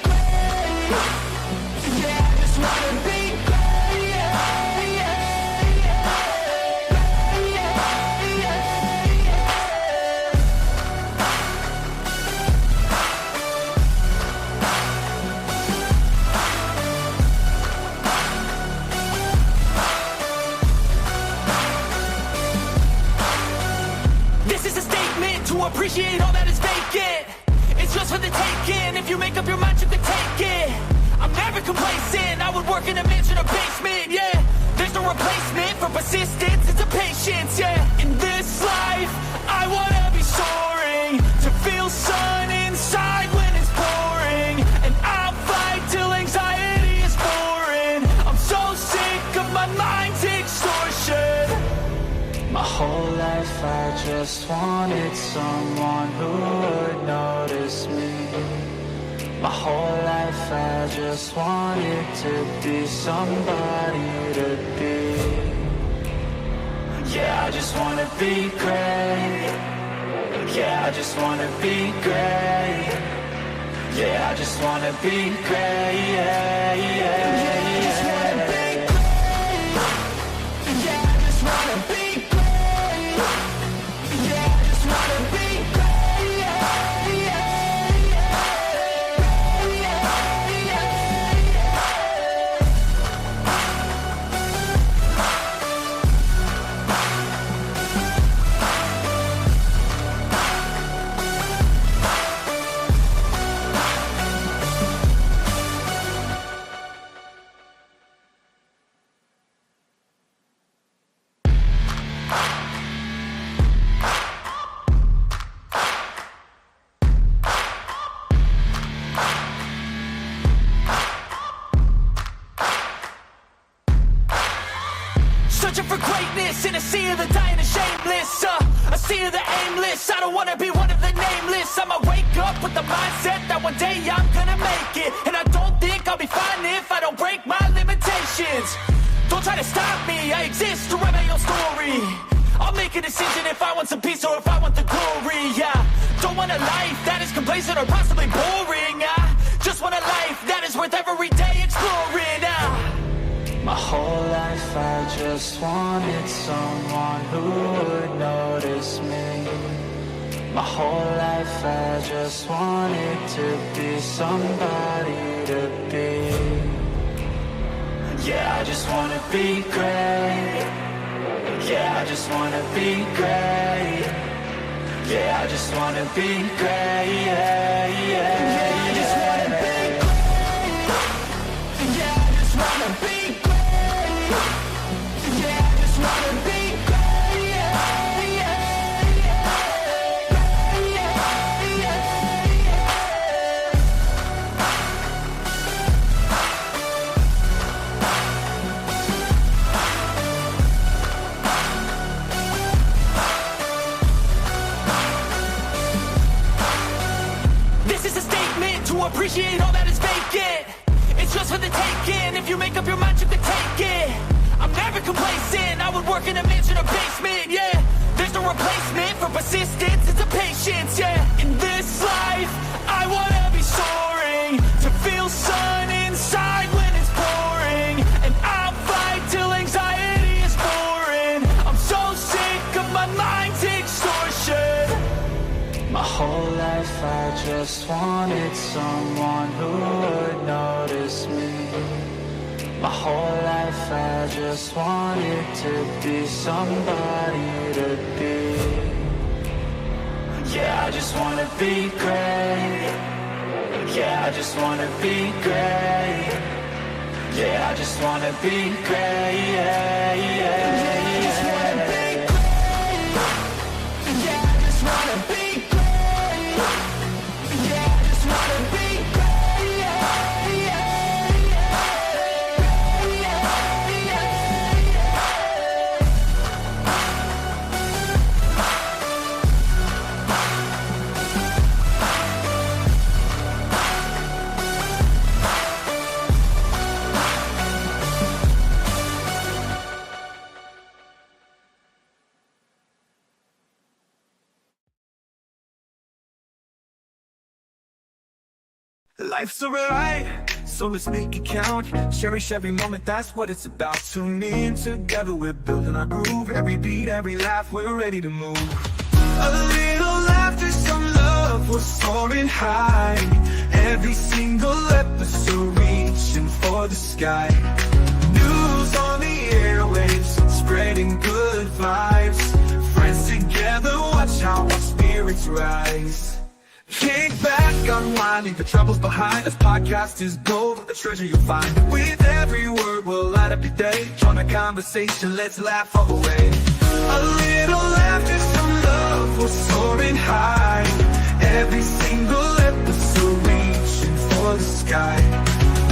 great. Yeah, I just wanna be great. Yeah, yeah, yeah. Yeah, yeah, yeah. This is a statement to appreciate all that is vacant. It's just for the taking. If you make up your mind, you can take it. I'm never complacent. I would work in a mansion or basement, yeah. There's no replacement for persistence, it's a patience, yeah. In this life, I wanna be soaring, to feel sun inside when it's pouring. And I'll fight till anxiety is foreign. I'm so sick of my mind's extortion. My whole life I just wanted someone who would notice me. My whole life I just wanted to be somebody to be. Yeah, I just wanna be great. Yeah, I just wanna be great. Yeah, I just wanna be great. Yeah, yeah, yeah. I just wanna be great. Yeah, I just wanna be great. Yeah, I just wanna be great. Yeah, yeah, searching for greatness in a sea of the dying and shameless, a sea of the aimless. I don't wanna be one of the nameless. I'ma wake up with the mindset that one day I'm gonna make it. And I don't think I'll be fine if I don't break my limitations. Don't try to stop me, I exist to write my own story. I'll make a decision if I want some peace or if I want the glory. Yeah, don't want a life that is complacent or possibly boring. I just want a life that is worth every day exploring. My whole life I just wanted someone who would notice me. My whole life I just wanted to be somebody to be. Yeah, I just wanna be great. Yeah, I just wanna be great. Yeah, I just wanna be great. Yeah, yeah, yeah. I just wanna be great. Yeah, I just wanna be great. Yeah, I just wanna be great. Yeah, yeah, yeah. Yeah, yeah, This is a statement to appreciate all that is vacant. It's just for the taking. If you make up your mind, you can take it. I'm never complacent. I would work in a mansion or basement, yeah. There's no replacement for persistence, it's a patience, yeah. In this life, I wanna be soaring, to feel sun inside when it's pouring. And I'll fight till anxiety is foreign. I'm so sick of my mind's extortion. My whole life I just wanted someone who would notice me. My whole life I just wanted to be somebody to be. Yeah, I just wanna be great. Yeah, I just wanna be great. Yeah, I just wanna be great. Yeah, yeah, yeah. I just wanna be great. Yeah, I just wanna be great. Yeah, I just wanna be great. Yeah, yeah, Life's a ride, so let's make it count. Cherish every moment, that's what it's about. Tune in, together we're building our groove. Every beat, every laugh, we're ready to move. A little laughter, some love, we're soaring high. Every single episode reaching for the sky. News on the airwaves, spreading good vibes. Friends together, watch how our spirits rise. Kick back, unwind, leave the troubles behind. This podcast is gold, a treasure you'll find. With every word, we'll light up your day. Join the conversation, let's laugh all the way. A little laughter, some love, we're soaring high. Every single episode reaching for the sky.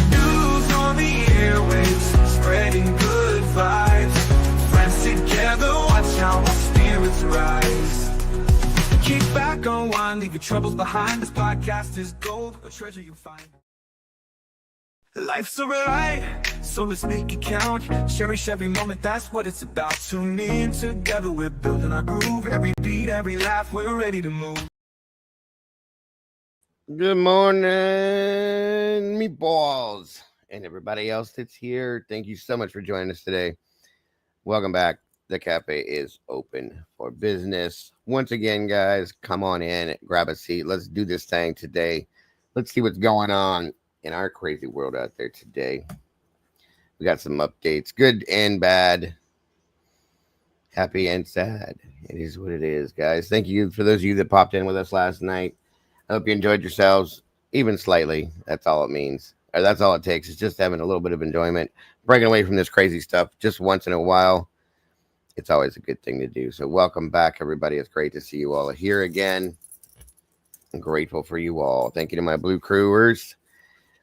News on the airwaves, spreading good vibes. Friends together, watch how our spirits rise. Kick back, unwind, leave your troubles behind. This podcast is gold, a treasure you'll find. Life's a ride, so let's make it count. Cherish every moment, that's what it's about. Tune in, together we're building our groove. Every beat, every laugh, we're ready to move. Good morning, meatballs, and everybody else that's here. Thank you so much for joining us today. Welcome back. The cafe is open for business. Once again, guys, come on in, grab a seat. Let's do this thing today. Let's see what's going on in our crazy world out there today. We got some updates, good and bad, happy and sad. It is what it is, guys. Thank you for those of you that popped in with us last night. I hope you enjoyed yourselves, even slightly. That's all it means. Or that's all it takes. It's just having a little bit of enjoyment, breaking away from this crazy stuff just once in a while. It's always a good thing to do. So welcome back, everybody. It's great to see you all here again. I'm grateful for you all. Thank you to my blue crewers.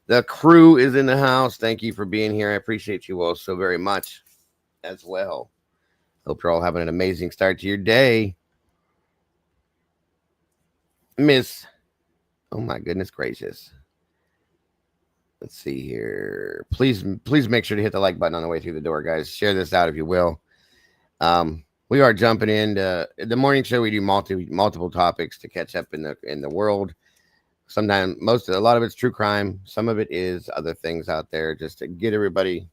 The crew is in the house. Thank you for being here. I appreciate you all so very much as well. Hope you're all having an amazing start to your day. Miss, oh my goodness gracious. Let's see here. Please make sure to hit the like button on the way through the door, guys. Share this out if you will. We are jumping into the morning show. We do multiple topics to catch up in the world. Sometimes a lot of it's true crime. Some of it is other things out there just to get everybody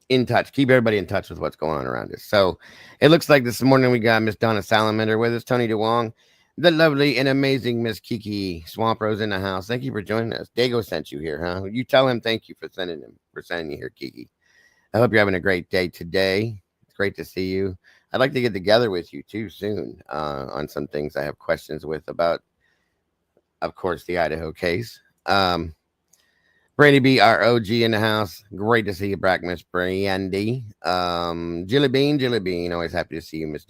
in touch, keep everybody in touch with what's going on around us. So it looks like this morning we got Miss Donna Salamander with us, Tony DeWong, the lovely and amazing Miss Kiki Swamp Rose in the house. Thank you for joining us. Dago sent you here, huh? You tell him thank you for sending you here, Kiki. I hope you're having a great day today. It's great to see you. I'd like to get together with you too soon on some things I have questions with about, of course, the Idaho case. Brandy B, our OG in the house. Great to see you back, Miss Brandy. Jilly Bean. Always happy to see you, Miss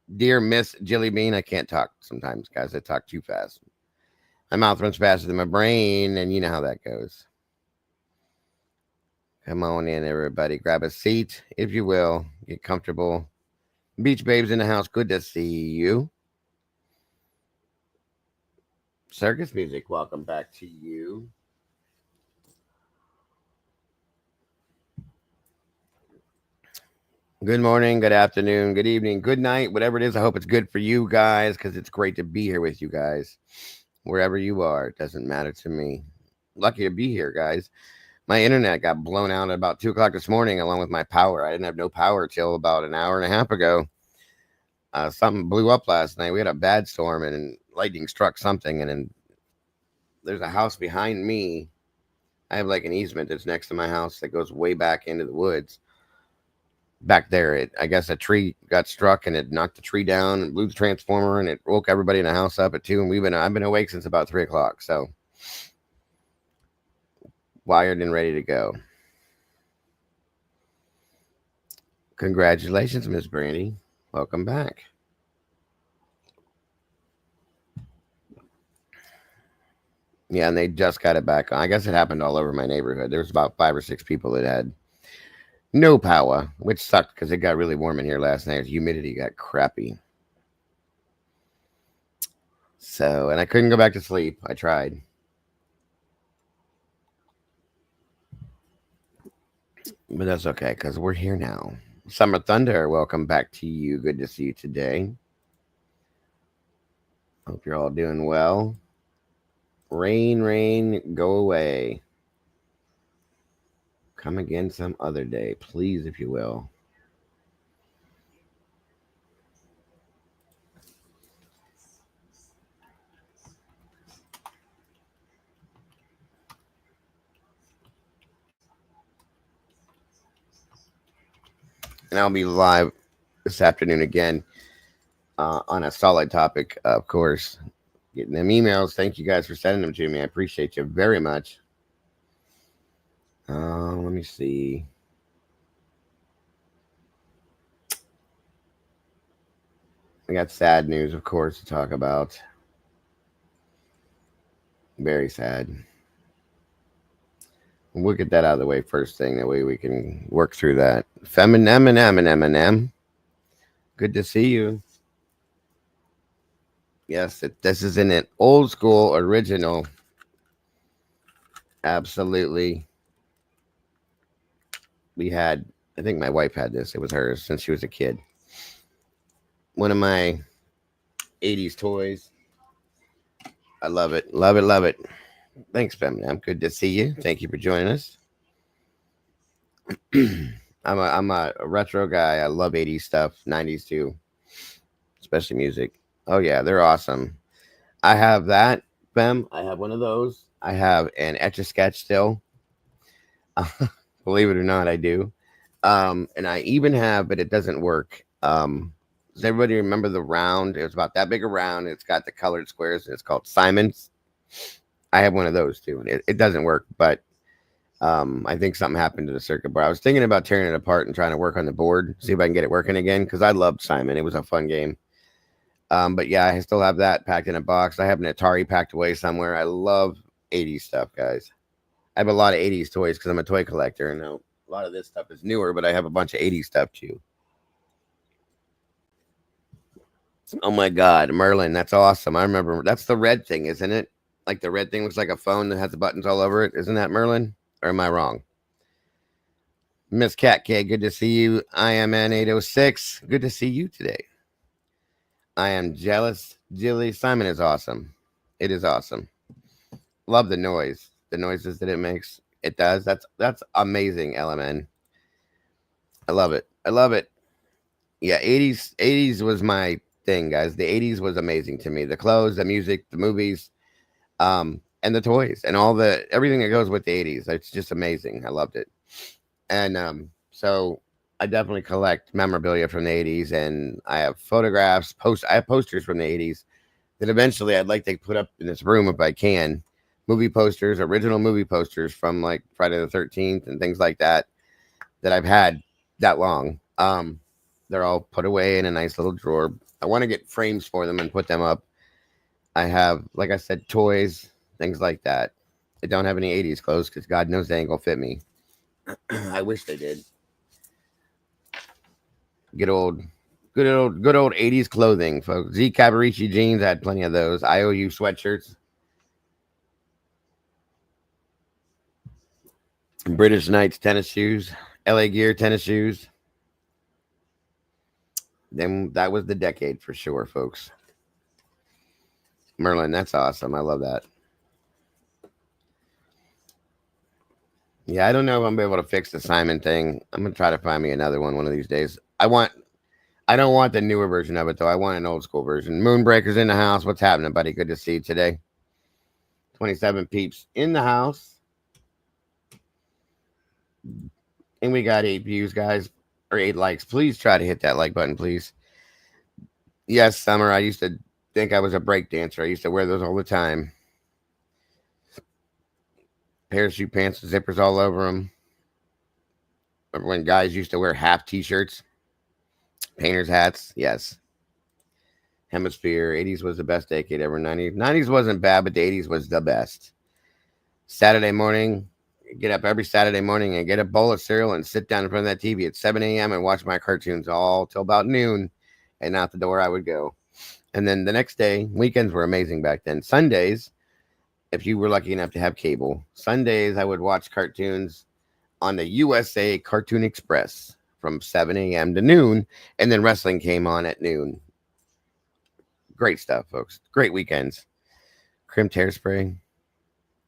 Miss Jilly Bean. I can't talk sometimes, guys. I talk too fast. My mouth runs faster than my brain, and you know how that goes. Come on in, everybody. Grab a seat, if you will. Get comfortable. Beach Babes in the house. Good to see you. Circus Music, welcome back to you. Good morning, good afternoon, good evening, good night, whatever it is. I hope it's good for you guys because it's great to be here with you guys. Wherever you are, it doesn't matter to me. Lucky to be here, guys. My internet got blown out at about 2 o'clock this morning along with my power. I didn't have no power till about an hour and a half ago. Something blew up last night. We had a bad storm and lightning struck something. And then there's a house behind me. I have like an easement that's next to my house that goes way back into the woods. Back there, I guess a tree got struck and it knocked the tree down and blew the transformer and it woke everybody in the house up at 2. And I've been awake since about 3 o'clock. So wired and ready to go. Congratulations, Miss Brandy. Welcome back. Yeah, and they just got it back on. I guess it happened all over my neighborhood. There was about 5 or 6 people that had no power, which sucked because it got really warm in here last night. The humidity got crappy. So, and I couldn't go back to sleep. I tried. But that's okay because we're here now. Summer Thunder, welcome back to you. Good to see you today. Hope you're all doing well. Rain, rain, go away. Come again some other day, please, if you will. And I'll be live this afternoon again on a solid topic, of course. Getting them emails. Thank you guys for sending them to me. I appreciate you very much. Let me see. I got sad news, of course, to talk about. Very sad. We'll get that out of the way first thing. That way we can work through that. Feminem and Eminem. Good to see you. Yes, this is in an old school original. Absolutely. We had, I think my wife had this. It was hers since she was a kid. One of my 80s toys. I love it. Love it. Love it. Thanks, Feminem. Good to see you. Thank you for joining us. I'm a retro guy. I love 80s stuff, 90s too, especially music. Oh yeah, they're awesome. I have that, Fem. I have one of those. I have an Etch-a-Sketch still. Believe it or not, I do. And I even have, but it doesn't work. Does everybody remember the round? It was about that big a round. It's got the colored squares, and it's called Simon's. I have one of those too, and it doesn't work, but I think something happened to the circuit board. I was thinking about tearing it apart and trying to work on the board, see if I can get it working again, because I loved Simon. It was a fun game. But yeah, I still have that packed in a box. I have an Atari packed away somewhere. I love 80s stuff, guys. I have a lot of 80s toys because I'm a toy collector, and a lot of this stuff is newer, but I have a bunch of 80s stuff too. Oh my God, Merlin, that's awesome. I remember that's the red thing, isn't it? Like the red thing looks like a phone that has the buttons all over it. Isn't that Merlin? Or am I wrong? Miss Cat K, good to see you. I am N806. Good to see you today. I am jealous. Jilly Simon is awesome. It is awesome. Love the noise. The noises that it makes. It does. That's amazing, LMN. I love it. I love it. Yeah, 80s was my thing, guys. The 80s was amazing to me. The clothes, the music, the movies, and the toys and all the everything that goes with the 80s. It's just amazing. I loved it. And so I definitely collect memorabilia from the 80s, and I have photographs, I have posters from the 80s that eventually I'd like to put up in this room if I can. Movie posters, original movie posters from like Friday the 13th and things like that I've had that long. They're all put away in a nice little drawer. I want to get frames for them and put them up. I have, like I said, toys, things like that. I don't have any 80s clothes because God knows they ain't gonna fit me. I wish they did. Good old 80s clothing, folks. Z Cabarici jeans, I had plenty of those. IOU sweatshirts. British Knights tennis shoes. LA Gear tennis shoes. Then that was the decade for sure, folks. Merlin, that's awesome. I love that. Yeah, I don't know if I'm able to fix the Simon thing. I'm gonna try to find me another one of these days. I don't want the newer version of it though. I want an old school version. Moonbreaker's in the house. What's happening, buddy? Good to see you today. 27 peeps in the house. And we got 8 views, guys. Or 8 likes. Please try to hit that like button, please. Yes, Summer. I used to think I was a break dancer. I used to wear those all the time. Parachute pants with zippers all over them. Remember when guys used to wear half t-shirts? Painter's hats? Yes. Hemisphere. 80s was the best decade ever. 90s wasn't bad, but the 80s was the best. Saturday morning, get up every Saturday morning and get a bowl of cereal and sit down in front of that TV at 7 a.m. and watch my cartoons all till about noon, and out the door I would go. And then the next day, weekends were amazing back then. Sundays, if you were lucky enough to have cable, Sundays I would watch cartoons on the USA Cartoon Express from 7 a.m. to noon, and then wrestling came on at noon. Great stuff, folks. Great weekends. Crimped hairspray.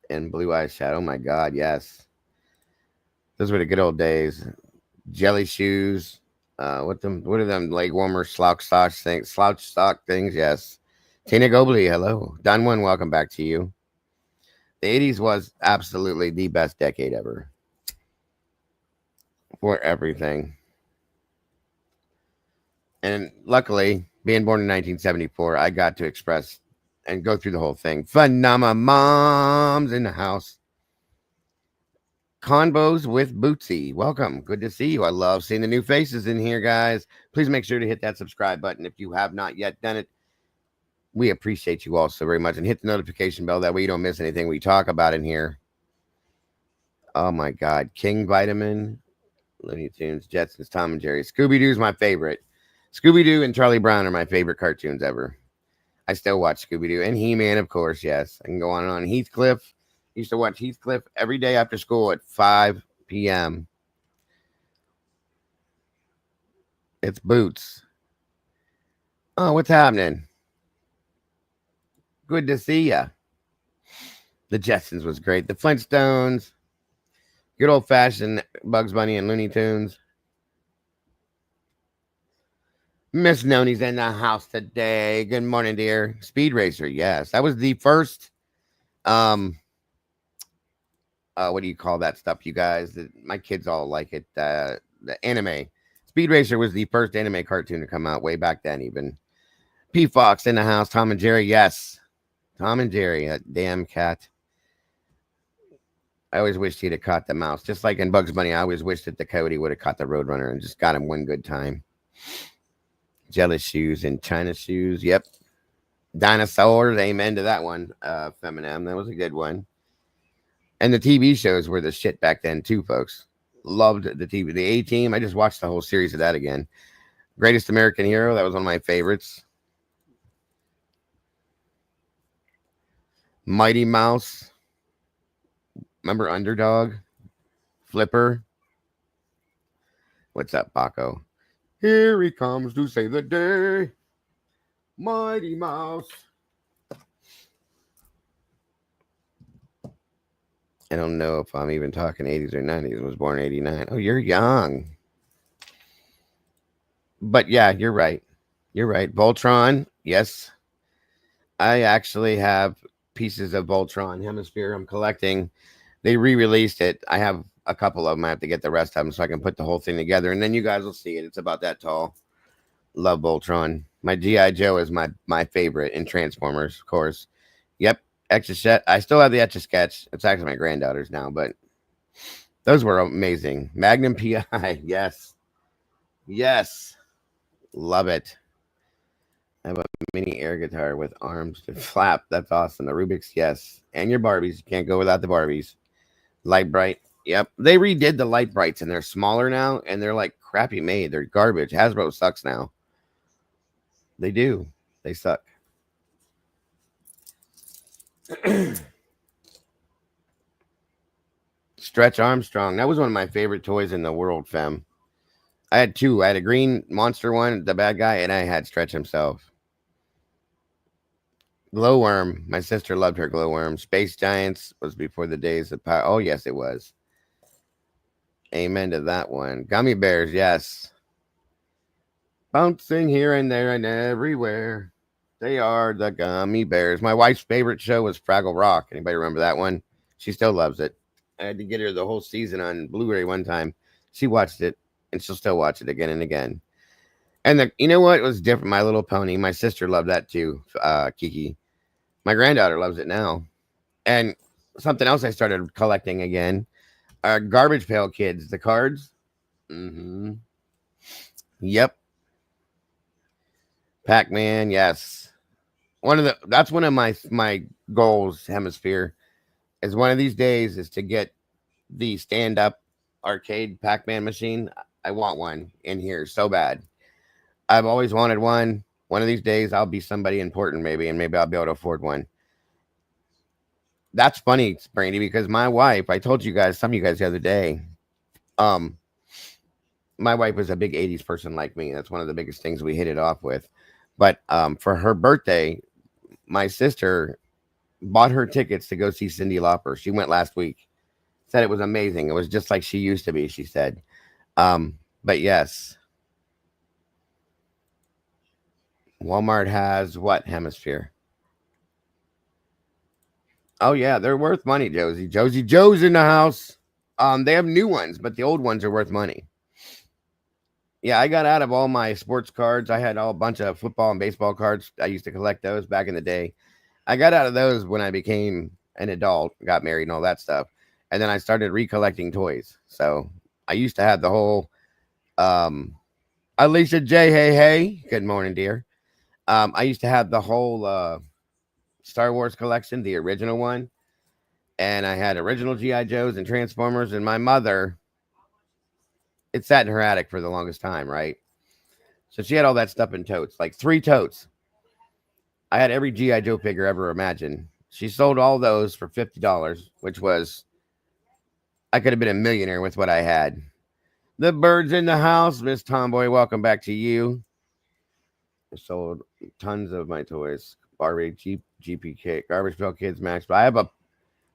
and Blue Eyes Shadow. Oh my God, yes. Those were the good old days. Jelly shoes. What are them leg warmer slouch sock things? Yes. Tina Gobley, hello. Don One, welcome back to you. The 80s was absolutely the best decade ever for everything. And luckily, being born in 1974, I got to express and go through the whole thing. Phenomena moms in the house. Convos with Bootsy. Welcome. Good to see you. I love seeing the new faces in here, guys. Please make sure to hit that subscribe button if you have not yet done it. We appreciate you all so very much. And hit the notification bell. That way you don't miss anything we talk about in here. Oh, my God. King Vitamin. Looney Tunes, Jetsons, Tom and Jerry. Scooby-Doo's my favorite. Scooby-Doo and Charlie Brown are my favorite cartoons ever. I still watch Scooby-Doo and He-Man, of course, yes. I can go on and on. Heathcliff. Used to watch Heathcliff every day after school at 5 p.m. It's Boots. Oh, what's happening? Good to see ya. The Jetsons was great. The Flintstones. Good old-fashioned Bugs Bunny and Looney Tunes. Miss Noni's in the house today. Good morning, dear. Speed Racer, yes. That was the first, what do you call that stuff, you guys? My kids all like it. The anime. Speed Racer was the first anime cartoon to come out way back then, even. P. Fox in the house. Tom and Jerry, yes. Tom and Jerry, that damn cat. I always wished he'd have caught the mouse. Just like in Bugs Bunny, I always wished that the coyote would have caught the Roadrunner and just got him one good time. Jelly shoes and China shoes. Yep. Dinosaurs. Amen to that one. Feminem. That was a good one. And the TV shows were the shit back then too, folks. Loved the TV. The A-Team. I just watched the whole series of that again. Greatest American Hero. That was one of my favorites. Mighty Mouse. Remember Underdog? Flipper. What's up, Baco? Here he comes to save the day. Mighty Mouse. I don't know if I'm even talking 80s or 90s. I was born in 89. Oh, you're young. But yeah, you're right. You're right. Voltron. Yes. I actually have pieces of Voltron Hemisphere I'm collecting. They re-released it. I have a couple of them. I have to get the rest of them so I can put the whole thing together. And then you guys will see it. It's about that tall. Love Voltron. My G.I. Joe is my favorite in Transformers, of course. Yep. Etch-a-Sketch. I still have the Etch-a-Sketch. It's actually my granddaughter's now, but those were amazing. Magnum P.I. Yes. Yes. Love it. I have a mini air guitar with arms to flap. That's awesome. The Rubik's, yes. And your Barbies. You can't go without the Barbies. Light Bright. Yep. They redid the Light Brights and they're smaller now and they're like crappy made. They're garbage. Hasbro sucks now. They do. They suck. Stretch Armstrong. That was one of my favorite toys in the world, fam. I had two. I had a green monster one, the bad guy, and I had Stretch himself. Glowworm. My sister loved her Glowworm. Space Giants was before the days of power. Oh, yes, it was. Amen to that one. Gummy Bears, yes. Bouncing here and there and everywhere. They are the Gummy Bears. My wife's favorite show was Fraggle Rock. Anybody remember that one? She still loves it. I had to get her the whole season on Blu-ray one time. She watched it, and she'll still watch it again and again. And you know what? It was different. My Little Pony. My sister loved that too, Kiki. My granddaughter loves it now. And something else I started collecting again. Garbage Pail Kids. The cards. Mm-hmm. Yep. Pac-Man, yes. That's one of my goals, Hemisphere, is one of these days is to get the stand-up arcade Pac-Man machine. I want one in here so bad. I've always wanted one. One of these days I'll be somebody important maybe, and maybe I'll be able to afford one. That's funny, Brandy, because my wife, I told you guys, some of you guys the other day, my wife was a big 80s person like me. That's one of the biggest things we hit it off with. But for her birthday, my sister bought her tickets to go see Cyndi Lauper. She went last week. Said it was amazing. It was just like she used to be, she said. But yes. Walmart has what hemisphere? Oh yeah, they're worth money, Josie. Joe's in the house. They have new ones, but the old ones are worth money. Yeah, I got out of all my sports cards. I had a bunch of football and baseball cards. I used to collect those back in the day. I got out of those when I became an adult, got married and all that stuff. And then I started recollecting toys. So I used to have the whole Alicia J. Hey. Good morning, dear. I used to have the whole Star Wars collection, the original one. And I had original G.I. Joes and Transformers. And my mother, it sat in her attic for the longest time, right? So she had all that stuff in totes, like 3 totes. I had every G.I. Joe figure ever imagined. She sold all those for $50, which was, I could have been a millionaire with what I had. The birds in the house, Miss Tomboy, welcome back to you. I sold tons of my toys. Barbie, GPK, Garbage Pail Kids, Max. But I have a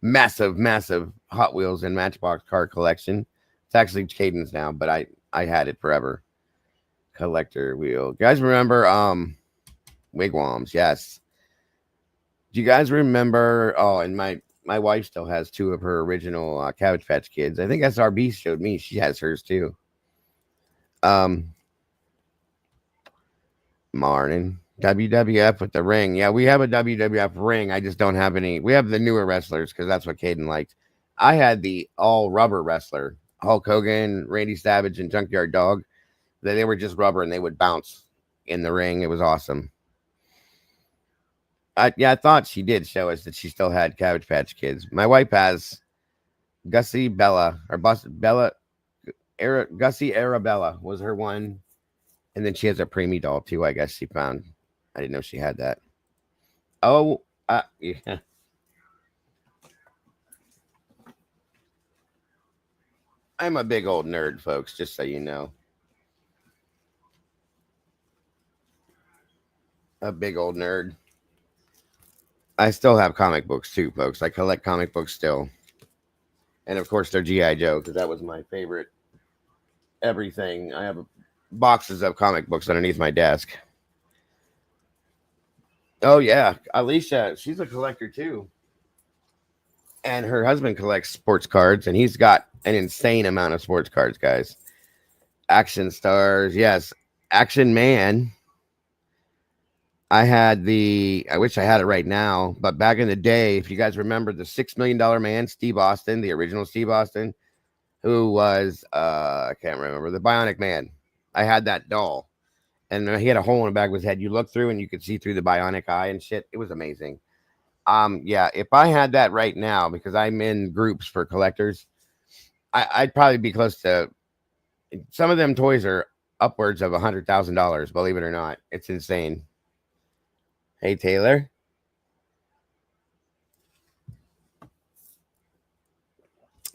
massive Hot Wheels and Matchbox car collection. It's actually Caden's now, but I had it forever. Collector wheel. You guys remember wigwams? Yes. Do you guys remember? Oh, and my wife still has 2 of her original Cabbage Patch Kids. I think SRB showed me. She has hers too. Martin. WWF with the ring. Yeah, we have a WWF ring. I just don't have any. We have the newer wrestlers because that's what Caden liked. I had the all rubber wrestler. Hulk Hogan, Randy Savage, and Junkyard Dog. They were just rubber and they would bounce in the ring. It was awesome. I thought she did show us that she still had Cabbage Patch Kids. My wife has Gussie Bella, or Gussie Arabella was her one. And then she has a preemie doll too, I guess she found. I didn't know she had that. Oh, yeah. I'm a big old nerd, folks, just so you know. A big old nerd. I still have comic books too, folks. I collect comic books still. And of course, they're G.I. Joe, because that was my favorite everything. I have boxes of comic books underneath my desk. Oh, yeah. Alicia, she's a collector too. And her husband collects sports cards, and he's got an insane amount of sports cards, guys. Action Stars. Yes. Action Man. I wish I had it right now, but back in the day, if you guys remember the $6 Million Man, Steve Austin, the original Steve Austin, who was, I can't remember, the Bionic Man. I had that doll, and he had a hole in the back of his head. You look through and you could see through the bionic eye and shit. It was amazing. Yeah, if I had that right now, because I'm in groups for collectors, I'd probably be close to, some of them toys are upwards of $100,000, believe it or not. It's insane. Hey, Taylor.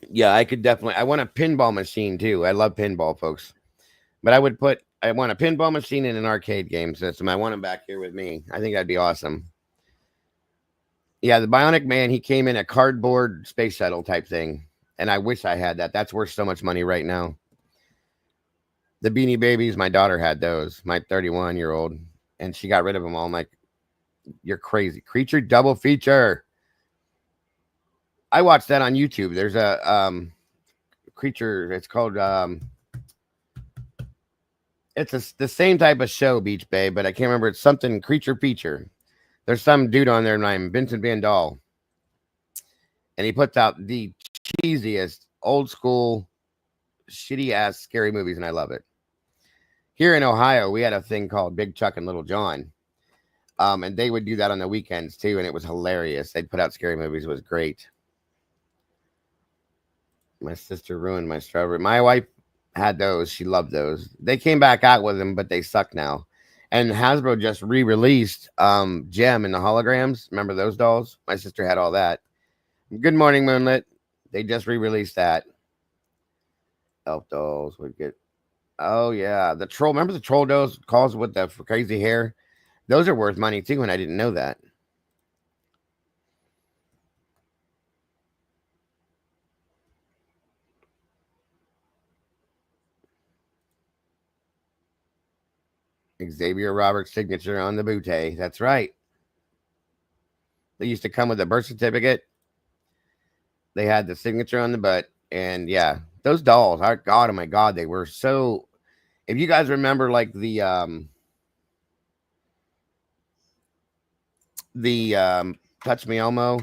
Yeah, I could definitely. I want a pinball machine too. I love pinball, folks. But I want a pinball machine in an arcade game system. I want him back here with me. I think that'd be awesome. Yeah, the Bionic Man, he came in a cardboard space shuttle type thing. And I wish I had that. That's worth so much money right now. The Beanie Babies, my daughter had those, my 31-year-old. And she got rid of them all. I'm like, you're crazy. Creature double feature. I watched that on YouTube. There's a creature. It's called it's the same type of show, Beach Bay, but I can't remember. It's something creature feature. There's some dude on there named Vincent Van Dahl, and he puts out the cheesiest old school shitty ass scary movies, and I love it. Here in Ohio, we had a thing called Big Chuck and Little John. And they would do that on the weekends too, and it was hilarious. They'd put out scary movies. It was great. My sister ruined my strawberry. My wife had those. She loved those. They came back out with them, but they suck now. And Hasbro just re-released Gem and the holograms. Remember those dolls? My sister had all that. Good morning, Moonlit. They just re-released that. Elf dolls would get. Oh yeah, the troll. Remember the troll dolls calls with the crazy hair? Those are worth money too, and I didn't know that. Xavier Roberts' signature on the bootay. That's right. They used to come with a birth certificate. They had the signature on the butt. And yeah, those dolls, oh my God, they were so. If you guys remember, like the Touch Me Elmo,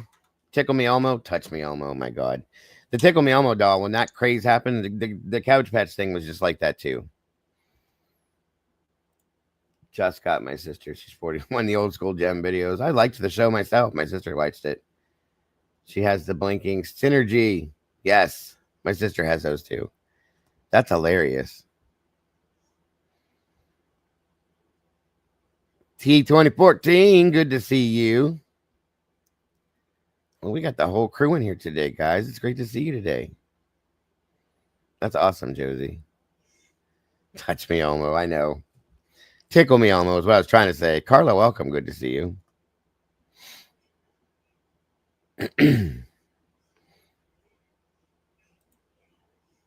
Tickle Me Elmo, Touch Me Elmo, my God. The Tickle Me Elmo doll, when that craze happened, the Couch Pets thing was just like that too. Just got my sister. She's 41. The old school gem videos. I liked the show myself. My sister watched it. She has the blinking synergy. Yes, my sister has those too. That's hilarious. T2014, good to see you. Well, we got the whole crew in here today, guys. It's great to see you today. That's awesome, Josie. Touch me, Elmo. I know. Tickle me, Elmo, is what I was trying to say. Carla, welcome. Good to see you.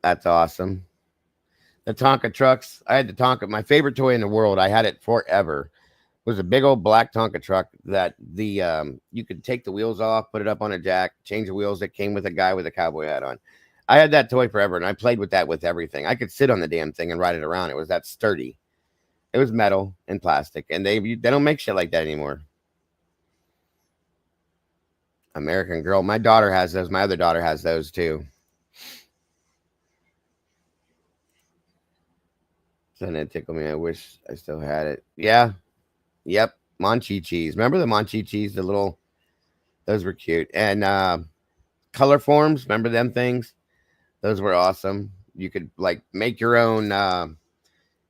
That's awesome. The Tonka trucks. I had the Tonka. My favorite toy in the world. I had it forever. Was a big old black Tonka truck that you could take the wheels off, put it up on a jack, change the wheels. That came with a guy with a cowboy hat on. I had that toy forever, and I played with that with everything. I could sit on the damn thing and ride it around. It was that sturdy. It was metal and plastic, and they don't make shit like that anymore. American Girl. My daughter has those. My other daughter has those too. So it tickled me. I wish I still had it. Yeah. Yep. Monchi-Chis. Remember the Monchi-Chis? The little, those were cute. And color forms. Remember them things? Those were awesome. You could like make your own.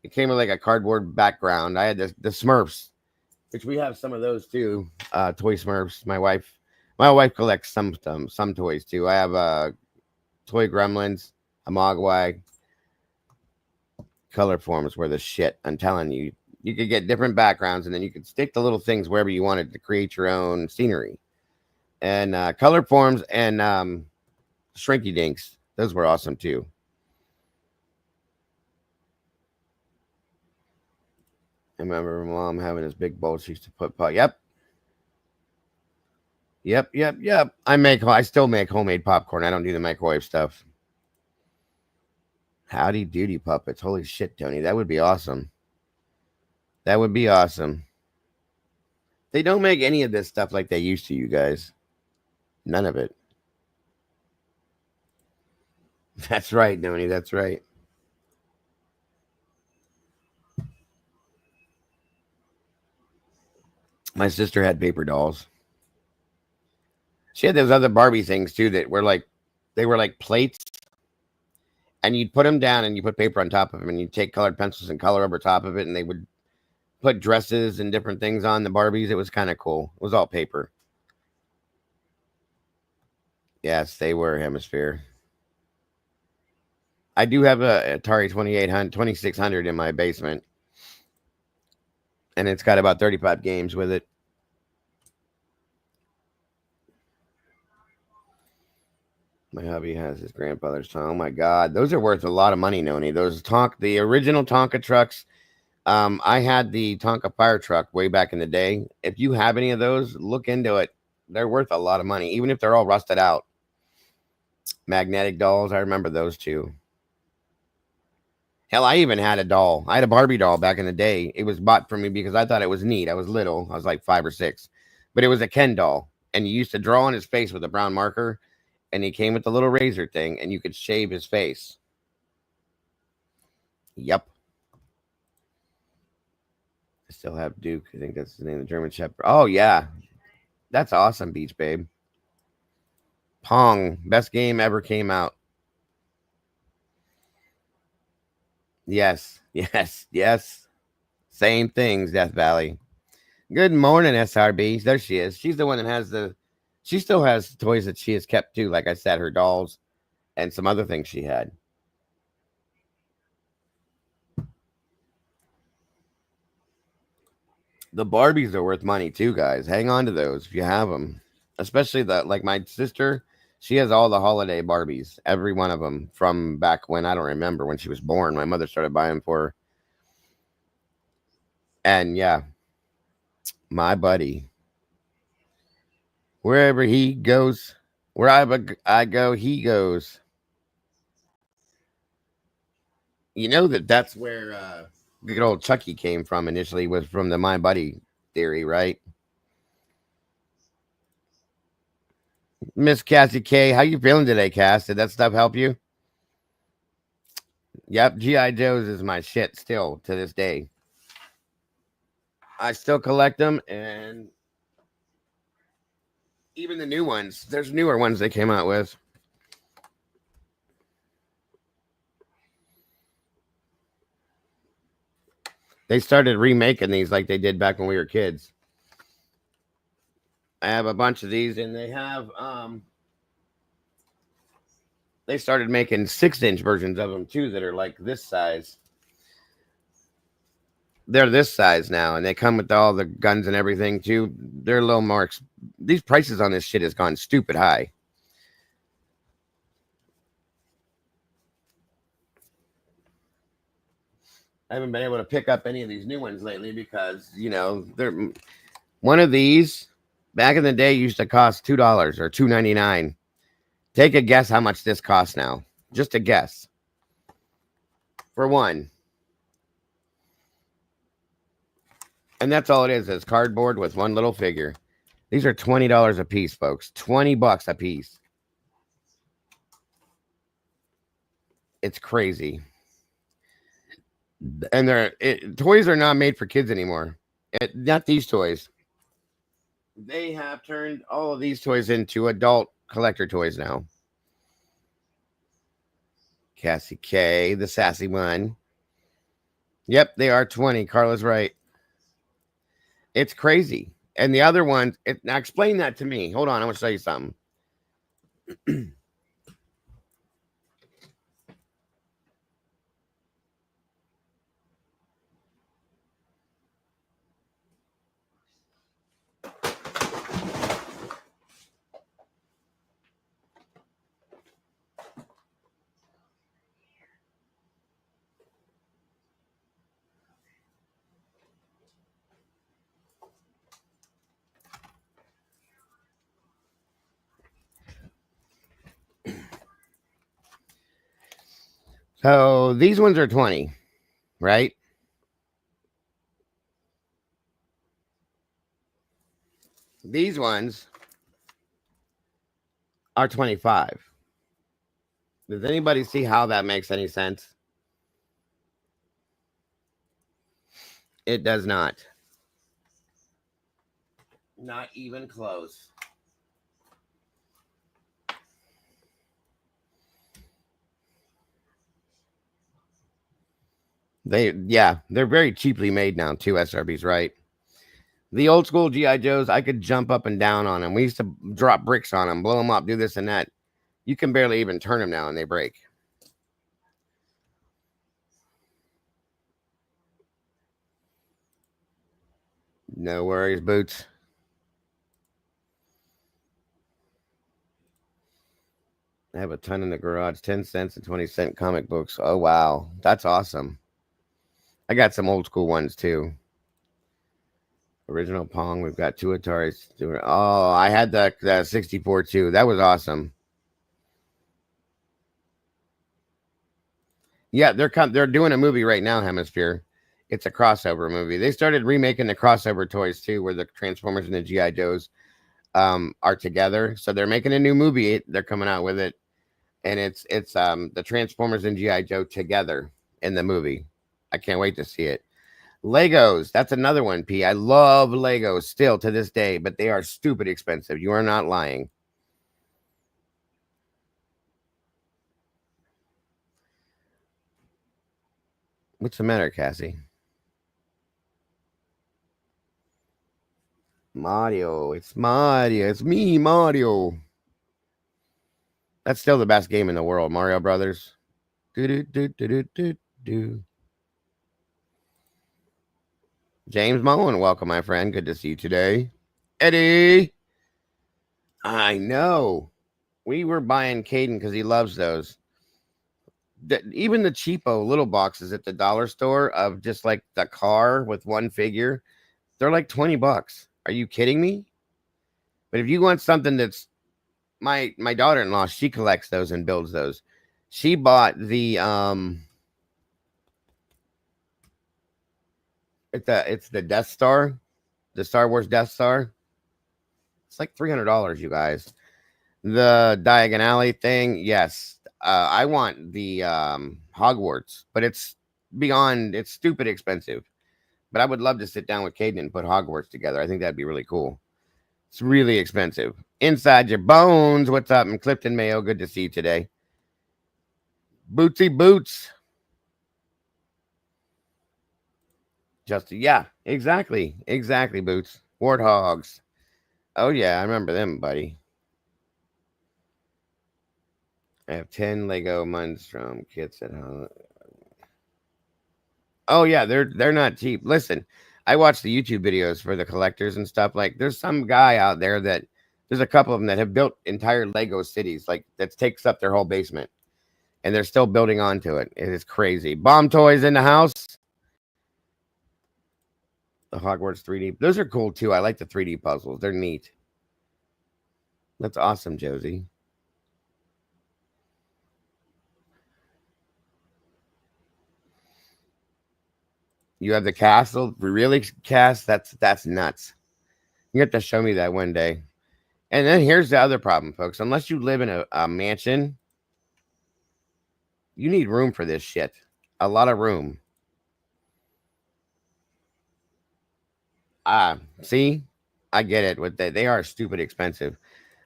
It came with like a cardboard background. I had the Smurfs, which we have some of those too. Toy Smurfs. My wife collects some toys too. I have toy Gremlins, a Mogwai. Color forms were the shit. I'm telling you. You could get different backgrounds, and then you could stick the little things wherever you wanted to create your own scenery. And color forms and Shrinky Dinks. Those were awesome too. I remember my mom having this big bowl. She used to put Yep. I still make homemade popcorn. I don't do the microwave stuff. Howdy doody puppets. Holy shit, Tony. That would be awesome. That would be awesome. They don't make any of this stuff like they used to, you guys. None of it. That's right, Tony. That's right. My sister had paper dolls. She had those other Barbie things too that were like, they were like plates. And you'd put them down and you put paper on top of them, and you'd take colored pencils and color over top of it, and they would put dresses and different things on the Barbies. It was kind of cool. It was all paper. Yes, they were Hemisphere. I do have a Atari 2600 in my basement, and it's got about 35 games with it. My hubby has his grandfather's Tonka. Oh my God, those are worth a lot of money, Noni. Those the original Tonka trucks. I had the Tonka fire truck way back in the day. If you have any of those, look into it. They're worth a lot of money, even if they're all rusted out. Magnetic dolls, I remember those too. Hell, I even had a doll. I had a Barbie doll back in the day. It was bought for me because I thought it was neat. I was little. I was like 5 or 6. But it was a Ken doll. And you used to draw on his face with a brown marker. And he came with the little razor thing. And you could shave his face. Yep. I still have Duke. I think that's the name of the German Shepherd. Oh, yeah. That's awesome, Beach Babe. Pong. Best game ever came out. Yes. Same things, Death Valley. Good morning, SRB. There she is. She's the one that has she still has toys that she has kept too. Like I said, her dolls and some other things she had. The Barbies are worth money too, guys. Hang on to those if you have them. Especially like my sister, she has all the holiday Barbies. Every one of them from back when, I don't remember, when she was born. My mother started buying them for her. And yeah, my buddy, wherever he goes, where I go, he goes. You know that's where good old Chucky came from initially, was from the my buddy theory, right? Miss Cassie K, how you feeling today, Cass? Did that stuff help you? Yep, GI Joes is my shit still to this day. I still collect them, and even the new ones. There's newer ones they came out with. They started remaking these like they did back when we were kids. I have a bunch of these, and they started making 6-inch versions of them too that are like this size. They're this size now, and they come with all the guns and everything too. They're a little more. These prices on this shit has gone stupid high. I haven't been able to pick up any of these new ones lately because they're one of these back in the day used to cost $2 or $2.99. Take a guess how much this costs now. Just a guess. For one. And that's all it is. It's cardboard with one little figure. These are $20 a piece, folks. $20 a piece. It's crazy. And toys are not made for kids anymore. Not these toys. They have turned all of these toys into adult collector toys now. Cassie K, the sassy one. Yep, they are 20. Carla's right. It's crazy. And the other ones, now explain that to me. Hold on, I want to show you something. So these ones are 20, right? These ones are 25. Does anybody see how that makes any sense? It does not. Not even close. They're very cheaply made now too, SRBs, right? The old school GI Joes, I could jump up and down on them. We used to drop bricks on them, blow them up, do this and that. You can barely even turn them now and they break. No worries, Boots. I have a ton in the garage, 10 cents and 20-cent comic books. Oh, wow. That's awesome. I got some old school ones too. Original Pong. We've got 2 Ataris. Oh, I had the 64 too. That was awesome. Yeah, they're doing a movie right now, Hemisphere. It's a crossover movie. They started remaking the crossover toys too, where the Transformers and the GI Joes are together. So they're making a new movie. They're coming out with it, and it's the Transformers and GI Joe together in the movie. I can't wait to see it. Legos, that's another one, P. I love Legos still to this day, but they are stupid expensive. You are not lying. What's the matter, Cassie? Mario. It's Mario. It's me, Mario. That's still the best game in the world, Mario Brothers. Do. James Mullen, welcome, my friend. Good to see you today. Eddie. I know. We were buying Caden because he loves those. even the cheapo little boxes at the dollar store of just like the car with one figure, they're like $20. Are you kidding me? But if you want something that's my daughter-in-law, she collects those and builds those. She bought the it's the Death Star, the Star Wars Death Star. It's like $300, you guys. The Diagon Alley thing, yes. I want the Hogwarts, but it's stupid expensive. But I would love to sit down with Caden and put Hogwarts together. I think that'd be really cool. It's really expensive. Inside your bones. What's up? And Clifton Mayo, good to see you today. Bootsy Boots. Yeah, exactly. Exactly, Boots. Warthogs. Oh, yeah, I remember them, buddy. I have 10 Lego Munstrom kits at home. Oh, yeah, they're not cheap. Listen, I watch the YouTube videos for the collectors and stuff. Like, there's some guy out there there's a couple of them that have built entire Lego cities, like, that takes up their whole basement. And they're still building onto it. It is crazy. Bomb toys in the house. The Hogwarts 3D. Those are cool, too. I like the 3D puzzles. They're neat. That's awesome, Josie. You have the castle? Really, Cass? That's nuts. You have to show me that one day. And then here's the other problem, folks. Unless you live in a mansion, you need room for this shit. A lot of room. See? I get it. They are stupid expensive.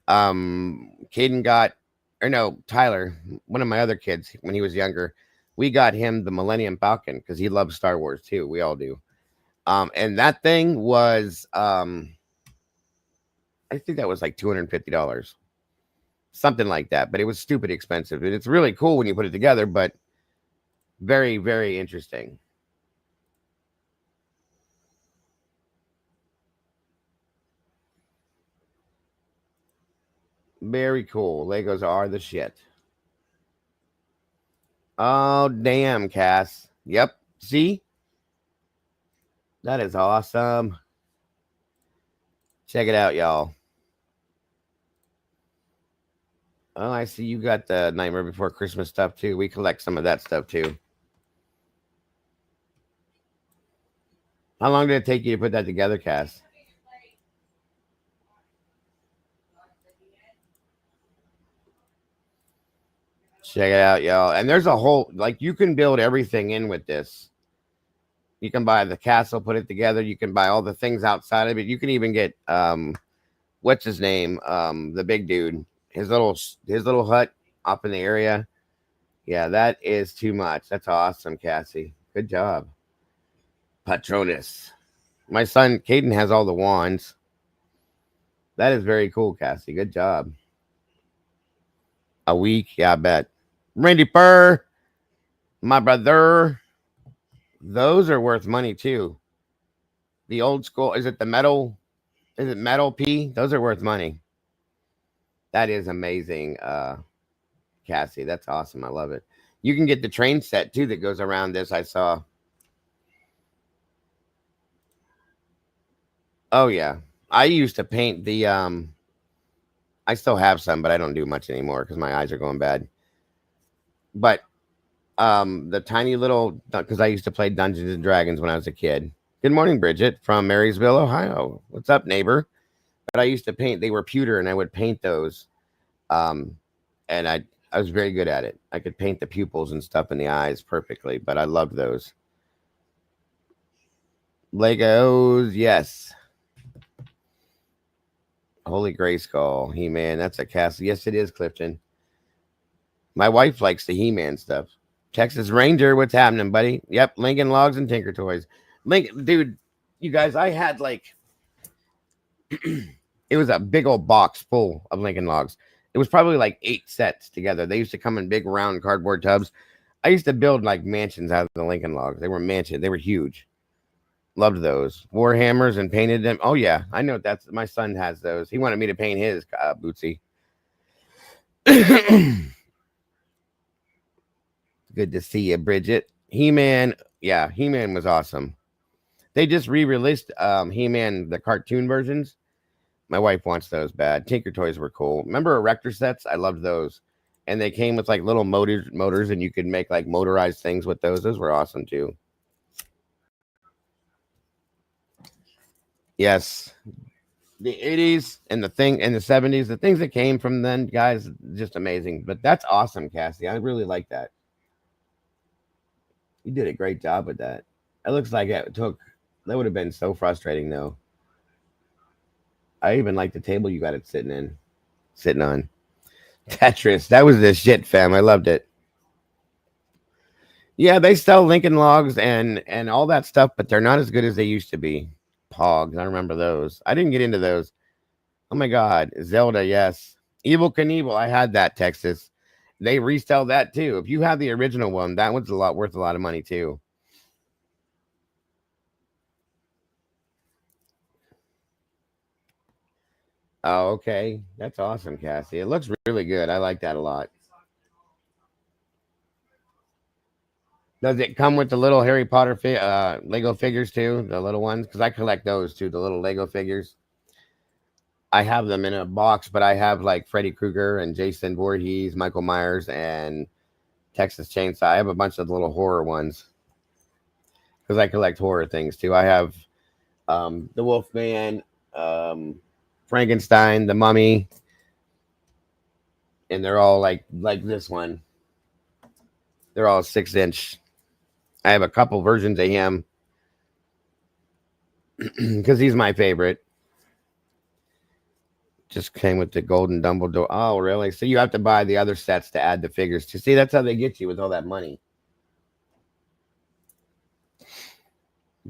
Caden Tyler, one of my other kids, when he was younger, we got him the Millennium Falcon because he loves Star Wars too. We all do. And that thing was, I think that was like $250, something like that. But it was stupid expensive. And it's really cool when you put it together, but very, very interesting. Very cool. Legos are the shit. Oh, damn, Cass. Yep. See? That is awesome. Check it out, y'all. Oh, I see you got the Nightmare Before Christmas stuff, too. We collect some of that stuff, too. How long did it take you to put that together, Cass? Check it out, y'all. And there's a whole, like, you can build everything in with this. You can buy the castle, put it together. You can buy all the things outside of it. You can even get, what's his name? The big dude. His little hut up in the area. Yeah, that is too much. That's awesome, Cassie. Good job. Patronus. My son, Caden, has all the wands. That is very cool, Cassie. Good job. A week? Yeah, I bet. Randy Purr, my brother. Those are worth money too. The old school, is it metal P? Those are worth money. That is amazing, Cassie. That's awesome. I love it. You can get the train set too that goes around this. I saw. Oh yeah. I used to paint the I still have some, but I don't do much anymore because my eyes are going bad. But the tiny little, because I used to play Dungeons and Dragons when I was a kid. Good morning, Bridget from Marysville, Ohio. What's up, neighbor? But I used to paint. They were pewter, and I would paint those. And I was very good at it. I could paint the pupils and stuff in the eyes perfectly, but I loved those. Legos, yes. Holy Grayskull, He-Man. That's a castle. Yes, it is, Clifton. My wife likes the He-Man stuff. Texas Ranger, what's happening, buddy? Yep, Lincoln Logs and Tinker Toys. Dude, you guys, I had like, it was a big old box full of Lincoln Logs. It was probably like 8 sets together. They used to come in big round cardboard tubs. I used to build like mansions out of the Lincoln Logs. They were mansions. They were huge. Loved those. Warhammers and painted them. Oh, yeah. I know my son has those. He wanted me to paint his, Bootsy. Good to see you, Bridget. He-Man, yeah, He-Man was awesome. They just re-released He-Man, the cartoon versions. My wife wants those bad. Tinker Toys were cool. Remember Erector sets? I loved those. And they came with like little motors, and you could make like motorized things with those. Those were awesome too. Yes, the 80s and the 70s, the things that came from then, guys, just amazing. But that's awesome, Cassie. I really like that. You did a great job with that. It looks like that would have been so frustrating though. I even like the table you got it sitting on. Tetris. That was the shit, fam. I loved it. Yeah, they sell Lincoln Logs and all that stuff, but they're not as good as they used to be. Pogs, I remember those. I didn't get into those. Oh my god, Zelda, yes. Evil Knievel, I had that, Texas. They resell that too. If you have the original one, that one's worth a lot of money too. Oh, okay. That's awesome, Cassie. It looks really good. I like that a lot. Does it come with the little Harry Potter Lego figures too? The little ones? Because I collect those too, the little Lego figures. I have them in a box, but I have like Freddy Krueger and Jason Voorhees, Michael Myers, and Texas Chainsaw. I have a bunch of little horror ones because I collect horror things too. I have the Wolfman, um, Frankenstein, the Mummy, and they're all like this one. They're all 6 inch. I have a couple versions of him because he's my favorite. Just came with the golden Dumbledore. Oh, really? So you have to buy the other sets to add the figures to see. That's how they get you with all that money.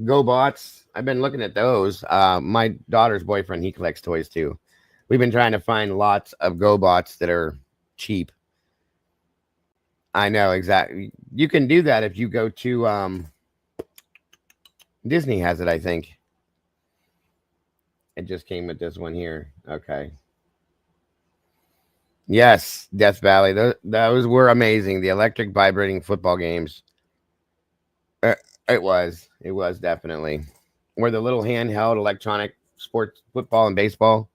GoBots. I've been looking at those. My daughter's boyfriend, he collects toys too. We've been trying to find lots of GoBots that are cheap. I know exactly. You can do that if you go to Disney has it, I think. It just came with this one here. Okay. Yes, Death Valley. Those were amazing. The electric vibrating football games. Uh, it was. It was definitely. Where the little handheld electronic sports football and baseball.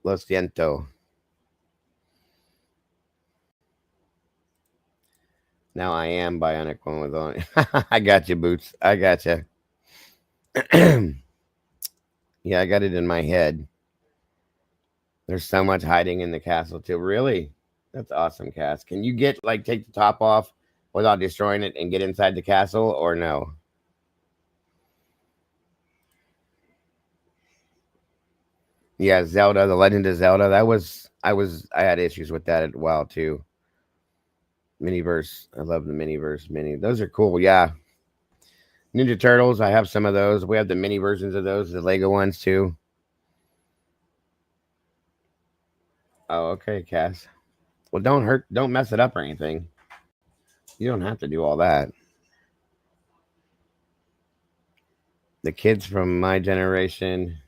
Lo siento. Now I am bionic one with on. I got you, Boots. I got you. Yeah, I got it in my head. There's so much hiding in the castle too. Really? That's awesome, Cass. Can you get like take the top off without destroying it and get inside the castle or no? Yeah, Zelda, The Legend of Zelda. I had issues with that as well too. Miniverse. I love the Miniverse mini. Those are cool. Yeah. Ninja Turtles. I have some of those. We have the mini versions of those, the Lego ones too. Oh, okay, Cass. Well, don't mess it up or anything. You don't have to do all that. The kids from my generation,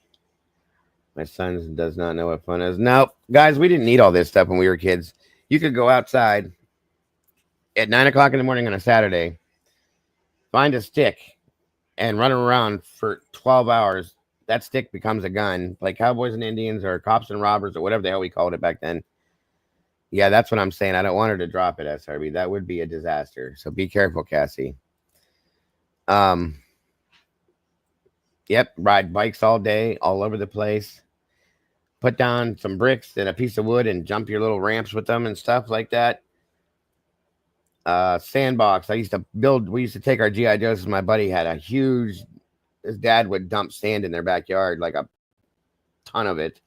my son does not know what fun is. No, guys, we didn't need all this stuff when we were kids. You could go outside at 9 o'clock in the morning on a Saturday, find a stick, and run around for 12 hours. That stick becomes a gun, like Cowboys and Indians or Cops and Robbers or whatever the hell we called it back then. Yeah, that's what I'm saying. I don't want her to drop it, SRB. That would be a disaster. So be careful, Cassie. Um, yep, ride bikes all day, all over the place. Put down some bricks and a piece of wood and jump your little ramps with them and stuff like that. Sandbox. We used to take our GI Joes. My buddy had a huge. His dad would dump sand in their backyard, like a ton of it,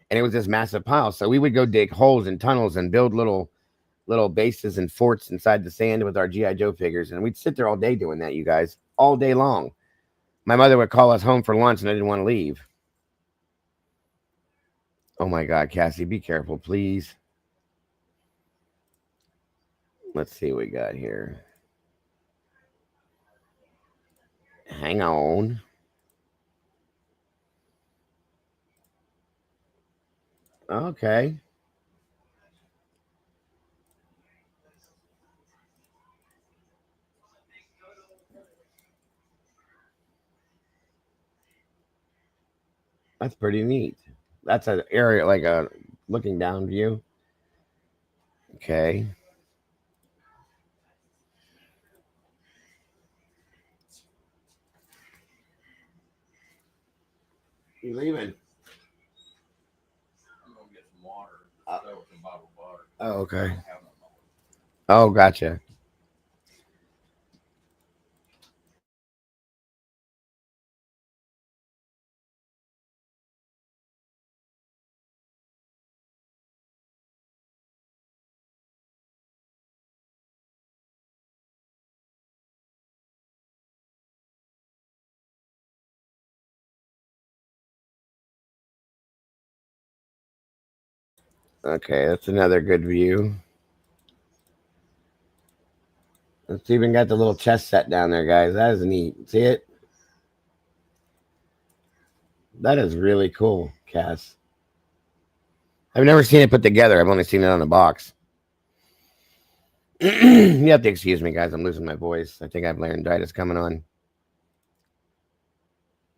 and it was this massive pile. So we would go dig holes and tunnels and build little bases and forts inside the sand with our GI Joe figures, and we'd sit there all day doing that. You guys, all day long. My mother would call us home for lunch, and I didn't want to leave. Oh my God, Cassie, be careful, please. Let's see what we got here. Hang on. Okay. That's pretty neat. That's an area like a looking down view. Okay. You leaving? I'm gonna get some water. Some bottled water. Oh, okay. Oh, gotcha. Okay, that's another good view. It's even got the little chess set down there, guys. That is neat. See it? That is really cool, Cass. I've never seen it put together. I've only seen it on the box. You have to excuse me, guys. I'm losing my voice. I think I have laryngitis coming on.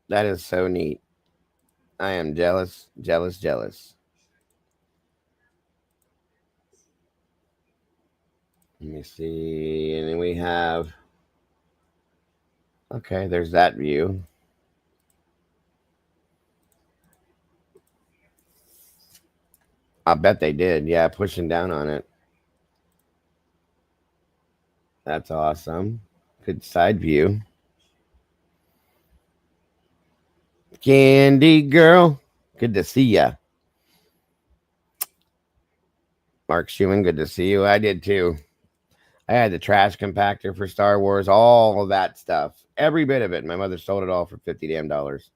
That is so neat. I am jealous, jealous, jealous. Let me see. And then we have. Okay, there's that view. I bet they did. Yeah, pushing down on it. That's awesome. Good side view. Candy girl. Good to see ya. Mark Schumann, good to see you. I did too. I had the trash compactor for Star Wars, all of that stuff. Every bit of it. My mother sold it all for $50 damn dollars.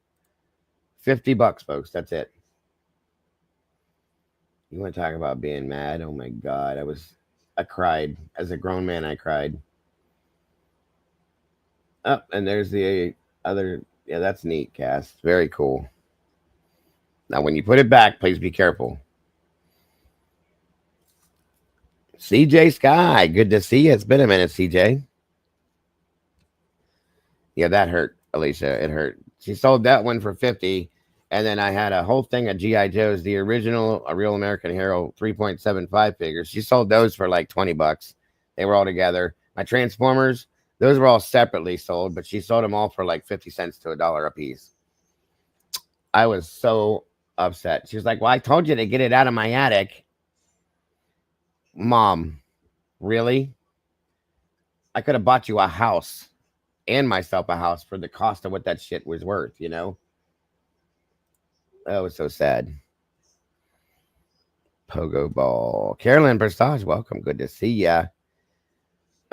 $50, folks. That's it. You want to talk about being mad? Oh my God. I cried. As a grown man, I cried. Oh, and there's the other. Yeah, that's neat, Cass. Very cool. Now, when you put it back, please be careful. CJ Sky, good to see you. It's been a minute, CJ. Yeah, that hurt, Alicia. It hurt. She sold that one for 50, and then I had a whole thing of GI Joes, the original, a Real American Hero 3.75 figures. She sold those for like $20. They were all together. My Transformers, those were all separately sold, but she sold them all for like 50 cents to $1 a piece. I was so upset. She was like, "Well, I told you to get it out of my attic." Mom, really? I could have bought you a house and myself a house for the cost of what that shit was worth, you know? That was so sad. Pogo ball. Carolyn Prestage, welcome. Good to see ya.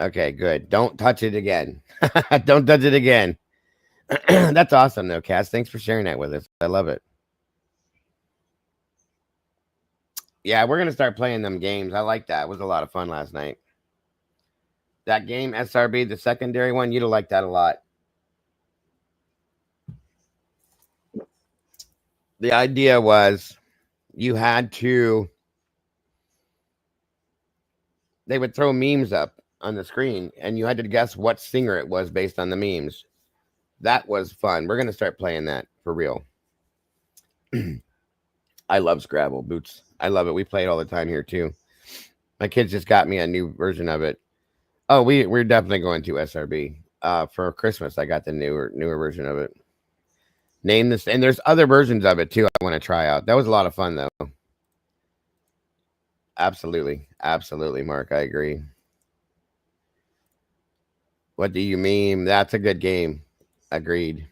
Okay, good. Don't touch it again. Don't touch it again. That's awesome, though, Cass. Thanks for sharing that with us. I love it. Yeah, we're going to start playing them games. I like that. It was a lot of fun last night. That game, SRB, the secondary one, you'd have liked that a lot. The idea was you had to, they would throw memes up on the screen and you had to guess what singer it was based on the memes. That was fun. We're going to start playing that for real. I love Scrabble, Boots. I love it. We play it all the time here too. My kids just got me a new version of it. Oh, we're definitely going to SRB. For Christmas, I got the newer version of it. Name this, and there's other versions of it too. I want to try out. That was a lot of fun though. Absolutely, absolutely, Mark. I agree. What do you mean? That's a good game. Agreed.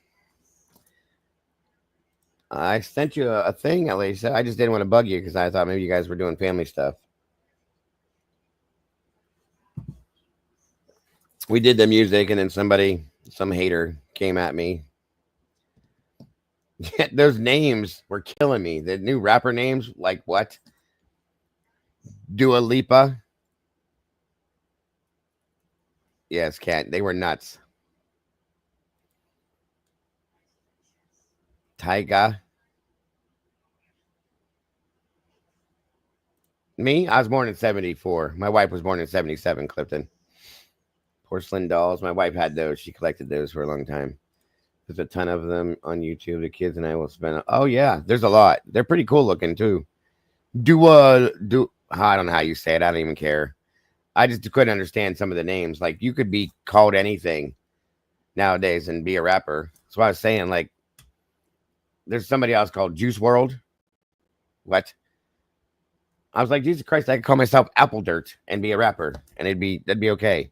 I sent you a thing, Elisa. I just didn't want to bug you because I thought maybe you guys were doing family stuff. We did the music, and then some hater came at me. Those names were killing me. The new rapper names, like what? Dua Lipa. Yes, Cat. They were nuts. Tyga. Me? I was born in 74. My wife was born in 77, Clifton. Porcelain dolls. My wife had those. She collected those for a long time. There's a ton of them on YouTube. The kids and I will spend. Oh yeah, there's a lot. They're pretty cool looking too. I don't know how you say it. I don't even care. I just couldn't understand some of the names. Like you could be called anything nowadays and be a rapper. That's what I was saying. Like there's somebody else called Juice World. What? I was like, Jesus Christ, I could call myself Apple Dirt and be a rapper, and that'd be okay.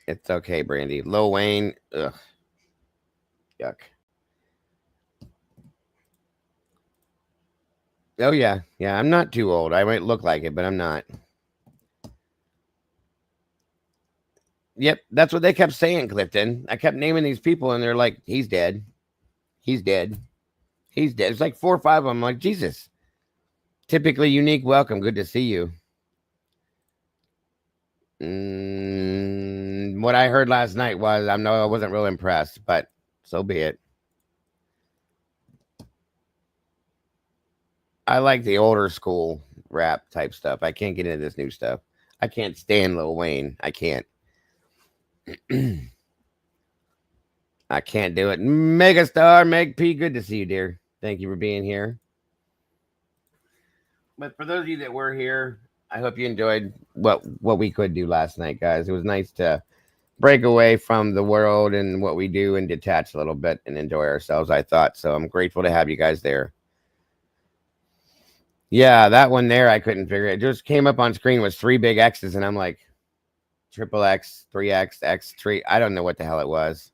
It's okay, Brandy. Lil Wayne, ugh, yuck. Oh yeah, I'm not too old. I might look like it, but I'm not. Yep, that's what they kept saying, Clifton. I kept naming these people, and they're like, he's dead. He's dead. He's dead. It's like 4 or 5 of them. I'm like, Jesus. Typically unique. Welcome. Good to see you. What I heard last night was, I wasn't real impressed, but so be it. I like the older school rap type stuff. I can't get into this new stuff. I can't stand Lil Wayne. I can't. I can't do it. Megastar, Meg P, good to see you, dear. Thank you for being here. But for those of you that were here, I hope you enjoyed what we could do last night, guys. It was nice to break away from the world and what we do and detach a little bit and enjoy ourselves, I thought. So I'm grateful to have you guys there. Yeah, that one there, I couldn't figure it. It just came up on screen with 3 big X's, and I'm like, triple X, 3X, X3. I don't know what the hell it was.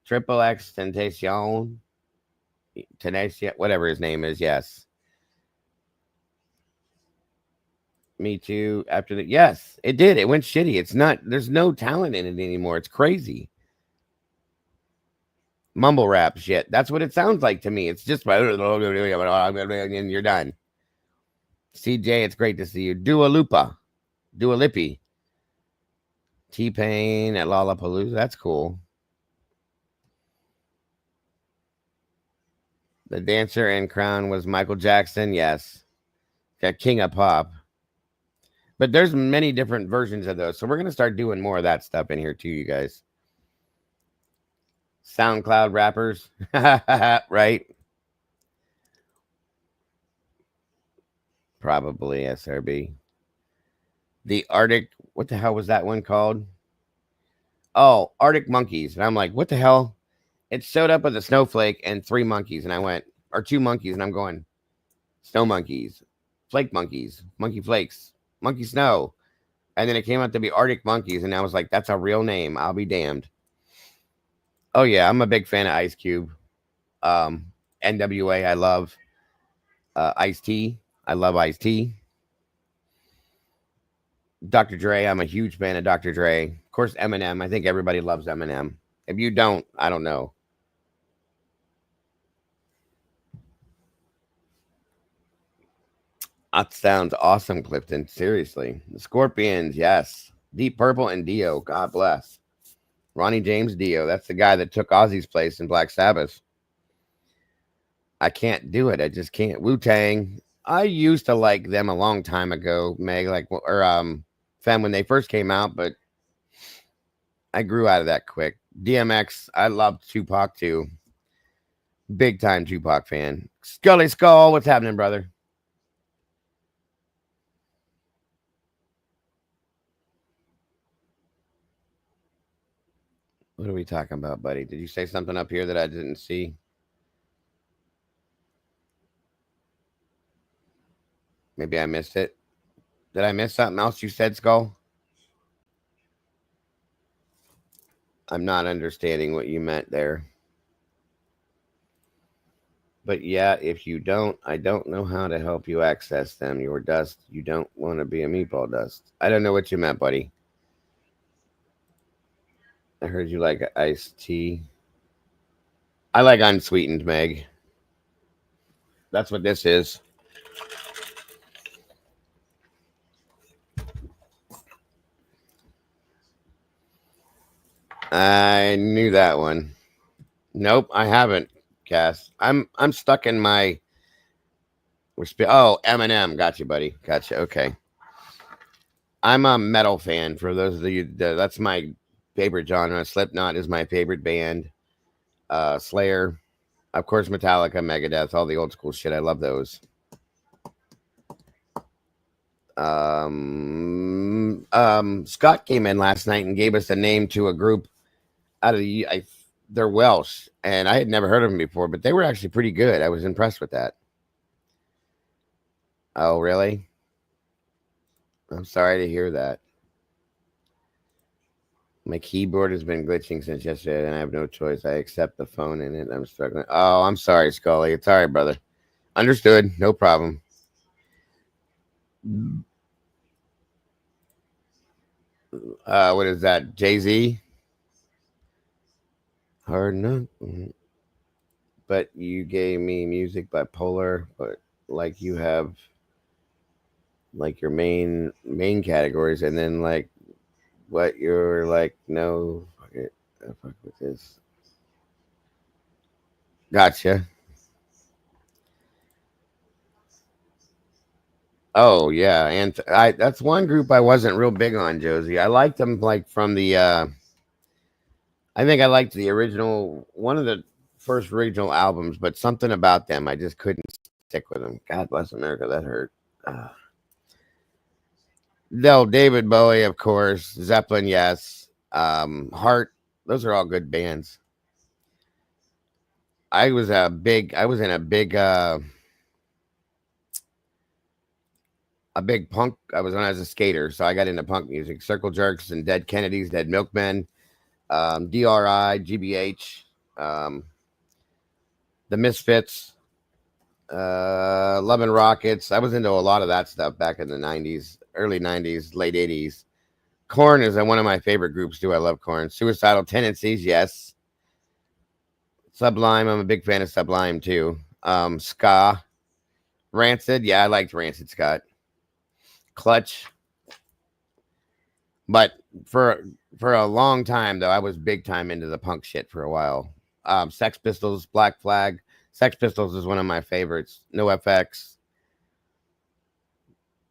Triple X Tentacion, whatever his name is. Yes. Me too. After that, yes, it did. It went shitty. It's not. There's no talent in it anymore. It's crazy. Mumble rap shit. That's what it sounds like to me. It's just and you're done. CJ, it's great to see you. Dua Lippy. T-Pain at Lollapalooza. That's cool. The dancer and crown was Michael Jackson. Yes. Got King of Pop. But there's many different versions of those. So we're going to start doing more of that stuff in here too, you guys. SoundCloud rappers. Right? Probably SRB. The Arctic, what the hell was that one called? Oh, Arctic Monkeys. And I'm like, what the hell? It showed up as a snowflake and 3 monkeys. And I went, or 2 monkeys. And I'm going, snow monkeys, flake monkeys, monkey flakes, monkey snow. And then it came out to be Arctic Monkeys. And I was like, that's a real name. I'll be damned. Oh, yeah. I'm a big fan of Ice Cube. NWA, I love. Ice-T. I love Ice-T. Dr. Dre, I'm a huge fan of Dr. Dre. Of course, Eminem. I think everybody loves Eminem. If you don't, I don't know. That sounds awesome, Clifton. Seriously. The Scorpions, yes. Deep Purple and Dio. God bless. Ronnie James Dio. That's the guy that took Ozzy's place in Black Sabbath. I can't do it. I just can't. Wu-Tang. I used to like them a long time ago, Meg, Fem, when they first came out, but I grew out of that quick. DMX, I loved Tupac too. Big time Tupac fan. Scully Skull, what's happening, brother? What are we talking about, buddy? Did you say something up here that I didn't see? Maybe I missed it. Did I miss something else you said, Skull? I'm not understanding what you meant there. But yeah, if you don't, I don't know how to help you access them. Your dust, you don't want to be a meatball dust. I don't know what you meant, buddy. I heard you like iced tea. I like unsweetened, Meg. That's what this is. I knew that one. Nope, I haven't, Cass. I'm stuck in my. Oh, Eminem. Gotcha, buddy. Gotcha. Okay. I'm a metal fan. For those of you, that's my favorite genre. Slipknot is my favorite band. Slayer, of course, Metallica, Megadeth, all the old school shit. I love those. Scott came in last night and gave us a name to a group out of they're Welsh, and I had never heard of them before, but they were actually pretty good. I was impressed with that. Oh, really? I'm sorry to hear that. My keyboard has been glitching since yesterday, and I have no choice. I accept the phone in it. I'm struggling. Oh, I'm sorry, Scully. It's all right, brother. Understood. No problem. What is that? Jay-Z? Hard enough. But you gave me music bipolar, but like you have like your main categories, and then like what you're like, no, fuck it. I fuck with this. Gotcha. Oh yeah, and that's one group I wasn't real big on, Josie. I liked them like from the I think I liked the original one of the first original albums, but something about them I just couldn't stick with them. God bless America, that hurt. No, David Bowie, of course, Zeppelin, yes. Heart, those are all good bands. I was in a big a big punk. I was when I was a skater, so I got into punk music. Circle Jerks and Dead Kennedys, Dead Milkmen, DRI, GBH, the Misfits, Love and Rockets. I was into a lot of that stuff back in the 90s, early 90s, late 80s. Korn is one of my favorite groups too. I love Korn. Suicidal Tendencies, yes. Sublime, I'm a big fan of Sublime too. Ska, Rancid, yeah, I liked Rancid, Scott. Clutch, but for a long time though, I was big time into the punk shit for a while. Sex Pistols, Black Flag. Sex Pistols is one of my favorites. No FX.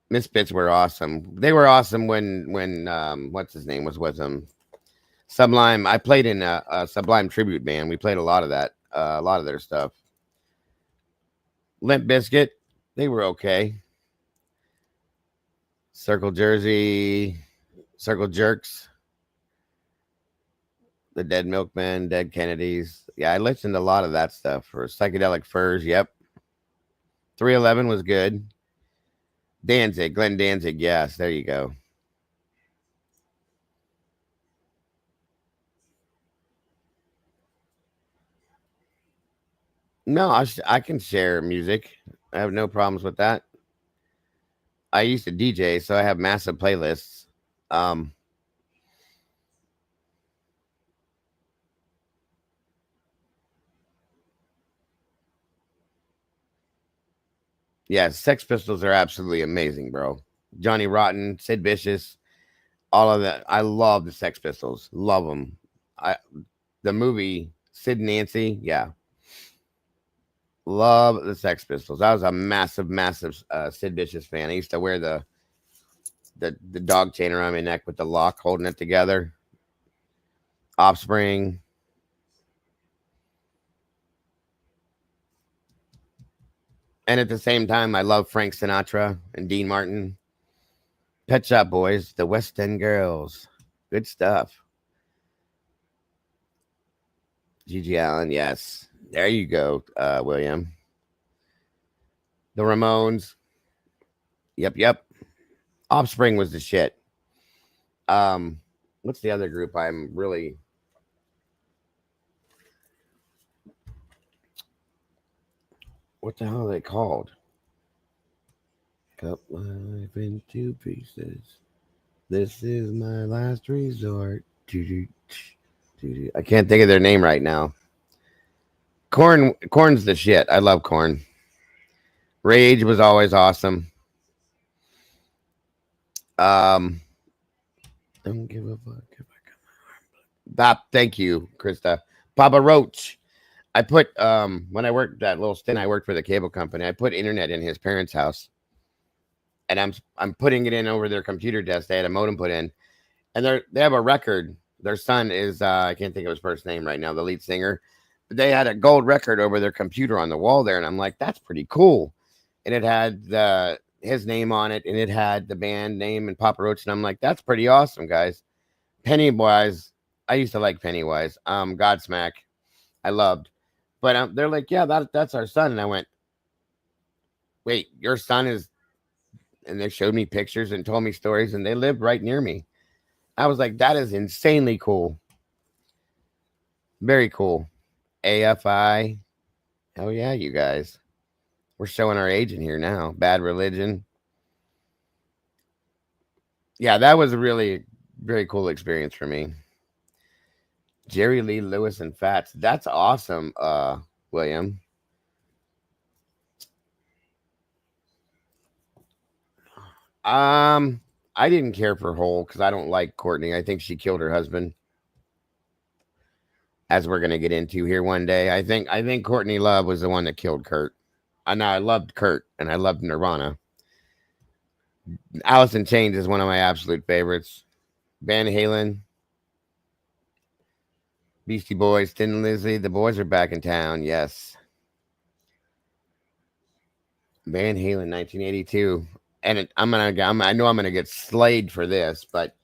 Misfits were awesome. They were awesome when what's his name was with them. Sublime. I played in a Sublime tribute band. We played a lot of that, a lot of their stuff. Limp Bizkit, they were okay. Circle Jersey, Circle Jerks, the Dead Milkmen, Dead Kennedys. Yeah, I listened to a lot of that stuff. For Psychedelic Furs, yep. 311 was good. Danzig, Glenn Danzig, yes, there you go. No, I can share music. I have no problems with that. I used to DJ, so I have massive playlists. Yeah, Sex Pistols are absolutely amazing, bro. Johnny Rotten, Sid Vicious, all of that. I love the Sex Pistols. Love them. The movie Sid and Nancy, yeah. Love the Sex Pistols. I was a massive Sid Vicious fan. I used to wear the dog chain around my neck with the lock holding it together. Offspring. And at the same time, I love Frank Sinatra and Dean Martin. Pet Shop Boys, the West End Girls. Good stuff. Gigi Allen, yes. There you go, William. The Ramones. Yep. Offspring was the shit. What's the other group I'm really... What the hell are they called? Cut life into pieces. This is my last resort. I can't think of their name right now. Korn's the shit. I love Korn. Rage was always awesome. Don't give a fuck if I cut my arm. Thank you, Krista. Papa Roach. I put when I worked that little stint, I worked for the cable company. I put internet in his parents' house, and I'm putting it in over their computer desk. They had a modem put in, and they have a record Their son is I can't think of his first name right now, the lead singer. But they had a gold record over their computer on the wall there, and I'm like, that's pretty cool. And it had his name on it, and it had the band name and Papa Roach, and I'm like, that's pretty awesome, guys. Pennywise, I used to like Pennywise. Godsmack, I loved. But they're like, yeah, that's our son. And I went, wait, your son is, and they showed me pictures and told me stories, and they lived right near me. I was like, that is insanely cool. Very cool. AFI. Oh, yeah, you guys. We're showing our age in here now. Bad Religion. Yeah, that was a really very cool experience for me. Jerry Lee Lewis and Fats. That's awesome, William. I didn't care for Hole because I don't like Courtney. I think she killed her husband, as we're gonna get into here one day. I think Courtney Love was the one that killed Kurt. I know I loved Kurt and I loved Nirvana. Alice in Chains is one of my absolute favorites. Van Halen, Beastie Boys, Thin Lizzy. The boys are back in town. Yes. Van Halen, 1982. And I know I'm gonna get slayed for this, but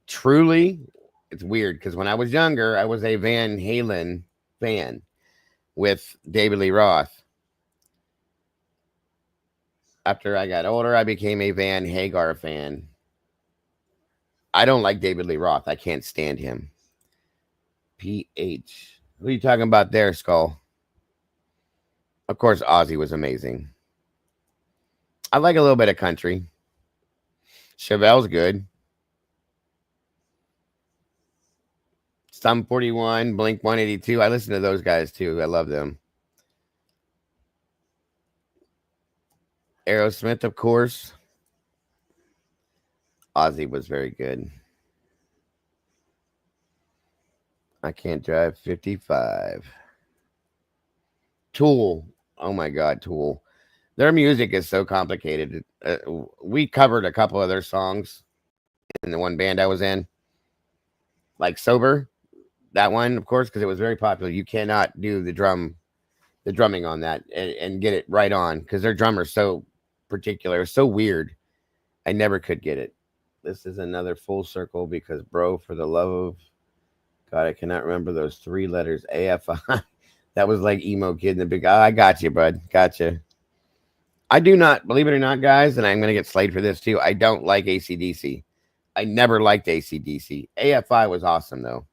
truly, it's weird because when I was younger, I was a Van Halen fan with David Lee Roth. After I got older, I became a Van Hagar fan. I don't like David Lee Roth. I can't stand him. PH. What are you talking about there, Skull? Of course, Ozzy was amazing. I like a little bit of country. Chevelle's good. Sum 41, Blink 182. I listen to those guys too. I love them. Aerosmith, of course. Ozzy was very good. I can't drive 55. Tool. Oh my God, Tool. Their music is so complicated. We covered a couple of their songs in the one band I was in. Like Sober. That one, of course, because it was very popular. You cannot do the drumming on that and get it right on because their drummer's so particular, so weird. I never could get it. This is another full circle because, bro, for the love of God, I cannot remember those three letters. AFI. That was like emo kid in the big. I got you, bud. Gotcha. I do not, believe it or not, guys, and I'm going to get slayed for this too. I don't like AC/DC. I never liked AC/DC. AFI was awesome, though.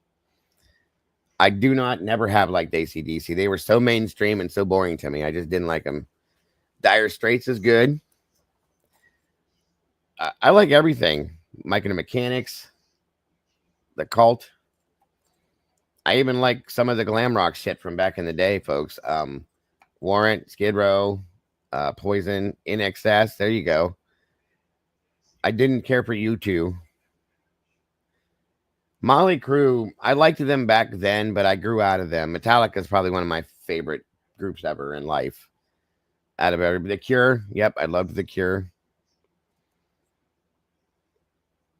I do not never have liked AC/DC. They were so mainstream and so boring to me. I just didn't like them. Dire Straits is good. I like everything. Mike and the Mechanics, The Cult. I even like some of the glam rock shit from back in the day, folks. Warrant, Skid Row, Poison, In Excess. There you go. I didn't care for U2. Motley Crue, I liked them back then, but I grew out of them. Metallica is probably one of my favorite groups ever in life. Out of everybody. The Cure, yep, I loved The Cure.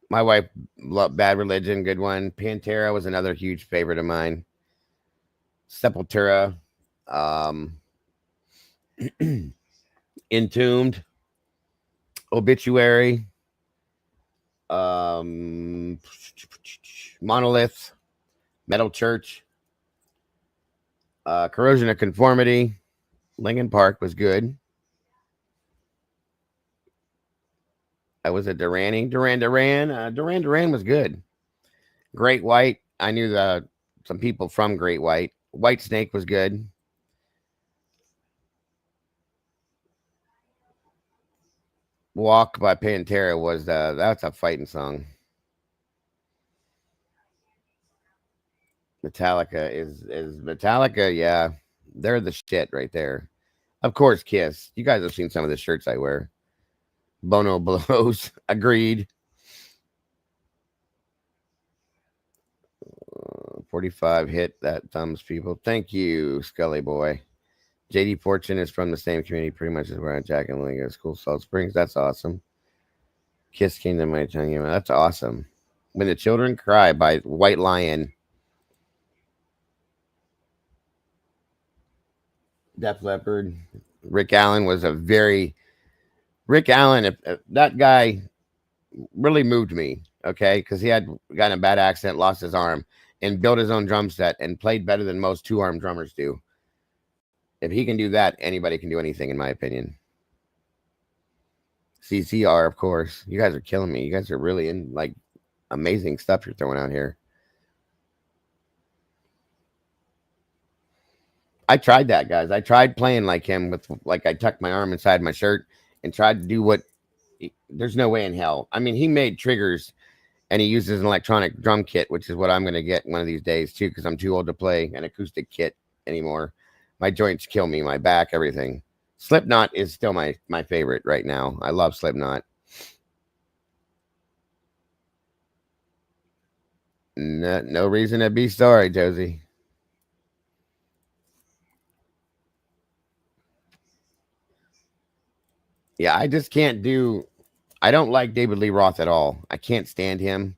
My wife loved Bad Religion, good one. Pantera was another huge favorite of mine. Sepultura, Entombed, Obituary, Monolith, Metal Church, Corrosion of Conformity. Linkin Park was good. I was at Duran Duran was good. Great White. I knew some people from Great White. White Snake was good. Walk by Pantera was that's a fighting song. Metallica is Metallica, yeah. They're the shit right there. Of course, Kiss. You guys have seen some of the shirts I wear. Bono blows. Agreed. 45 hit that thumbs, people. Thank you, Scully boy. JD Fortune is from the same community, pretty much as where Jack and Lily go to school, Salt Springs. That's awesome. Kiss Kingdom, I tell you, that's awesome. When the Children Cry by White Lion. Def Leppard. Rick Allen was a very Rick Allen. If that guy really moved me, okay, because he had gotten a bad accident, lost his arm, and built his own drum set and played better than most two-arm drummers do. If he can do that, anybody can do anything, in my opinion. CCR, of course. You guys are killing me. You guys are really in like amazing stuff you're throwing out here. I tried that, guys. I tried playing like him with like I tucked my arm inside my shirt and tried to do what. There's no way in hell. I mean, he made triggers and he uses an electronic drum kit, which is what I'm going to get one of these days too, because I'm too old to play an acoustic kit anymore. My joints kill me, my back, everything. Slipknot is still my favorite right now. I love Slipknot. No reason to be sorry, Josie. Yeah, I just can't do. I don't like David Lee Roth at all. I can't stand him.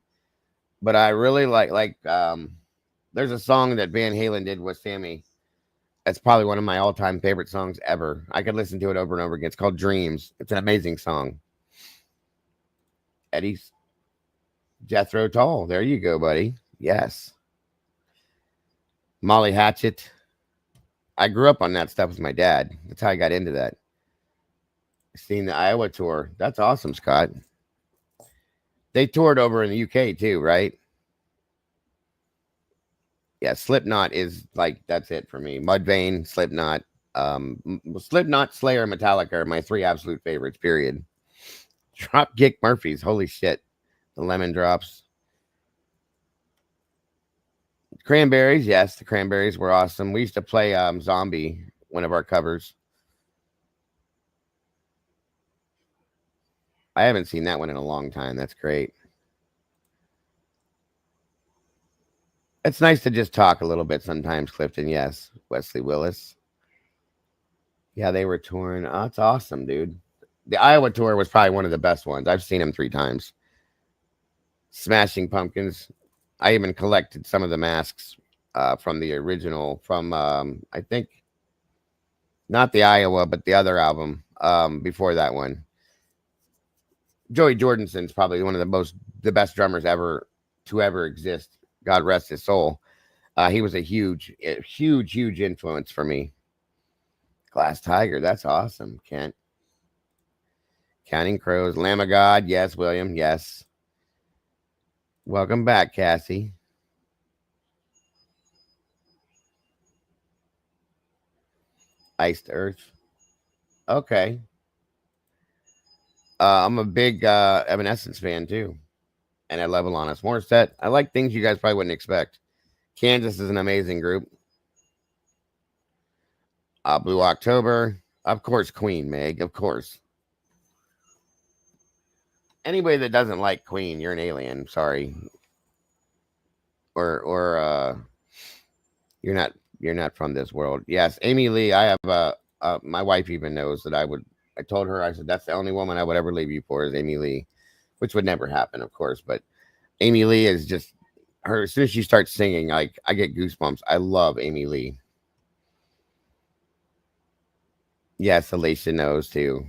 But I really like. There's a song that Van Halen did with Sammy. That's probably one of my all-time favorite songs ever. I could listen to it over and over again. It's called Dreams. It's an amazing song. Eddie's Jethro Tull. There you go, buddy. Yes. Molly Hatchet. I grew up on that stuff with my dad. That's how I got into that. Seen the Iowa tour. That's awesome, Scott. They toured over in the UK too, right? Yeah, Slipknot is like that's it for me. Mudvayne, Slipknot, Slipknot, Slayer, Metallica are my three absolute favorites. Period. Dropkick Murphys, holy shit, the Lemon Drops. Cranberries, yes, the Cranberries were awesome. We used to play Zombie, one of our covers. I haven't seen that one in a long time. That's great. It's nice to just talk a little bit sometimes, Clifton. Yes, Wesley Willis. Yeah, they were touring. Oh, that's awesome, dude. The Iowa tour was probably one of the best ones. I've seen them 3 times. Smashing Pumpkins. I even collected some of the masks from the original, from I think not the Iowa, but the other album before that one. Joey Jordison's probably one of the best drummers ever to ever exist. God rest his soul. He was a huge influence for me. Glass Tiger, that's awesome, Kent. Counting Crows, Lamb of God, yes, William, yes. Welcome back, Cassie. Iced Earth. Okay. I'm a big Evanescence fan too. And I love Alanis Morissette. I like things you guys probably wouldn't expect. Kansas is an amazing group. Blue October. Of course, Queen, Meg. Of course. Anybody that doesn't like Queen, you're an alien. Sorry. Or you're not from this world. Yes, Amy Lee. I have my wife even knows that I told her, I said, that's the only woman I would ever leave you for is Amy Lee, which would never happen, of course. But Amy Lee is just her. As soon as she starts singing, like I get goosebumps. I love Amy Lee. Yes, Alicia knows too.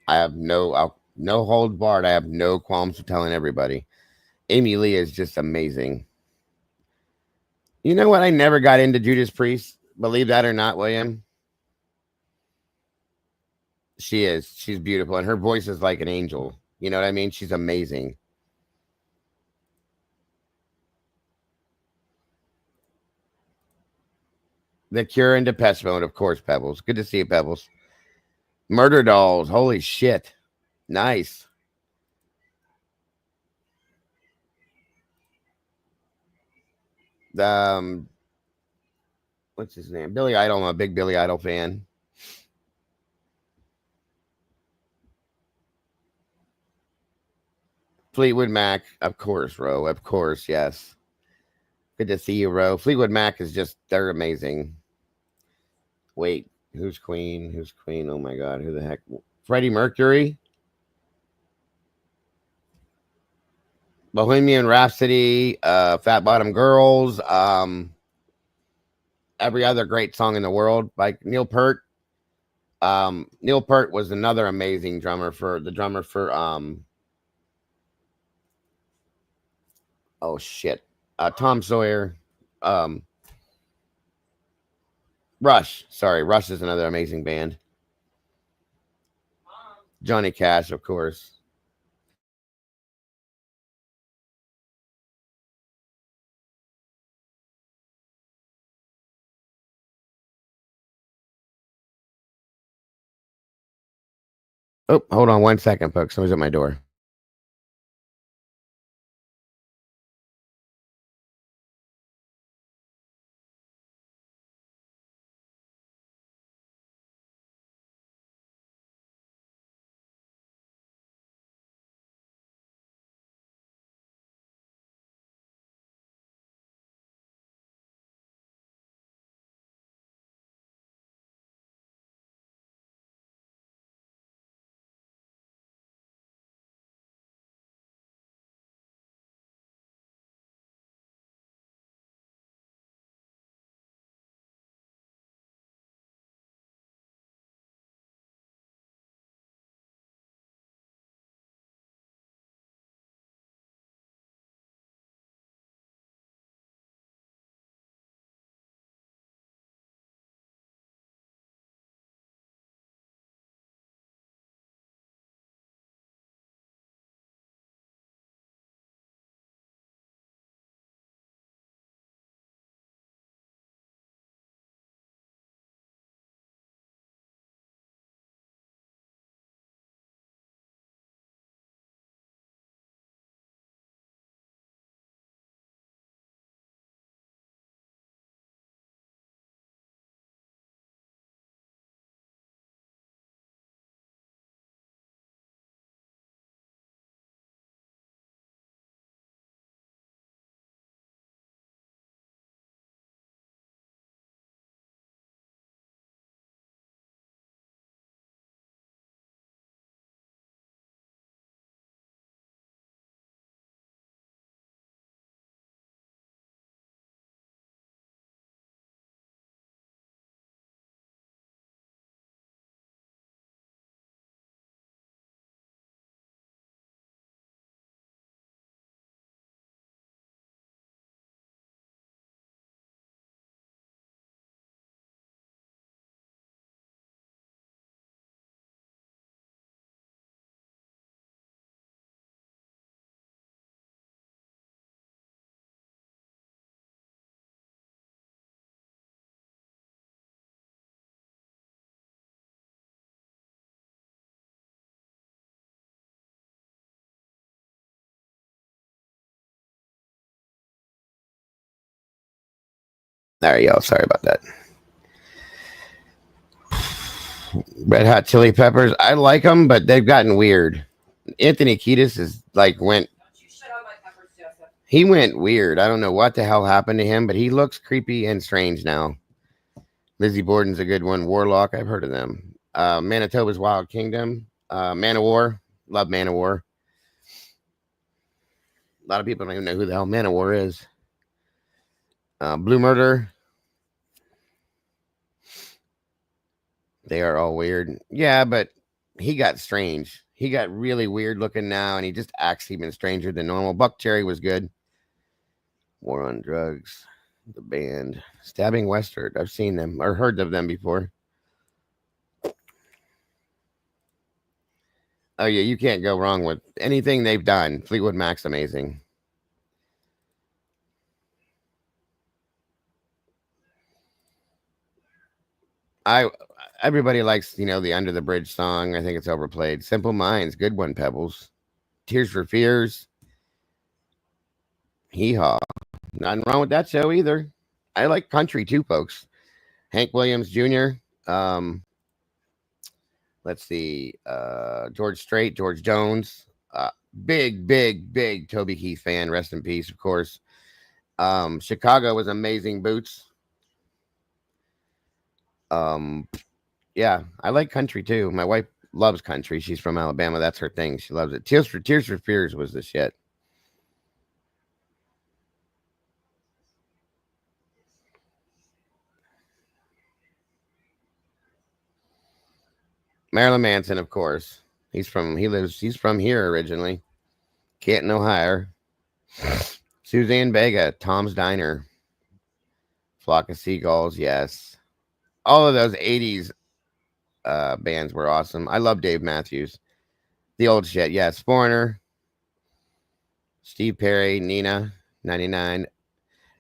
I have no hold barred. I have no qualms with telling everybody. Amy Lee is just amazing. You know what? I never got into Judas Priest. Believe that or not, William. She is. She's beautiful. And her voice is like an angel. You know what I mean? She's amazing. The Cure and Depeche Mode, of course, Pebbles. Good to see you, Pebbles. Murder Dolls. Holy shit. Nice. What's his name? Billy Idol. I'm a big Billy Idol fan. Fleetwood Mac, of course, Ro. Of course, yes. Good to see you, Ro. Fleetwood Mac is just, they're amazing. Wait, who's Queen? Who's Queen? Oh my God, who the heck? Freddie Mercury? Bohemian Rhapsody, Fat Bottom Girls, every other great song in the world by Neil Peart. Neil Peart was another amazing drummer for oh shit, Tom Sawyer, um, Rush. Sorry, Rush is another amazing band. Johnny Cash, of course. Oh, hold on 1 second, folks. Someone's at my door. There you go. Sorry about that. Red Hot Chili Peppers. I like them, but they've gotten weird. Anthony Kiedis is like he went weird. I don't know what the hell happened to him, but he looks creepy and strange now. Lizzie Borden's a good one. Warlock, I've heard of them. Manitoba's Wild Kingdom. Man of War. Love Man of War. A lot of people don't even know who the hell Man of War is. Blue Murder. They are all weird. Yeah, but he got strange. He got really weird looking now, and he just acts even stranger than normal. Buck Cherry was good. War on Drugs. The band. Stabbing Westward. I've seen them or heard of them before. Oh, yeah, you can't go wrong with anything they've done. Fleetwood Mac's amazing. Everybody likes, the Under the Bridge song. I think it's overplayed. Simple Minds, good one, Pebbles. Tears for Fears. Hee Haw. Nothing wrong with that show either. I like country too, folks. Hank Williams Jr. Let's see. George Strait, George Jones. Big Toby Keith fan. Rest in peace, of course. Chicago was amazing. Boots. Yeah, I like country too. My wife loves country. She's from Alabama. That's her thing. She loves it. Tears for Fears was the shit. Marilyn Manson, of course. He's from here originally. Canton, Ohio. Suzanne Vega, Tom's Diner. Flock of Seagulls, yes. All of those 80s bands were awesome. I love Dave Matthews. The old shit, yes. Foreigner. Steve Perry, Nina, 99.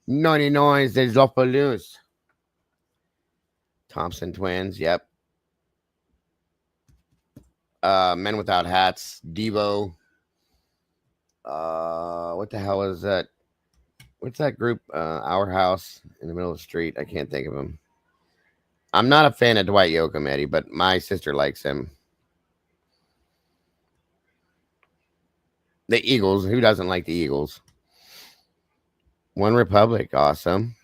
99 is the Zoppaloo's. Thompson Twins, yep. Men Without Hats, Devo. What the hell is that? What's that group? Our House in the Middle of the Street. I can't think of them. I'm not a fan of Dwight Yoakam, Eddie, but my sister likes him. The Eagles. Who doesn't like the Eagles? One Republic. Awesome.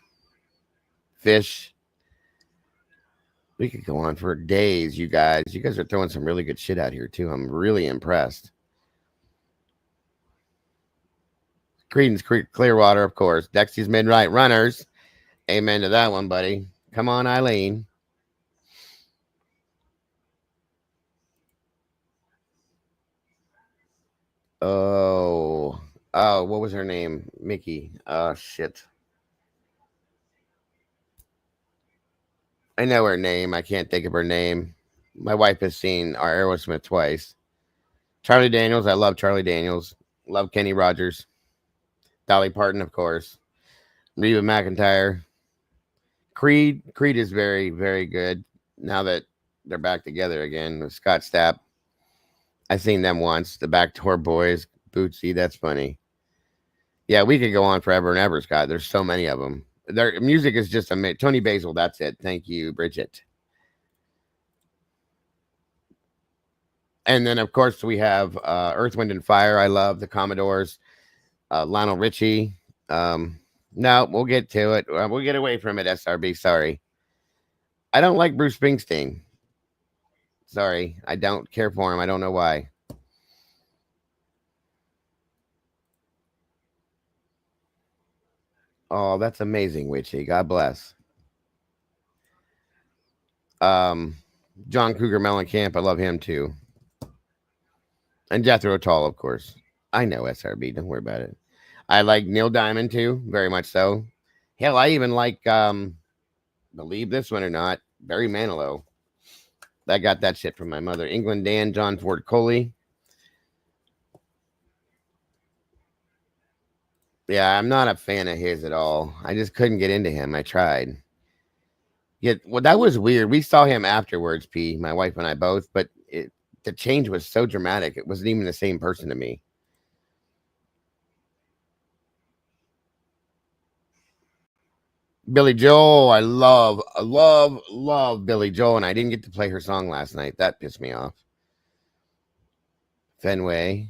Fish. We could go on for days, you guys. You guys are throwing some really good shit out here, too. I'm really impressed. Creedence Clearwater, of course. Dexy's Midnight Runners. Amen to that one, buddy. Come on, Eileen. Oh, what was her name? Mickey. Oh, shit. I know her name. I can't think of her name. My wife has seen our Aerosmith twice. Charlie Daniels. I love Charlie Daniels. Love Kenny Rogers. Dolly Parton, of course. Reba McEntire. Creed. Creed is very, very good. Now that they're back together again with Scott Stapp. I've seen them once. The Backdoor Boys. Bootsy. That's funny. Yeah, we could go on forever and ever, Scott. There's so many of them. Their music is just amazing. Tony Basil, that's it. Thank you, Bridget. And then, of course, we have Earth, Wind, and Fire. I love the Commodores. Lionel Richie. No, we'll get to it. We'll get away from it, SRB. Sorry. I don't like Bruce Springsteen. Sorry. I don't care for him. I don't know why. Oh, that's amazing, Witchy. God bless. John Cougar Mellencamp. I love him too. And Jethro Tull, of course. I know SRB. Don't worry about it. I like Neil Diamond too, very much so. Hell, I even like, believe this one or not, Barry Manilow. I got that shit from my mother. England Dan, John Ford Coley. Yeah, I'm not a fan of his at all. I just couldn't get into him. I tried. Well, that was weird. We saw him afterwards, P, my wife and I both, but the change was so dramatic. It wasn't even the same person to me. Billy Joel, I love Billy Joel, and I didn't get to play her song last night. That pissed me off. Fenway.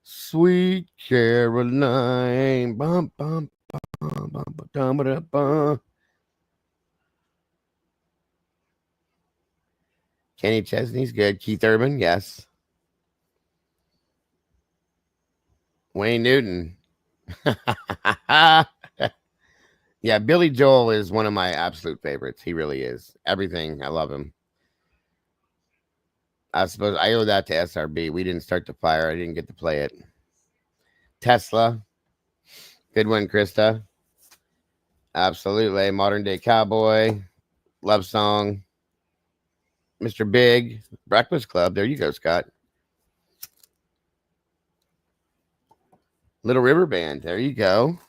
Sweet Caroline. Bum, bum, bum, bum, bum, bum, bum. Kenny Chesney's good. Keith Urban, yes. Wayne Newton. Yeah, Billy Joel is one of my absolute favorites. He really is. Everything. I love him. I suppose I owe that to SRB. We didn't start the fire. I didn't get to play it. Tesla. Good one, Krista. Absolutely. Modern Day Cowboy. Love Song. Mr. Big. Breakfast Club. There you go, Scott. Little River Band. There you go.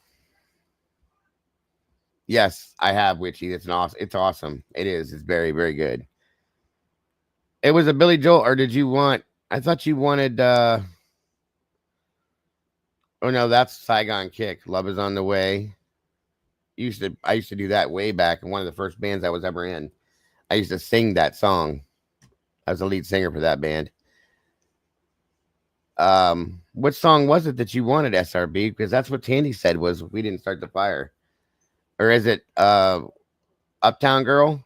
Yes, I have Witchy. It's awesome. It is. It's very, very good. It was a Billy Joel, or did you want? I thought you wanted. Oh no, that's Saigon Kick. Love Is on the Way. I used to do that way back in one of the first bands I was ever in. I used to sing that song. I was the lead singer for that band. What song was it that you wanted, SRB? Because that's what Tandy said was we didn't start the fire. Or is it Uptown Girl?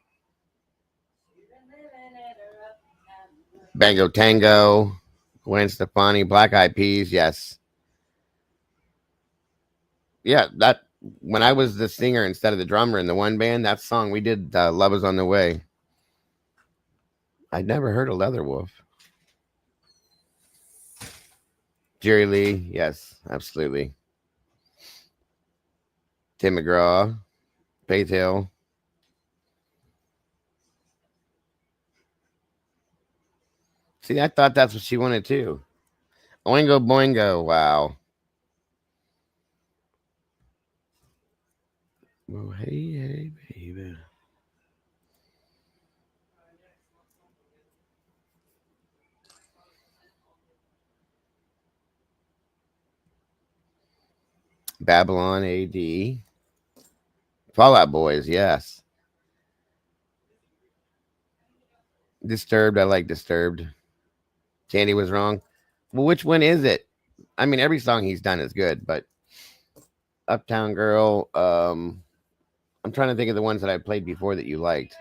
Bango Tango, Gwen Stefani, Black Eyed Peas, yes. Yeah, that when I was the singer instead of the drummer in the one band, that song we did, Love Is on the Way. I'd never heard of Leatherwolf. Jerry Lee, yes, absolutely. Tim McGraw, Faith Hill. See, I thought that's what she wanted too. Oingo Boingo, wow. Well, hey, baby. Babylon AD. Fallout Boys, yes. Disturbed, I like Disturbed. Sandy was wrong. Well, which one is it? I mean, every song he's done is good, but Uptown Girl, I'm trying to think of the ones that I played before that you liked.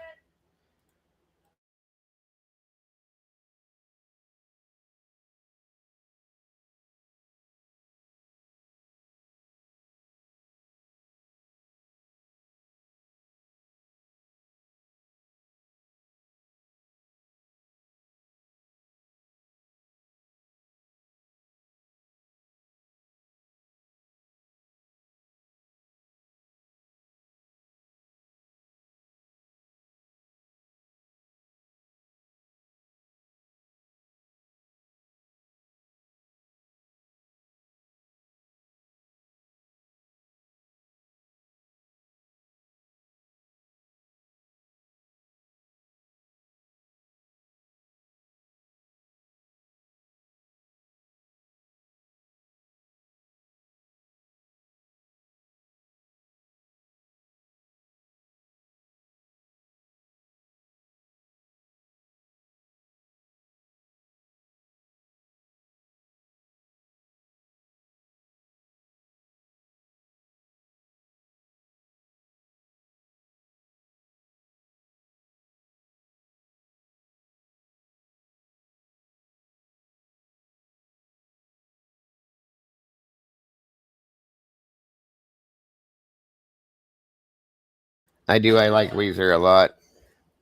I do. I like Weezer a lot.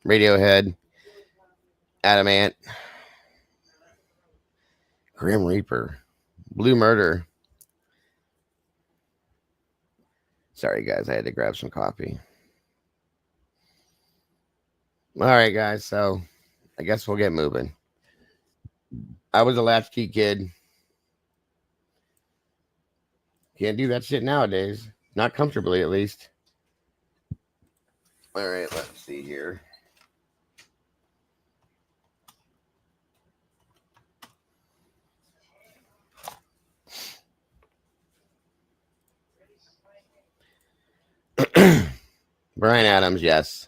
Radiohead, Adamant, Grim Reaper, Blue Murder. Sorry, guys. I had to grab some coffee. All right, guys. So I guess we'll get moving. I was a latchkey kid. Can't do that shit nowadays. Not comfortably, at least. All right, let's see here. Brian Adams, yes.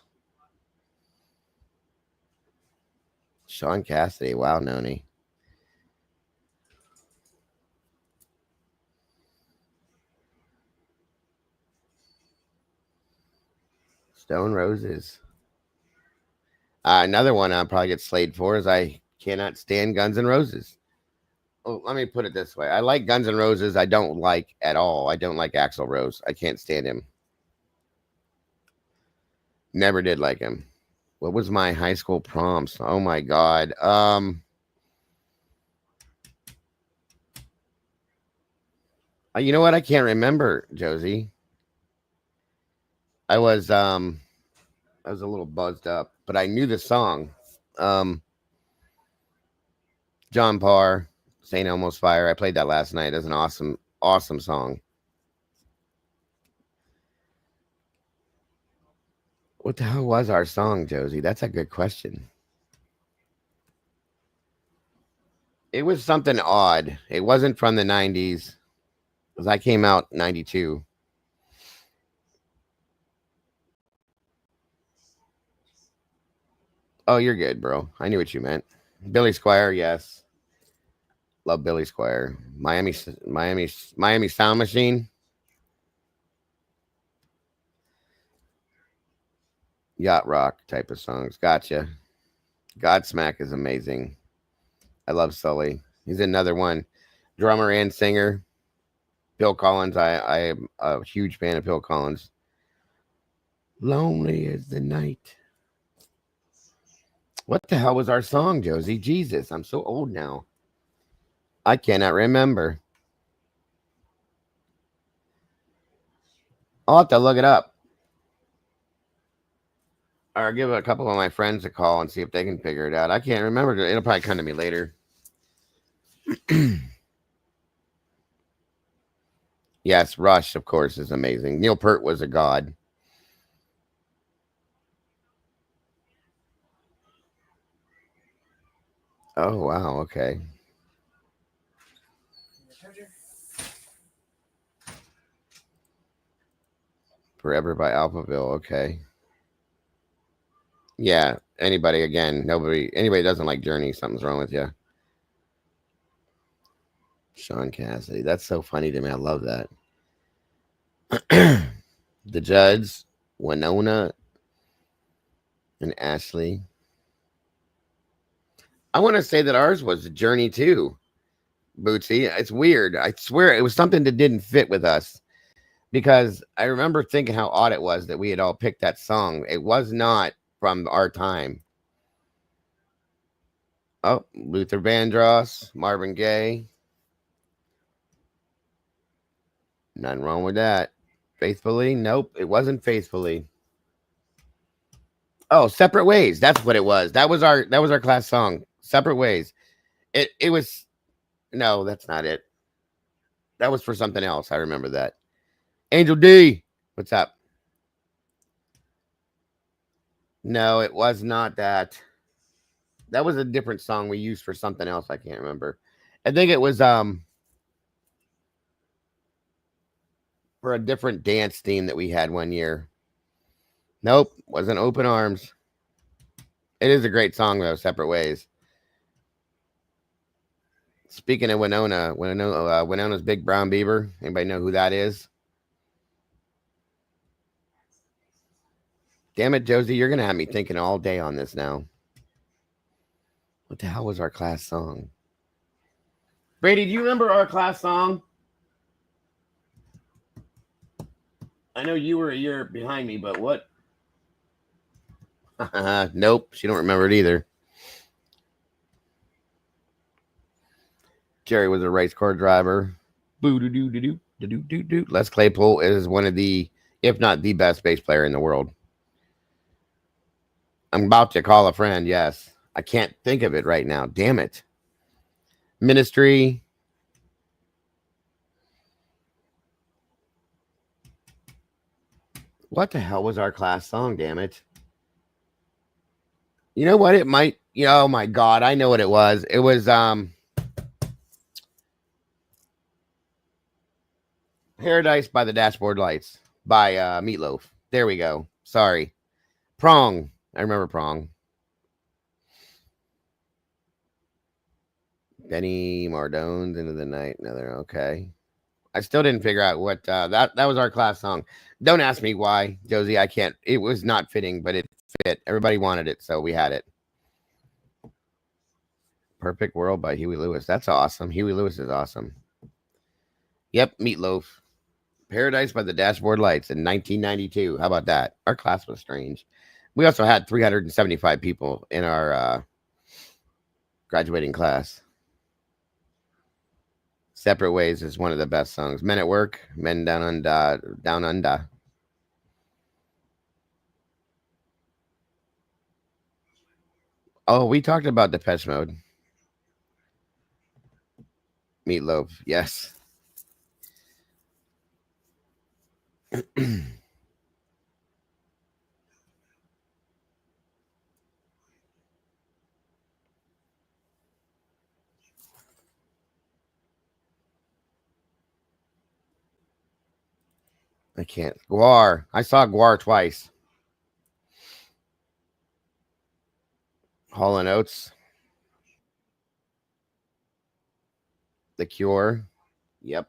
Sean Cassidy, wow, Noni. Stone Roses. Another one I'll probably get slayed for is I cannot stand Guns N' Roses. Oh, let me put it this way. I like Guns N' Roses. I don't like at all. I don't like Axl Rose. I can't stand him. Never did like him. What was my high school proms? Oh my god. You know what? I can't remember, Josie. I was a little buzzed up, but I knew the song. John Parr, Saint Elmo's Fire. I played that last night. It's an awesome, awesome song. What the hell was our song, Josie? That's a good question. It was something odd. It wasn't from the 90s. Because I came out 92. Oh, you're good, bro. I knew what you meant. Billy Squire, yes. Love Billy Squire. Miami Sound Machine. Yacht rock type of songs. Gotcha. Godsmack is amazing. I love Sully. He's another one. Drummer and singer. Phil Collins. I am a huge fan of Phil Collins. Lonely as the night. What the hell was our song, Josie? Jesus, I'm so old now. I cannot remember. I'll have to look it up. Or give a couple of my friends a call and see if they can figure it out. I can't remember. It'll probably come to me later. Yes, Rush, of course, is amazing. Neil Peart was a god. Oh, wow. Okay. Forever by Alphaville. Okay. Yeah. Anybody, again, anybody doesn't like Journey, something's wrong with you. Sean Cassidy. That's so funny to me. I love that. The Judds, Winona, and Ashley. I want to say that ours was Journey too, Bootsy. It's weird. I swear it was something that didn't fit with us because I remember thinking how odd it was that we had all picked that song. It was not from our time. Oh, Luther Vandross, Marvin Gaye. Nothing wrong with that. Faithfully? Nope, it wasn't Faithfully. Oh, Separate Ways. That's what it was. That was our class song. Separate Ways. It was no, that's not it. That was for something else. I remember that. Angel D. What's up? No, it was not that. That was a different song we used for something else. I can't remember. I think it was for a different dance theme that we had one year. Nope, wasn't Open Arms. It is a great song though, Separate Ways. Speaking of Winona's Big Brown Beaver. Anybody know who that is? Damn it, Josie, you're gonna have me thinking all day on this now. What the hell was our class song? Brady, do you remember our class song? I know you were a year behind me, but what? Nope, she don't remember it either. Jerry was a race car driver. Les Claypool is one of the, if not the best bass player in the world. I'm about to call a friend, yes. I can't think of it right now. Damn it. Ministry. What the hell was our class song, damn it? You know what? It might, oh my God, I know what it was. It was Paradise by the Dashboard Lights by Meatloaf. There we go. Sorry. Prong. I remember Prong. Benny Mardone's Into the Night. Another okay. I still didn't figure out what that was our class song. Don't ask me why, Josie. I can't. It was not fitting, but it fit. Everybody wanted it, so we had it. Perfect World by Huey Lewis. That's awesome. Huey Lewis is awesome. Yep, Meatloaf. Paradise by the Dashboard Lights in 1992. How about that? Our class was strange. We also had 375 people in our graduating class. Separate Ways is one of the best songs. Men at Work, Men Down Under. Oh, we talked about Depeche Mode. Meatloaf, yes. I can't. Guar. I saw Guar twice. Hall & Oates. The Cure. Yep.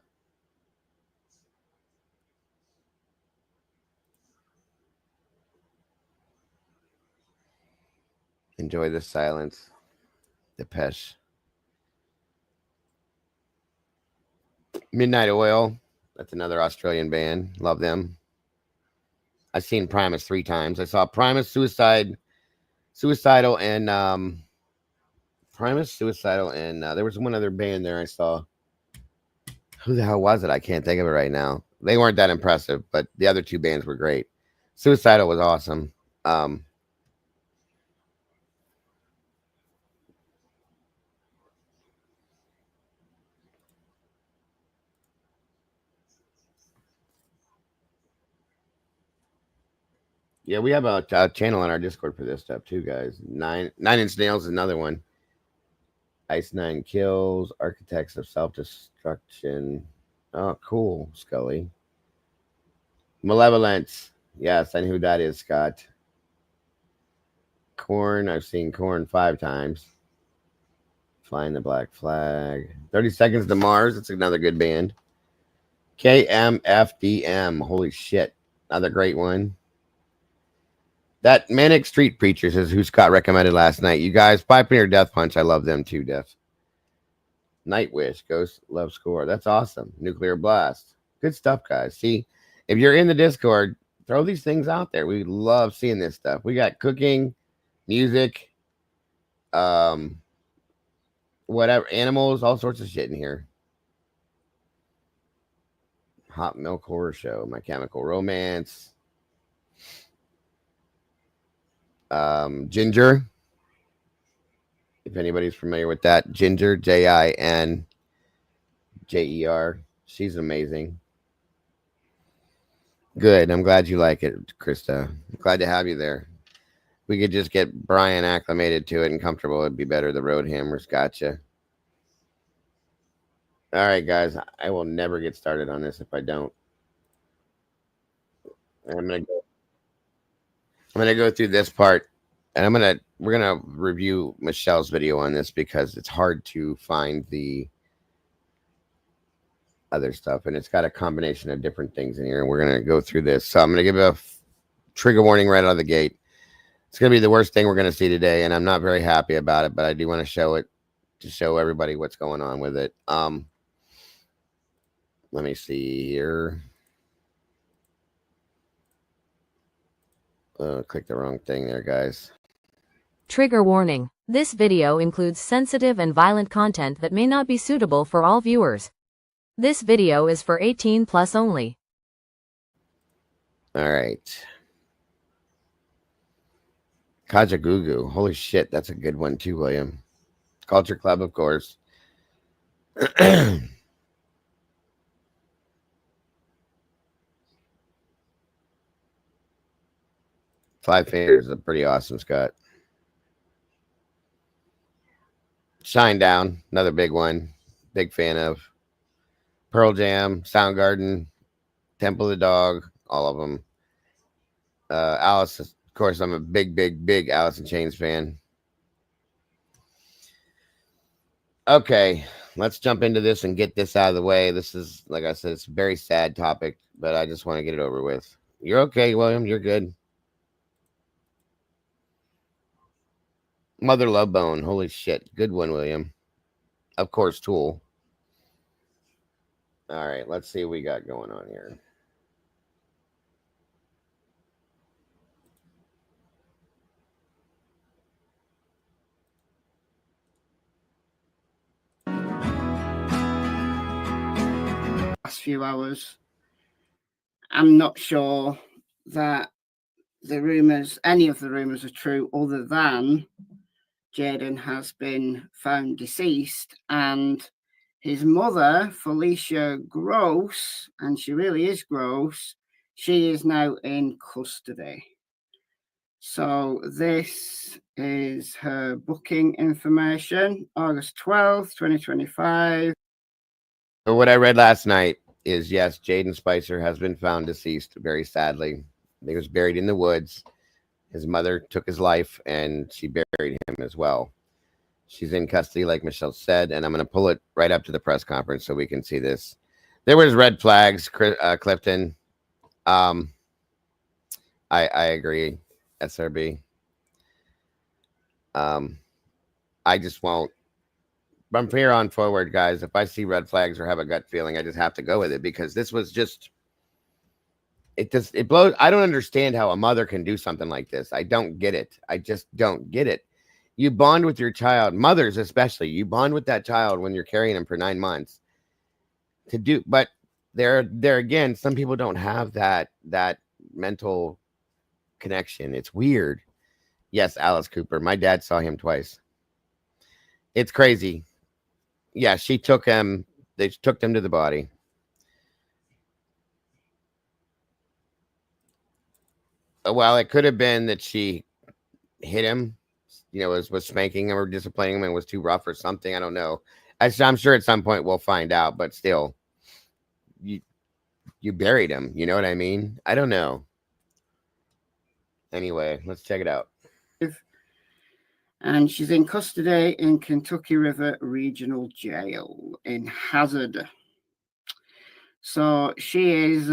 Enjoy the Silence. Depeche. Midnight Oil. That's another Australian band. Love them. I've seen Primus 3 times. I saw Primus, Suicide, Suicidal and Primus, Suicidal, and there was one other band there I saw. Who the hell was it? I can't think of it right now. They weren't that impressive, but the other two bands were great. Suicidal was awesome. Yeah, we have a channel on our Discord for this stuff too, guys. Nine Inch Nails is another one. Ice Nine Kills, Architects of Self Destruction. Oh, cool, Scully. Malevolence. Yes, I know who that is, Scott. Corn. I've seen Corn 5 times. Flying the Black Flag. 30 Seconds to Mars. It's another good band. KMFDM. Holy shit. Another great one. That Manic Street Preachers is who Scott recommended last night. You guys, Piper Death Punch. I love them too, Death. Nightwish. Ghost Love Score. That's awesome. Nuclear Blast. Good stuff, guys. See, if you're in the Discord, throw these things out there. We love seeing this stuff. We got cooking, music, whatever, animals, all sorts of shit in here. Hot Milk Horror Show, My Chemical Romance, Ginger. If anybody's familiar with that, Ginger, Jinjer. She's amazing. Good. I'm glad you like it, Krista. I'm glad to have you there. We could just get Brian acclimated to it and comfortable. It'd be better. The Road Hammers gotcha. All right, guys. I will never get started on this if I don't. I'm gonna go through this part, and we're gonna review Michelle's video on this because it's hard to find the other stuff, and it's got a combination of different things in here, and we're gonna go through this. So I'm gonna give a trigger warning right out of the gate. It's gonna be the worst thing we're gonna see today, and I'm not very happy about it, but I do want to show it to show everybody what's going on with it. Let me see here. Click the wrong thing there, guys. Trigger warning. This video includes sensitive and violent content that may not be suitable for all viewers. This video is for 18 plus only. All right. Kajagoogoo. Holy shit, that's a good one too, William. Culture Club, of course. Five Fingers is pretty awesome, Scott. Shine Down, another big one. Big fan of. Pearl Jam, Soundgarden, Temple of the Dog, all of them. Alice, of course, I'm a big Alice in Chains fan. Okay, let's jump into this and get this out of the way. This is, like I said, it's a very sad topic, but I just want to get it over with. You're okay, William. You're good. Mother Love Bone. Holy shit. Good one, William. Of course, Tool. All right, let's see what we got going on here. Last few hours, I'm not sure that the rumors, any of the rumors, are true, other than Jaden has been found deceased, and his mother, Felicia Gross, and she really is gross, she is now in custody. So this is her booking information, August 12th, 2025. So what I read last night is, yes, Jaden Spicer has been found deceased, very sadly. He was buried in the woods. His mother took his life, and she buried him as well. She's in custody, like Michelle said, and I'm going to pull it right up to the press conference so we can see this. There was red flags, Clifton. I agree, SRB. I just won't. From here on forward, guys, if I see red flags or have a gut feeling, I just have to go with it, because this was just it blows. I don't understand how a mother can do something like this. I don't get it. I just don't get it. You bond with your child, mothers especially. You bond with that child when you're carrying them for 9 months to do, but there again, some people don't have that mental connection. It's weird. Yes, Alice Cooper. My dad saw him twice. It's crazy. Yeah, she took him. They took them to the body. Well, it could have been that she hit him, was spanking him or disciplining him and was too rough or something. I don't know. I'm sure at some point we'll find out, but still, you buried him. You know what I mean? I don't know. Anyway, let's check it out. And she's in custody in Kentucky River Regional Jail in Hazard. So she is.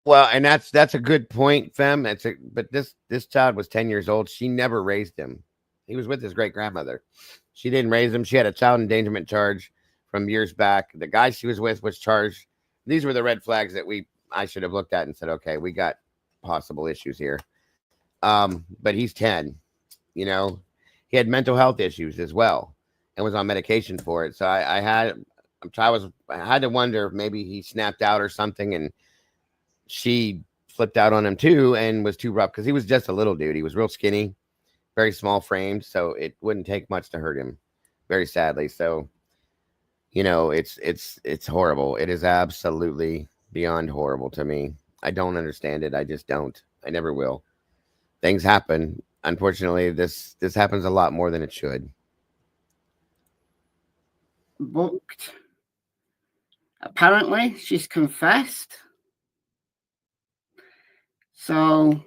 Well, and that's a good point, Fem. But this child was 10 years old. She never raised him. He was with his great grandmother. She didn't raise him. She had a child endangerment charge from years back. The guy she was with was charged. These were the red flags that I should have looked at and said, okay, we got possible issues here. But he's 10. He had mental health issues as well and was on medication for it. So I had to wonder if maybe he snapped out or something, and she flipped out on him too and was too rough because he was just a little dude. He was real skinny, very small framed, so it wouldn't take much to hurt him, very sadly. So, it's horrible. It is absolutely beyond horrible to me. I don't understand it. I just don't. I never will. Things happen. Unfortunately, this happens a lot more than it should. Booked. Apparently, she's confessed. So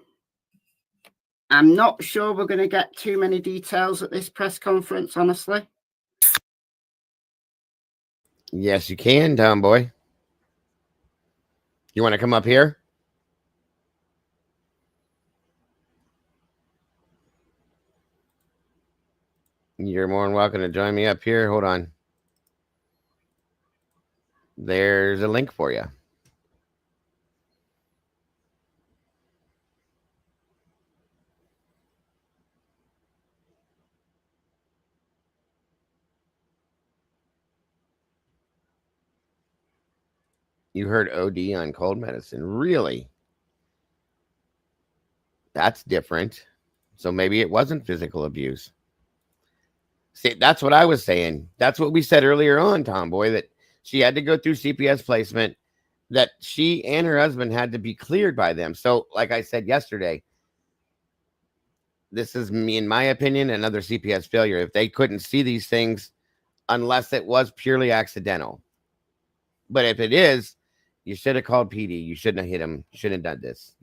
I'm not sure we're going to get too many details at this press conference, honestly. Yes, you can, Tom boy. You want to come up here? You're more than welcome to join me up here. Hold on. There's a link for you. You heard OD on cold medicine. Really? That's different. So maybe it wasn't physical abuse. See, that's what I was saying. That's what we said earlier on, Tomboy, that she had to go through CPS placement, that she and her husband had to be cleared by them. So, like I said yesterday, this is me, in my opinion, another CPS failure. If they couldn't see these things unless it was purely accidental. But if it is, you should have called PD. You shouldn't have hit him. You shouldn't have done this,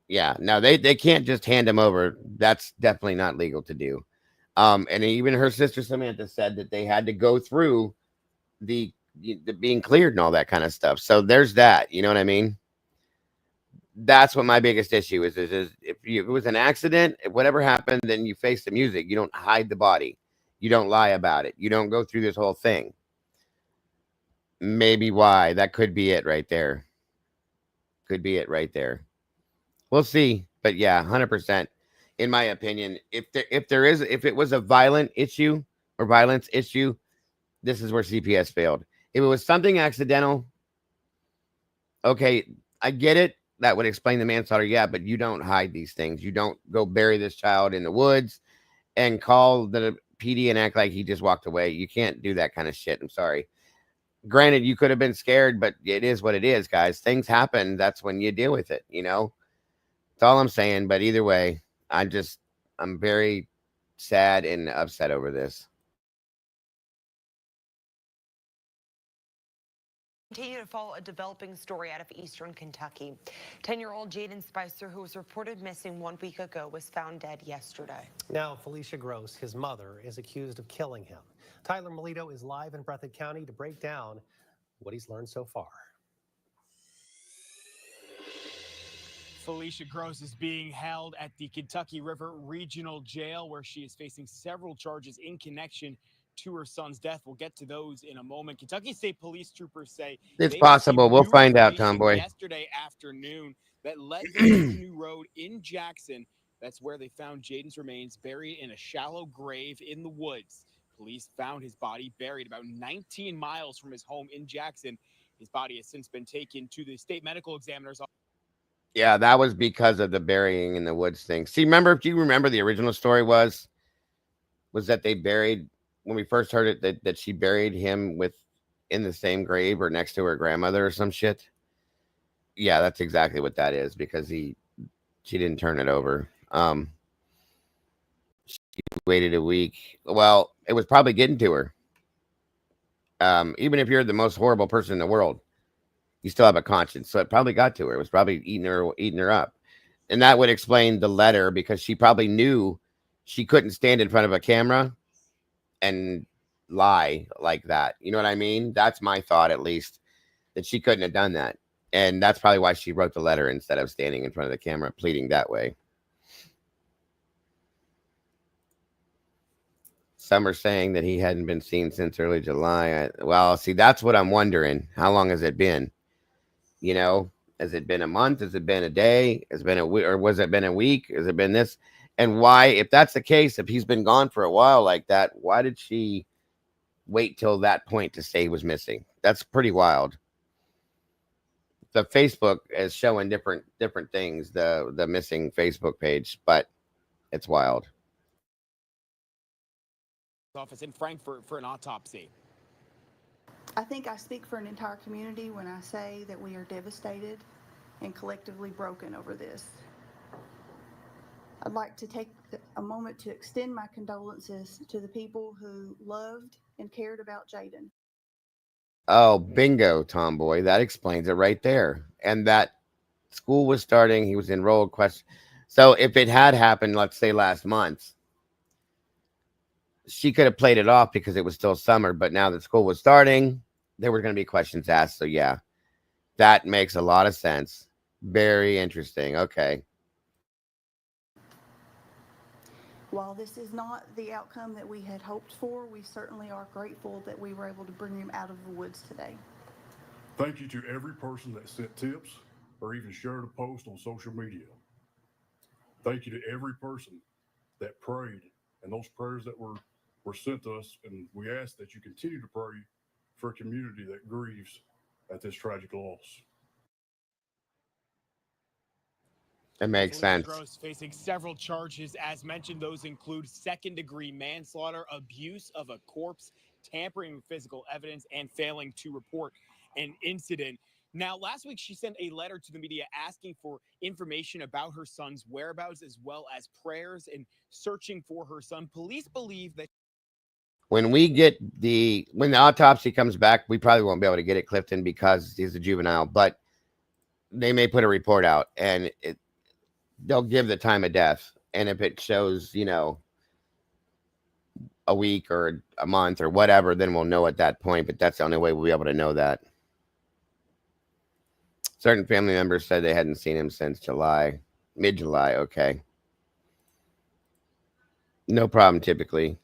Yeah, no, they can't just hand him over. That's definitely not legal to do. And even her sister Samantha said that they had to go through the being cleared and all that kind of stuff. So there's that. You know what I mean? That's what my biggest issue is if it was an accident, if whatever happened, then you face the music. You don't hide the body. You don't lie about it. You don't go through this whole thing. Maybe why. That could be it right there. Could be it right there. We'll see. But yeah, 100%. In my opinion, if it was a violence issue, this is where CPS failed. If it was something accidental, okay, I get it. That would explain the manslaughter. Yeah, but you don't hide these things. You don't go bury this child in the woods and call the PD and act like he just walked away. You can't do that kind of shit. I'm sorry. Granted, you could have been scared, but it is what it is, guys. Things happen. That's when you deal with it, That's all I'm saying. But either way, I'm very sad and upset over this. Continue to follow a developing story out of eastern Kentucky. 10-year-old Jaden Spicer, who was reported missing 1 week ago, was found dead yesterday. Now, Felicia Gross, his mother, is accused of killing him. Tyler Melito is live in Breathitt County to break down what he's learned so far. Felicia Gross is being held at the Kentucky River Regional Jail, where she is facing several charges in connection to her son's death. We'll get to those in a moment. Kentucky State Police troopers say It's they possible. received We'll new find out, information Tomboy. yesterday afternoon that led them to New Road in Jackson. That's where they found Jaden's remains buried in a shallow grave in the woods. Police found his body buried about 19 miles from his home in Jackson. His body has since been taken to the state medical examiner's office. Yeah, that was because of the burying in the woods thing. See, do you remember the original story was that they buried, when we first heard it, that she buried him in the same grave or next to her grandmother or some shit? Yeah, that's exactly what that is, because she didn't turn it over. She waited a week. Well, it was probably getting to her. Even if you're the most horrible person in the world, you still have a conscience. So it probably got to her. It was probably eating her up. And that would explain the letter, because she probably knew she couldn't stand in front of a camera and lie like that. You know what I mean? That's my thought, at least, that she couldn't have done that. And that's probably why she wrote the letter instead of standing in front of the camera pleading that way. Some are saying that he hadn't been seen since early July. Well, see, that's what I'm wondering. How long has it been? You know, has it been a month? Has it been a day? Has it been a week? Or was it been a week? Has it been this? And why, if that's the case, if he's been gone for a while like that, why did she wait till that point to say he was missing? That's pretty wild. The Facebook is showing different things, the missing Facebook page, but it's wild. Office in Frankfurt for an autopsy. I think I speak for an entire community when I say that we are devastated and collectively broken over this. I'd like to take a moment to extend my condolences to the people who loved and cared about Jaden. Oh, bingo, Tomboy. That explains it right there. And that school was starting. He was enrolled. So if it had happened, let's say last month, she could have played it off because it was still summer. But now that school was starting, there were going to be questions asked. So yeah, that makes a lot of sense. Very interesting. Okay. While this is not the outcome that we had hoped for, we certainly are grateful that we were able to bring him out of the woods today. Thank you to every person that sent tips or even shared a post on social media. Thank you to every person that prayed, and those prayers that were sent to us, and we ask that you continue to pray for a community that grieves at this tragic loss. It makes sense. Gross facing several charges. As mentioned, those include second-degree manslaughter, abuse of a corpse, tampering with physical evidence, and failing to report an incident. Now, last week, she sent a letter to the media asking for information about her son's whereabouts, as well as prayers and searching for her son. Police believe that when the autopsy comes back, we probably won't be able to get it, Clifton, because he's a juvenile, but they may put a report out, and they'll give the time of death. And if it shows, a week or a month or whatever, then we'll know at that point. But that's the only way we'll be able to know that. Certain family members said they hadn't seen him since mid-July. Okay. No problem, typically.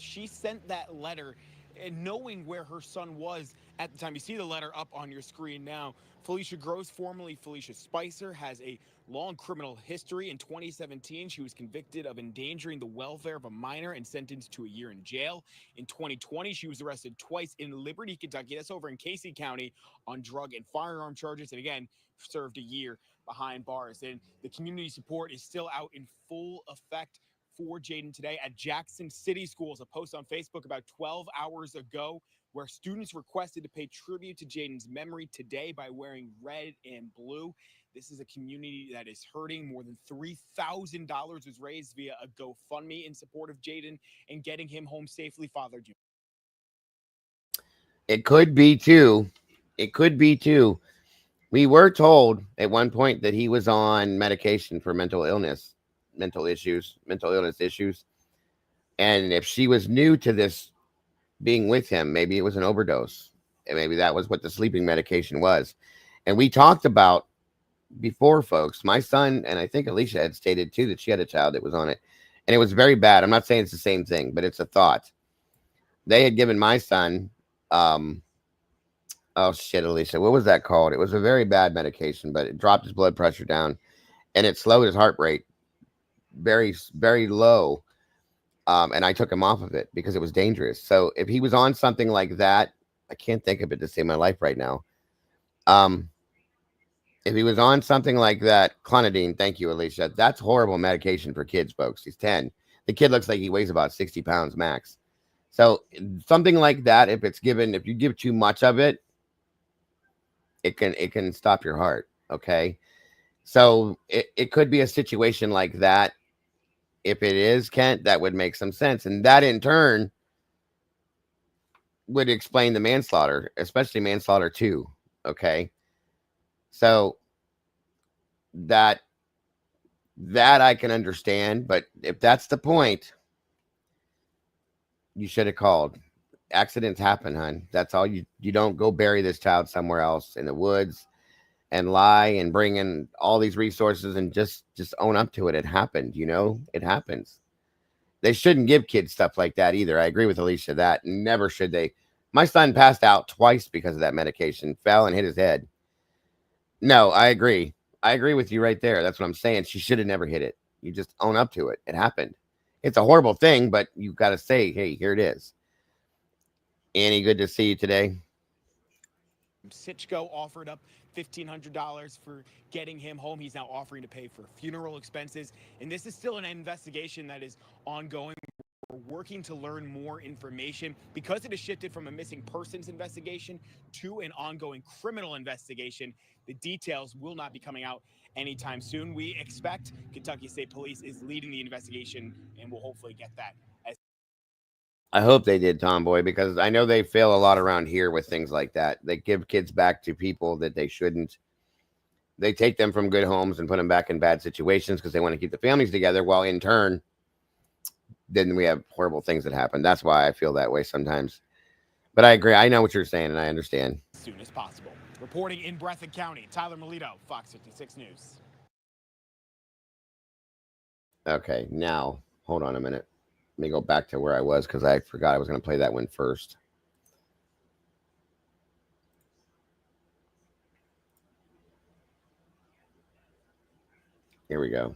she sent that letter and knowing where her son was at the time. You see the letter up on your screen now. Felicia Gross, formerly Felicia Spicer, has a long criminal history. In 2017, she was convicted of endangering the welfare of a minor and sentenced to a year in jail. In 2020, she was arrested twice in Liberty, Kentucky, that's over in Casey County, on drug and firearm charges, and again, served a year behind bars. And the community support is still out in full effect for Jaden today at Jackson City Schools. A post on Facebook about 12 hours ago where students requested to pay tribute to Jaden's memory today by wearing red and blue. This is a community that is hurting. More than $3,000 was raised via a GoFundMe in support of Jaden and getting him home safely. Father Jim. It could be too. It could be too. We were told at one point that he was on medication for mental illness issues. And if she was new to this being with him, maybe it was an overdose. And maybe that was what the sleeping medication was. And we talked about before, folks, my son, and I think Alicia had stated too that she had a child that was on it. And it was very bad. I'm not saying it's the same thing, but it's a thought. They had given my son, oh shit, Alicia, what was that called? It was a very bad medication, but it dropped his blood pressure down and it slowed his heart rate very, very low. And I took him off of it because it was dangerous. So if he was on something like that, I can't think of it to save my life right now. If he was on something like that, clonidine, thank you, Alicia. That's horrible medication for kids, folks. He's 10. The kid looks like he weighs about 60 pounds max. So something like that, if you give too much of it, it can stop your heart. Okay. So it could be a situation like that. If it is, Kent, that would make some sense. And that in turn would explain the manslaughter, especially manslaughter 2. Okay. So that I can understand, but if that's the point, you should have called. Accidents happen, hon. That's all. You don't go bury this child somewhere else in the woods and lie and bring in all these resources and just own up to it. It happened, it happens. They shouldn't give kids stuff like that either. I agree with Alicia that never should they. My son passed out twice because of that medication, fell and hit his head. No, I agree. I agree with you right there. That's what I'm saying. She should have never hit it. You just own up to it. It happened. It's a horrible thing, but you got to say, hey, here it is. Annie, good to see you today. Sitchko offered up $1,500 for getting him home. He's now offering to pay for funeral expenses. And this is still an investigation that is ongoing. We're working to learn more information because it has shifted from a missing persons investigation to an ongoing criminal investigation. The details will not be coming out anytime soon. We expect Kentucky State Police is leading the investigation, and we'll hopefully get that. I hope they did, Tomboy, because I know they fail a lot around here with things like that. They give kids back to people that they shouldn't. They take them from good homes and put them back in bad situations because they want to keep the families together, while in turn, then we have horrible things that happen. That's why I feel that way sometimes. But I agree. I know what you're saying, and I understand. As soon as possible. Reporting in Breathitt County, Tyler Melito, Fox 56 News. Okay, now, hold on a minute. Let me go back to where I was because I forgot I was going to play that one first. Here we go.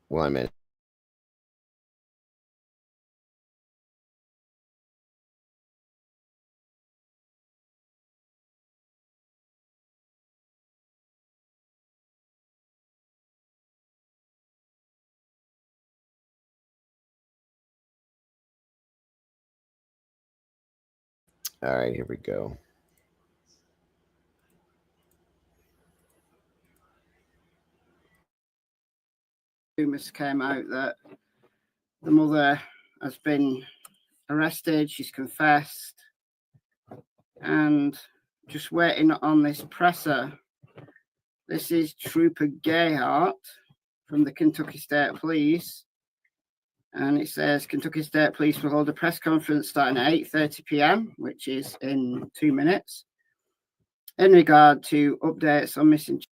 1 minute. All right, here we go. Rumors came out that the mother has been arrested. She's confessed, and just waiting on this presser. This is Trooper Gayhart from the Kentucky State Police. And it says Kentucky State Police will hold a press conference starting at 8:30 p.m., which is in 2 minutes, in regard to updates on missing.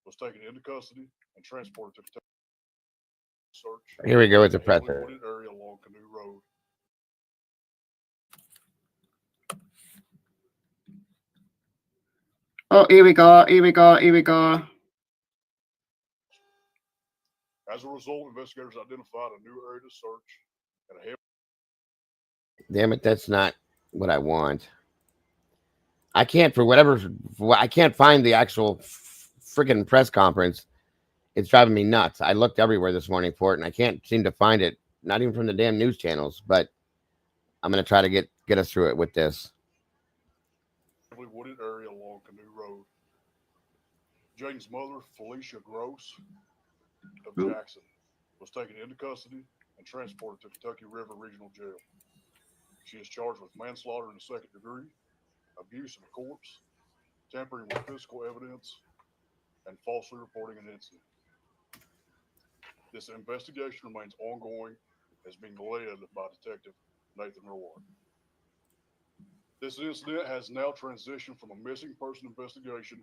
Was taken into custody and transported to search. Here we go with the presser. Area along Canoe Road. Oh, here we go. Here we go. Here we go. As a result, investigators identified a new area to search and a heavy. Damn it, that's not what I want. I can't, I can't find the actual freaking press conference. It's driving me nuts. I looked everywhere this morning for it, and I can't seem to find it, not even from the damn news channels, but I'm going to try to get us through it with this. Wooded area along Canoe Road. Jaden's mother, Felicia Gross of Jackson, was taken into custody and transported to Kentucky River Regional Jail. She is charged with manslaughter in the second degree, abuse of a corpse, tampering with physical evidence, and falsely reporting an incident. This investigation remains ongoing, as being led by Detective Nathan Roy. This incident has now transitioned from a missing person investigation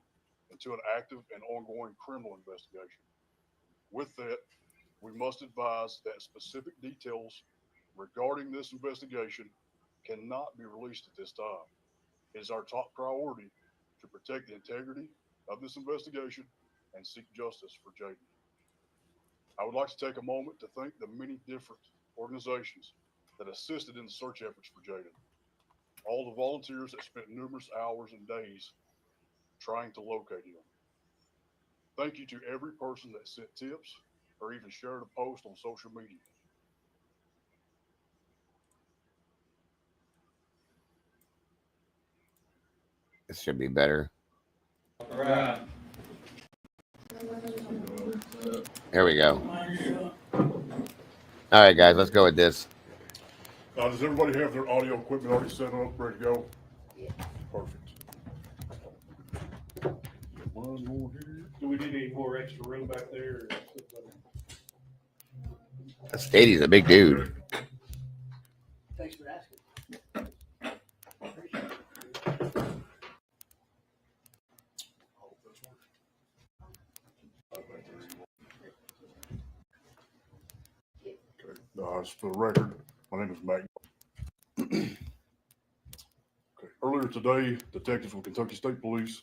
into an active and ongoing criminal investigation. With that, we must advise that specific details regarding this investigation cannot be released at this time. It is our top priority to protect the integrity of this investigation and seek justice for Jaden. I would like to take a moment to thank the many different organizations that assisted in the search efforts for Jaden. All the volunteers that spent numerous hours and days trying to locate him. Thank you to every person that sent tips or even shared a post on social media. This should be better. All right. Here we go. All right, guys, let's go with this. Does everybody have their audio equipment already set up, ready to go? Yeah. Perfect. One more here. Do we need any more extra room back there? Stadey's a big dude. Thanks for asking. For the record, my name is Mac. Okay. Earlier today, detectives with Kentucky State Police,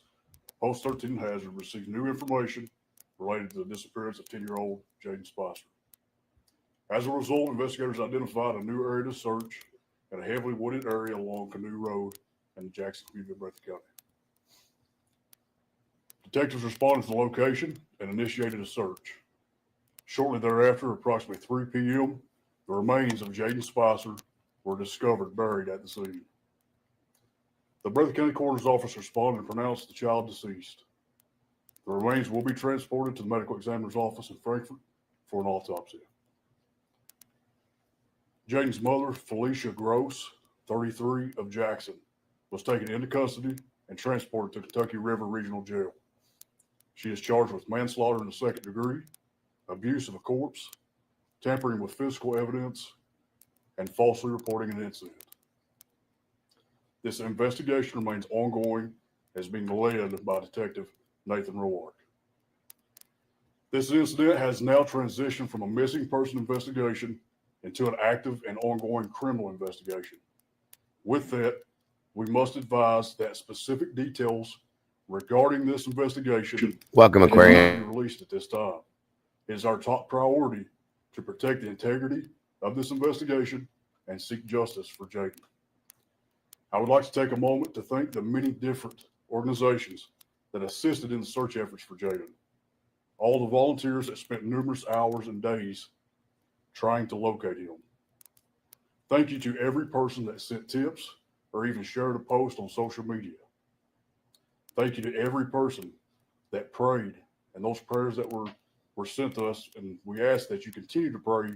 Post 13 Hazard, received new information related to the disappearance of 10-year-old Jaden Spicer. As a result, investigators identified a new area to search in a heavily wooded area along Canoe Road in the Jackson community of Breathitt County. Detectives responded to the location and initiated a search. Shortly thereafter, approximately 3 p.m., the remains of Jaden Spicer were discovered buried at the scene. The Breathitt County Coroner's Office responded and pronounced the child deceased. The remains will be transported to the medical examiner's office in Frankfort for an autopsy. Jaden's mother, Felicia Gross, 33, of Jackson, was taken into custody and transported to Kentucky River Regional Jail. She is charged with manslaughter in the second degree, abuse of a corpse, tampering with physical evidence, and falsely reporting an incident. This investigation remains ongoing, as being led by Detective Nathan Roark. This incident has now transitioned from a missing person investigation into an active and ongoing criminal investigation. With that, we must advise that specific details regarding this investigation Welcome, Aquarian. cannot be released at this time. It is our top priority to protect the integrity of this investigation and seek justice for Jaden. I would like to take a moment to thank the many different organizations that assisted in the search efforts for Jaden. All the volunteers that spent numerous hours and days trying to locate him. Thank you to every person that sent tips or even shared a post on social media. Thank you to every person that prayed and those prayers that were sent to us, and we ask that you continue to pray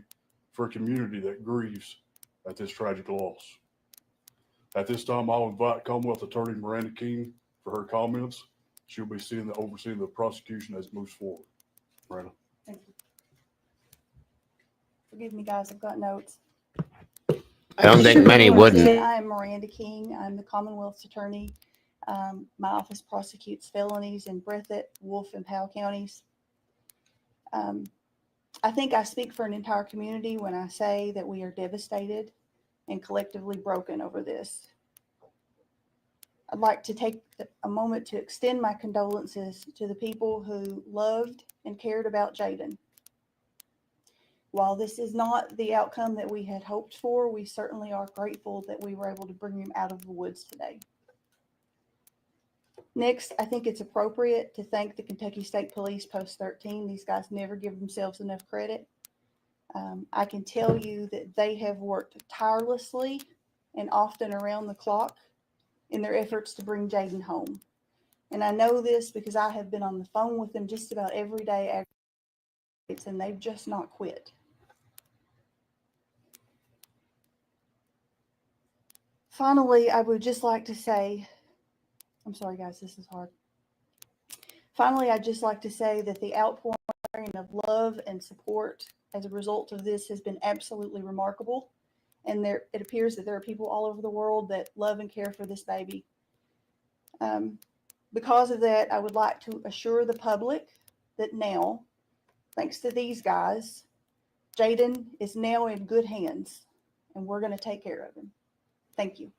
for a community that grieves at this tragic loss. At this time, I'll invite Commonwealth Attorney Miranda King for her comments. She'll be overseeing the prosecution as it moves forward. Miranda. Thank you. Forgive me, guys, I've got notes. I don't think many wouldn't. I am Miranda King. I'm the Commonwealth's attorney. My office prosecutes felonies in Breathitt, Wolf, and Powell counties. I think I speak for an entire community when I say that we are devastated and collectively broken over this. I'd like to take a moment to extend my condolences to the people who loved and cared about Jaden. While this is not the outcome that we had hoped for, we certainly are grateful that we were able to bring him out of the woods today. Next, I think it's appropriate to thank the Kentucky State Police Post 13. These guys never give themselves enough credit. I can tell you that they have worked tirelessly and often around the clock in their efforts to bring Jaden home. And I know this because I have been on the phone with them just about every day, and they've just not quit. Finally, I would just like to say, I'm sorry guys, this is hard. Finally, I'd just like to say that the outpouring of love and support as a result of this has been absolutely remarkable. And it appears that there are people all over the world that love and care for this baby. Because of that, I would like to assure the public that now, thanks to these guys, Jaden is now in good hands, and we're going to take care of him. Thank you.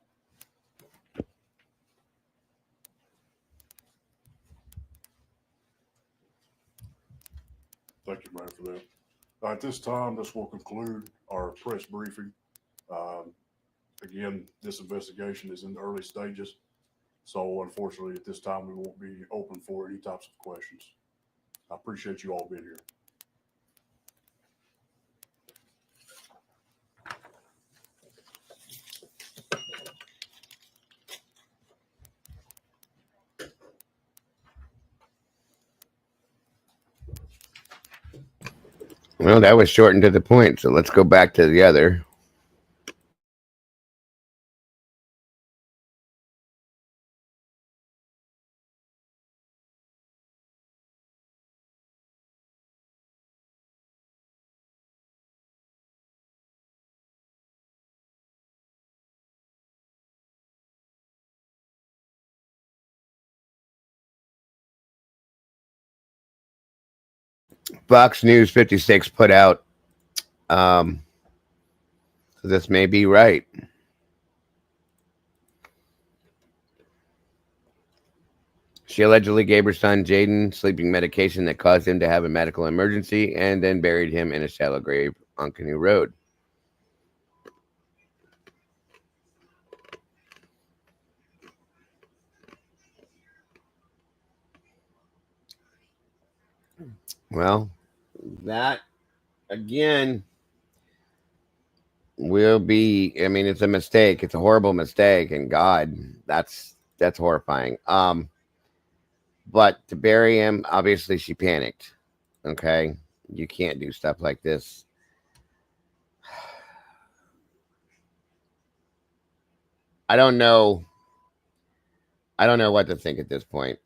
Thank you, ma'am, for that. At this time, this will conclude our press briefing. Again, this investigation is in the early stages. So unfortunately, at this time, we won't be open for any types of questions. I appreciate you all being here. Well, that was shortened to the point, so let's go back to the other. Fox News 56 put out, so this may be right. She allegedly gave her son Jaden sleeping medication that caused him to have a medical emergency and then buried him in a shallow grave on Canoe Road. Well, that again will be, I mean, it's a mistake. It's a horrible mistake, and God, that's horrifying. But to bury him, obviously she panicked. Okay, you can't do stuff like this. I don't know what to think at this point.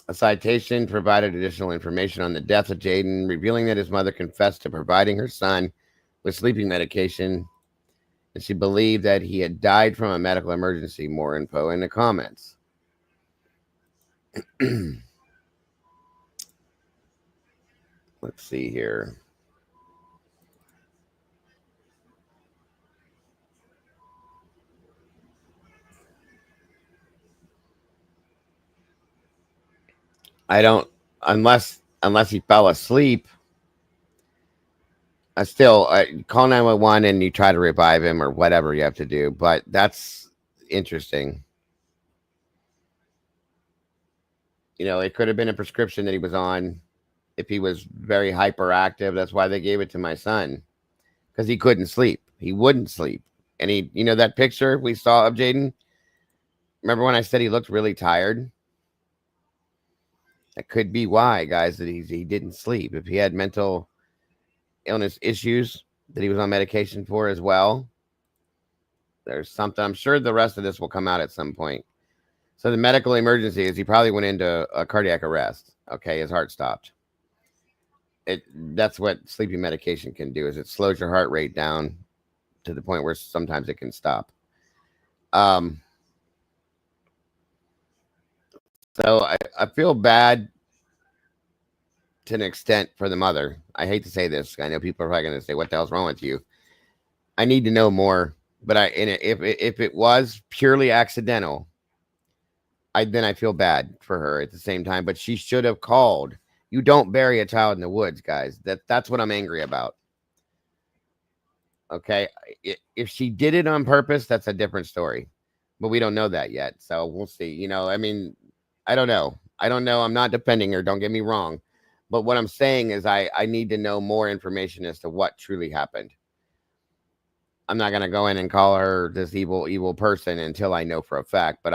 A citation provided additional information on the death of Jaden, revealing that his mother confessed to providing her son with sleeping medication, and she believed that he had died from a medical emergency. More info in the comments. Let's see here. I don't, unless he fell asleep. I still call 911 and you try to revive him or whatever you have to do. But that's interesting. You know, it could have been a prescription that he was on if he was very hyperactive. That's why they gave it to my son, because he couldn't sleep. He wouldn't sleep. And he, you know, that picture we saw of Jaden, remember when I said he looked really tired? That could be why, guys, that he didn't sleep. If he had mental illness issues that he was on medication for as well, there's something. I'm sure the rest of this will come out at some point. So the medical emergency is he probably went into a cardiac arrest. Okay, his heart stopped. That's what sleeping medication can do, is it slows your heart rate down to the point where sometimes it can stop. So I feel bad to an extent for the mother. I hate to say this. I know people are probably going to say, what the hell's wrong with you? I need to know more. But if it was purely accidental, then I feel bad for her at the same time. But she should have called. You don't bury a child in the woods, guys. That's what I'm angry about. Okay? If she did it on purpose, that's a different story. But we don't know that yet. So we'll see. You know, I mean, I don't know. I'm not defending her. Don't get me wrong. But what I'm saying is I need to know more information as to what truly happened. I'm not going to go in and call her this evil person until I know for a fact. But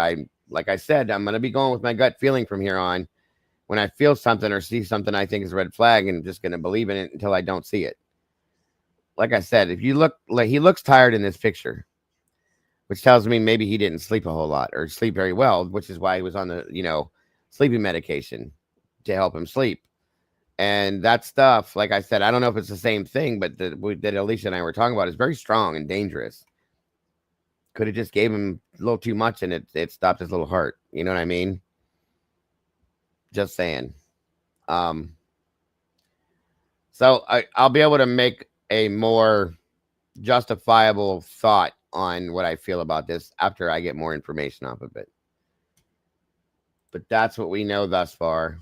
like I said, I'm going to be going with my gut feeling from here on. When I feel something or see something I think is a red flag, and I'm just going to believe in it until I don't see it. Like I said, if you look, like he looks tired in this picture, which tells me maybe he didn't sleep a whole lot or sleep very well, which is why he was on the, sleeping medication to help him sleep. And that stuff, like I said, I don't know if it's the same thing, but that Alicia and I were talking about is very strong and dangerous. Could have just gave him a little too much and it stopped his little heart. You know what I mean? Just saying. So I'll be able to make a more justifiable thought on what I feel about this after I get more information off of it. But that's what we know thus far.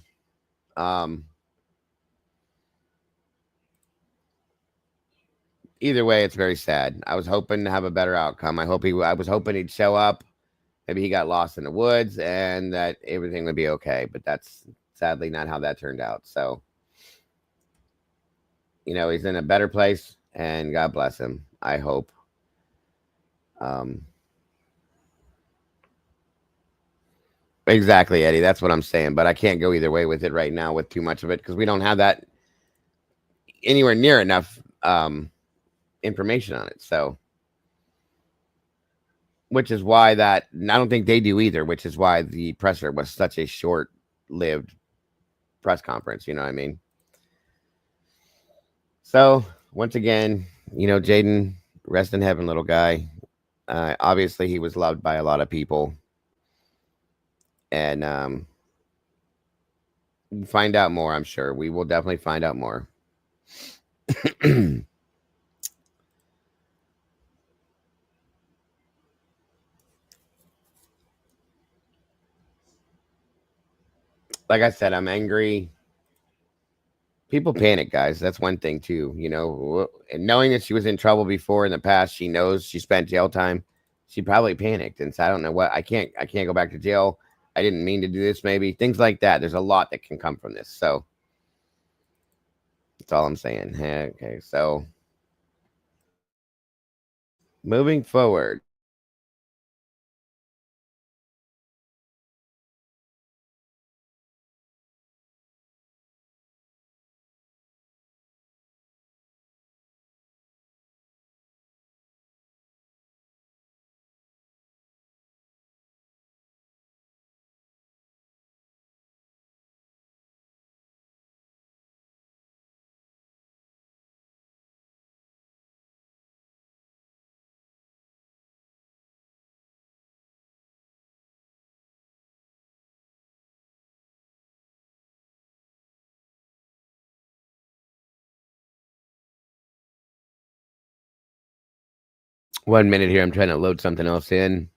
Either way, it's very sad. I was hoping to have a better outcome. I was hoping he'd show up. Maybe he got lost in the woods and that everything would be okay. But that's sadly not how that turned out. So, you know, he's in a better place and God bless him. I hope. Exactly, Eddie. That's what I'm saying. But I can't go either way with it right now with too much of it because we don't have that anywhere near enough information on it. So, which is why I don't think they do either, which is why the presser was such a short-lived press conference. You know what I mean? So, once again, you know, Jaden, rest in heaven, little guy. Obviously, he was loved by a lot of people. And we'll find out more, I'm sure. We will definitely find out more. Like I said, I'm angry. People panic, guys. That's one thing, too. You know, and knowing that she was in trouble before in the past, she knows she spent jail time. She probably panicked and said, I don't know what. I can't go back to jail. I didn't mean to do this, maybe. Things like that. There's a lot that can come from this. So, that's all I'm saying. Okay, so moving forward. One minute here. I'm trying to load something else in.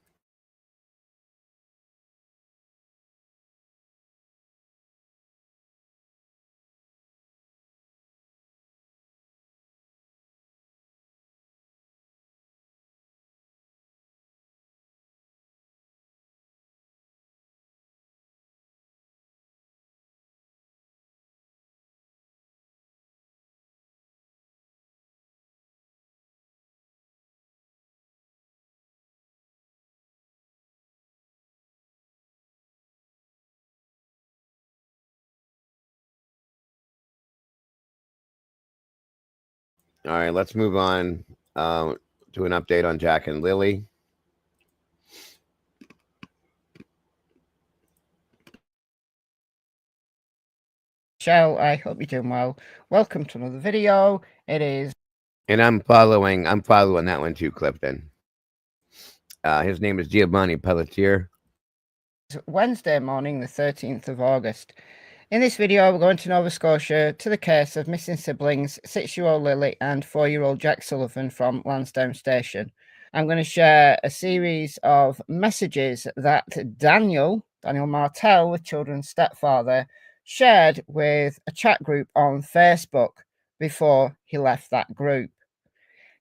All right, let's move on to an update on Jack and Lily. Michelle, I hope you're doing well. Welcome to another video. It is, and I'm following that one too, Clifton. His name is Giovanni Pelletier. Wednesday morning, the 13th of August. In this video, we're going to Nova Scotia to the case of missing siblings, 6-year-old Lily and 4-year-old Jack Sullivan from Lansdowne Station. I'm going to share a series of messages that Daniel Martel, the children's stepfather, shared with a chat group on Facebook before he left that group.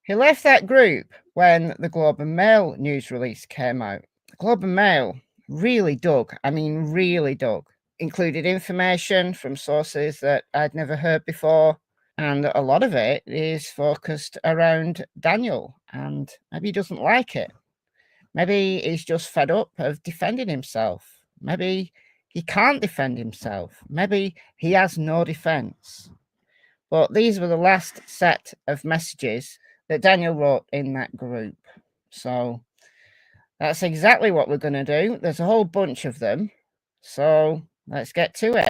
He left that group when the Globe and Mail news release came out. The Globe and Mail really dug, included information from sources that I'd never heard before, and a lot of it is focused around Daniel, and maybe he doesn't like it. Maybe he's just fed up of defending himself. Maybe he can't defend himself. Maybe he has no defense. But these were the last set of messages that Daniel wrote in that group. So that's exactly what we're going to do. There's a whole bunch of them. So let's get to it.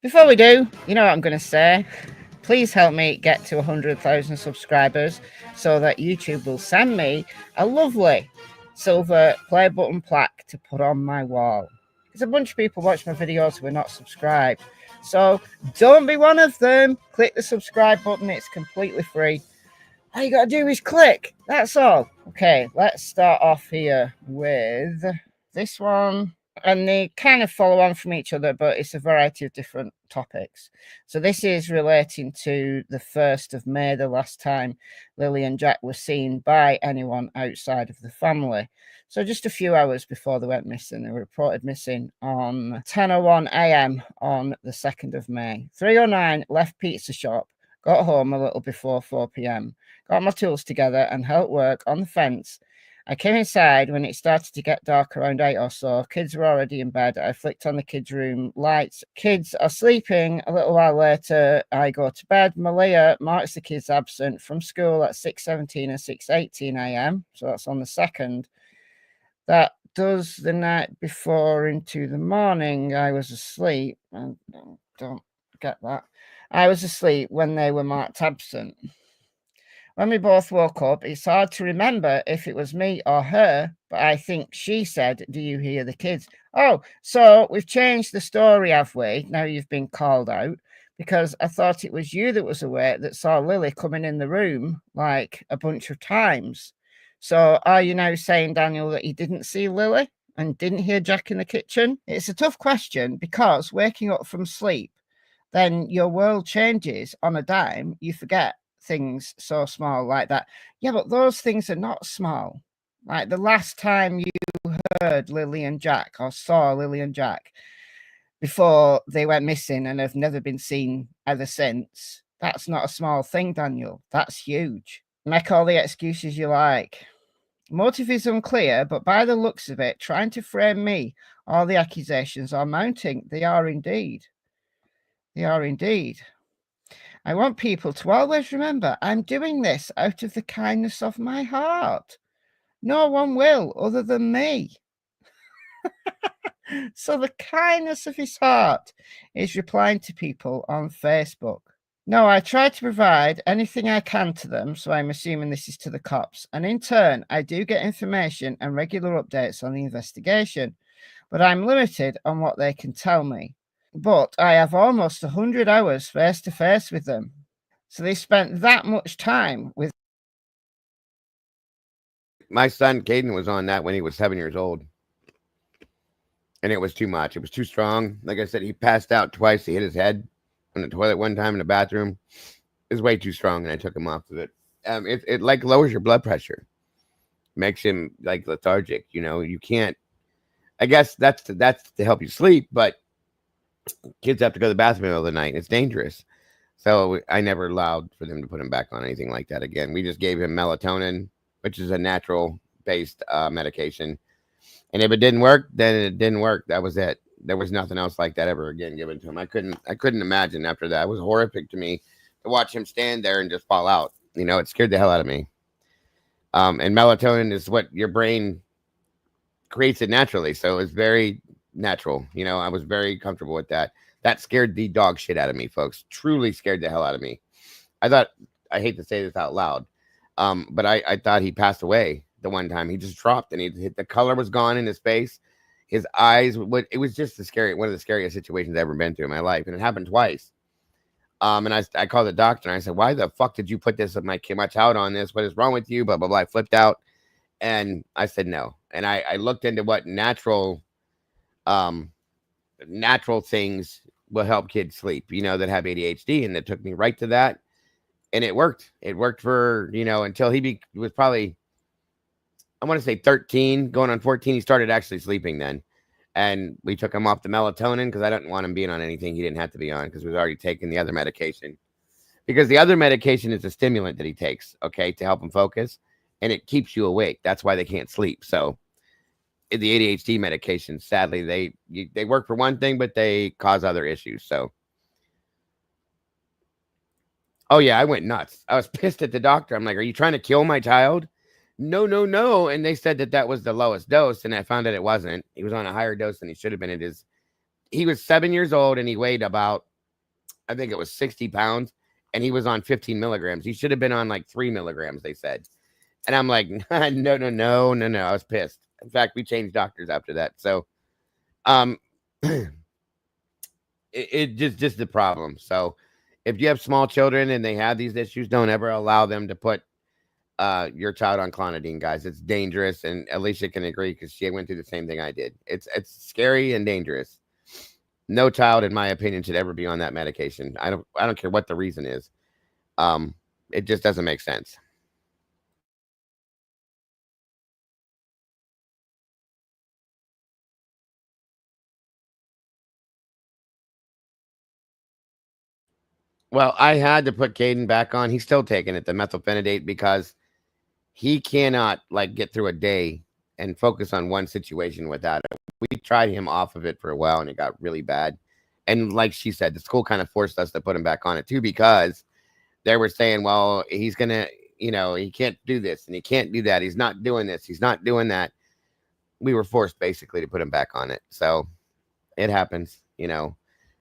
Before we do, you know what I'm going to say. Please help me get to 100,000 subscribers so that YouTube will send me a lovely silver play button plaque to put on my wall. There's a bunch of people watch my videos who are not subscribed. So don't be one of them. Click the subscribe button. It's completely free. All you got to do is click. That's all. Okay, let's start off here with this one. And they kind of follow on from each other, but it's a variety of different topics. So this is relating to the 1st of May, the last time Lily and Jack were seen by anyone outside of the family. So just a few hours before they went missing. They were reported missing on 10:01 a.m. on the 2nd of May. 3:09 left pizza shop, got home a little before 4 p.m. Got my tools together and helped work on the fence. I came inside when it started to get dark around 8 or so. Kids were already in bed. I flicked on the kids' room lights. Kids are sleeping. A little while later, I go to bed. Malia marks the kids absent from school at 6:17 and 6:18 a.m. So that's on the 2nd. That does the night before into the morning. I was asleep. I don't get that. I was asleep when they were marked absent. When we both woke up, it's hard to remember if it was me or her, but I think she said, "Do you hear the kids?" Oh, so we've changed the story, have we? Now you've been called out, because I thought it was you that was awake that saw Lily coming in the room like a bunch of times. So are you now saying, Daniel, that you didn't see Lily and didn't hear Jack in the kitchen? It's a tough question because waking up from sleep, then your world changes on a dime. You forget things so small like that. Yeah, but those things are not small. Like the last time you heard Lily and Jack or saw Lily and Jack before they went missing and have never been seen ever since, that's not a small thing, Daniel. That's huge. Make all the excuses you like. Motive is unclear, but by the looks of it, trying to frame me, all the accusations are mounting. They are indeed. They are indeed. I want people to always remember I'm doing this out of the kindness of my heart. No one will other than me. So the kindness of his heart is replying to people on Facebook. No, I try to provide anything I can to them, so I'm assuming this is to the cops. And in turn, I do get information and regular updates on the investigation, but I'm limited on what they can tell me. But I have almost 100 hours face-to-face with them. So they spent that much time with. My son, Caden, was on that when he was 7 years old. And it was too much. It was too strong. Like I said, he passed out twice. He hit his head on the toilet one time in the bathroom. It was way too strong, and I took him off of it. It like lowers your blood pressure. Makes him like lethargic. You know, you can't. I guess that's to help you sleep, but kids have to go to the bathroom in the middle of the night. It's dangerous. So I never allowed for them to put him back on anything like that again. We just gave him melatonin, which is a natural-based medication. And if it didn't work, then it didn't work. That was it. There was nothing else like that ever again given to him. I couldn't imagine after that. It was horrific to me to watch him stand there and just fall out. You know, it scared the hell out of me. And melatonin is what your brain creates it naturally. So it's very natural. You know, I was very comfortable with that. That scared the dog shit out of me, folks. Truly scared the hell out of me. I thought, I hate to say this out loud, but I thought he passed away the one time. He just dropped and the color was gone in his face. His eyes, it was just one of the scariest situations I've ever been through in my life. And it happened twice. And I called the doctor and I said, "Why the fuck did you put this my child on this? What is wrong with you?" Blah, blah, blah. I flipped out. And I said no. And I looked into what natural things will help kids sleep, you know, that have ADHD. And it took me right to that. And it worked. It worked for, you know, until he was probably, I want to say 13, going on 14. He started actually sleeping then. And we took him off the melatonin because I didn't want him being on anything he didn't have to be on because he was already taking the other medication. Because the other medication is a stimulant that he takes, okay, to help him focus. And it keeps you awake. That's why they can't sleep. So the ADHD medications, sadly, they work for one thing, but they cause other issues. So, oh yeah, I went nuts. I was pissed at the doctor. I'm like, "Are you trying to kill my child?" No, no, no. And they said that was the lowest dose. And I found out it wasn't. He was on a higher dose than he should have been. He was 7 years old and he weighed about I think it was 60 pounds, and he was on 15 milligrams. He should have been on like 3 milligrams, they said. And I'm like, no. I was pissed. In fact, we changed doctors after that. So, it just the problem. So if you have small children and they have these issues, don't ever allow them to put your child on clonidine, guys. It's dangerous, and Alicia can agree because she went through the same thing I did. It's scary and dangerous. No child, in my opinion, should ever be on that medication. I don't care what the reason is. It just doesn't make sense. Well, I had to put Caden back on. He's still taking it, the methylphenidate, because he cannot like get through a day and focus on one situation without it. We tried him off of it for a while and it got really bad. And like she said, the school kind of forced us to put him back on it too, because they were saying, well, he's going to, he can't do this and he can't do that. He's not doing this. He's not doing that. We were forced basically to put him back on it. So it happens,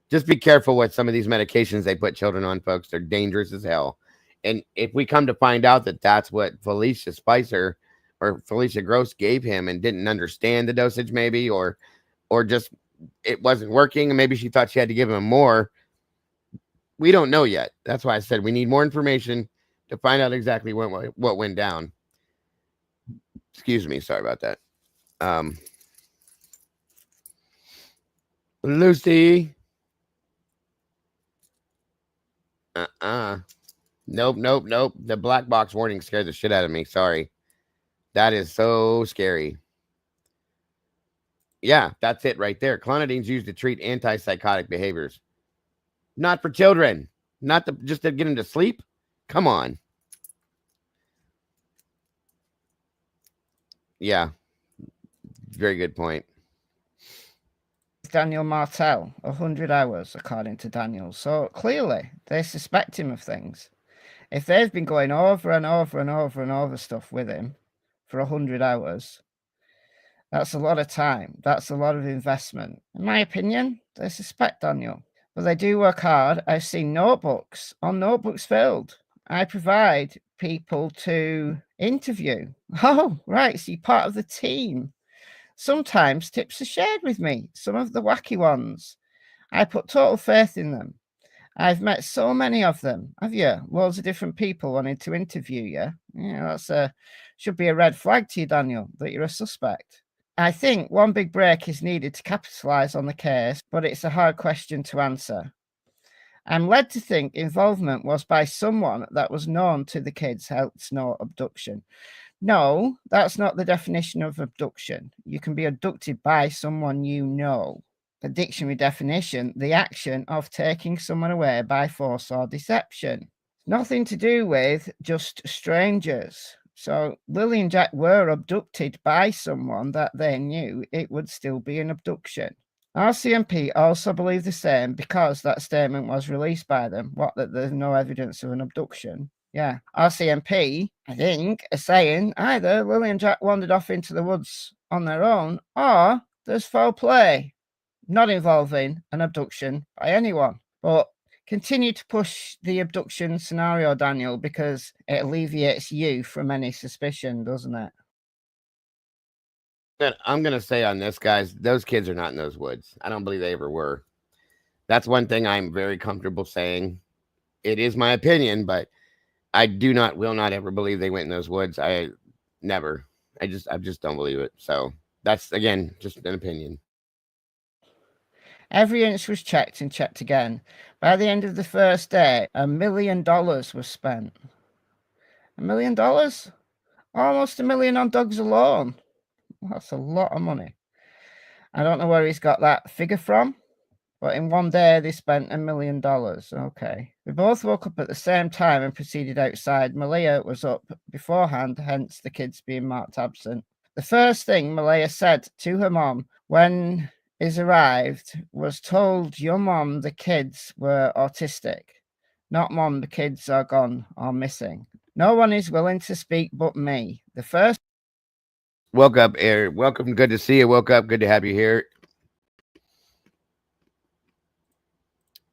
Just be careful with some of these medications they put children on, folks. They're dangerous as hell. And if we come to find out that that's what Felicia Spicer or Felicia Gross gave him and didn't understand the dosage maybe, or just it wasn't working, and maybe she thought she had to give him more, we don't know yet. That's why I said we need more information to find out exactly what went down. Excuse me. Sorry about that. Lucy. Nope. The black box warning scared the shit out of me. Sorry. That is so scary. Yeah, that's it right there. Clonidine is used to treat antipsychotic behaviors. Not for children. Not just to get them to sleep. Come on. Yeah. Very good point. Daniel Martel, 100 hours, according to Daniel. So clearly, they suspect him of things. If they've been going over and over stuff with him for 100 hours, that's a lot of time. That's a lot of investment. In my opinion, they suspect Daniel. But they do work hard. I've seen notebooks filled. I provide people to interview. Oh, right. So you're part of the team. Sometimes tips are shared with me, some of the wacky ones. I put total faith in them. I've met so many of them. Have you? Loads of different people wanting to interview you. Yeah, that's should be a red flag to you, Daniel, that you're a suspect. I think one big break is needed to capitalize on the case, but it's a hard question to answer. I'm led to think involvement was by someone that was known to the kids, hence no abduction. No, that's not the definition of abduction. You can be abducted by someone you know. The dictionary definition, the action of taking someone away by force or deception. Nothing to do with just strangers. So Lily and Jack were abducted by someone that they knew. It would still be an abduction. RCMP also believe the same because that statement was released by them. What, that there's no evidence of an abduction? Yeah. RCMP, I think, are saying either Lily and Jack wandered off into the woods on their own, or there's foul play, not involving an abduction by anyone. But continue to push the abduction scenario, Daniel, because it alleviates you from any suspicion, doesn't it? I'm going to say on this, guys, those kids are not in those woods. I don't believe they ever were. That's one thing I'm very comfortable saying. It is my opinion, but I will not ever believe they went in those woods. I just don't believe it. So that's, again, just an opinion. Every inch was checked and checked again. By the end of the first day, $1 million was spent. $1 million? Almost $1 million on dogs alone. That's a lot of money. I don't know where he's got that figure from, but in one day they spent $1 million. Okay. We both woke up at the same time and proceeded outside. Malia was up beforehand, hence the kids being marked absent. The first thing Malia said to her mom when Iz arrived was, told your mom the kids were autistic. Not mom, the kids are gone or missing. No one is willing to speak but me. The first. Woke up, Eric. Welcome. Good to see you. Woke up. Good to have you here.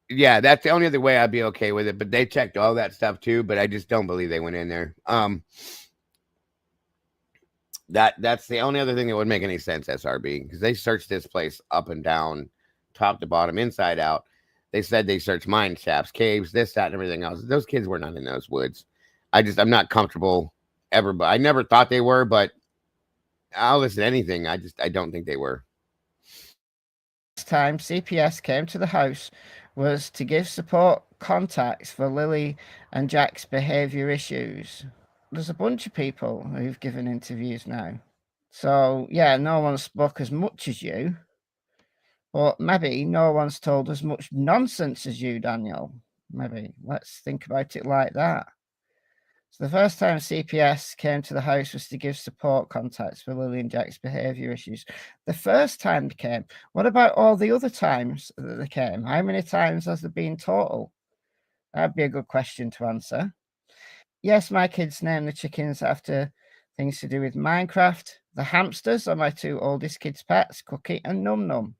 Yeah, that's the only other way I'd be okay with it. But they checked all that stuff too. But I just don't believe they went in there. That's the only other thing that would make any sense, SRB, because they searched this place up and down, top to bottom, inside out. They said they searched mine shafts, caves, this, that, and everything else. Those kids were not in those woods. I'm not comfortable ever. But I never thought they were. But I'll listen to anything. I don't think they were. Time CPS came to the house was to give support contacts for Lily and Jack's behavior issues. There's a bunch of people who've given interviews now. So, yeah, no one spoke as much as you. But maybe no one's told as much nonsense as you, Daniel. Maybe. Let's think about it like that. So the first time CPS came to the house was to give support contacts for Lily and Jack's behaviour issues. The first time they came. What about all the other times that they came? How many times has there been total? That'd be a good question to answer. Yes, my kids name the chickens after things to do with Minecraft. The hamsters are my two oldest kids' pets, Cookie and Num Num.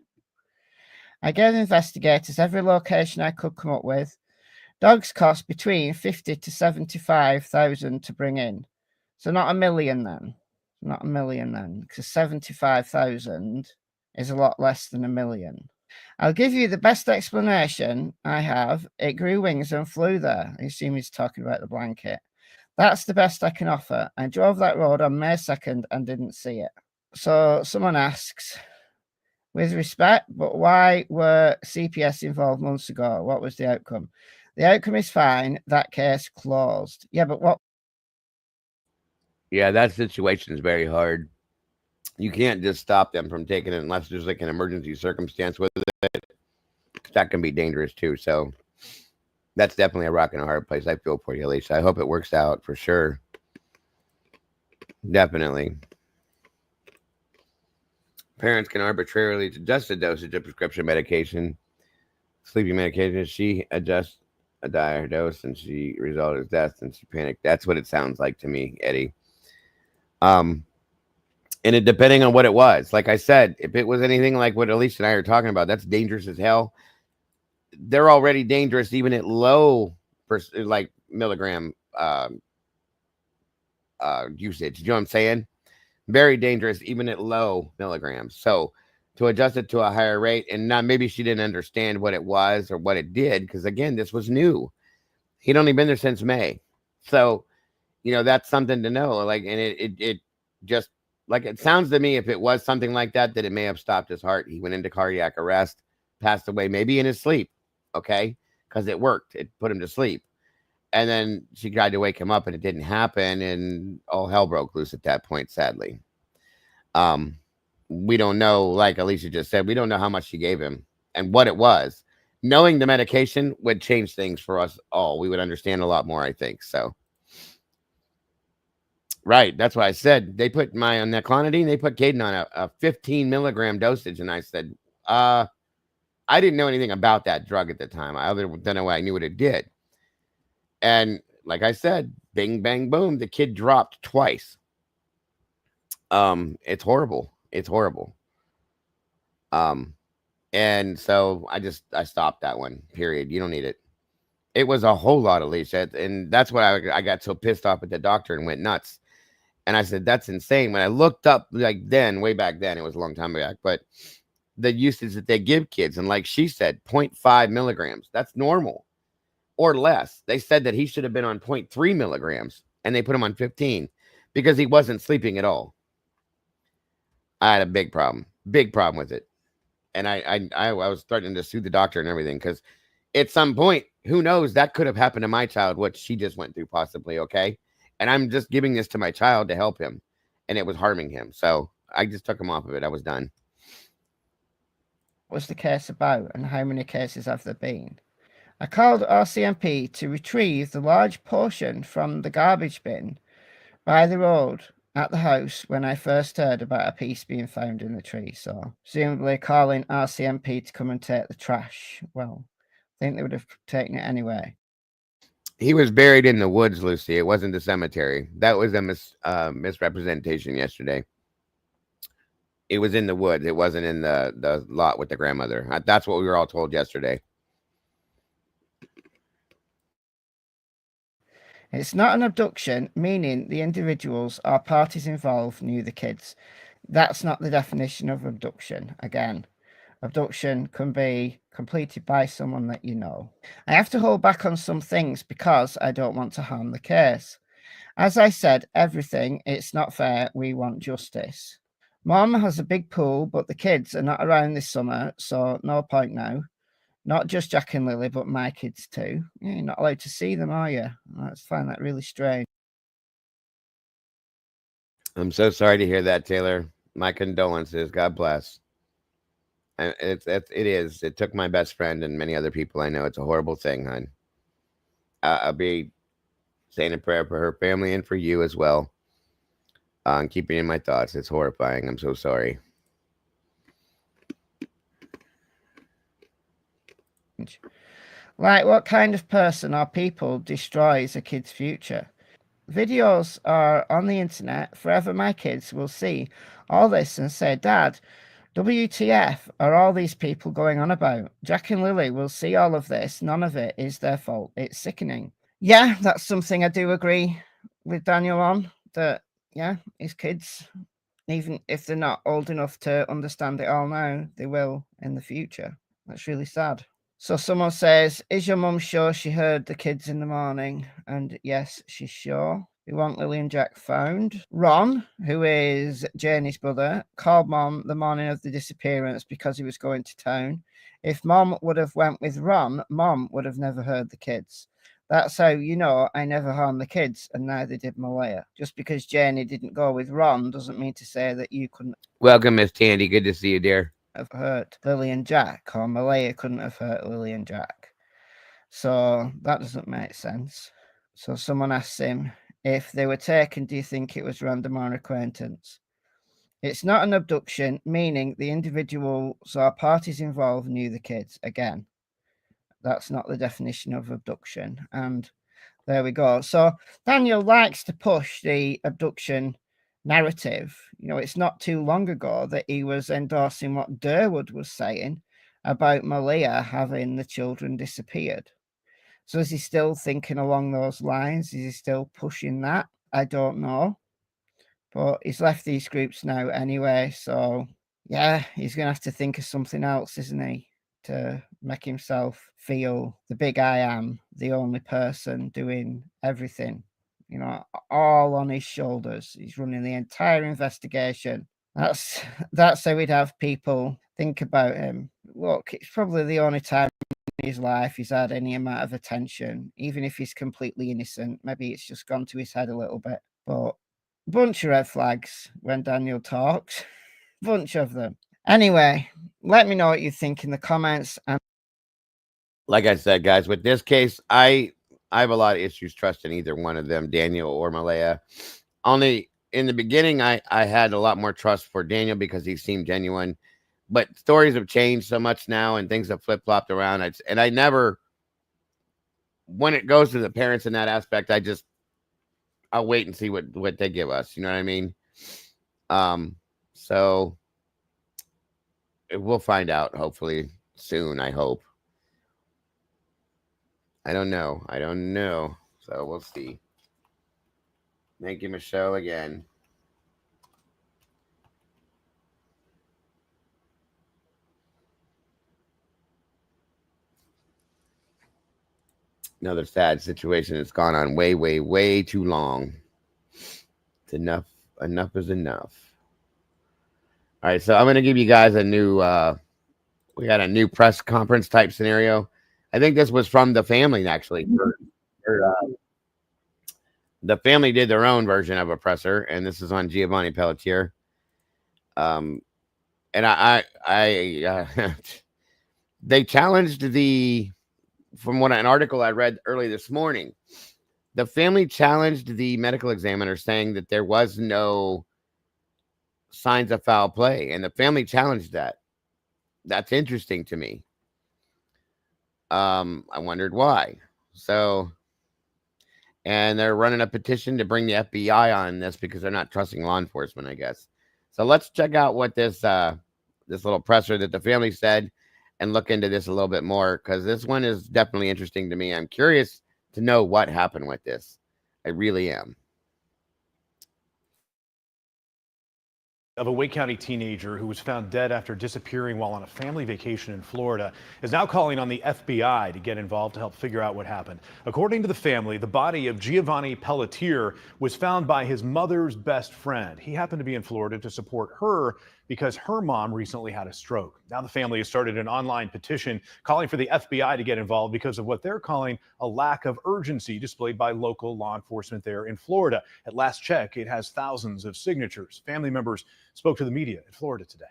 I gave investigators every location I could come up with. Dogs cost between 50 to 75,000 to bring in. So not a million then. Not a million then, because 75,000 is a lot less than a million. I'll give you the best explanation I have. It grew wings and flew there. I assume he's talking about the blanket. That's the best I can offer. I drove that road on May 2nd and didn't see it. So someone asks, with respect, but why were CPS involved months ago? What was the outcome? The outcome is fine. That case closed. Yeah, but what? Yeah, that situation is very hard. You can't just stop them from taking it unless there's like an emergency circumstance with it. That can be dangerous too. So that's definitely a rock and a hard place. I feel for you, Alicia. I hope it works out for sure. Definitely. Parents can arbitrarily adjust the dosage of prescription medication, sleeping medication. She adjusts a dire dose and she resulted in death and she panicked. That's what it sounds like to me, Eddie. And it depending on what it was. Like I said, if it was anything like what Alicia and I are talking about, that's dangerous as hell. They're already dangerous even at low like milligram usage. You know what I'm saying? Very dangerous even at low milligrams. So to adjust it to a higher rate, and not maybe she didn't understand what it was or what it did, because again, this was new. He'd only been there since May. So, you know, that's something to know. Like, and it just, like, it sounds to me, if it was something like that, that it may have stopped his heart. He went into cardiac arrest, passed away, maybe in his sleep. Okay. Because it worked. It put him to sleep. And then she tried to wake him up and it didn't happen. And all hell broke loose at that point, sadly. We don't know, like Alicia just said, we don't know how much she gave him and what it was. Knowing the medication would change things for us all. We would understand a lot more, I think. So, right. That's why I said they put my on that clonidine. They put Caden on a 15 milligram dosage. And I said, I didn't know anything about that drug at the time. Other than I knew what it did. And like I said, bing, bang, boom, the kid dropped twice. It's horrible. It's horrible. And so I stopped that one, period. You don't need it. It was a whole lot, Alicia. And that's what I got so pissed off at the doctor and went nuts. And I said, that's insane. When I looked up, like then, way back then, it was a long time back, but the usage that they give kids, and like she said, 0.5 milligrams, that's normal or less. They said that he should have been on 0.3 milligrams and they put him on 15 because he wasn't sleeping at all. I had a big problem with it. And I was starting to sue the doctor and everything, because at some point, who knows, that could have happened to my child, what she just went through possibly, okay? And I'm just giving this to my child to help him, and it was harming him. So I just took him off of it. I was done. What's the case about, and how many cases have there been? I called RCMP to retrieve the large portion from the garbage bin by the road at the house when I first heard about a piece being found in the tree. So presumably calling RCMP to come and take the trash. Well, I think they would have taken it anyway. He was buried in the woods, Lucy. It wasn't the cemetery. That was a misrepresentation yesterday. It was in the woods. It wasn't in the lot with the grandmother. That's what we were all told yesterday. It's not an abduction, meaning the individuals or parties involved knew the kids. That's not the definition of abduction. Again, abduction can be completed by someone that you know. I have to hold back on some things because I don't want to harm the case. As I said, everything, it's not fair, we want justice. Mom has a big pool, but the kids are not around this summer, so no point now. Not just Jack and Lily, but my kids too. Yeah, you're not allowed to see them, are you? I find that really strange. I'm so sorry to hear that, Taylor. My condolences. God bless. And it took my best friend and many other people I know. It's a horrible thing, hon. I'll be saying a prayer for her family and for you as well. And keeping in my thoughts. It's horrifying. I'm so sorry. Like, what kind of person or people destroys a kid's future? Videos are on the internet forever. My kids will see all this and say, Dad, WTF are all these people going on about? Jack and Lily will see all of this. None of it is their fault. It's sickening. Yeah, that's something I do agree with Daniel on. That, yeah, his kids, even if they're not old enough to understand it all now, they will in the future. That's really sad. So someone says, is your mum sure she heard the kids in the morning? And yes, she's sure. We want Lily and Jack found. Ron, who is Janie's brother, called Mom the morning of the disappearance because he was going to town. If Mom would have went with Ron, Mom would have never heard the kids. That's how you know I never harmed the kids, and neither did Malaya. Just because Janie didn't go with Ron doesn't mean to say that you couldn't. Welcome, Miss Tandy. Good to see you, dear. Have hurt Lily and Jack, or Malaya couldn't have hurt Lily and Jack. So that doesn't make sense. So someone asks him, if they were taken, do you think it was random or acquaintance? It's not an abduction, meaning the individuals or parties involved knew the kids. Again, that's not the definition of abduction. And there we go. So Daniel likes to push the abduction narrative. You know, it's not too long ago that he was endorsing what Durwood was saying about Malia having the children disappeared. So is he still thinking along those lines? Is he still pushing that? I don't know. But he's left these groups now anyway. So yeah, he's going to have to think of something else, isn't he? To make himself feel the big I am, the only person doing everything, you know, all on his shoulders. He's running the entire investigation. That's how we'd have people think about him. Look, it's probably the only time in his life he's had any amount of attention, even if he's completely innocent. Maybe it's just gone to his head a little bit. But bunch of red flags when Daniel talks. Bunch of them. Anyway, let me know what you think in the comments. And like I said, guys, with this case, I have a lot of issues trusting either one of them, Daniel or Malaya. Only in the beginning, I had a lot more trust for Daniel because he seemed genuine. But stories have changed so much now and things have flip-flopped around. I never, when it goes to the parents in that aspect, I'll wait and see what they give us. You know what I mean? So we'll find out hopefully soon, I hope. I don't know. So we'll see. Thank you, Michelle, again. Another sad situation that's gone on way, way, way too long. It's enough. Enough is enough. All right, so I'm going to give you guys a new, we got a new press conference type scenario. I think this was from the family, actually. The family did their own version of a presser, and this is on Giovanni Pelletier. And they challenged from an article I read early this morning, the family challenged the medical examiner saying that there was no signs of foul play, and the family challenged that. That's interesting to me. I wondered why. So, and they're running a petition to bring the FBI on this because they're not trusting law enforcement, I guess. So let's check out what this little presser that the family said and look into this a little bit more, because this one is definitely interesting to me. I'm curious to know what happened with this. I really am. Of a Wake County teenager who was found dead after disappearing while on a family vacation in Florida is now calling on the FBI to get involved to help figure out what happened. According to the family, the body of Giovanni Pelletier was found by his mother's best friend. He happened to be in Florida to support her because her mom recently had a stroke. Now the family has started an online petition calling for the FBI to get involved because of what they're calling a lack of urgency displayed by local law enforcement there in Florida. At last check, it has thousands of signatures. Family members spoke to the media in Florida today.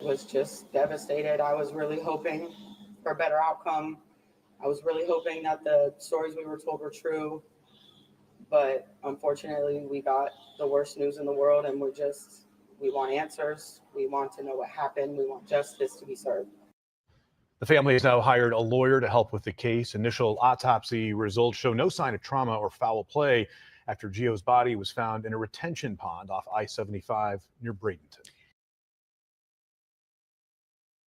Was just devastated. I was really hoping for a better outcome. I was really hoping that the stories we were told were true, but unfortunately we got the worst news in the world, and we want answers. We want to know what happened. We want justice to be served. The family has now hired a lawyer to help with the case. Initial autopsy results show no sign of trauma or foul play after Gio's body was found in a retention pond off I-75 near Bradenton.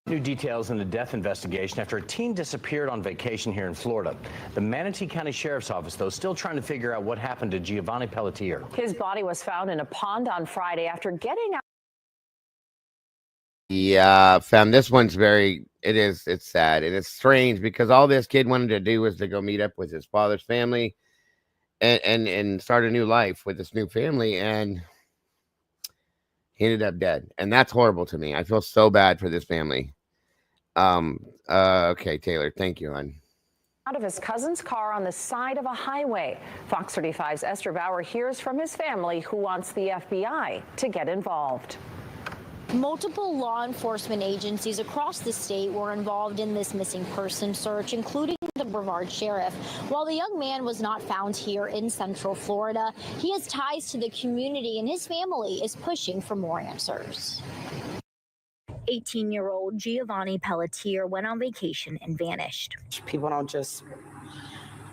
New details in the death investigation after a teen disappeared on vacation here in Florida. The Manatee County Sheriff's Office, though, still trying to figure out what happened to Giovanni Pelletier. His body was found in a pond on Friday after getting out. Yeah, fam, this one's it's sad, and it's strange because all this kid wanted to do was to go meet up with his father's family and start a new life with this new family, and he ended up dead. And that's horrible to me. I feel so bad for this family. Okay, Taylor, thank you, hon. Out of his cousin's car on the side of a highway. Fox 35's Esther Bauer hears from his family who wants the FBI to get involved. Multiple law enforcement agencies across the state were involved in this missing person search, including the Brevard Sheriff. While the young man was not found here in Central Florida, he has ties to the community, and his family is pushing for more answers. 18-year-old Giovanni Pelletier went on vacation and vanished. People don't just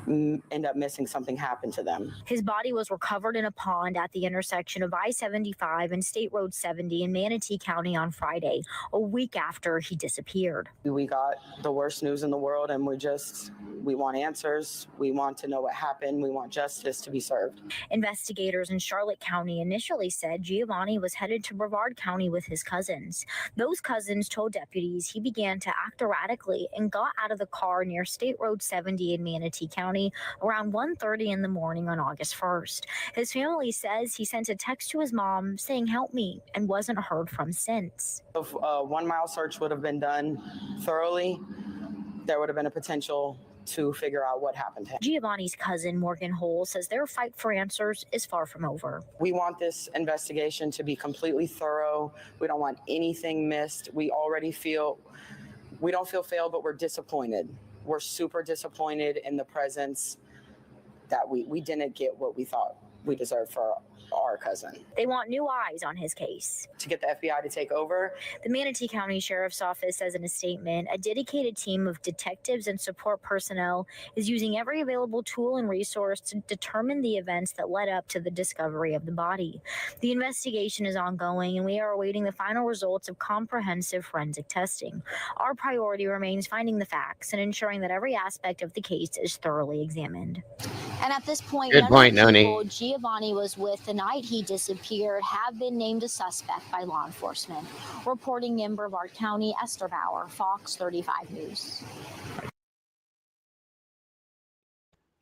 end up missing. Something happened to them. His body was recovered in a pond at the intersection of I-75 and State Road 70 in Manatee County on Friday, a week after he disappeared. We got the worst news in the world, and we want answers. We want to know what happened. We want justice to be served. Investigators in Charlotte County initially said Giovanni was headed to Brevard County with his cousins. Those cousins told deputies he began to act erratically and got out of the car near State Road 70 in Manatee County around 1:30 in the morning on August 1st. His family says he sent a text to his mom saying, "Help me," and wasn't heard from since. If a 1 mile search would have been done thoroughly, there would have been a potential to figure out what happened to him. Giovanni's cousin, Morgan Hole, says their fight for answers is far from over. We want this investigation to be completely thorough. We don't want anything missed. We don't feel failed, but we're disappointed. We're super disappointed in the presence that we didn't get what we thought we deserved for our cousin. They want new eyes on his case. To get the FBI to take over. The Manatee County Sheriff's Office says in a statement, a dedicated team of detectives and support personnel is using every available tool and resource to determine the events that led up to the discovery of the body. The investigation is ongoing, and we are awaiting the final results of comprehensive forensic testing. Our priority remains finding the facts and ensuring that every aspect of the case is thoroughly examined. And at this point, Good point, none of the Noni. people Giovanni was with the night he disappeared have been named a suspect by law enforcement. Reporting in Brevard County, Esther Bauer, Fox 35 News.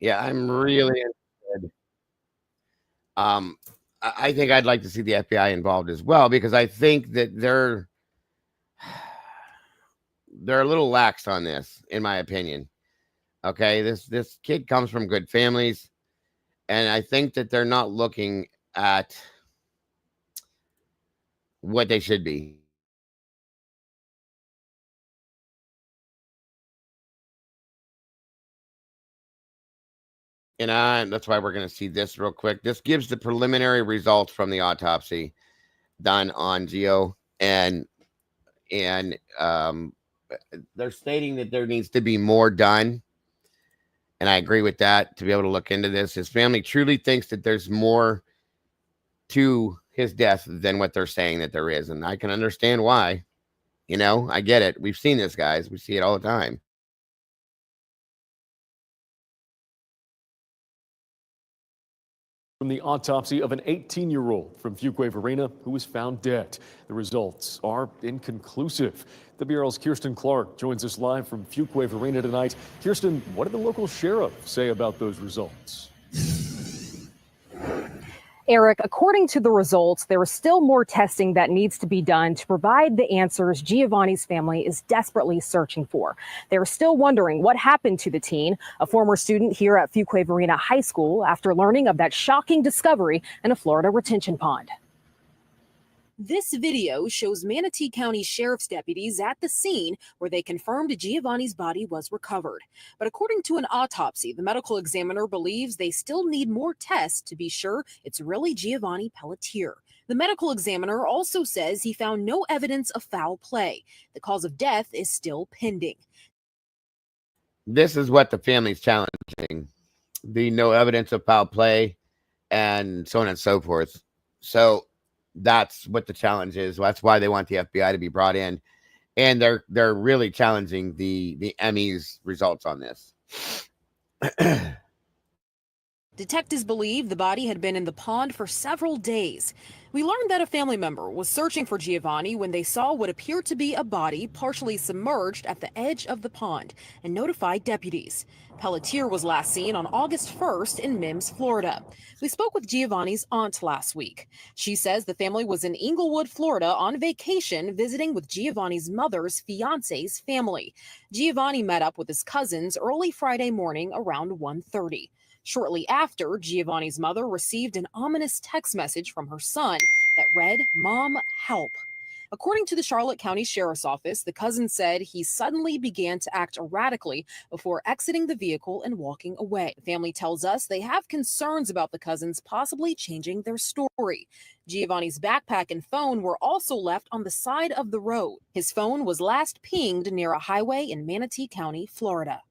Yeah, I'm really interested. I think I'd like to see the FBI involved as well, because I think that they're a little lax on this, in my opinion. Okay, this kid comes from good families, and I think that they're not looking at what they should be. And that's why we're going to see this real quick. This gives the preliminary results from the autopsy done on Gio, and they're stating that there needs to be more done. And I agree with that, to be able to look into this. His family truly thinks that there's more to his death than what they're saying that there is. And I can understand why. You know, I get it. We've seen this, guys. We see it all the time. From the autopsy of an 18-year-old from Fuquay Varina who was found dead. The results are inconclusive. The Bureau's Kirsten Clark joins us live from Fuquay Varina tonight. Kirsten, what did the local sheriff say about those results? Eric, according to the results, there is still more testing that needs to be done to provide the answers Giovanni's family is desperately searching for. They're still wondering what happened to the teen, a former student here at Fuquay Varina High School, after learning of that shocking discovery in a Florida retention pond. This video shows Manatee County Sheriff's deputies at the scene where they confirmed Giovanni's body was recovered. But according to an autopsy, the medical examiner believes they still need more tests to be sure it's really Giovanni Pelletier. The medical examiner also says he found no evidence of foul play. The cause of death is still pending. This is what the family's challenging. The no evidence of foul play and so on and so forth. So that's what the challenge is. That's why they want the FBI to be brought in, and they're really challenging the Emmys results on this. Detectives believe the body had been in the pond for several days. We learned that a family member was searching for Giovanni when they saw what appeared to be a body partially submerged at the edge of the pond and notified deputies. Pelletier was last seen on August 1st in Mims, Florida. We spoke with Giovanni's aunt last week. She says the family was in Inglewood, Florida on vacation visiting with Giovanni's mother's fiance's family. Giovanni met up with his cousins early Friday morning around 1:30. Shortly after, Giovanni's mother received an ominous text message from her son that read, "Mom, help." According to the Charlotte County Sheriff's Office, the cousin said he suddenly began to act erratically before exiting the vehicle and walking away. The family tells us they have concerns about the cousins possibly changing their story. Giovanni's backpack and phone were also left on the side of the road. His phone was last pinged near a highway in Manatee County, Florida.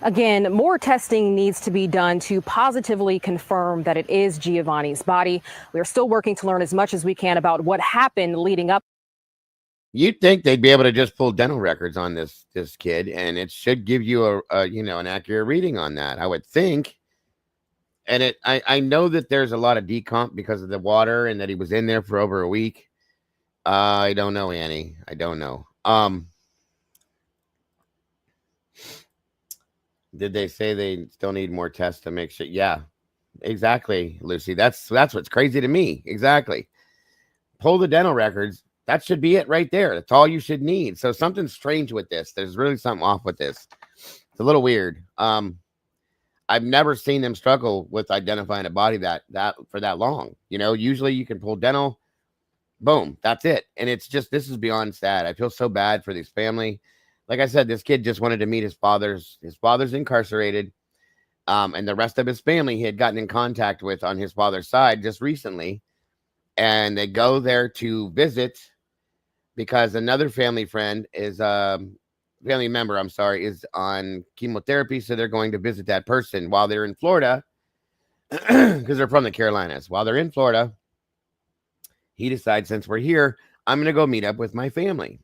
Again, more testing needs to be done to positively confirm that it is Giovanni's body. We are still working to learn as much as we can about what happened leading up. You'd think they'd be able to just pull dental records on this kid, and it should give you an accurate reading on that, I would think. And I know that there's a lot of decomp because of the water and that he was in there for over a week. I don't know, Annie. I don't know. Did they say they still need more tests to make sure? Yeah, exactly, Lucy. That's what's crazy to me. Exactly. Pull the dental records. That should be it right there. That's all you should need. So something's strange with this. There's really something off with this. It's a little weird. I've never seen them struggle with identifying a body that for that long. You know, usually you can pull dental, boom, that's it. And it's just, this is beyond sad. I feel so bad for this family. Like I said, this kid just wanted to meet his father's incarcerated. And the rest of his family he had gotten in contact with on his father's side just recently. And they go there to visit because another family member, is on chemotherapy. So they're going to visit that person while they're in Florida because they're from the Carolinas. While they're in Florida, he decides, since we're here, I'm going to go meet up with my family.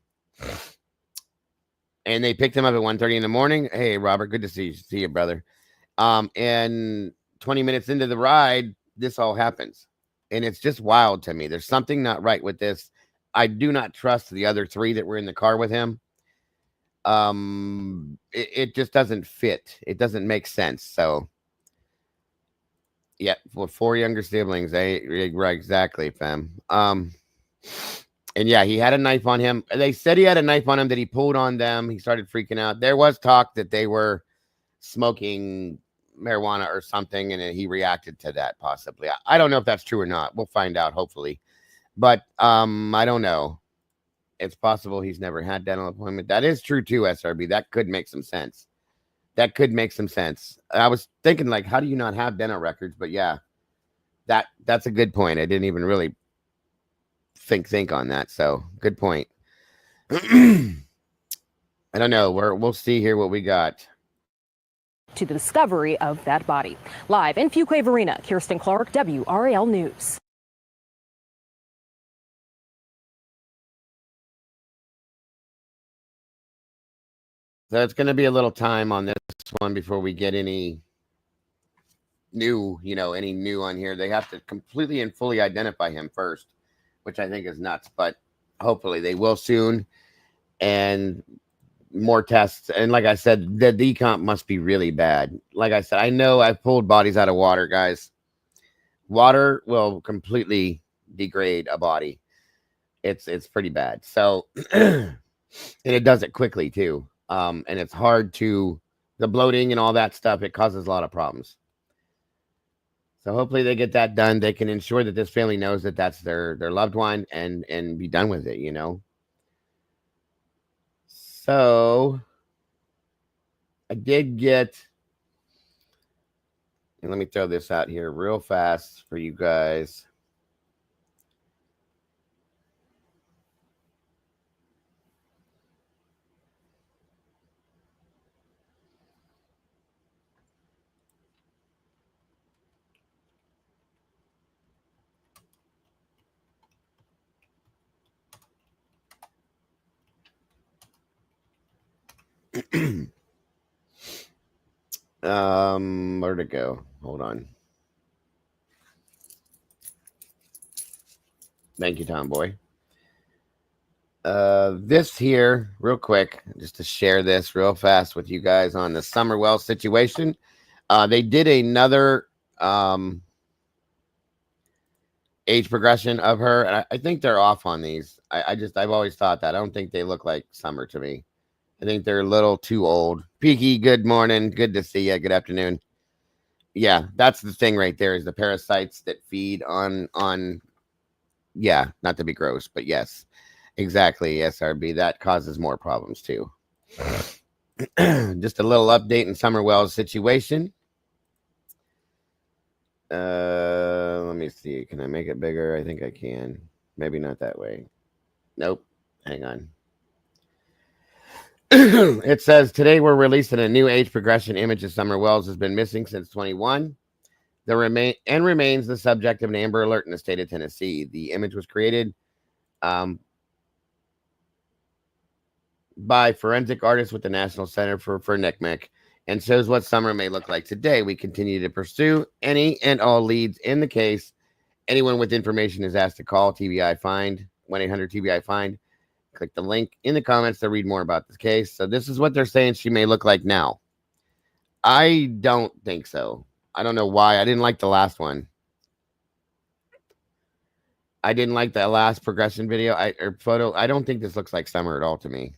And they picked him up at 1:30 in the morning. Hey, Robert, good to see you, brother. And 20 minutes into the ride, this all happens. And it's just wild to me. There's something not right with this. I do not trust the other three that were in the car with him. It just doesn't fit. It doesn't make sense. So, yeah, with 4 younger siblings, right, exactly, fam. And yeah, he had a knife on him. They said he had a knife on him that he pulled on them. He started freaking out. There was talk that they were smoking marijuana or something, and he reacted to that possibly. I don't know if that's true or not. We'll find out, hopefully. But I don't know. It's possible he's never had dental appointment. That is true too, SRB. That could make some sense. I was thinking, like, how do you not have dental records? But yeah, that's a good point. I didn't even really think on that. So good point. I don't know. We'll see here what we got. To the discovery of that body. Live in Fuquay Varina, Kirsten Clark, WRAL News. So it's going to be a little time on this one before we get any new, any new on here, they have to completely and fully identify him first, which I think is nuts, but hopefully they will soon. And more tests. And like I said, the decomp must be really bad. Like I said, I know I've pulled bodies out of water, guys. Water will completely degrade a body. It's pretty bad. So, and it does it quickly too. And it's hard to, the bloating and all that stuff, it causes a lot of problems. So hopefully they get that done. They can ensure that this family knows that that's their loved one and be done with it, So I did get, and let me throw this out here real fast for you guys. Where'd it go? Hold on. Thank you, Tomboy. This here, real quick, just to share this real fast with you guys on the Summerwell situation. They did another age progression of her, and I think they're off on these. I've always thought that. I don't think they look like Summer to me. I think they're a little too old. Peaky, good morning. Good to see you. Good afternoon. Yeah, that's the thing right there, is the parasites that feed on yeah, not to be gross, but yes, exactly. SRB, that causes more problems too. Just a little update in Summerwell's situation. Let me see. Can I make it bigger? I think I can. Maybe not that way. Nope. Hang on. It says, today we're releasing a new age progression image of Summer Wells has been missing since 21. Remains the subject of an Amber Alert in the state of Tennessee. The image was created by forensic artists with the National Center for NCMEC and shows what Summer may look like today. We continue to pursue any and all leads in the case. Anyone with information is asked to call TBI Find, 1-800-TBI-FIND. Click the link in the comments to read more about this case. So this is what they're saying she may look like now. I don't think so. I don't know why. I didn't like the last one. I didn't like the last progression video or photo. I don't think this looks like Summer at all to me.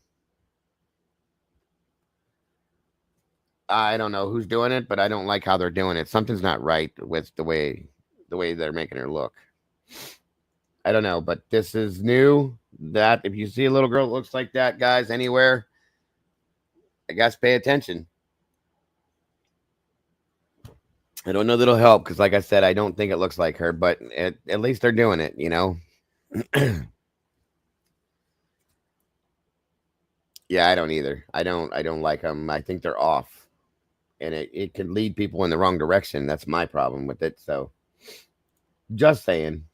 I don't know who's doing it, but I don't like how they're doing it. Something's not right with the way they're making her look. I don't know, but this is new. That if you see a little girl that looks like that, guys, anywhere, I guess pay attention. I don't know that'll help because, like I said, I don't think it looks like her, but at least they're doing it, Yeah, I don't either. I don't like them. I think they're off, and it could lead people in the wrong direction. That's my problem with it. So, just saying.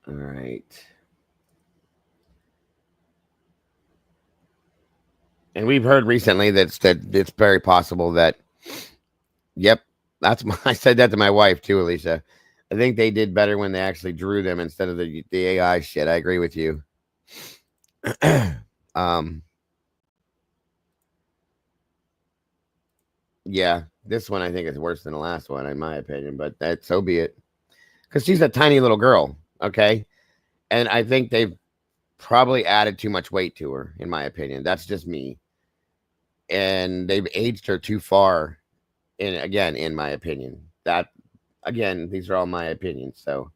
All right. And we've heard recently that it's very possible that, yep, I said that to my wife too, Alicia. I think they did better when they actually drew them instead of the AI shit. I agree with you. Yeah, this one I think is worse than the last one, in my opinion, but so be it. Because she's a tiny little girl, okay? And I think they've probably added too much weight to her, in my opinion. That's just me. And they've aged her too far, in my opinion. That, again, these are all my opinions, so.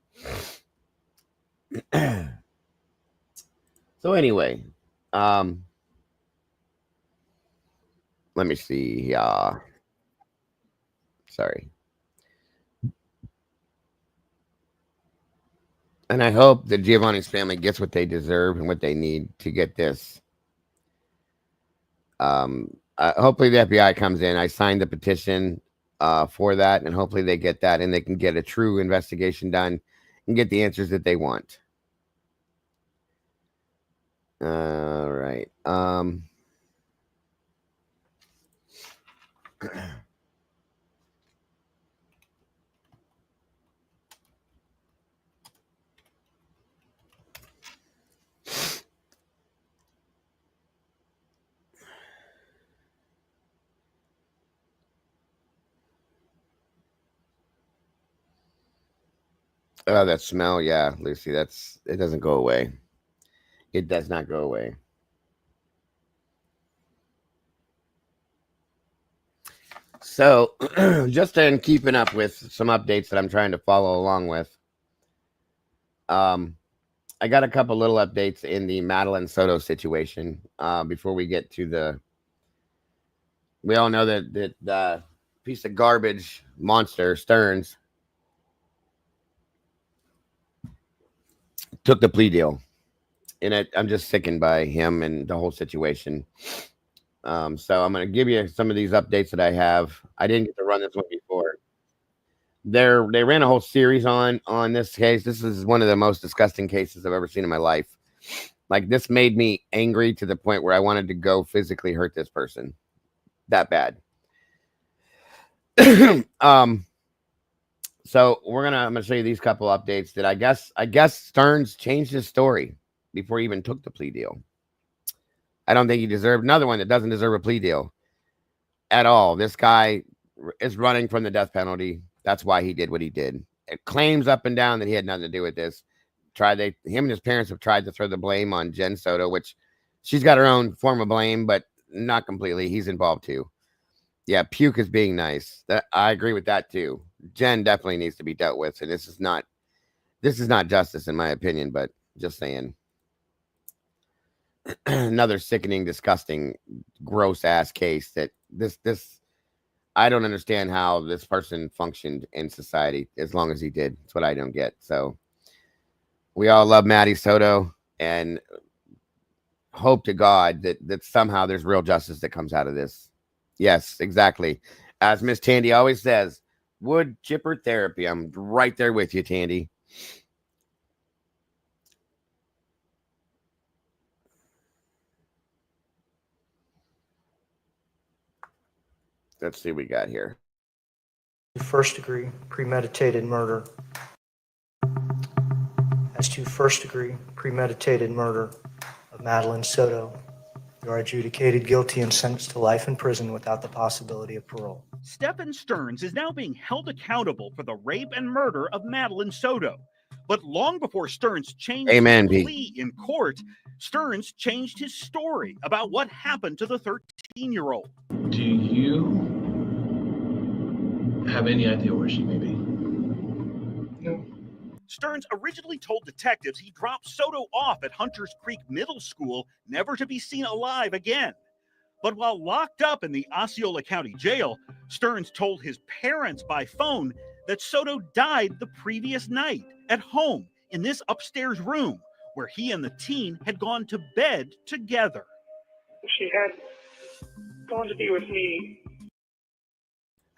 So anyway, let me see. Sorry. And I hope that Giovanni's family gets what they deserve and what they need to get this. Hopefully the FBI comes in. I signed the petition for that, and hopefully they get that and they can get a true investigation done and get the answers that they want. All right. Oh, that smell. Yeah, Lucy, it doesn't go away. It does not go away. So, just in keeping up with some updates that I'm trying to follow along with, I got a couple little updates in the Madeline Soto situation. Before we get to the, we all know that the piece of garbage monster Stearns took the plea deal, and I'm just sickened by him and the whole situation. So I'm going to give you some of these updates that I have. I didn't get to run this one before. They ran a whole series on this case. This is one of the most disgusting cases I've ever seen in my life. Like, this made me angry to the point where I wanted to go physically hurt this person. That bad. So I'm gonna show you these couple updates that I guess Stearns changed his story before he even took the plea deal. I don't think he deserved another one that doesn't deserve a plea deal at all. This guy is running from the death penalty. That's why he did what he did. It claims up and down that he had nothing to do with this. Him and his parents have tried to throw the blame on Jen Soto, which she's got her own form of blame, but not completely. He's involved too. Yeah, puke is being nice. I agree with that too. Jen definitely needs to be dealt with, and this is not justice in my opinion, but just saying. Another sickening, disgusting, gross ass case that this I don't understand how this person functioned in society as long as he did. That's what I don't get. So we all love Maddie Soto and hope to God that somehow there's real justice that comes out of this. Yes, exactly. As Miss Tandy always says, wood chipper therapy. I'm right there with you, Tandy. Let's see what we got here. First-degree premeditated murder. As to first-degree premeditated murder of Madeline Soto, you are adjudicated guilty and sentenced to life in prison without the possibility of parole. Stephen Stearns is now being held accountable for the rape and murder of Madeline Soto. But long before Stearns changed his plea in court, Stearns changed his story about what happened to the 13-year-old. Do you have any idea where she may be? No. Stearns originally told detectives he dropped Soto off at Hunters Creek Middle School, never to be seen alive again. But while locked up in the Osceola County Jail, Stearns told his parents by phone that Soto died the previous night at home in this upstairs room where he and the teen had gone to bed together. She had gone to be with me.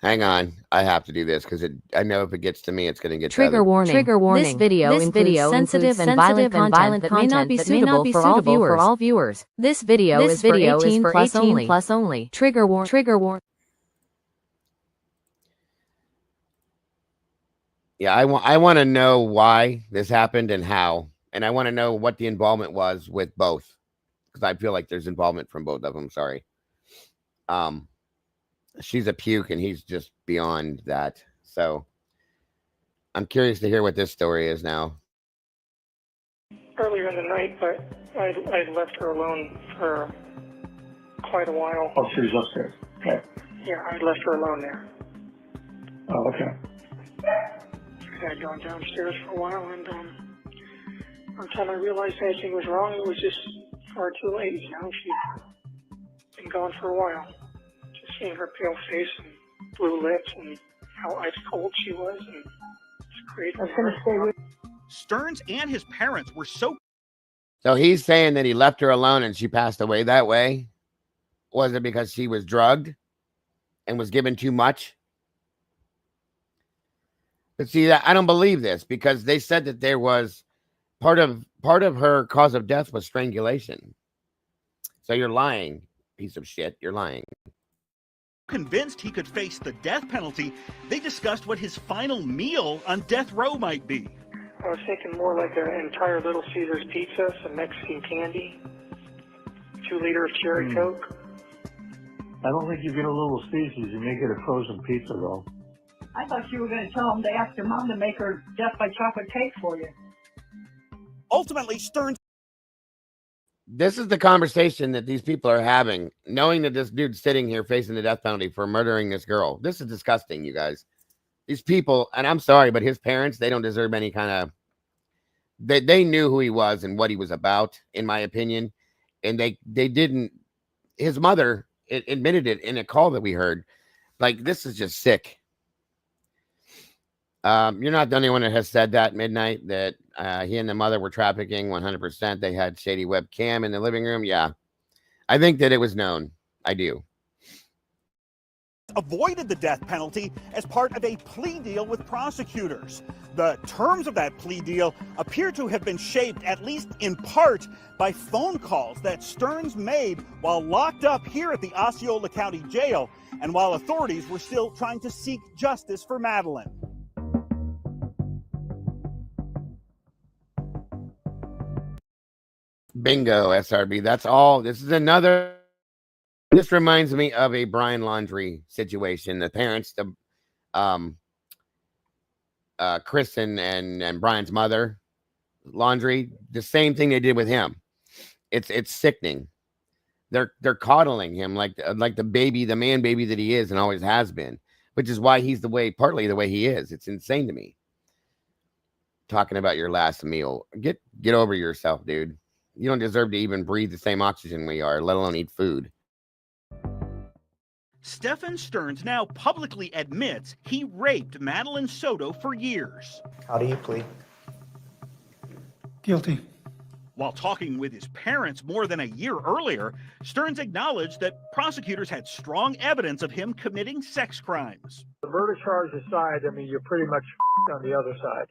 Hang on. I have to do this because I know if it gets to me, it's going to get Trigger warning. Trigger warning. This video includes sensitive and violent content that may not be suitable for all viewers. This video is for 18 plus only. Trigger warning. Trigger warning. Yeah, I want to know why this happened and how, and I want to know what the involvement was with both, because I feel like there's involvement from both of them. Sorry. She's a puke and he's just beyond that. So I'm curious to hear what this story is now. Earlier in the night, but I left her alone for quite a while. Oh, she was upstairs. Okay. Yeah, I left her alone there. Oh, okay. I had gone downstairs for a while, and by the time I realized anything was wrong, it was just far too late. You know, she'd been gone for a while. Just seeing her pale face and blue lips and how ice cold she was, and it's great. I was going to stay with Stearns and his parents were so. So he's saying that he left her alone and she passed away that way. Was it because she was drugged and was given too much? But see, I don't believe this because they said that there was part of her cause of death was strangulation. So you're lying, piece of shit. You're lying. Convinced he could face the death penalty, they discussed what his final meal on death row might be. I was thinking more like an entire Little Caesars pizza, some Mexican candy, 2 liters of cherry Coke. I don't think you get a Little Caesars. You may get a frozen pizza, though. I thought you were going to tell him to ask your mom to make her death by chocolate cake for you. Ultimately, Stearns. This is the conversation that these people are having, knowing that this dude's sitting here facing the death penalty for murdering this girl. This is disgusting, you guys. These people, and I'm sorry, but his parents, they don't deserve any kind of... They knew who he was and what he was about, in my opinion. And they didn't... His mother admitted it in a call that we heard. Like, this is just sick. You're not the only one that has said that, Midnight, that he and the mother were trafficking 100%. They had shady webcam in the living room. Yeah. I think that it was known. I do. Avoided the death penalty as part of a plea deal with prosecutors. The terms of that plea deal appear to have been shaped, at least in part, by phone calls that Stearns made while locked up here at the Osceola County Jail and while authorities were still trying to seek justice for Madeline. Bingo, SRB. That's all. This is another... This reminds me of a Brian Laundrie situation. The parents, Chris and Brian's mother, Laundrie, the same thing they did with him. It's sickening. They're coddling him like the baby, the man baby that he is and always has been, which is why he's partly the way he is. It's insane to me. Talking about your last meal. Get over yourself, dude. You don't deserve to even breathe the same oxygen we are, let alone eat food. Stephen Stearns now publicly admits he raped Madeline Soto for years. How do you plead? Guilty. While talking with his parents more than a year earlier, Stearns acknowledged that prosecutors had strong evidence of him committing sex crimes. The murder charge aside, I mean, you're pretty much on the other side.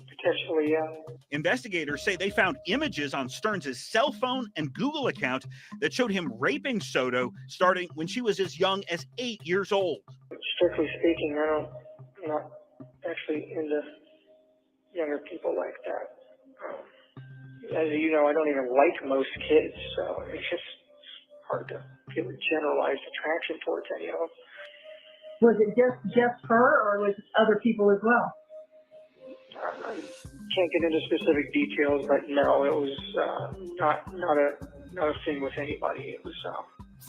Potentially, yeah. Investigators say they found images on Stearns' cell phone and Google account that showed him raping Soto starting when she was as young as 8 years old. Strictly speaking, I'm not actually into younger people like that. As you know, I don't even like most kids, so it's just hard to give a generalized attraction towards any of them. Was it just her, or was it other people as well? I can't get into specific details, but no, it was not a thing with anybody. It was.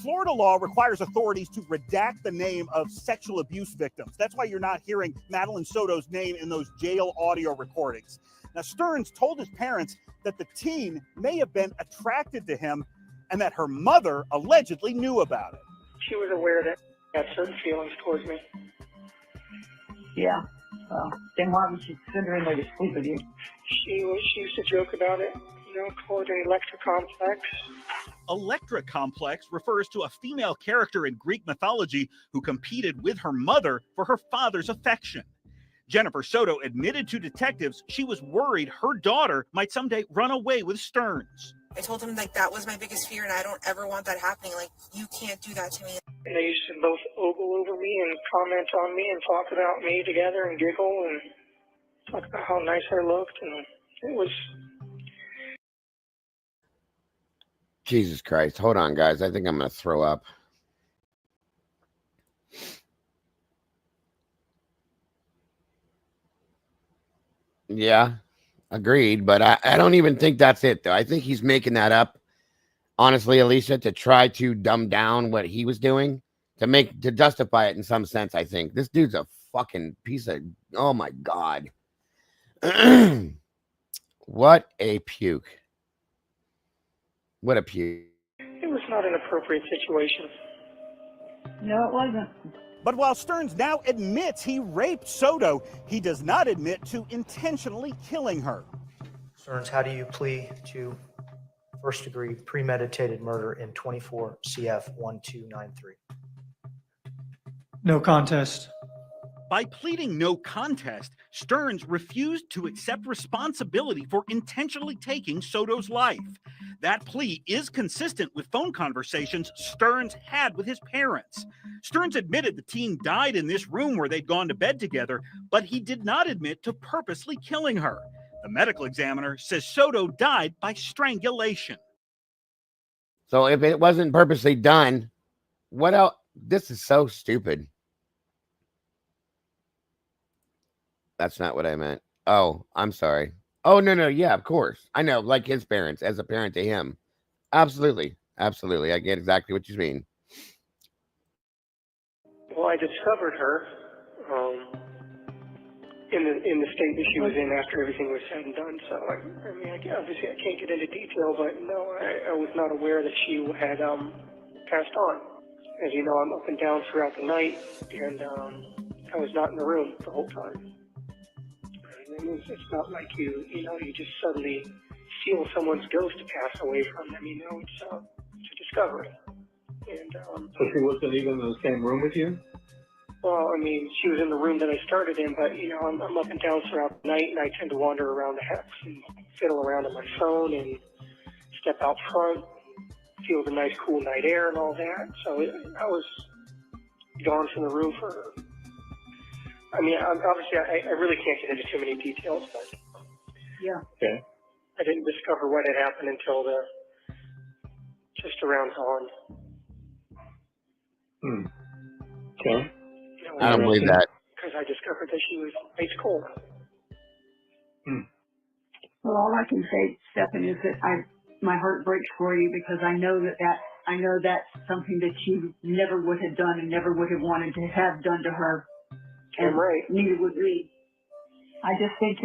Florida law requires authorities to redact the name of sexual abuse victims. That's why you're not hearing Madeline Soto's name in those jail audio recordings. Now, Stearns told his parents that the teen may have been attracted to him and that her mother allegedly knew about it. She was aware that she had certain feelings towards me. Yeah. Then why was she considering to sleep with you? She used to joke about it, call it an Electra complex. Electra complex refers to a female character in Greek mythology who competed with her mother for her father's affection. Jennifer Soto admitted to detectives she was worried her daughter might someday run away with Stearns. I told him that was my biggest fear and I don't ever want that happening. You can't do that to me. And they used to both ogle over me and comment on me and talk about me together and giggle and talk about how nice I looked, and it was... Jesus Christ. Hold on, guys. I think I'm going to throw up. Yeah, agreed. But I don't even think that's it, though. I think he's making that up, honestly, Alicia, to try to dumb down what he was doing, to justify it in some sense, I think. This dude's a fucking piece of... Oh, my God. What a puke. What a puke. It was not an appropriate situation. No, it wasn't. But while Stearns now admits he raped Soto, he does not admit to intentionally killing her. Stearns, how do you plead to first-degree premeditated murder in 24 CF 1293? No contest. By pleading no contest, Stearns refused to accept responsibility for intentionally taking Soto's life. That plea is consistent with phone conversations Stearns had with his parents. Stearns admitted the teen died in this room where they'd gone to bed together, but he did not admit to purposely killing her. The medical examiner says Soto died by strangulation. So if it wasn't purposely done, what else? This is so stupid. That's not what I meant. Oh, I'm sorry. Oh, no. Yeah, of course. I know, like his parents, as a parent to him. Absolutely. Absolutely. I get exactly what you mean. Well, I discovered her in the state that she was in after everything was said and done. So, obviously I can't get into detail, but no, I was not aware that she had passed on. As you know, I'm up and down throughout the night, and I was not in the room the whole time. And it's not like you just suddenly feel someone's ghost pass away from them. It's a discovery. And So she wasn't even in the same room with you? well, she was in the room that I started in, but I'm up and down throughout the night, and I tend to wander around the house and fiddle around on my phone and step out front, feel the nice cool night air and all that. So I was gone from the room for. Obviously, I really can't get into too many details, but yeah. Okay. I didn't discover what had happened until just around dawn. Okay. I don't believe that. Because I discovered that she was ice cold. Well, all I can say, Stephen, is that my heart breaks for you, because I know that's something that you never would have done and never would have wanted to have done to her. And right. Neither would we. I just think,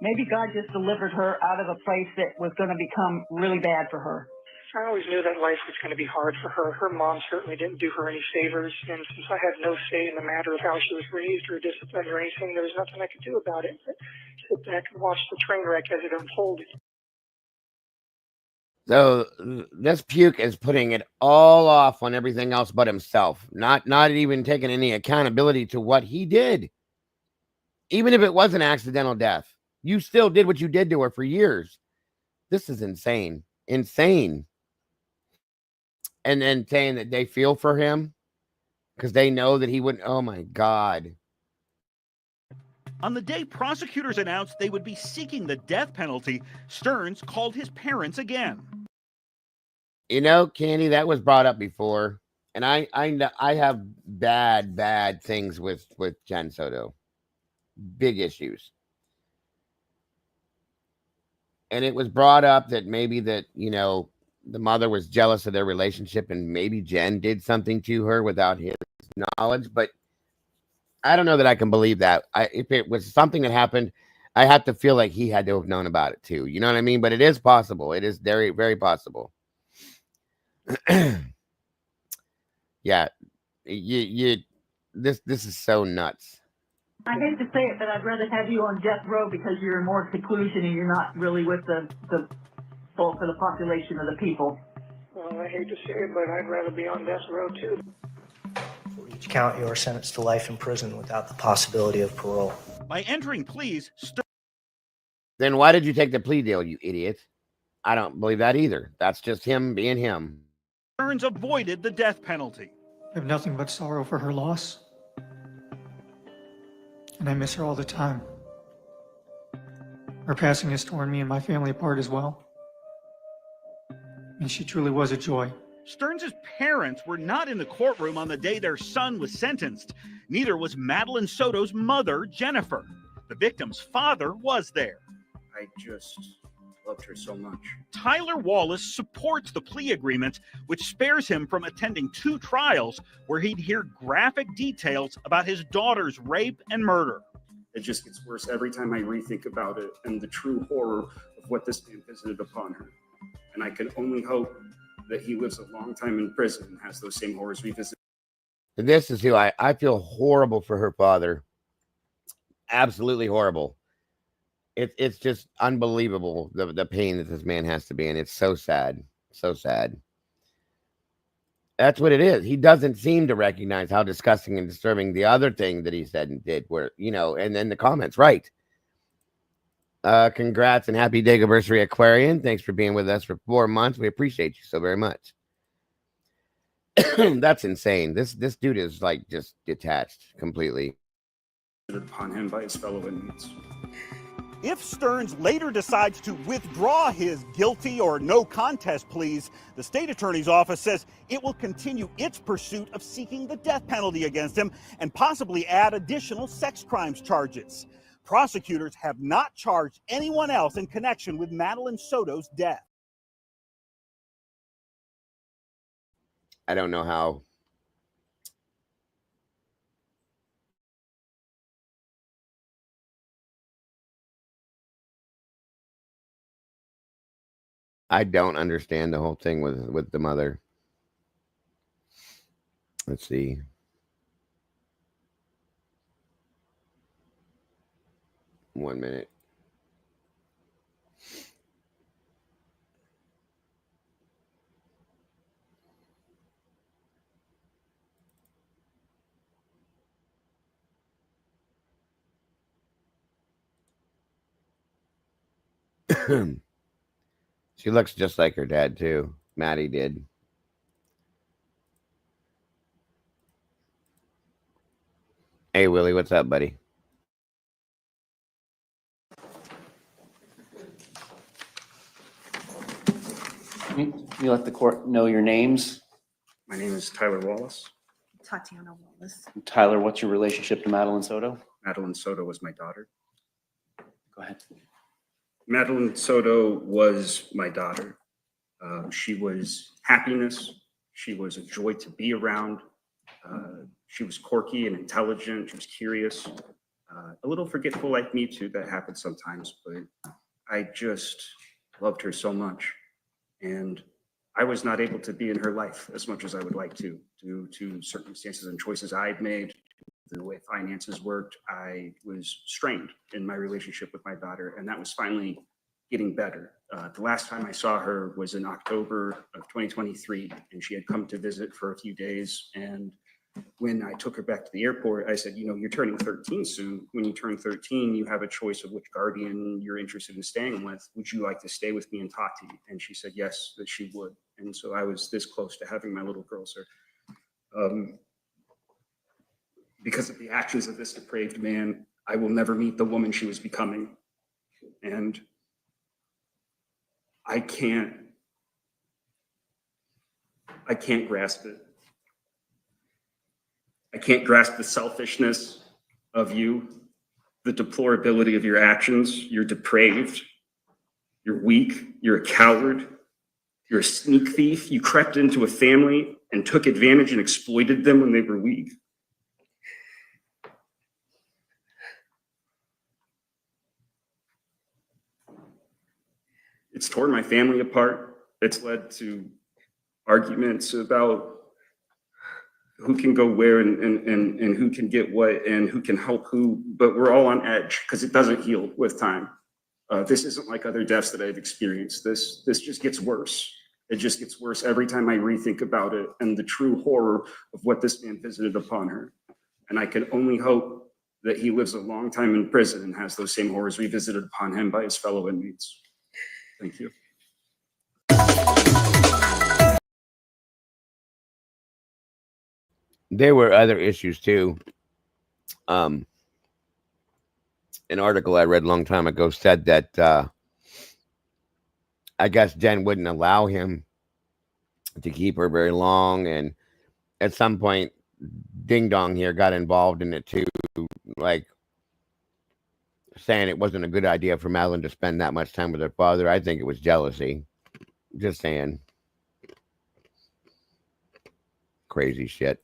maybe God just delivered her out of a place that was going to become really bad for her. I always knew that life was going to be hard for her. Her mom certainly didn't do her any favors, and since I had no say in the matter of how she was raised or disciplined or anything, there was nothing I could do about it but sit back and watch the train wreck as it unfolded. So this puke is putting it all off on everything else but himself, not even taking any accountability to what he did. Even if it was an accidental death, you still did what you did to her for years. This is insane. Insane. And then saying that they feel for him because they know that he wouldn't. Oh my God. On the day prosecutors announced they would be seeking the death penalty, Stearns called his parents again. Candy, that was brought up before. And I have bad things with Jen Soto. Big issues. And it was brought up that maybe that, the mother was jealous of their relationship and maybe Jen did something to her without his knowledge. But I don't know that I can believe that. If it was something that happened, I have to feel like he had to have known about it too. You know what I mean? But it is possible. It is very, very possible. Yeah. This is so nuts. I hate to say it, but I'd rather have you on death row because you're in more seclusion and you're not really with the bulk of the population of the people. Well, I hate to say it, but I'd rather be on death row too. For each count, you are sentenced to life in prison without the possibility of parole. By entering pleas, Then why did you take the plea deal, you idiot? I don't believe that either. That's just him being him. Stearns avoided the death penalty. I have nothing but sorrow for her loss. And I miss her all the time. Her passing has torn me and my family apart as well. And she truly was a joy. Stearns' parents were not in the courtroom on the day their son was sentenced. Neither was Madeline Soto's mother, Jennifer. The victim's father was there. I just loved her so much. Tyler Wallace supports the plea agreement, which spares him from attending 2 trials where he'd hear graphic details about his daughter's rape and murder. It just gets worse every time I rethink about it and the true horror of what this man visited upon her. And I can only hope that he lives a long time in prison and has those same horrors we visit. This is who I feel horrible for her father. Absolutely horrible. It's just unbelievable the pain that this man has to be in. It's so sad. So sad. That's what it is. He doesn't seem to recognize how disgusting and disturbing the other thing that he said and did were, and then the comments, right. Congrats and happy day anniversary, Aquarian. Thanks for being with us for 4 months. We appreciate you so very much. That's insane. This dude is like just detached completely. Upon him by his fellow inmates. If Stearns later decides to withdraw his guilty or no contest pleas, the state attorney's office says it will continue its pursuit of seeking the death penalty against him and possibly add additional sex crimes charges. Prosecutors have not charged anyone else in connection with Madeline Soto's death. I don't know how. I don't understand the whole thing with the mother. Let's see. One minute. She looks just like her dad too. Maddie did. Hey Willie, what's up, buddy? Can you let the court know your names? My name is Tyler Wallace. Tatiana Wallace. Tyler, what's your relationship to Madeline Soto? Madeline Soto was my daughter. Go ahead. Madeline Soto was my daughter. She was happiness. She was a joy to be around. She was quirky and intelligent. She was curious. A little forgetful like me too. That happens sometimes, but I just loved her so much. And I was not able to be in her life as much as I would like to, due to circumstances and choices I'd made, the way finances worked. I was strained in my relationship with my daughter, and that was finally getting better. The last time I saw her was in October of 2023, and she had come to visit for a few days. And when I took her back to the airport, I said, you know, you're turning 13 soon. When you turn 13, you have a choice of which guardian you're interested in staying with. Would you like to stay with me and talk to you? And she said, yes, that she would. And so I was this close to having my little girl, sir. Because of the actions of this depraved man, I will never meet the woman she was becoming. And I can't grasp it. I can't grasp the selfishness of you, the deplorability of your actions. You're depraved. You're weak. You're a coward. You're a sneak thief. You crept into a family and took advantage and exploited them when they were weak. It's torn my family apart. It's led to arguments about who can go where and who can get what and who can help who, but we're all on edge because it doesn't heal with time. This isn't like other deaths that I've experienced. This just gets worse. It just gets worse every time I rethink about it and the true horror of what this man visited upon her. And I can only hope that he lives a long time in prison and has those same horrors revisited upon him by his fellow inmates. Thank you. There were other issues too. An article I read a long time ago said that I guess Jen wouldn't allow him to keep her very long, and at some point Ding Dong here got involved in it too, like saying it wasn't a good idea for Madeline to spend that much time with her father. I think it was jealousy. Just saying. Crazy shit.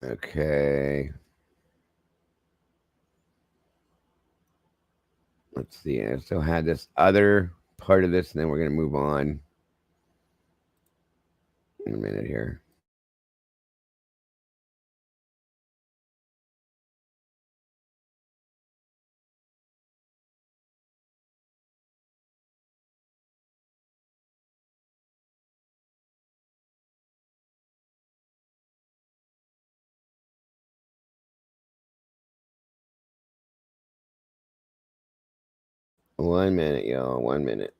Okay. Let's see. I still had this other part of this, and then we're going to move on in a minute here. One minute, y'all. 1 minute.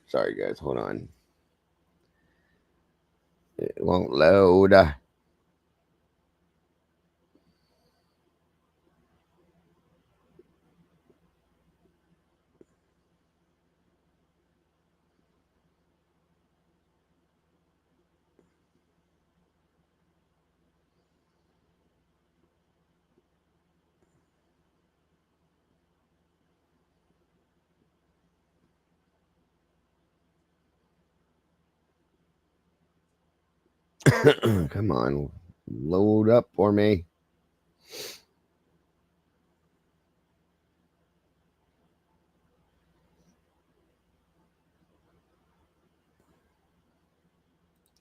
Sorry, guys. Hold on. It won't load. Come on, load up for me.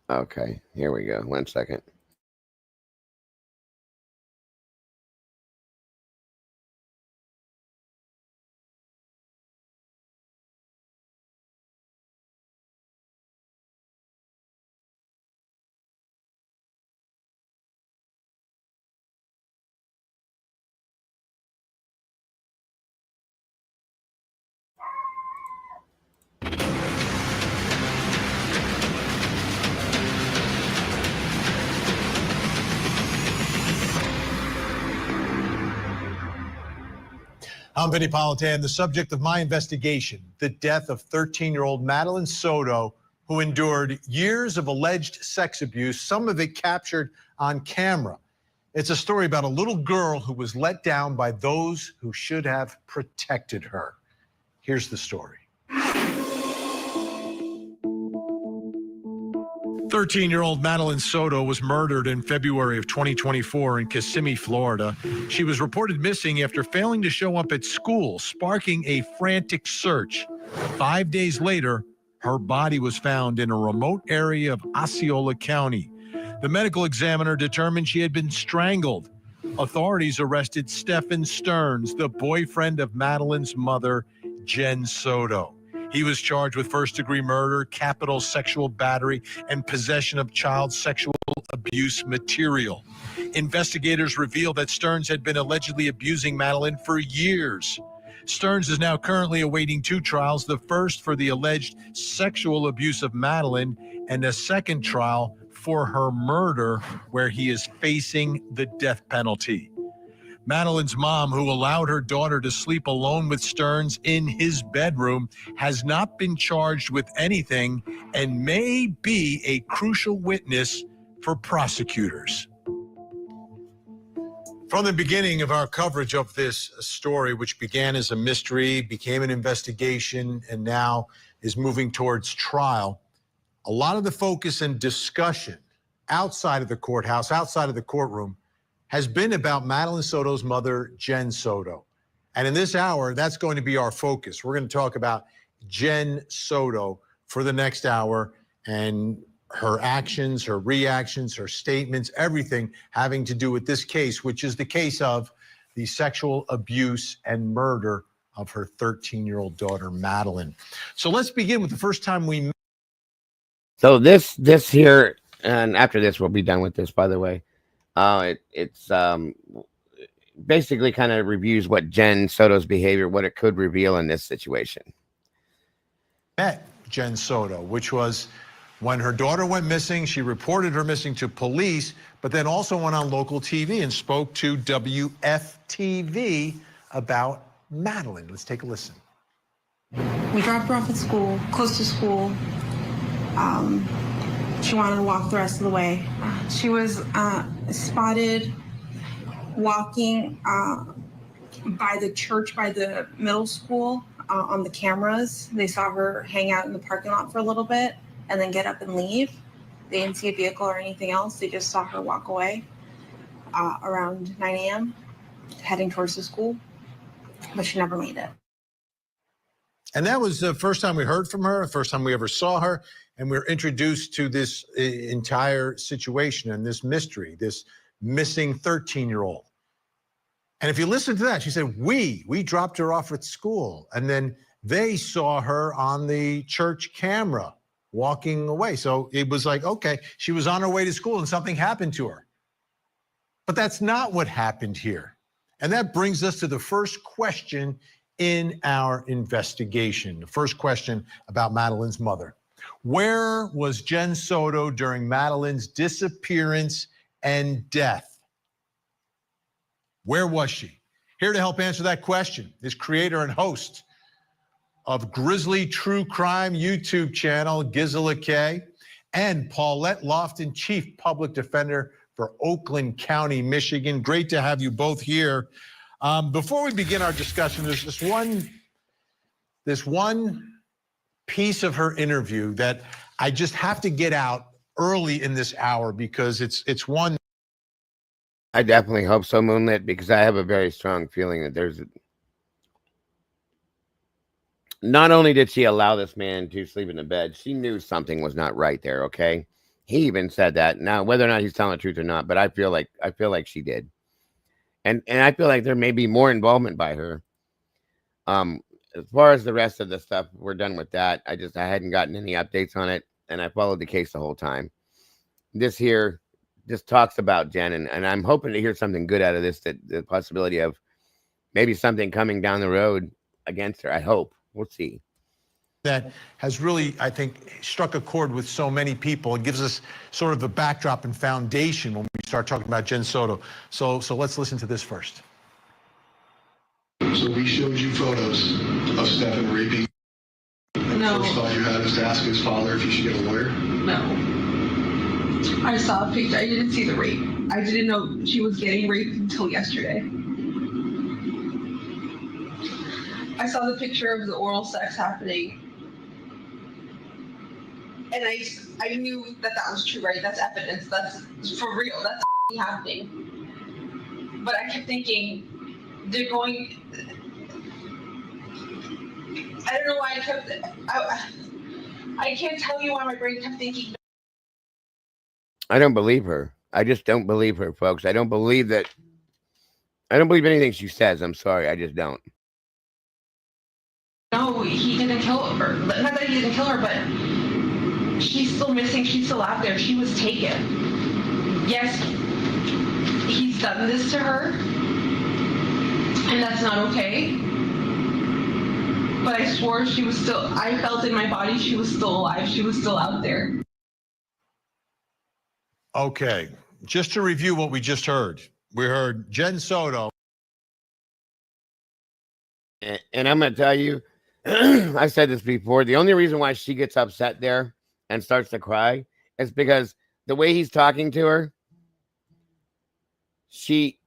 Okay, here we go. 1 second. I'm Vinny Politan, the subject of my investigation, the death of 13-year-old Madeline Soto, who endured years of alleged sex abuse, some of it captured on camera. It's a story about a little girl who was let down by those who should have protected her. Here's the story. 13-year-old Madeline Soto was murdered in February of 2024 in Kissimmee, Florida. She was reported missing after failing to show up at school, sparking a frantic search. 5 days later, her body was found in a remote area of Osceola County. The medical examiner determined she had been strangled. Authorities arrested Stephen Stearns, the boyfriend of Madeline's mother, Jen Soto. He was charged with first-degree murder, capital sexual battery, and possession of child sexual abuse material. Investigators revealed that Stearns had been allegedly abusing Madeline for years. Stearns is now currently awaiting 2 trials, the first for the alleged sexual abuse of Madeline and a second trial for her murder, where he is facing the death penalty. Madeline's mom, who allowed her daughter to sleep alone with Stearns in his bedroom, has not been charged with anything and may be a crucial witness for prosecutors. From the beginning of our coverage of this story, which began as a mystery, became an investigation, and now is moving towards trial, a lot of the focus and discussion outside of the courthouse, outside of the courtroom, has been about Madeline Soto's mother, Jen Soto. And in this hour, that's going to be our focus. We're going to talk about Jen Soto for the next hour and her actions, her reactions, her statements, everything having to do with this case, which is the case of the sexual abuse and murder of her 13-year-old daughter, Madeline. So let's begin with the first time we met. So this here, and after this, we'll be done with this, by the way. It's basically kind of reviews what Jen Soto's behavior, what it could reveal in this situation. Met Jen Soto, which was when her daughter went missing. She reported her missing to police, but then also went on local TV and spoke to WFTV about Madeline. Let's take a listen. We dropped her off at school, close to school. She wanted to walk the rest of the way. She was spotted walking by the church, by the middle school on the cameras. They saw her hang out in the parking lot for a little bit and then get up and leave. They didn't see a vehicle or anything else. They just saw her walk away around 9 a.m. heading towards the school, but she never made it. And that was the first time we heard from her, the first time we ever saw her, and we were introduced to this entire situation and this mystery, this missing 13-year-old. And if you listen to that, she said, we dropped her off at school, and then they saw her on the church camera walking away. So it was like, okay, she was on her way to school and something happened to her. But that's not what happened here. And that brings us to the first question in our investigation. The first question about Madeline's mother. Where was Jen Soto during Madeline's disappearance and death? Where was she? Here to help answer that question is creator and host of Grizzly True Crime YouTube channel, Gisela K, and Paulette Lofton, Chief Public Defender for Oakland County, Michigan. Great to have you both here. Before we begin our discussion, there's this one piece of her interview that I just have to get out early in this hour because it's one. I definitely hope so, Moonlit, because I have a very strong feeling that there's. Not only did she allow this man to sleep in the bed, she knew something was not right there. Okay, he even said that. Now, whether or not he's telling the truth or not, but I feel like she did, and I feel like there may be more involvement by her. As far as the rest of the stuff, we're done with that. I hadn't gotten any updates on it, and I followed the case the whole time. This here just talks about Jen, and I'm hoping to hear something good out of this. That the possibility of maybe something coming down the road against her. I hope. We'll see. That has really, I think, struck a chord with so many people. It gives us sort of the backdrop and foundation when we start talking about Jen Soto. So let's listen to this first. So we showed you photos of Stephen raping. No. The first thought you had was to ask his father if he should get a lawyer? No. I saw a picture. I didn't see the rape. I didn't know she was getting raped until yesterday. I saw the picture of the oral sex happening. And I knew that was true, right? That's evidence. That's for real. That's happening. But I kept thinking, they're going. I don't know why I kept. I can't tell you why my brain kept thinking. I don't believe her. I just don't believe her, folks. I don't believe anything she says. I'm sorry. I just don't. No, he didn't kill her. Not that he didn't kill her, but she's still missing. She's still out there. She was taken. Yes, he's done this to her, and that's not okay. But I swore she was still, I felt in my body she was still alive. She was still out there. Okay, just to review what we just heard. We heard Jen Soto. And I'm going to tell you, I've said this before, the only reason why she gets upset there and starts to cry is because the way he's talking to her, she's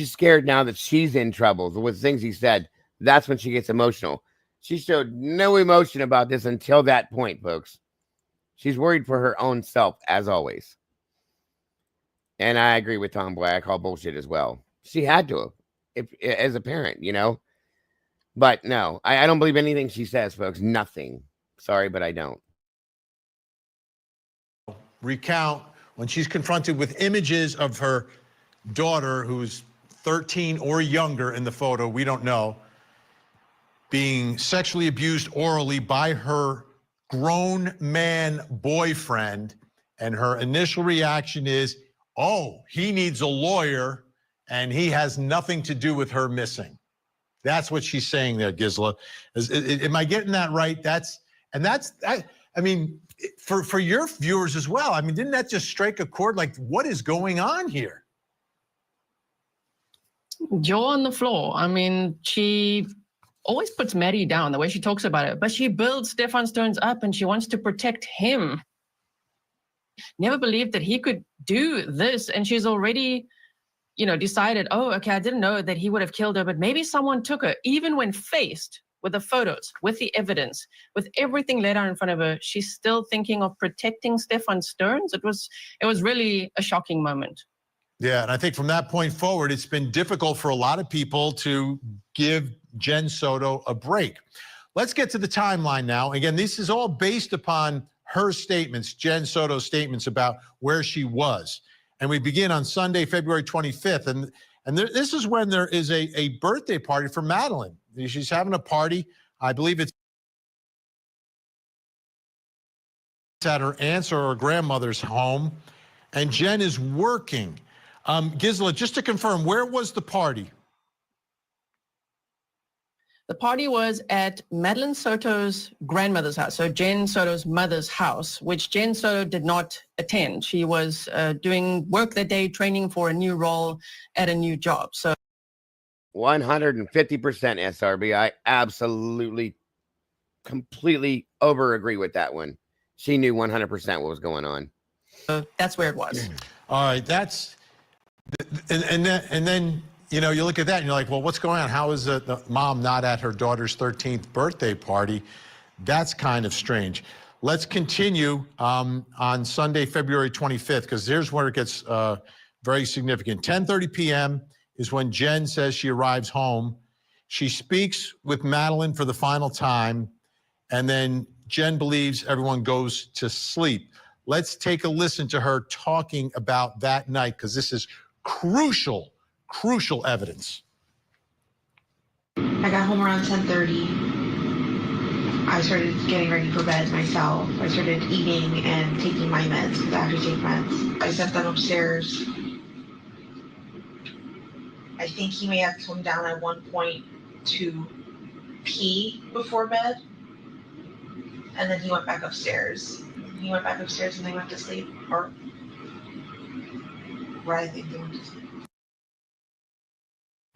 scared now that she's in trouble with things he said. That's when she gets emotional. She showed no emotion about this until that point, folks. She's worried for her own self, as always. And I agree with Tomboy. I call bullshit as well. She had to have, as a parent, you know. But no, I don't believe anything she says, folks. Nothing. Sorry, but I don't. Recount when she's confronted with images of her daughter, who's 13 or younger in the photo, we don't know, being sexually abused orally by her grown man boyfriend. And her initial reaction is, oh, he needs a lawyer and he has nothing to do with her missing. That's what she's saying there, Gisela. Am I getting that right? I mean, for your viewers as well. I mean, didn't that just strike a chord? Like, what is going on here? Jaw on the floor. I mean, she always puts Maddie down the way she talks about it, but she builds Stefan Stones up and she wants to protect him. Never believed that he could do this, and she's already, decided, oh, okay, I didn't know that he would have killed her, but maybe someone took her. Even when faced with the photos, with the evidence, with everything laid out in front of her, she's still thinking of protecting Stefan Stones. It was really a shocking moment. Yeah, and I think from that point forward, it's been difficult for a lot of people to give Jen Soto a break. Let's get to the timeline now. Again, this is all based upon her statements, Jen Soto's statements about where she was. And we begin on Sunday, February 25th. And this is when there is a birthday party for Madeline. She's having a party. I believe it's at her aunt's or her grandmother's home. And Jen is working. Gisela, just to confirm, where was the party? The party was at Madeline Soto's grandmother's house, so Jen Soto's mother's house, which Jen Soto did not attend. She was doing work that day, training for a new role at a new job. So 150% SRB. I absolutely, completely over agree with that one. She knew 100% what was going on. That's where it was. All right, that's, and then, you know, you look at that and you're like, well, what's going on? How is the mom not at her daughter's 13th birthday party? That's kind of strange. Let's continue on Sunday, February 25th, because here's where it gets very significant. 10:30 p.m. is when Jen says she arrives home. She speaks with Madeline for the final time, and then Jen believes everyone goes to sleep. Let's take a listen to her talking about that night, because this is crucial evidence. I got home around 10:30. I started getting ready for bed myself. I started eating and taking my meds because I have to take meds. I sent them upstairs. I think he may have come down at one point to pee before bed. And then he went back upstairs. He went back upstairs and they went to sleep. Or where I think they went to sleep.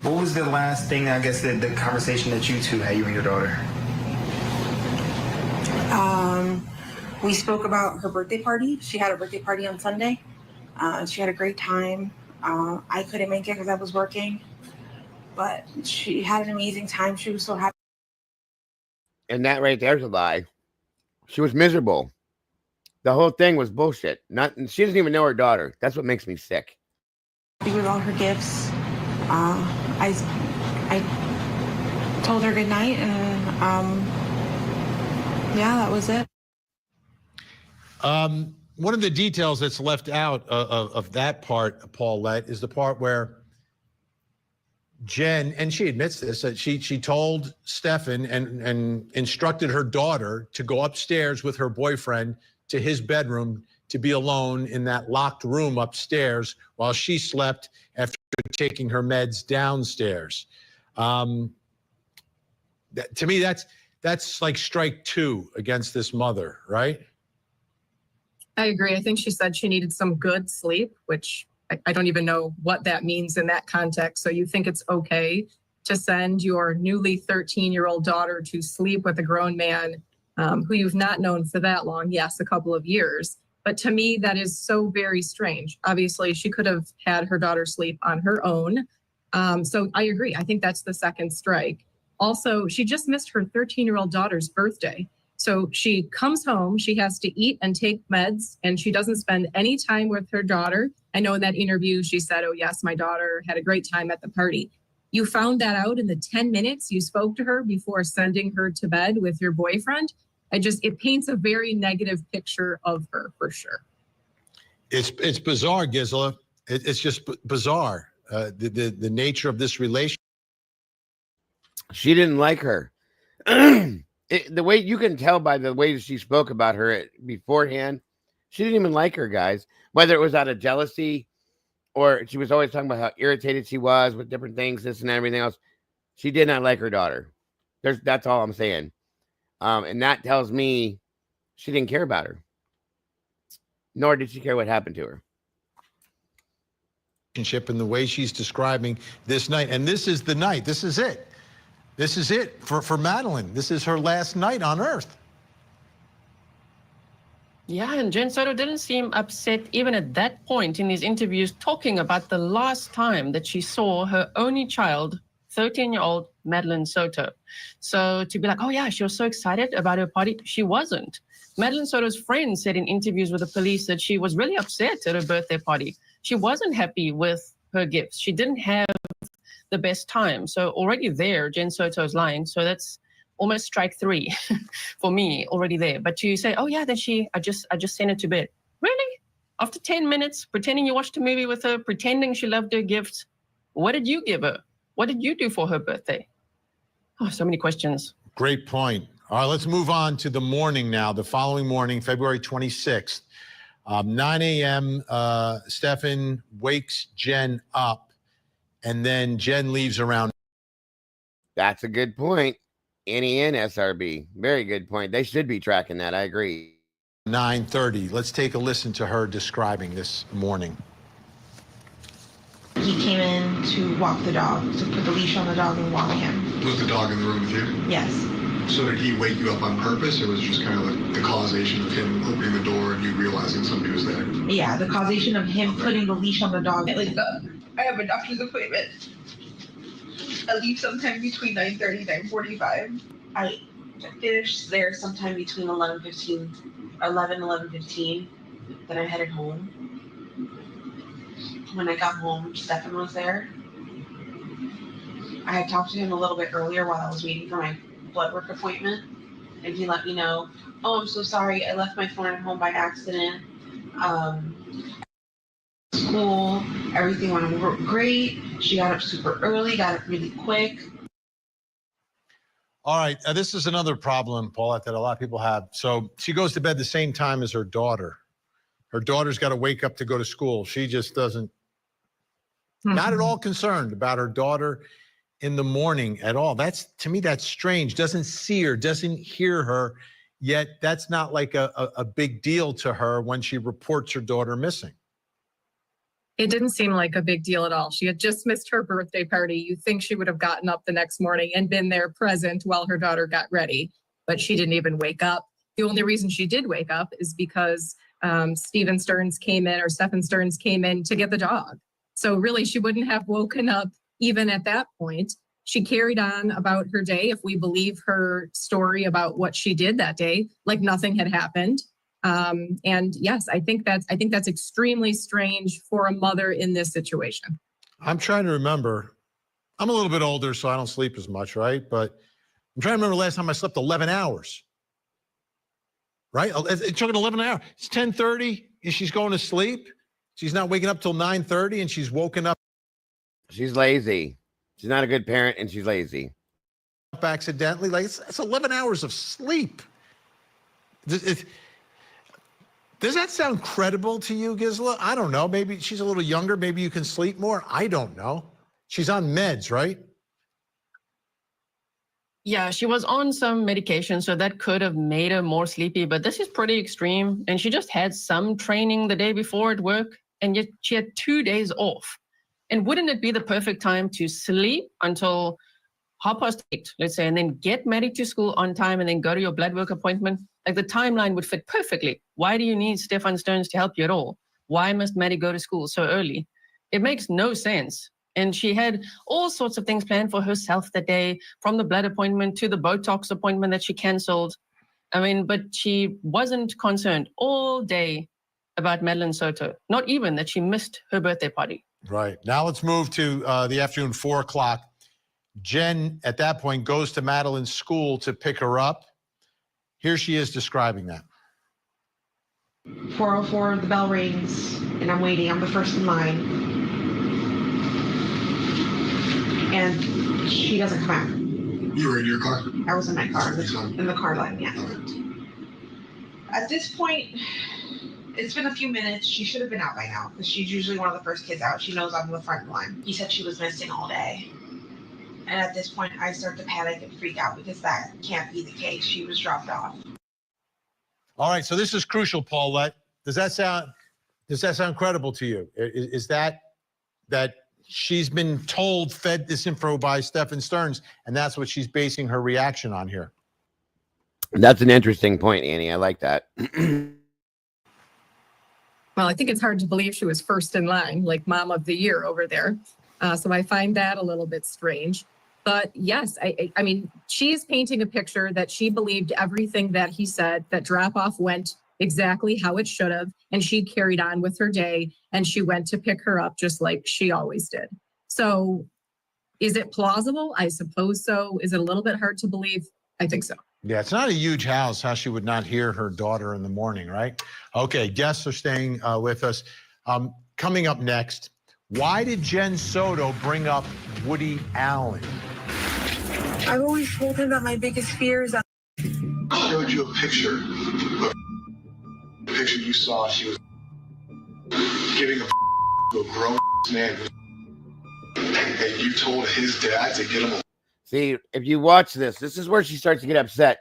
What was the last thing, I guess, the conversation that you two had, you and your daughter? We spoke about her birthday party. She had a birthday party on Sunday. She had a great time. I couldn't make it because I was working, but she had an amazing time. She was so happy. And that right there's a lie. She was miserable. The whole thing was bullshit. She doesn't even know her daughter. That's what makes me sick. With all her gifts, I told her good night, and yeah, that was it. One of the details that's left out of that part, Paulette, is the part where Jen, and she admits this, that she told Stefan and instructed her daughter to go upstairs with her boyfriend to his bedroom to be alone in that locked room upstairs while she slept after taking her meds downstairs. To me, that's like strike two against this mother, right? I agree. I think she said she needed some good sleep, which I don't even know what that means in that context. So you think it's okay to send your newly 13-year-old daughter to sleep with a grown man who you've not known for that long? Yes, a couple of years. But to me, that is so very strange. Obviously, she could have had her daughter sleep on her own. So I agree. I think that's the second strike. Also, she just missed her 13-year-old daughter's birthday. So she comes home, she has to eat and take meds, and she doesn't spend any time with her daughter. I know in that interview, she said, oh yes, my daughter had a great time at the party. You found that out in the 10 minutes you spoke to her before sending her to bed with your boyfriend. It paints a very negative picture of her, for sure. It's bizarre, Gisela. It's just bizarre. The nature of this relationship. She didn't like her. The way you can tell by the way she spoke about her beforehand, she didn't even like her, guys. Whether it was out of jealousy or she was always talking about how irritated she was with different things, this and everything else. She did not like her daughter. That's all I'm saying. And that tells me she didn't care about her. Nor did she care what happened to her. And the way she's describing this night. And this is the night. This is it. This is it for Madeline. This is her last night on Earth. Yeah, and Jen Soto didn't seem upset even at that point in these interviews, talking about the last time that she saw her only child, 13-year-old Madeline Soto. So to be like, oh yeah, she was so excited about her party. She wasn't. Madeline Soto's friend said in interviews with the police that she was really upset at her birthday party. She wasn't happy with her gifts. She didn't have the best time. So already there, Jen Soto's lying. So that's almost strike three for me already there. But to say, oh yeah, then I just sent her to bed. Really? After 10 minutes, pretending you watched a movie with her, pretending she loved her gifts. What did you give her? What did you do for her birthday? Oh, so many questions. Great point. All right, let's move on to the morning now. The following morning, February 26th. 9 a.m., Stefan wakes Jen up, and then Jen leaves around. That's a good point. Annie and SRB. Very good point. They should be tracking that. I agree. 9:30. Let's take a listen to her describing this morning. He came in to walk the dog, to put the leash on the dog and walk him. Was the dog in the room with you? Yes. So did he wake you up on purpose, or was it just kind of like the causation of him opening the door and you realizing somebody was there? Yeah, the causation of him putting the leash on the dog. Like, I have a doctor's appointment. I leave sometime between 9:30 and 9:45. I finished there sometime between 11:15. Then I headed home. When I got home, Stefan was there. I had talked to him a little bit earlier while I was waiting for my blood work appointment, and he let me know, oh, I'm so sorry, I left my phone at home by accident. School, everything went great. She got up super early, got up really quick. All right, this is another problem, Paulette, that a lot of people have. So she goes to bed the same time as her daughter. Her daughter's got to wake up to go to school. She just doesn't, not at all concerned about her daughter in the morning at all. That's, to me, that's strange. Doesn't see her, doesn't hear her, yet that's not like a big deal to her when she reports her daughter missing. It didn't seem like a big deal at all. She had just missed her birthday party. You think she would have gotten up the next morning and been there present while her daughter got ready, but she didn't even wake up. The only reason she did wake up is because Stephen Stearns came in, or Stephen Stearns came in to get the dog. So really, she wouldn't have woken up even at that point. She carried on about her day, if we believe her story about what she did that day, like nothing had happened. And yes, I think that's extremely strange for a mother in this situation. I'm trying to remember. I'm a little bit older, so I don't sleep as much, right? But I'm trying to remember the last time I slept 11 hours. Right? It took an 11 hours. It's 10:30. She's going to sleep. She's not waking up till 9:30, and she's woken up. She's lazy. She's not a good parent, and she's lazy. Up accidentally. Like it's 11 hours of sleep. Does that sound credible to you, Gisela? I don't know. Maybe she's a little younger. Maybe you can sleep more. I don't know. She's on meds, right? Yeah, she was on some medication, so that could have made her more sleepy, but this is pretty extreme. And she just had some training the day before at work, and yet she had 2 days off. And wouldn't it be the perfect time to sleep until 8:30, let's say, and then get Maddie to school on time and then go to your blood work appointment? Like the timeline would fit perfectly. Why do you need Stefan Stearns to help you at all? Why must Maddie go to school so early? It makes no sense. And she had all sorts of things planned for herself that day, from the blood appointment to the Botox appointment that she canceled. I mean, but she wasn't concerned all day about Madeline Soto, not even that she missed her birthday party. Right. Now let's move to the afternoon, 4 o'clock. Jen, at that point, goes to Madeline's school to pick her up. Here she is describing that. 4:04, the bell rings, and I'm waiting. I'm the first in line. And she doesn't come out. You were in your car? I was in my car, in the car line, yeah. At this point, it's been a few minutes. She should have been out by now, because she's usually one of the first kids out. She knows I'm in the front line. He said she was missing all day. And at this point, I start to panic and freak out, because that can't be the case. She was dropped off. All right, so this is crucial, Paulette. Does that sound credible to you? Is that she's been told, fed this info by Stefan Stearns, and that's what she's basing her reaction on here? That's an interesting point, Annie. I like that. Well, I think it's hard to believe she was first in line, like mom of the year over there. So I find that a little bit strange. But yes, I mean, she's painting a picture that she believed everything that he said, that drop-off went exactly how it should have, and she carried on with her day, and she went to pick her up just like she always did. So is it plausible? I suppose so. Is it a little bit hard to believe? I think so. Yeah, it's not a huge house. How she would not hear her daughter in the morning, right? Okay, guests are staying with us. Coming up next, why did Jen Soto bring up Woody Allen? I've always told him that my biggest fear is that I showed you a picture. The picture you saw, she was giving a to a grown man and you told his dad to get him a... See, if you watch this, this is where she starts to get upset.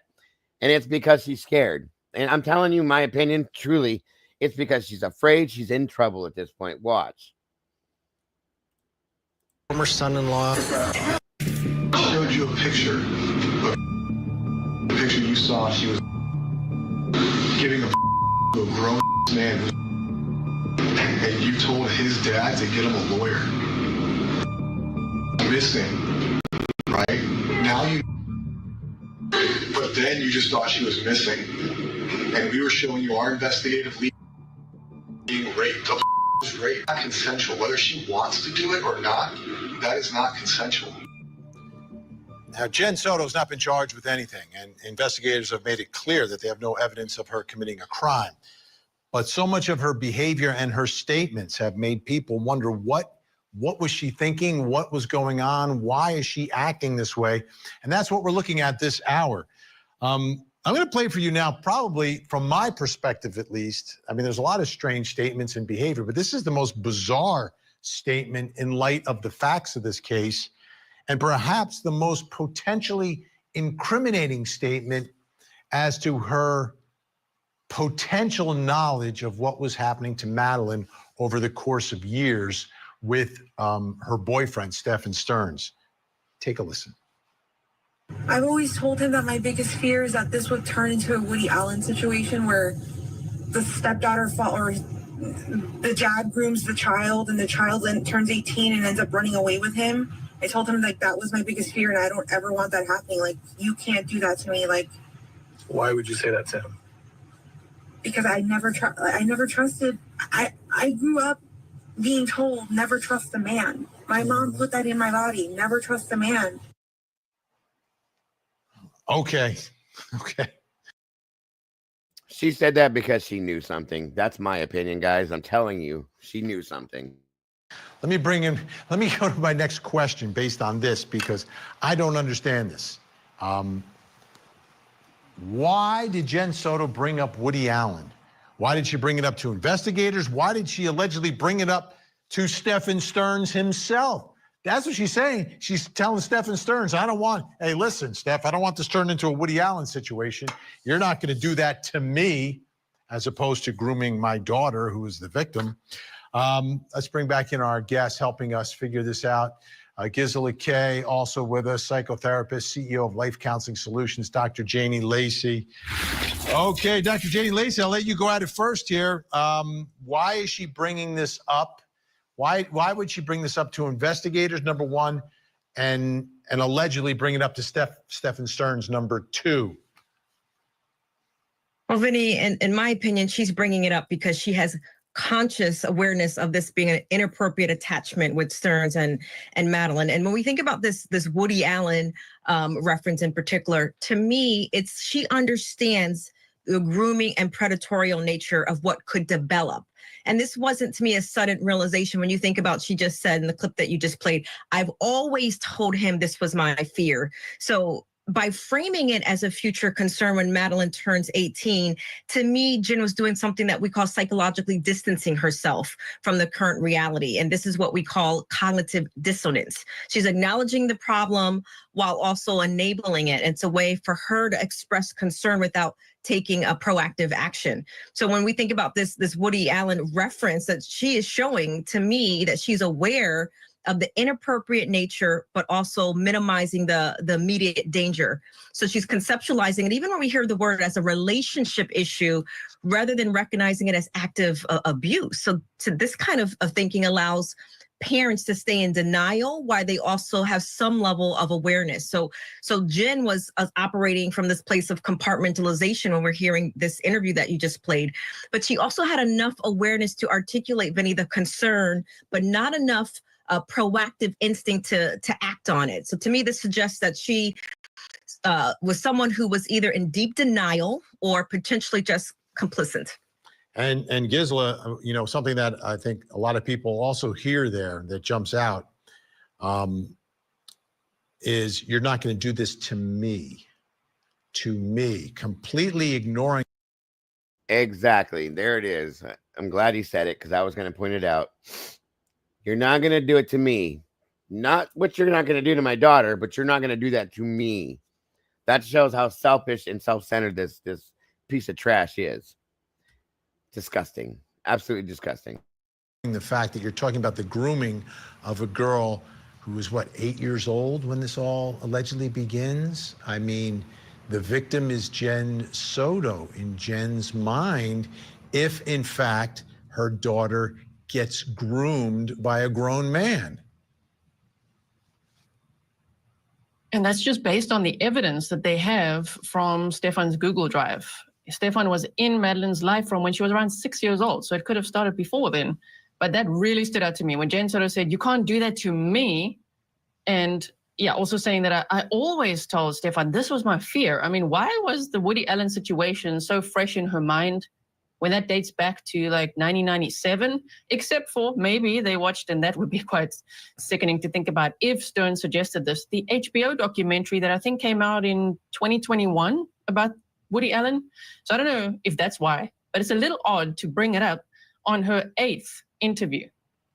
And it's because she's scared. And I'm telling you my opinion, truly, it's because she's afraid she's in trouble at this point. Watch. Former son-in-law showed you a picture of the picture you saw. She was giving a to a grown man and you told his dad to get him a lawyer. Missing, right? Now you, but then you just thought she was missing, and we were showing you our investigative lead being raped. The was raped, not consensual. Whether she wants to do it or not, that is not consensual. Now, Jen Soto has not been charged with anything, and investigators have made it clear that they have no evidence of her committing a crime. But so much of her behavior and her statements have made people wonder what was she thinking? What was going on? Why is she acting this way? And that's what we're looking at this hour. I'm going to play for you now, probably from my perspective at least. I mean, there's a lot of strange statements and behavior, but this is the most bizarre statement in light of the facts of this case, and perhaps the most potentially incriminating statement as to her potential knowledge of what was happening to Madeline over the course of years with her boyfriend, Stephen Stearns. Take a listen. I've always told him that my biggest fear is that this would turn into a Woody Allen situation where the stepdaughter or the dad grooms the child and the child then turns 18 and ends up running away with him. I told him like that was my biggest fear and I don't ever want that happening. Like, you can't do that to me. Like, Why would you say that to him? because I never trusted. I grew up being told never trust a man. My mom put that in my body. Never trust a man. Okay. She said that because she knew something. That's my opinion, guys. I'm telling you, she knew something. Let me go to my next question based on this, because I don't understand this. Why did Jen Soto bring up Woody Allen? Why did she bring it up to investigators? Why did she allegedly bring it up to Stephen Stearns himself? That's what she's saying. She's telling Stephen Stearns, hey, listen, Steph, I don't want this turned into a Woody Allen situation. You're not going to do that to me, as opposed to grooming my daughter, who is the victim. Let's bring back in our guest helping us figure this out. Gisela Kay, also with us, psychotherapist, CEO of Life Counseling Solutions, Dr. Janie Lacey. Okay, Dr. Janie Lacey, I'll let you go at it first here. Why is she bringing this up? Why would she bring this up to investigators, number one, and allegedly bring it up to Stephen Stearns, number two? Well, Vinny, in my opinion, she's bringing it up because she has conscious awareness of this being an inappropriate attachment with Stearns and Madeline. And when we think about this Woody Allen reference in particular, to me, she understands the grooming and predatorial nature of what could develop. And this wasn't, to me, a sudden realization. When you think about, she just said in the clip that you just played, I've always told him this was my fear. So by framing it as a future concern when Madeline turns 18, to me, Jen was doing something that we call psychologically distancing herself from the current reality. And this is what we call cognitive dissonance. She's acknowledging the problem while also enabling it. It's a way for her to express concern without taking a proactive action. So when we think about this Woody Allen reference, that she is showing to me that she's aware of the inappropriate nature, but also minimizing the immediate danger. So she's conceptualizing it, even when we hear the word, as a relationship issue, rather than recognizing it as active abuse. So this kind of thinking allows parents to stay in denial while they also have some level of awareness. So Jen was operating from this place of compartmentalization when we're hearing this interview that you just played, but she also had enough awareness to articulate, Vinny, the concern, but not enough proactive instinct to act on it. So to me, this suggests that she was someone who was either in deep denial or potentially just complicit. And Gisela, something that I think a lot of people also hear there that jumps out is, you're not going to do this to me, completely ignoring Exactly. There it is. I'm glad he said it because I was going to point it out. You're not going to do it to me. Not what you're not going to do to my daughter, but you're not going to do that to me. That shows how selfish and self-centered this piece of trash is. Disgusting. Absolutely disgusting. The fact that you're talking about the grooming of a girl who was, what, 8 years old when this all allegedly begins? I mean, the victim is Jen Soto. In Jen's mind, if in fact her daughter gets groomed by a grown man. And that's just based on the evidence that they have from Stefan's Google Drive. Stefan was in Madeline's life from when she was around 6 years old, so it could have started before then. But that really stood out to me when Jen Soto said, you can't do that to me. And yeah, also saying that I always told Stefan, this was my fear. I mean, why was the Woody Allen situation so fresh in her mind when that dates back to like 1997? Except for maybe they watched, and that would be quite sickening to think about if Stern suggested this, the HBO documentary that I think came out in 2021 about Woody Allen. So I don't know if that's why, but it's a little odd to bring it up on her 8th interview.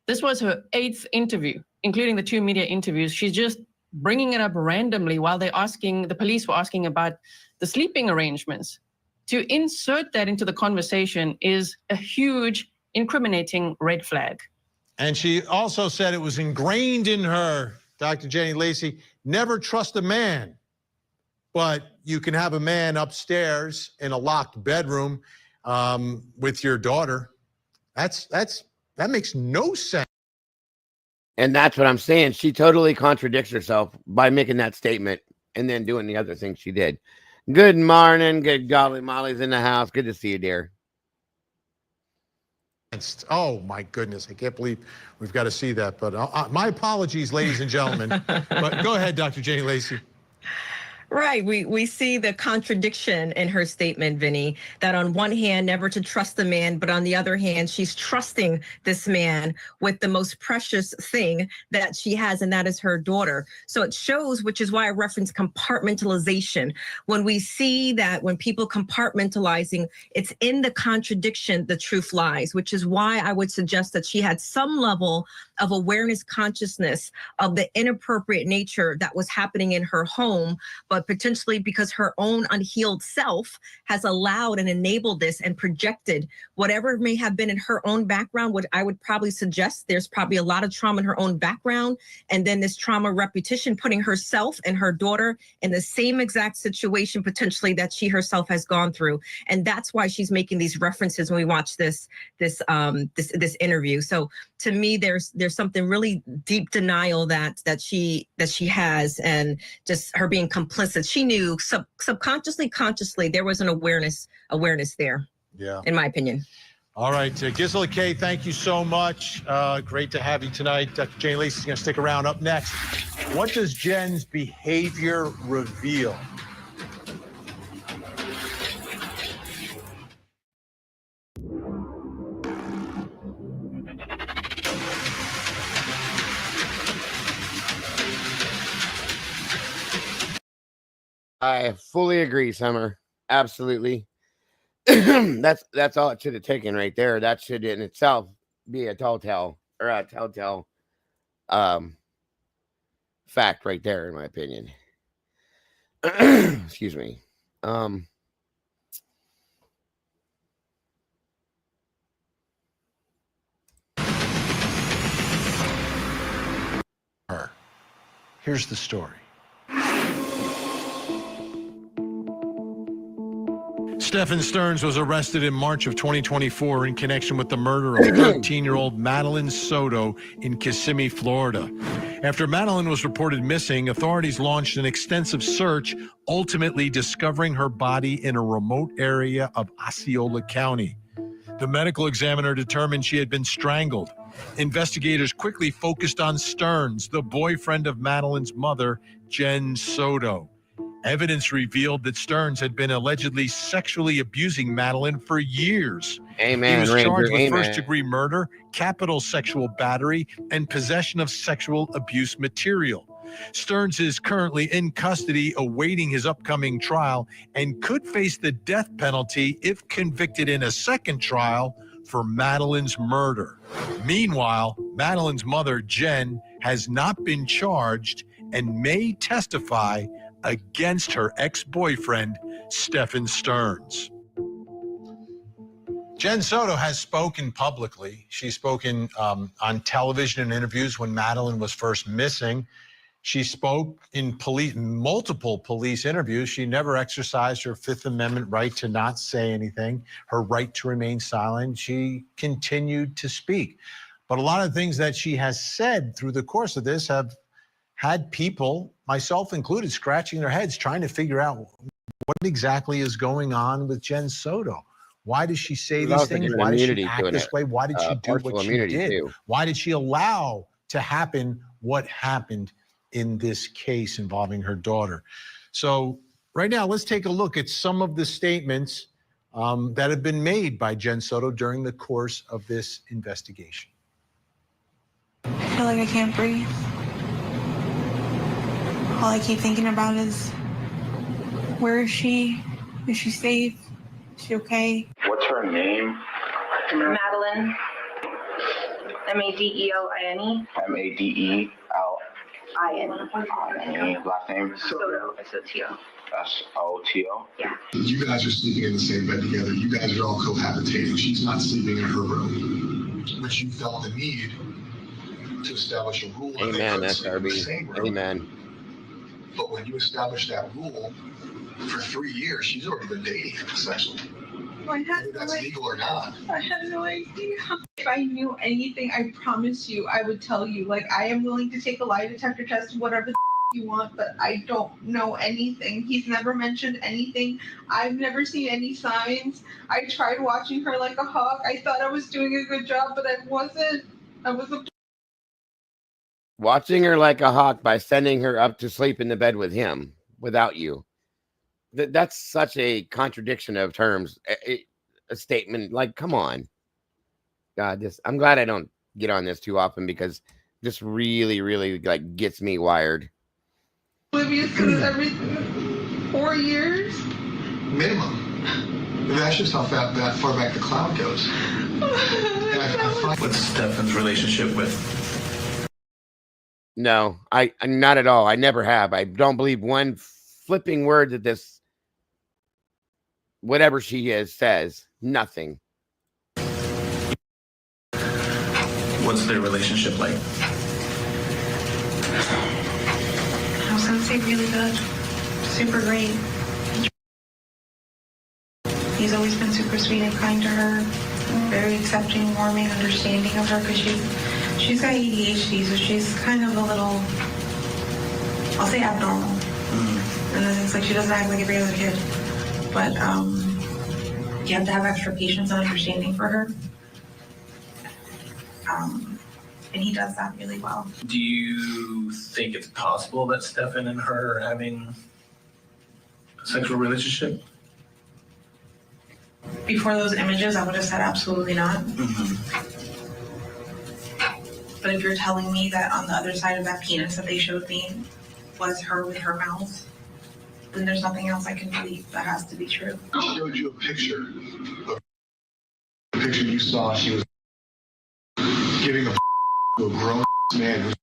This was her 8th interview, including the 2 media interviews. She's just bringing it up randomly while the police were asking about the sleeping arrangements. To insert that into the conversation is a huge incriminating red flag. And she also said it was ingrained in her, Dr. Jenny Lacey, never trust a man. But you can have a man upstairs in a locked bedroom with your daughter. That makes no sense. And that's what I'm saying. She totally contradicts herself by making that statement and then doing the other things she did. Good morning. Good golly, Molly's in the house. Good to see you, dear. Oh, my goodness. I can't believe we've got to see that. But my apologies, ladies and gentlemen. But go ahead, Dr. Jenny Lacey. Right. We see the contradiction in her statement, Vinny, that on one hand, never to trust the man, but on the other hand, she's trusting this man with the most precious thing that she has, and that is her daughter. So it shows, which is why I reference compartmentalization. When we see that when people compartmentalizing, it's in the contradiction, the truth lies, which is why I would suggest that she had some level of awareness, consciousness of the inappropriate nature that was happening in her home, but potentially because her own unhealed self has allowed and enabled this and projected whatever may have been in her own background, which I would probably suggest there's probably a lot of trauma in her own background. And then this trauma repetition, putting herself and her daughter in the same exact situation potentially that she herself has gone through. And that's why she's making these references when we watch this interview. So to me, there's something really deep denial that she has, and just her being complicit. She knew subconsciously, consciously, there was an awareness there. Yeah. In my opinion. All right, Gisela K, thank you so much. Great to have you tonight. Dr. Jane Lacey's going to stick around. Up next, what does Jen's behavior reveal? I fully agree, Summer. Absolutely. That's all it should have taken right there. That should in itself be a telltale fact right there, in my opinion. Excuse me. Here's the story. Stephen Stearns was arrested in March of 2024 in connection with the murder of 13-year-old Madeline Soto in Kissimmee, Florida. After Madeline was reported missing, authorities launched an extensive search, ultimately discovering her body in a remote area of Osceola County. The medical examiner determined she had been strangled. Investigators quickly focused on Stearns, the boyfriend of Madeline's mother, Jen Soto. Evidence revealed that Stearns had been allegedly sexually abusing Madeline for years. Amen. He was charged with Amen. first-degree murder, capital sexual battery, and possession of sexual abuse material. Stearns is currently in custody awaiting his upcoming trial and could face the death penalty if convicted in a second trial for Madeline's murder. Meanwhile, Madeline's mother, Jen, has not been charged and may testify against her ex-boyfriend, Stephen Stearns. Jen Soto has spoken publicly. She's spoken on television and interviews when Madeline was first missing. She spoke in multiple police interviews. She never exercised her Fifth Amendment right to not say anything, her right to remain silent. She continued to speak. But a lot of things that she has said through the course of this have had people, myself included, scratching their heads trying to figure out what exactly is going on with Jen Soto. Why does she say these things? Why did she act this way? Why did she do what she did? Why did she allow to happen what happened in this case involving her daughter? So right now, let's take a look at some of the statements that have been made by Jen Soto during the course of this investigation. I feel like I can't breathe. All I keep thinking about is, where is she? Is she safe? Is she okay? What's her name? Madeline. Madeline. Madeline. Last name? Soto. S-O-T-O. S-O-T-O? Yeah. You guys are sleeping in the same bed together. You guys are all cohabitating. She's not sleeping in her room. But you felt the need to establish a rule. Amen, SRB. Amen. But when you establish that rule, for 3 years, she's already been dating him, essentially. Whether that's legal or not. I had no idea. If I knew anything, I promise you, I would tell you. Like, I am willing to take a lie detector test, whatever the you want, but I don't know anything. He's never mentioned anything. I've never seen any signs. I tried watching her like a hawk. I thought I was doing a good job, but I wasn't. I was a Watching her like a hawk by sending her up to sleep in the bed with him without you. That's such a contradiction of terms. A statement like, come on. God, I'm glad I don't get on this too often because this really, really like gets me wired. oblivious to everything. 4 years? Minimum. That's just how that far back the cloud goes. What's Stefan's relationship with? No, I not at all. I never have. I don't believe one flipping word that this, whatever she is, says. Nothing. What's their relationship like? I was gonna say really good. Super great. He's always been super sweet and kind to her. Very accepting, warming, understanding of her because she's got ADHD, so she's kind of a little, I'll say abnormal. And then it's like she doesn't act like every other kid. But you have to have extra patience and understanding for her. And he does that really well. Do you think it's possible that Stefan and her are having a sexual relationship? Before those images, I would have said absolutely not. But if you're telling me that on the other side of that penis that they showed me was her with her mouth, then there's nothing else I can believe. That has to be true. I showed you a picture of the picture you saw. She was giving a to a grown man,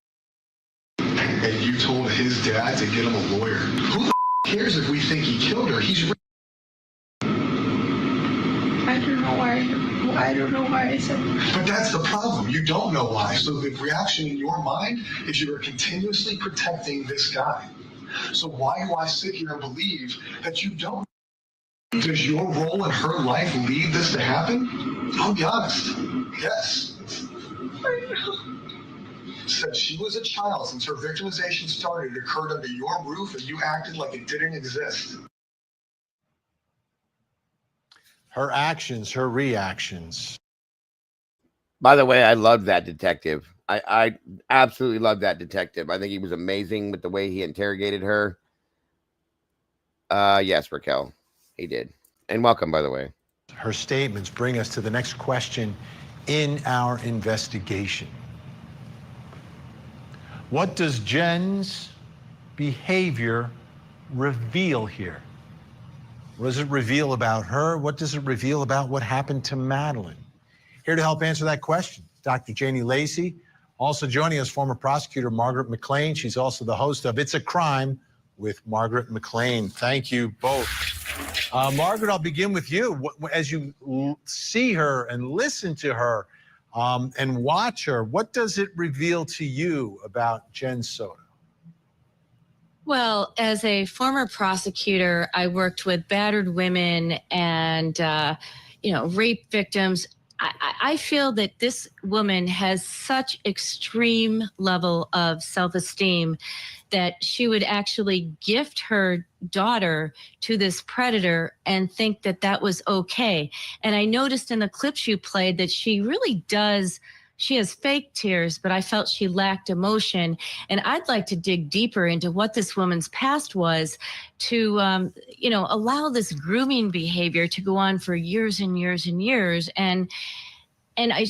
and you told his dad to get him a lawyer. Who the cares if we think he killed her? He's. I don't know why I said that. But that's the problem. You don't know why. So the reaction in your mind is you are continuously protecting this guy. So why do I sit here and believe that you don't? Does your role in her life lead this to happen? I'll be honest. Yes. Since she was a child, since her victimization started, it occurred under your roof and you acted like it didn't exist. Her actions, her reactions. By the way, I love that detective. I absolutely love that detective. I think he was amazing with the way he interrogated her. Yes, Raquel, he did. And welcome, by the way. Her statements bring us to the next question in our investigation. What does Jen's behavior reveal here? What does it reveal about her? What does it reveal about what happened to Madeline? Here to help answer that question, Dr. Janie Lacey. Also joining us, former prosecutor Margaret McLean. She's also the host of It's a Crime with Margaret McLean. Thank you both. Margaret, I'll begin with you. As you see her and listen to her and watch her, what does it reveal to you about Jen Soto? Well, as a former prosecutor, I worked with battered women and, rape victims. I feel that this woman has such extreme level of self-esteem that she would actually gift her daughter to this predator and think that that was okay. And I noticed in the clips you played that she really does. She has fake tears, but I felt she lacked emotion. And I'd like to dig deeper into what this woman's past was to, allow this grooming behavior to go on for years and years and years. And I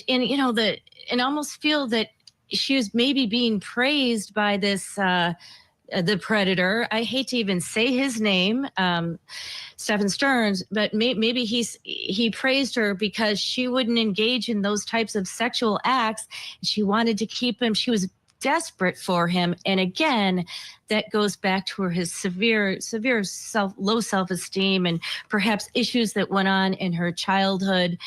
almost feel that she was maybe being praised by this, the predator. I hate to even say his name, Stephen Stearns, but maybe he praised her because she wouldn't engage in those types of sexual acts. She wanted to keep him. She was desperate for him. And again, that goes back to his severe low self-esteem and perhaps issues that went on in her childhood.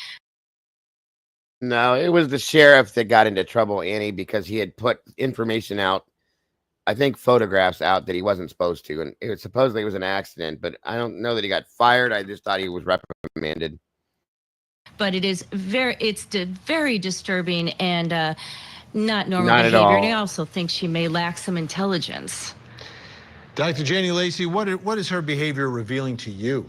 No, it was the sheriff that got into trouble, Annie, because he had put information out, I think photographs out that he wasn't supposed to. And it was supposedly it was an accident, but I don't know that he got fired. I just thought he was reprimanded. But it's very disturbing and not normal Not at behavior. all. And I also think she may lack some intelligence. Dr. Janie Lacey, what is her behavior revealing to you?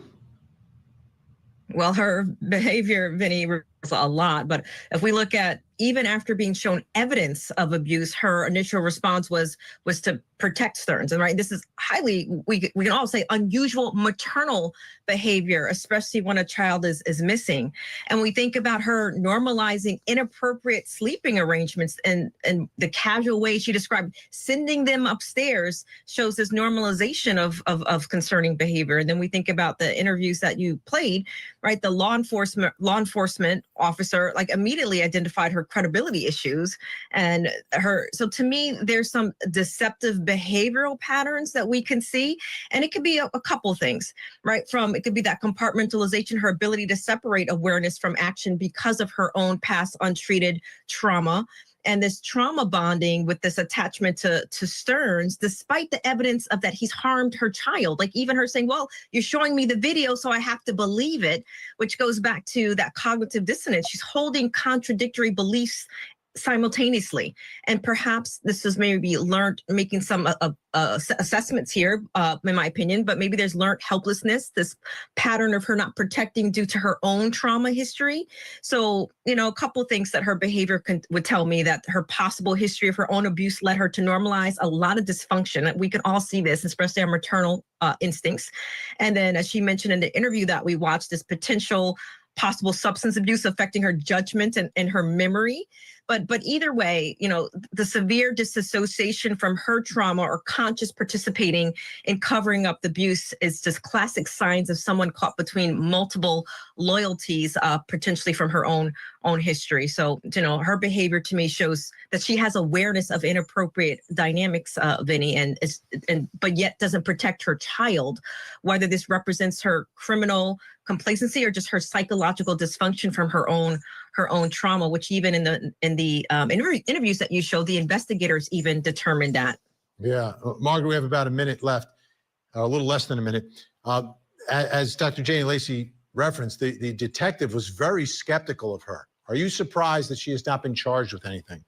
Well, her behavior, Vinny, reveals a lot. But if we look at even after being shown evidence of abuse, her initial response was to protect Stearns. And right, this is highly, we can all say, unusual maternal behavior, especially when a child is missing. And we think about her normalizing inappropriate sleeping arrangements and the casual way she described sending them upstairs shows this normalization of concerning behavior. And then we think about the interviews that you played, right? The law enforcement officer like immediately identified her credibility issues and so to me, there's some deceptive behavioral patterns that we can see. And it could be a couple things, right? It could be that compartmentalization, her ability to separate awareness from action because of her own past untreated trauma. And this trauma bonding with this attachment to Stearns, despite the evidence of that he's harmed her child. Like even her saying, well, you're showing me the video, so I have to believe it, which goes back to that cognitive dissonance. She's holding contradictory beliefs simultaneously. And perhaps this is maybe learned, making some assessments here, in my opinion, but maybe there's learned helplessness, this pattern of her not protecting due to her own trauma history. So, a couple of things that her behavior would tell me that her possible history of her own abuse led her to normalize a lot of dysfunction. We can all see this, especially our maternal instincts. And then as she mentioned in the interview that we watched, this possible substance abuse affecting her judgment and her memory. But either way, the severe disassociation from her trauma or conscious participating in covering up the abuse is just classic signs of someone caught between multiple loyalties, potentially from her own history. So, her behavior to me shows that she has awareness of inappropriate dynamics, Vinny, but yet doesn't protect her child, whether this represents her criminal complacency or just her psychological dysfunction from her own trauma, which even in the interviews that you showed, the investigators even determined that. Yeah, Margaret, we have about a minute left, a little less than a minute. As Dr. Janie Lacey referenced, the detective was very skeptical of her. Are you surprised that she has not been charged with anything?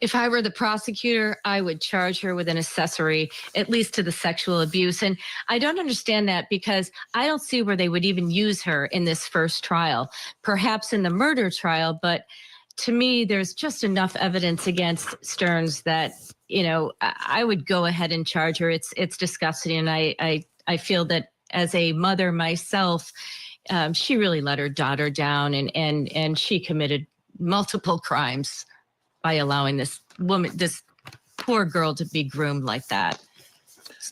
If I were the prosecutor, I would charge her with an accessory, at least to the sexual abuse. And I don't understand that because I don't see where they would even use her in this first trial, perhaps in the murder trial. But to me, there's just enough evidence against Stearns that, I would go ahead and charge her. It's disgusting. And I feel that as a mother myself, she really let her daughter down and she committed multiple crimes by allowing this poor girl to be groomed like that.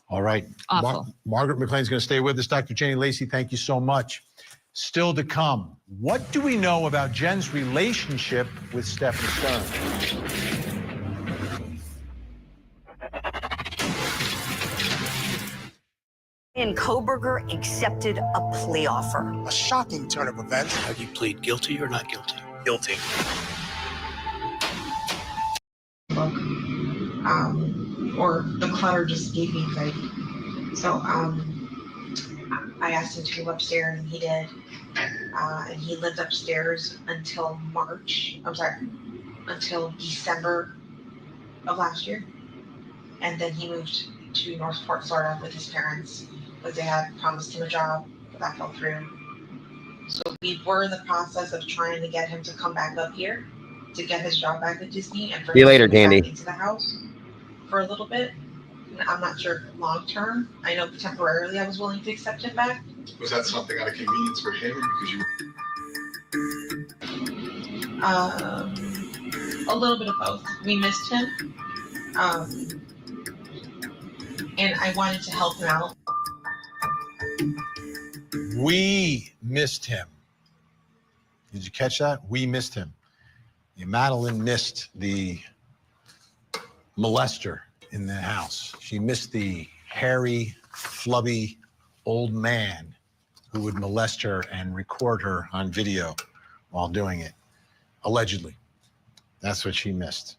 All right. Awful. Margaret McLean's going to stay with us. Dr. Janie Lacey, thank you so much. Still to come, what do we know about Jen's relationship with Stephen Stern? And Koberger accepted a plea offer. A shocking turn of events. Have you plead guilty or not guilty? Guilty. Or the clutter just gave me anxiety. So I asked him to go upstairs, and he did. And he lived upstairs until until December of last year. And then he moved to Northport, Florida with his parents, but they had promised him a job, but that fell through. So we were in the process of trying to get him to come back up here to get his job back at Disney and for See you him later, to move back Tandy. into the house for a little bit. I'm not sure long term. I know temporarily I was willing to accept him back. Was that something out of convenience for him, or because you? A little bit of both. We missed him, and I wanted to help him out. We missed him. Did you catch that? We missed him. Yeah, Madeline missed the molester in the house. She missed the hairy, flubby old man who would molest her and record her on video while doing it, allegedly. That's what she missed.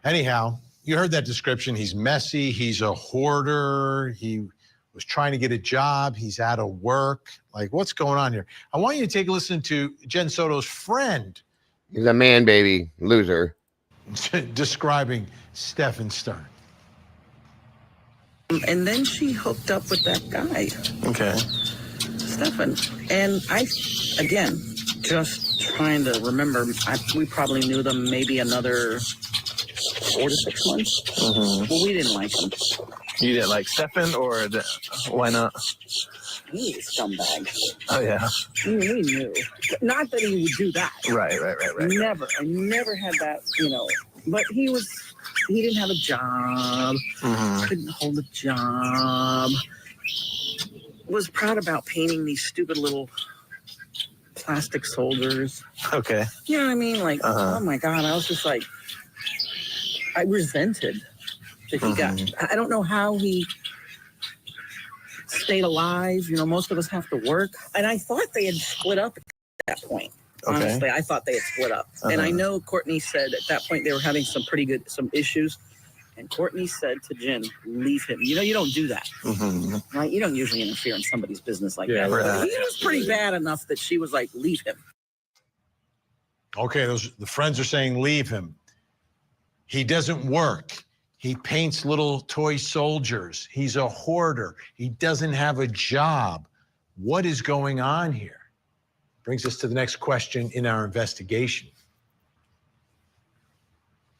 Anyhow, you heard that description. He's messy. He's a hoarder. He was trying to get a job. He's out of work. Like, what's going on here? I want you to take a listen to Jen Soto's friend. He's a man baby loser. Describing Stephen Stern. And then she hooked up with that guy. Okay. Stefan. And I, again, just trying to remember, we probably knew them maybe another 4 to 6 months. Mm-hmm. Well, we didn't like him. You didn't like Stefan, or why not? He was a scumbag. Oh, yeah. We knew. Not that he would do that. Right. Never. I never had that, But he didn't have a job. Mm-hmm. Couldn't hold a job. Was proud about painting these stupid little plastic soldiers. Okay. You know what I mean? Like, oh my God, I was just like, I resented that he got, I don't know how he stayed alive. Most of us have to work. And I thought they had split up at that point. Okay. Honestly, I thought they had split up. And I know Courtney said at that point they were having some issues. And Courtney said to Jen, leave him. You don't do that. Mm-hmm. Right? You don't usually interfere in somebody's business like Yeah, that. right. But he was pretty bad enough that she was like, leave him. Okay, the friends are saying leave him. He doesn't work. He paints little toy soldiers. He's a hoarder. He doesn't have a job. What is going on here? Brings us to the next question in our investigation.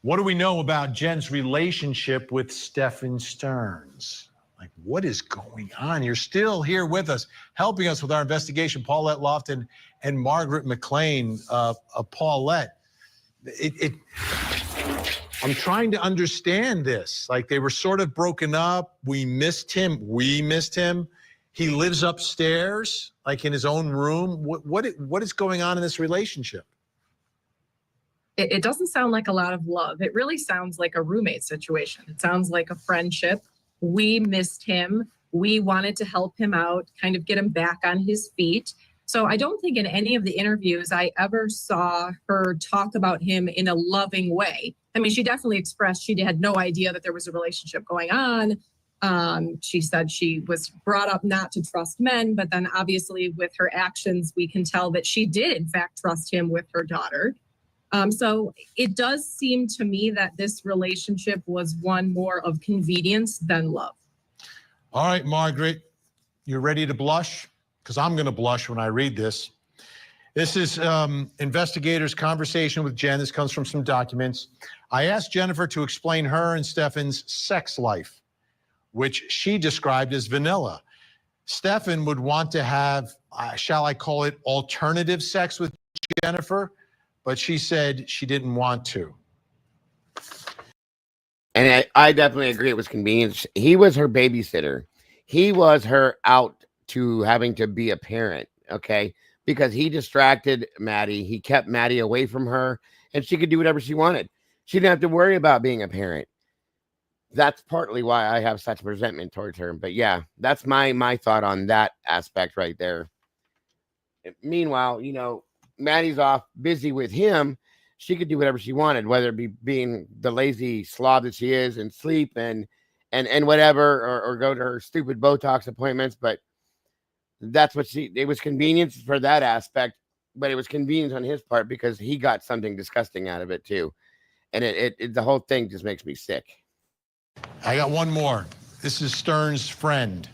What do we know about Jen's relationship with Stephen Stearns? Like, what is going on? You're still here with us, helping us with our investigation, Paulette Lofton and Margaret McLean. Paulette, I'm trying to understand this. Like, they were sort of broken up. We missed him. He lives upstairs, like in his own room. What is going on in this relationship? It doesn't sound like a lot of love. It really sounds like a roommate situation. It sounds like a friendship. We missed him. We wanted to help him out, kind of get him back on his feet. So I don't think in any of the interviews I ever saw her talk about him in a loving way. I mean, she definitely expressed she had no idea that there was a relationship going on. She said she was brought up not to trust men, but then obviously with her actions, we can tell that she did in fact trust him with her daughter. So it does seem to me that this relationship was one more of convenience than love. All right, Margaret, you ready to blush? Because I'm going to blush when I read this. This is investigators' conversation with Jen. This comes from some documents. I asked Jennifer to explain her and Stefan's sex life, which she described as vanilla. Stefan would want to have, shall I call it, alternative sex with Jennifer, but she said she didn't want to. And I definitely agree. It was convenience. He was her babysitter. He was her out to having to be a parent. Okay. Because he distracted Maddie. He kept Maddie away from her and she could do whatever she wanted. She didn't have to worry about being a parent. That's partly why I have such resentment towards her. But yeah, that's my thought on that aspect right there. Meanwhile, you know, Maddie's off busy with him. She could do whatever she wanted, whether it be being the lazy slob that she is and sleep and whatever, or go to her stupid Botox appointments. But that's what it was convenience for that aspect, but it was convenience on his part because he got something disgusting out of it too. And the whole thing just makes me sick. I got one more. This is Stern's friend.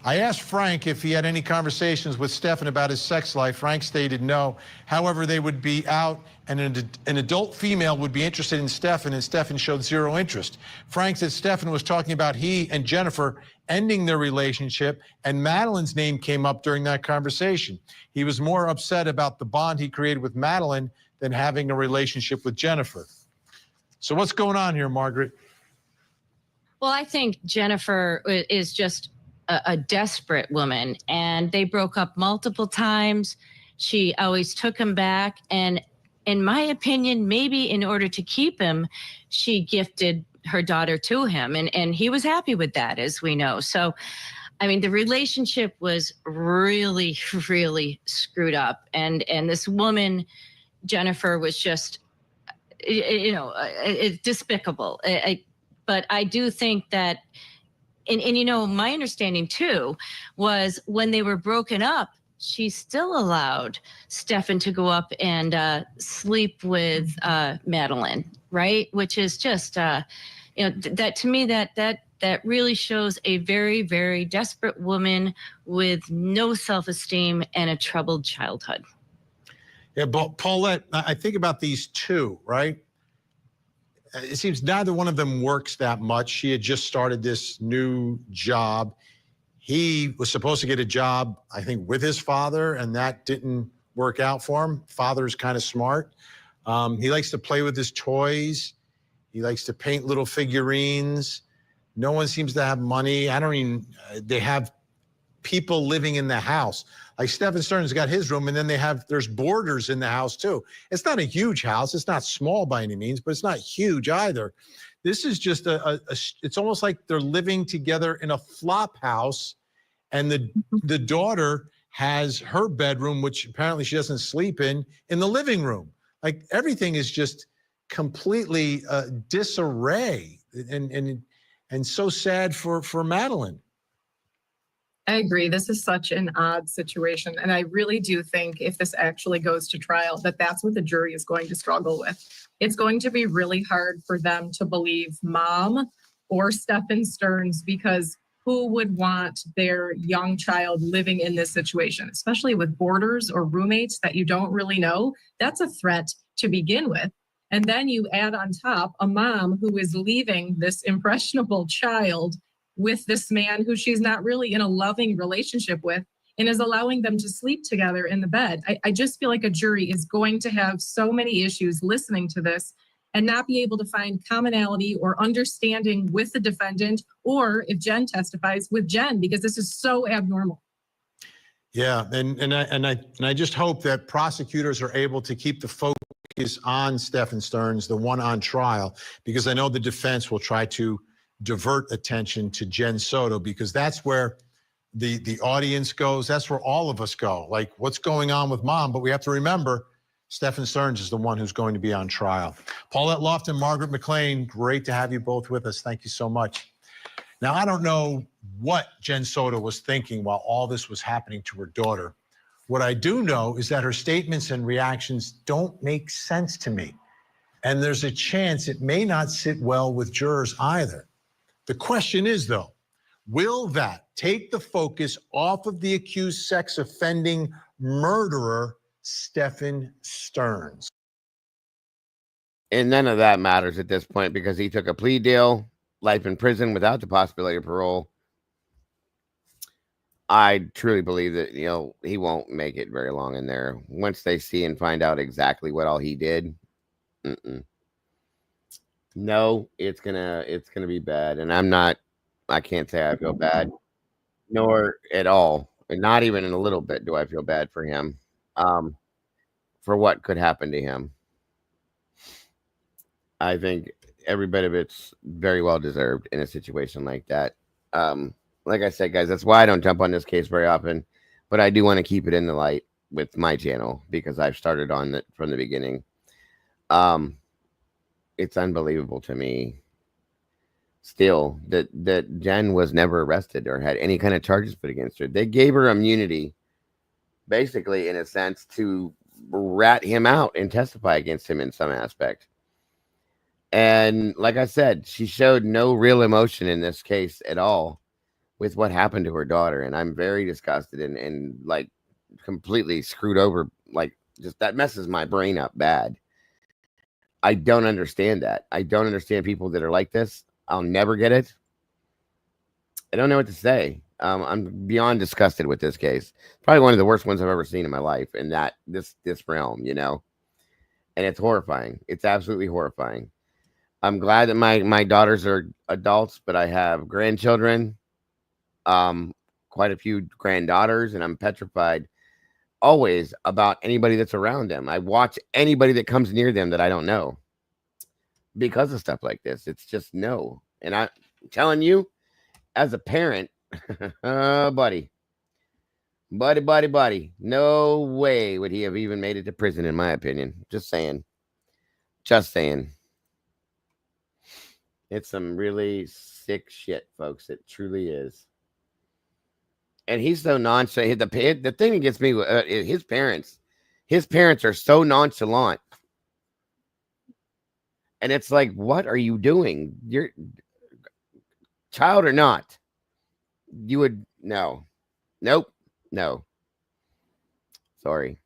I asked Frank if he had any conversations with Stefan about his sex life. Frank stated no. However, they would be out and an adult female would be interested in Stefan, and Stefan showed zero interest. Frank said Stefan was talking about he and Jennifer ending their relationship, and Madeline's name came up during that conversation. He was more upset about the bond he created with Madeline than having a relationship with Jennifer. So what's going on here, Margaret? Well, I think Jennifer is just a desperate woman, and they broke up multiple times. She always took him back, and in my opinion, maybe in order to keep him, she gifted her daughter to him, and he was happy with that, as we know. So, I mean, the relationship was really, really screwed up, and this woman, Jennifer, was just, you know, despicable. But I do think that, and you know, my understanding too was when they were broken up, she still allowed Stefan to go up and sleep with Madeline, right? Which is just, you know, that to me, that really shows a very, very desperate woman with no self-esteem and a troubled childhood. Yeah, but Paulette, I think about these two, right? It seems neither one of them works that much. She had just started this new job. He was supposed to get a job, I think, with his father, and that didn't work out for him. Father's kind of smart. He likes to play with his toys. He likes to paint little figurines. No one seems to have money. They have people living in the house. Like Stefan Stern's got his room, and then there's boarders in the house too. It's not a huge house. It's not small by any means, but it's not huge either. This is just it's almost like they're living together in a flop house, and the daughter has her bedroom, which apparently she doesn't sleep in the living room. Like everything is just completely disarray, and so sad for Madeline. I agree. This is such an odd situation. And I really do think if this actually goes to trial, that's what the jury is going to struggle with. It's going to be really hard for them to believe Mom or Stefan Stearns, because who would want their young child living in this situation, especially with boarders or roommates that you don't really know? That's a threat to begin with. And then you add on top a mom who is leaving this impressionable child with this man who she's not really in a loving relationship with, and is allowing them to sleep together in the bed. I just feel like a jury is going to have so many issues listening to this and not be able to find commonality or understanding with the defendant, or if Jen testifies, with Jen, because this is so abnormal. Yeah, and I just hope that prosecutors are able to keep the focus on Stefan Stearns, the one on trial, because I know the defense will try to divert attention to Jen Soto, because that's where the audience goes. That's where all of us go. Like, what's going on with Mom? But we have to remember, Stefan Stearns is the one who's going to be on trial. Paulette Lofton, Margaret McLean, great to have you both with us. Thank you so much. Now, I don't know what Jen Soto was thinking while all this was happening to her daughter. What I do know is that her statements and reactions don't make sense to me. And there's a chance it may not sit well with jurors either. The question is, though, will that take the focus off of the accused sex offending murderer, Stefan Stearns? And none of that matters at this point because he took a plea deal, life in prison without the possibility of parole. I truly believe that, you know, he won't make it very long in there. Once they see and find out exactly what all he did, No, it's gonna be bad, and I can't say I feel bad, nor at all, and not even in a little bit do I feel bad for him, um, for what could happen to him. I think every bit of it's very well deserved in a situation like that. Um, like I said, guys, that's why I don't jump on this case very often, but I do want to keep it in the light with my channel because I've started on it from the beginning. Um, it's unbelievable to me still that Jen was never arrested or had any kind of charges put against her. They gave her immunity, basically, in a sense, to rat him out and testify against him in some aspect. And like I said, she showed no real emotion in this case at all with what happened to her daughter. And I'm very disgusted and like completely screwed over. Like, just that messes my brain up bad. I don't understand that. I don't understand people that are like this. I'll never get it. I don't know what to say. I'm beyond disgusted with this case. Probably one of the worst ones I've ever seen in my life in that this realm, you know. And it's horrifying. It's absolutely horrifying. I'm glad that my daughters are adults, but I have grandchildren, quite a few granddaughters, and I'm petrified always about anybody that's around them. I watch anybody that comes near them that I don't know because of stuff like this. It's just no. And I'm telling you, as a parent, buddy, no way would he have even made it to prison, in my opinion. Just saying. Just saying. It's some really sick shit, folks. It truly is. And he's so nonchalant. The thing that gets me is his parents. His parents are so nonchalant. And it's like, what are you doing? You're child or not? You would no. Nope. No. Sorry.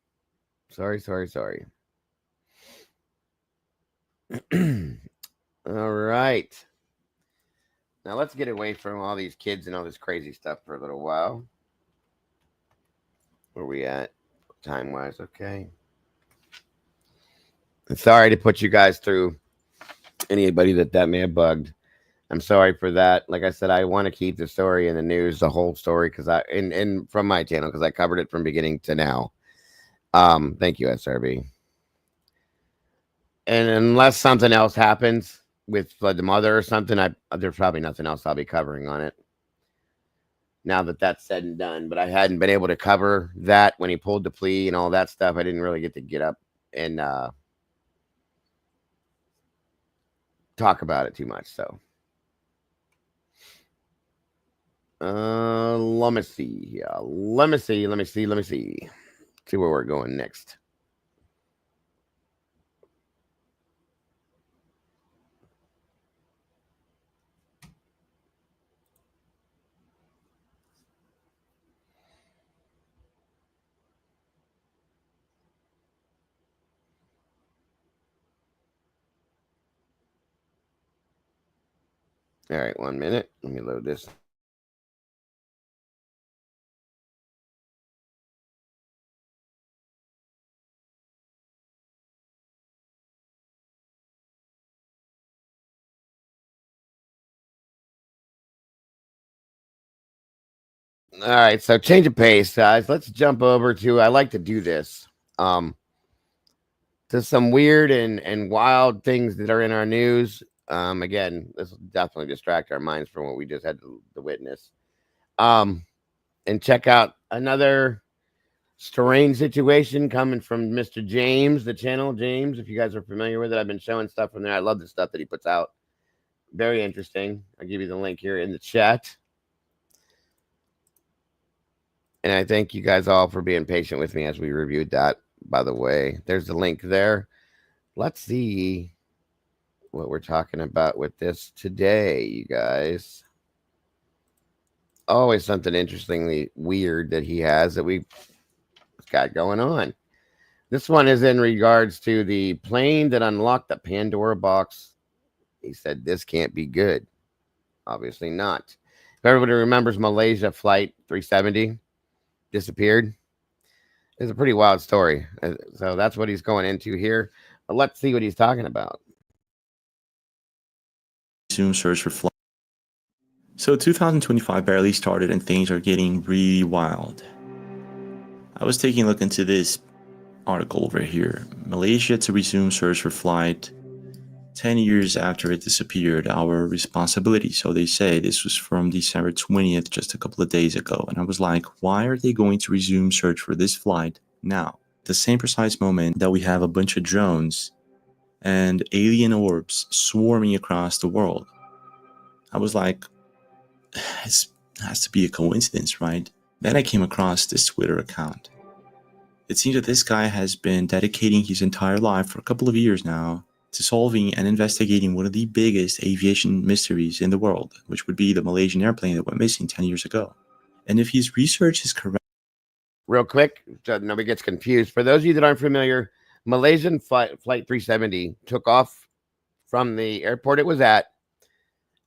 Sorry. All right. Now let's get away from all these kids and all this crazy stuff for a little while. Where we at time-wise? Okay. I'm sorry to put you guys through anybody that may have bugged. I'm sorry for that. Like I said, I want to keep the story in the news, the whole story, because and from my channel, because I covered it from beginning to now. Thank you, SRB. And unless something else happens with the mother or something, there's probably nothing else I'll be covering on it. Now that that's said and done, but I hadn't been able to cover that when he pulled the plea and all that stuff. I didn't really get to get up and talk about it too much. So, let me see. Yeah, let me see. See where we're going next. All right, 1 minute. Let me load this. All right, so change of pace, guys. Let's jump over to. I like to do this. To some weird and wild things that are in our news. Again, this will definitely distract our minds from what we just had to witness. And check out another strange situation coming from Mr. James, the channel James. If you guys are familiar with it, I've been showing stuff from there. I love the stuff that he puts out. Very interesting. I'll give you the link here in the chat. And I thank you guys all for being patient with me as we reviewed that. By the way, there's the link there. Let's see what we're talking about with this today, you guys. Always something interestingly weird that he has that we've got going on. This one is in regards to the plane that unlocked the Pandora box. He said this can't be good. Obviously not. If everybody remembers Malaysia Flight 370 disappeared. It's a pretty wild story. So that's what he's going into here. But let's see what he's talking about. resume search for flight. So 2025 barely started and things are getting really wild. I was taking a look into this article over here. Malaysia to resume search for flight 10 years after it disappeared, our responsibility. So they say this was from December 20th, just a couple of days ago. And I was like, why are they going to resume search for this flight now? The same precise moment that we have a bunch of drones and alien orbs swarming across the world. I was like, it has to be a coincidence, right? Then I came across this Twitter account. It seems that this guy has been dedicating his entire life for a couple of years now to solving and investigating one of the biggest aviation mysteries in the world, which would be the Malaysian airplane that went missing 10 years ago. And if his research is correct... Real quick, so nobody gets confused. For those of you that aren't familiar, Malaysian Flight 370 took off from the airport it was at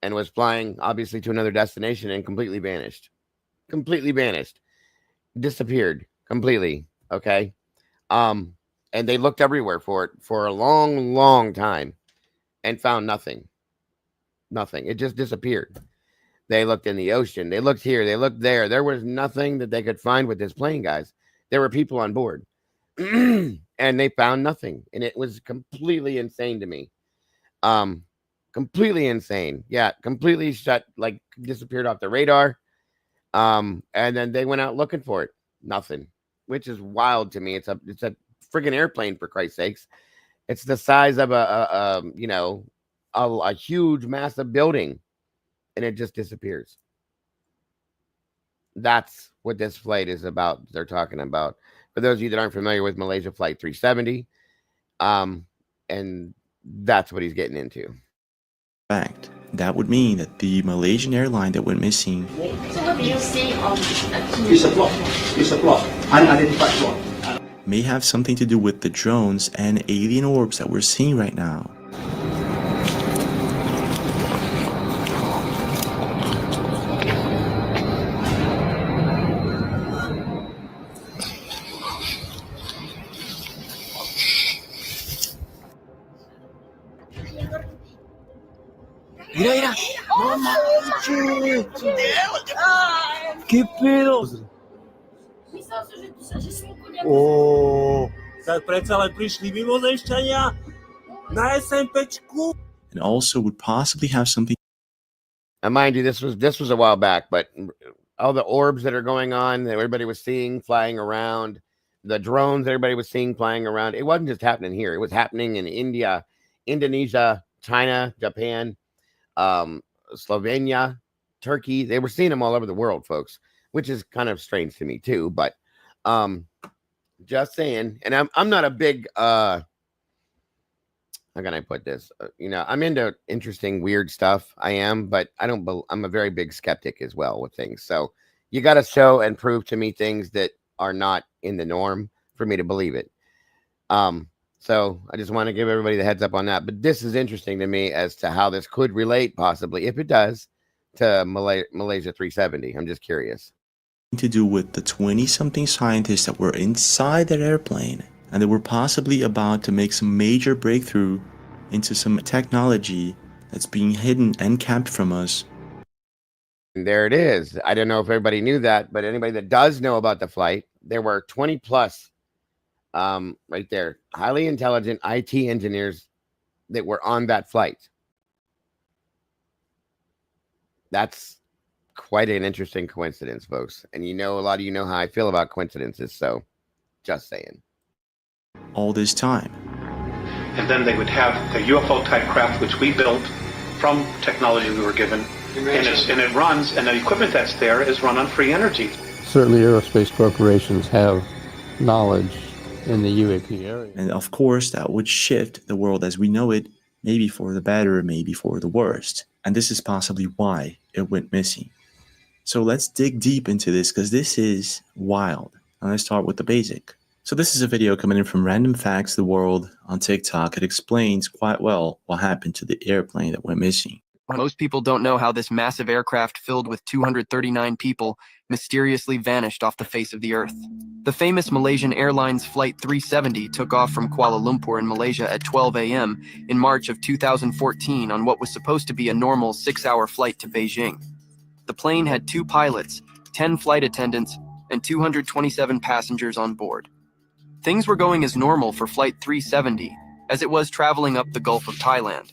and was flying, obviously, to another destination and completely vanished. Completely vanished. Disappeared completely, okay? And they looked everywhere for it for a long, long time and found nothing. Nothing. It just disappeared. They looked in the ocean. They looked here. They looked there. There was nothing that they could find with this plane, guys. There were people on board. And they found nothing. And it was completely insane to me. Completely insane. Yeah, completely shut, like disappeared off the radar. And then they went out looking for it. Nothing. Which is wild to me. It's a friggin' airplane, for Christ's sakes. It's the size of a huge, massive building, and it just disappears. That's what this flight is about. They're talking about. For those of you that aren't familiar with Malaysia Flight 370, and that's what he's getting into. Fact. That would mean that the Malaysian airline that went missing... So what do you see on... It's a plot. It's a plot. Unidentified plot. may have something to do with the drones and alien orbs that we're seeing right now. Mira, mira. No manches. ¿Qué pedo? Tak predsa len prišli mimozemšťania na SMPčku. And also would possibly have something. And mind you, this was a while back, but all the orbs that are going on, that everybody was seeing flying around, the drones that everybody was seeing flying around, it wasn't just happening here. It was happening in India, Indonesia, China, Japan, Slovenia, Turkey. They were seeing them all over the world, folks, which is kind of strange to me too. But just saying. And I'm not a big how can I put this? I'm into interesting, weird stuff. I am, but I'm a very big skeptic as well with things. So you got to show and prove to me things that are not in the norm for me to believe it. So I just want to give everybody the heads up on that. But this is interesting to me as to how this could relate, possibly, if it does, to Malaysia 370. I'm just curious. To do with the 20-something scientists that were inside that airplane, and they were possibly about to make some major breakthrough into some technology that's being hidden and kept from us. And there it is. I don't know if everybody knew that, but anybody that does know about the flight, there were 20 plus right there, highly intelligent IT engineers that were on that flight. That's quite an interesting coincidence, folks. And a lot of you know how I feel about coincidences, so just saying. All this time. And then they would have the UFO type craft which we built from technology we were given, and it runs, and the equipment that's there is run on free energy. Certainly aerospace corporations have knowledge in the UAP area. And of course, that would shift the world as we know it, maybe for the better, maybe for the worst. And this is possibly why it went missing. So let's dig deep into this, because this is wild. And let's start with the basic. So this is a video coming in from Random Facts The World on TikTok. It explains quite well what happened to the airplane that went missing. Most people don't know how this massive aircraft filled with 239 people mysteriously vanished off the face of the earth. The famous Malaysian Airlines Flight 370 took off from Kuala Lumpur in Malaysia at 12 a.m. in March of 2014 on what was supposed to be a normal 6-hour flight to Beijing. The plane had 2 pilots, 10 flight attendants, and 227 passengers on board. Things were going as normal for Flight 370 as it was traveling up the Gulf of Thailand.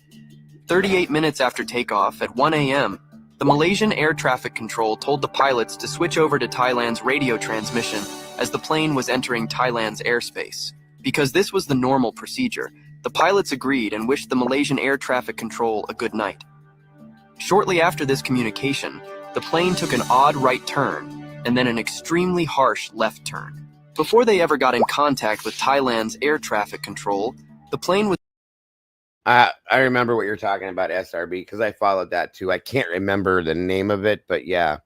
38 minutes after takeoff at 1 a.m., the Malaysian Air Traffic Control told the pilots to switch over to Thailand's radio transmission as the plane was entering Thailand's airspace. Because this was the normal procedure, the pilots agreed and wished the Malaysian Air Traffic Control a good night. Shortly after this communication, the plane took an odd right turn and then an extremely harsh left turn. Before they ever got in contact with Thailand's air traffic control, the plane was... I remember what you're talking about, SRB, because I followed that too. I can't remember the name of it, but yeah.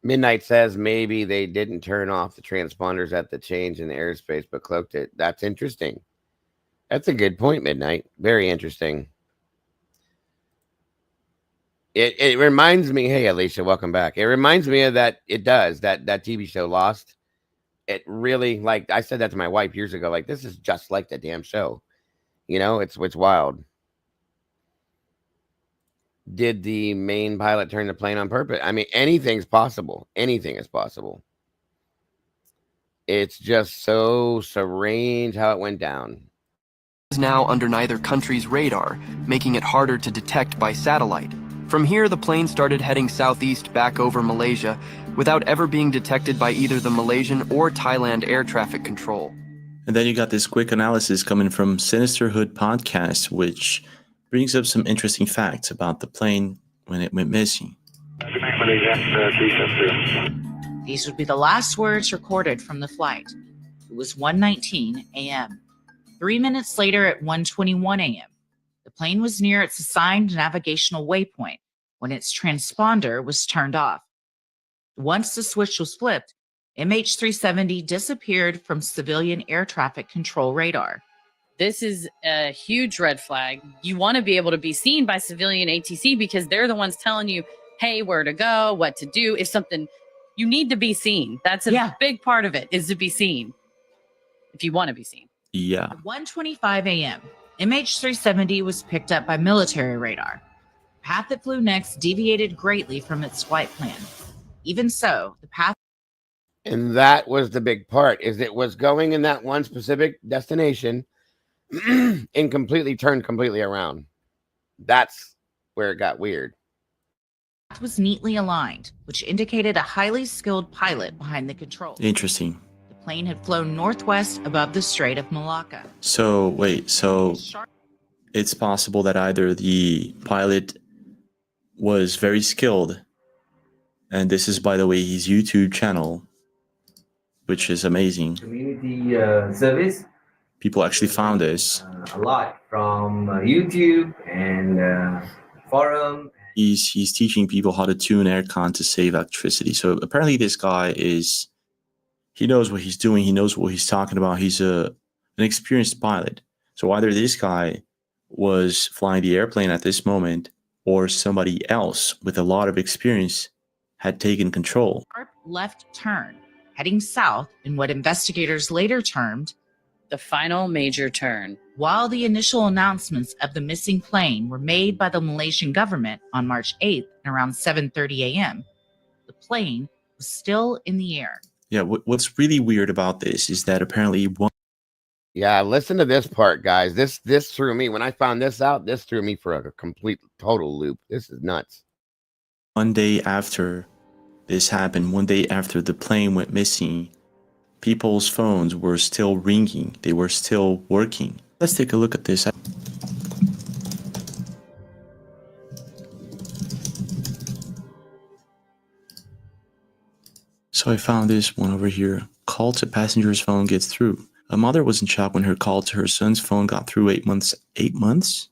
Midnight says maybe they didn't turn off the transponders at the change in the airspace, but cloaked it. That's interesting. That's a good point, Midnight. Very interesting. It reminds me, hey, Alicia, welcome back. It reminds me of that TV show Lost. It really, like, I said that to my wife years ago, like, this is just like the damn show. You know, it's wild. Did the main pilot turn the plane on purpose? I mean, anything's possible. Anything is possible. It's just so strange how it went down. Is now under neither country's radar, making it harder to detect by satellite. From here, the plane started heading southeast back over Malaysia without ever being detected by either the Malaysian or Thailand air traffic control. And then you got this quick analysis coming from Sinisterhood Podcast, which brings up some interesting facts about the plane when it went missing. These would be the last words recorded from the flight. It was 1:19 a.m. 3 minutes later at 1:21 a.m., the plane was near its assigned navigational waypoint when its transponder was turned off. Once the switch was flipped, MH370 disappeared from civilian air traffic control radar. This is a huge red flag. You want to be able to be seen by civilian ATC because they're the ones telling you, hey, where to go, what to do. If something, you need to be seen. That's a big part of it, is to be seen. If you want to be seen. Yeah. At 1:25 a.m., MH370 was picked up by military radar. The path it flew next deviated greatly from its flight plan. Even so, the path... And that was the big part, is it was going in that one specific destination and turned completely around. That's where it got weird. The path was neatly aligned, which indicated a highly skilled pilot behind the controls. Interesting. The plane had flown northwest above the Strait of Malacca. So, wait, so it's possible that either the pilot was very skilled, and this is, by the way, his YouTube channel, which is amazing. Community service. People actually found this. A lot from YouTube and forum. He's teaching people how to tune aircon to save electricity. So apparently this guy he knows what he's doing. He knows what he's talking about. He's an experienced pilot. So either this guy was flying the airplane at this moment, or somebody else with a lot of experience had taken control. Sharp left turn, heading south in what investigators later termed the final major turn. While the initial announcements of the missing plane were made by the Malaysian government on March 8th at around 7:30 a.m., the plane was still in the air. Yeah, what's really weird about this is that apparently Yeah, listen to this part, guys. This threw me. When I found this out, this threw me for a complete, total loop. This is nuts. One day after this happened, one day after the plane went missing, people's phones were still ringing. They were still working. Let's take a look at this. So I found this one over here. Call to passenger's phone gets through. A mother was in shock when her call to her son's phone got through 8 months. 8 months?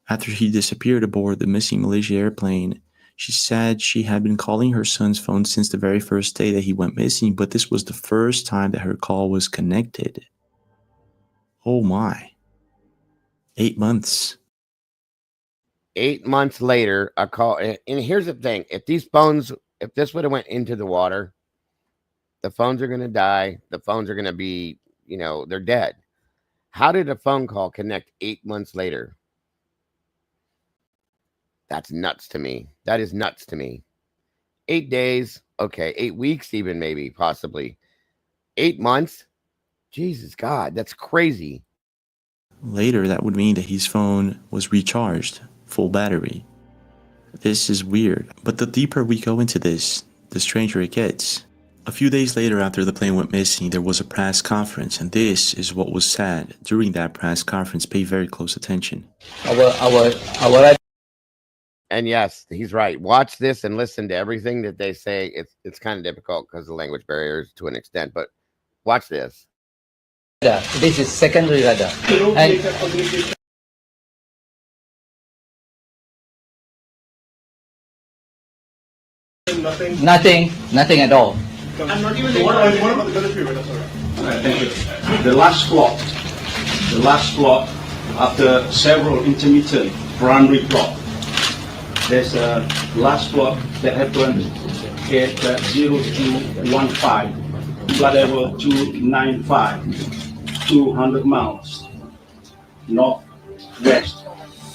After he disappeared aboard the missing Malaysia airplane, she said she had been calling her son's phone since the very first day that he went missing, but this was the first time that her call was connected. Oh my. 8 months. 8 months later, a call. And here's the thing. If this would have went into the water, The phones are going to die. The phones are going to be, you know, they're dead. How did a phone call connect 8 months later? That's nuts to me. That is nuts to me. 8 days. Okay. 8 weeks, even maybe, possibly. 8 months. Jesus God, that's crazy. Later, that would mean that his phone was recharged, full battery. This is weird, but the deeper we go into this, the stranger it gets. A few days later, after the plane went missing, there was a press conference, and this is what was said during that press conference. Pay very close attention. And yes, he's right. Watch this and listen to everything that they say. It's kind of difficult because of language barriers to an extent, but watch this. This is secondary radar. And nothing at all. I'm not even what about the military radar? Thank you. The last plot, after several intermittent primary plot, there's a last plot that happened at 0215, flight level 295, 200 miles northwest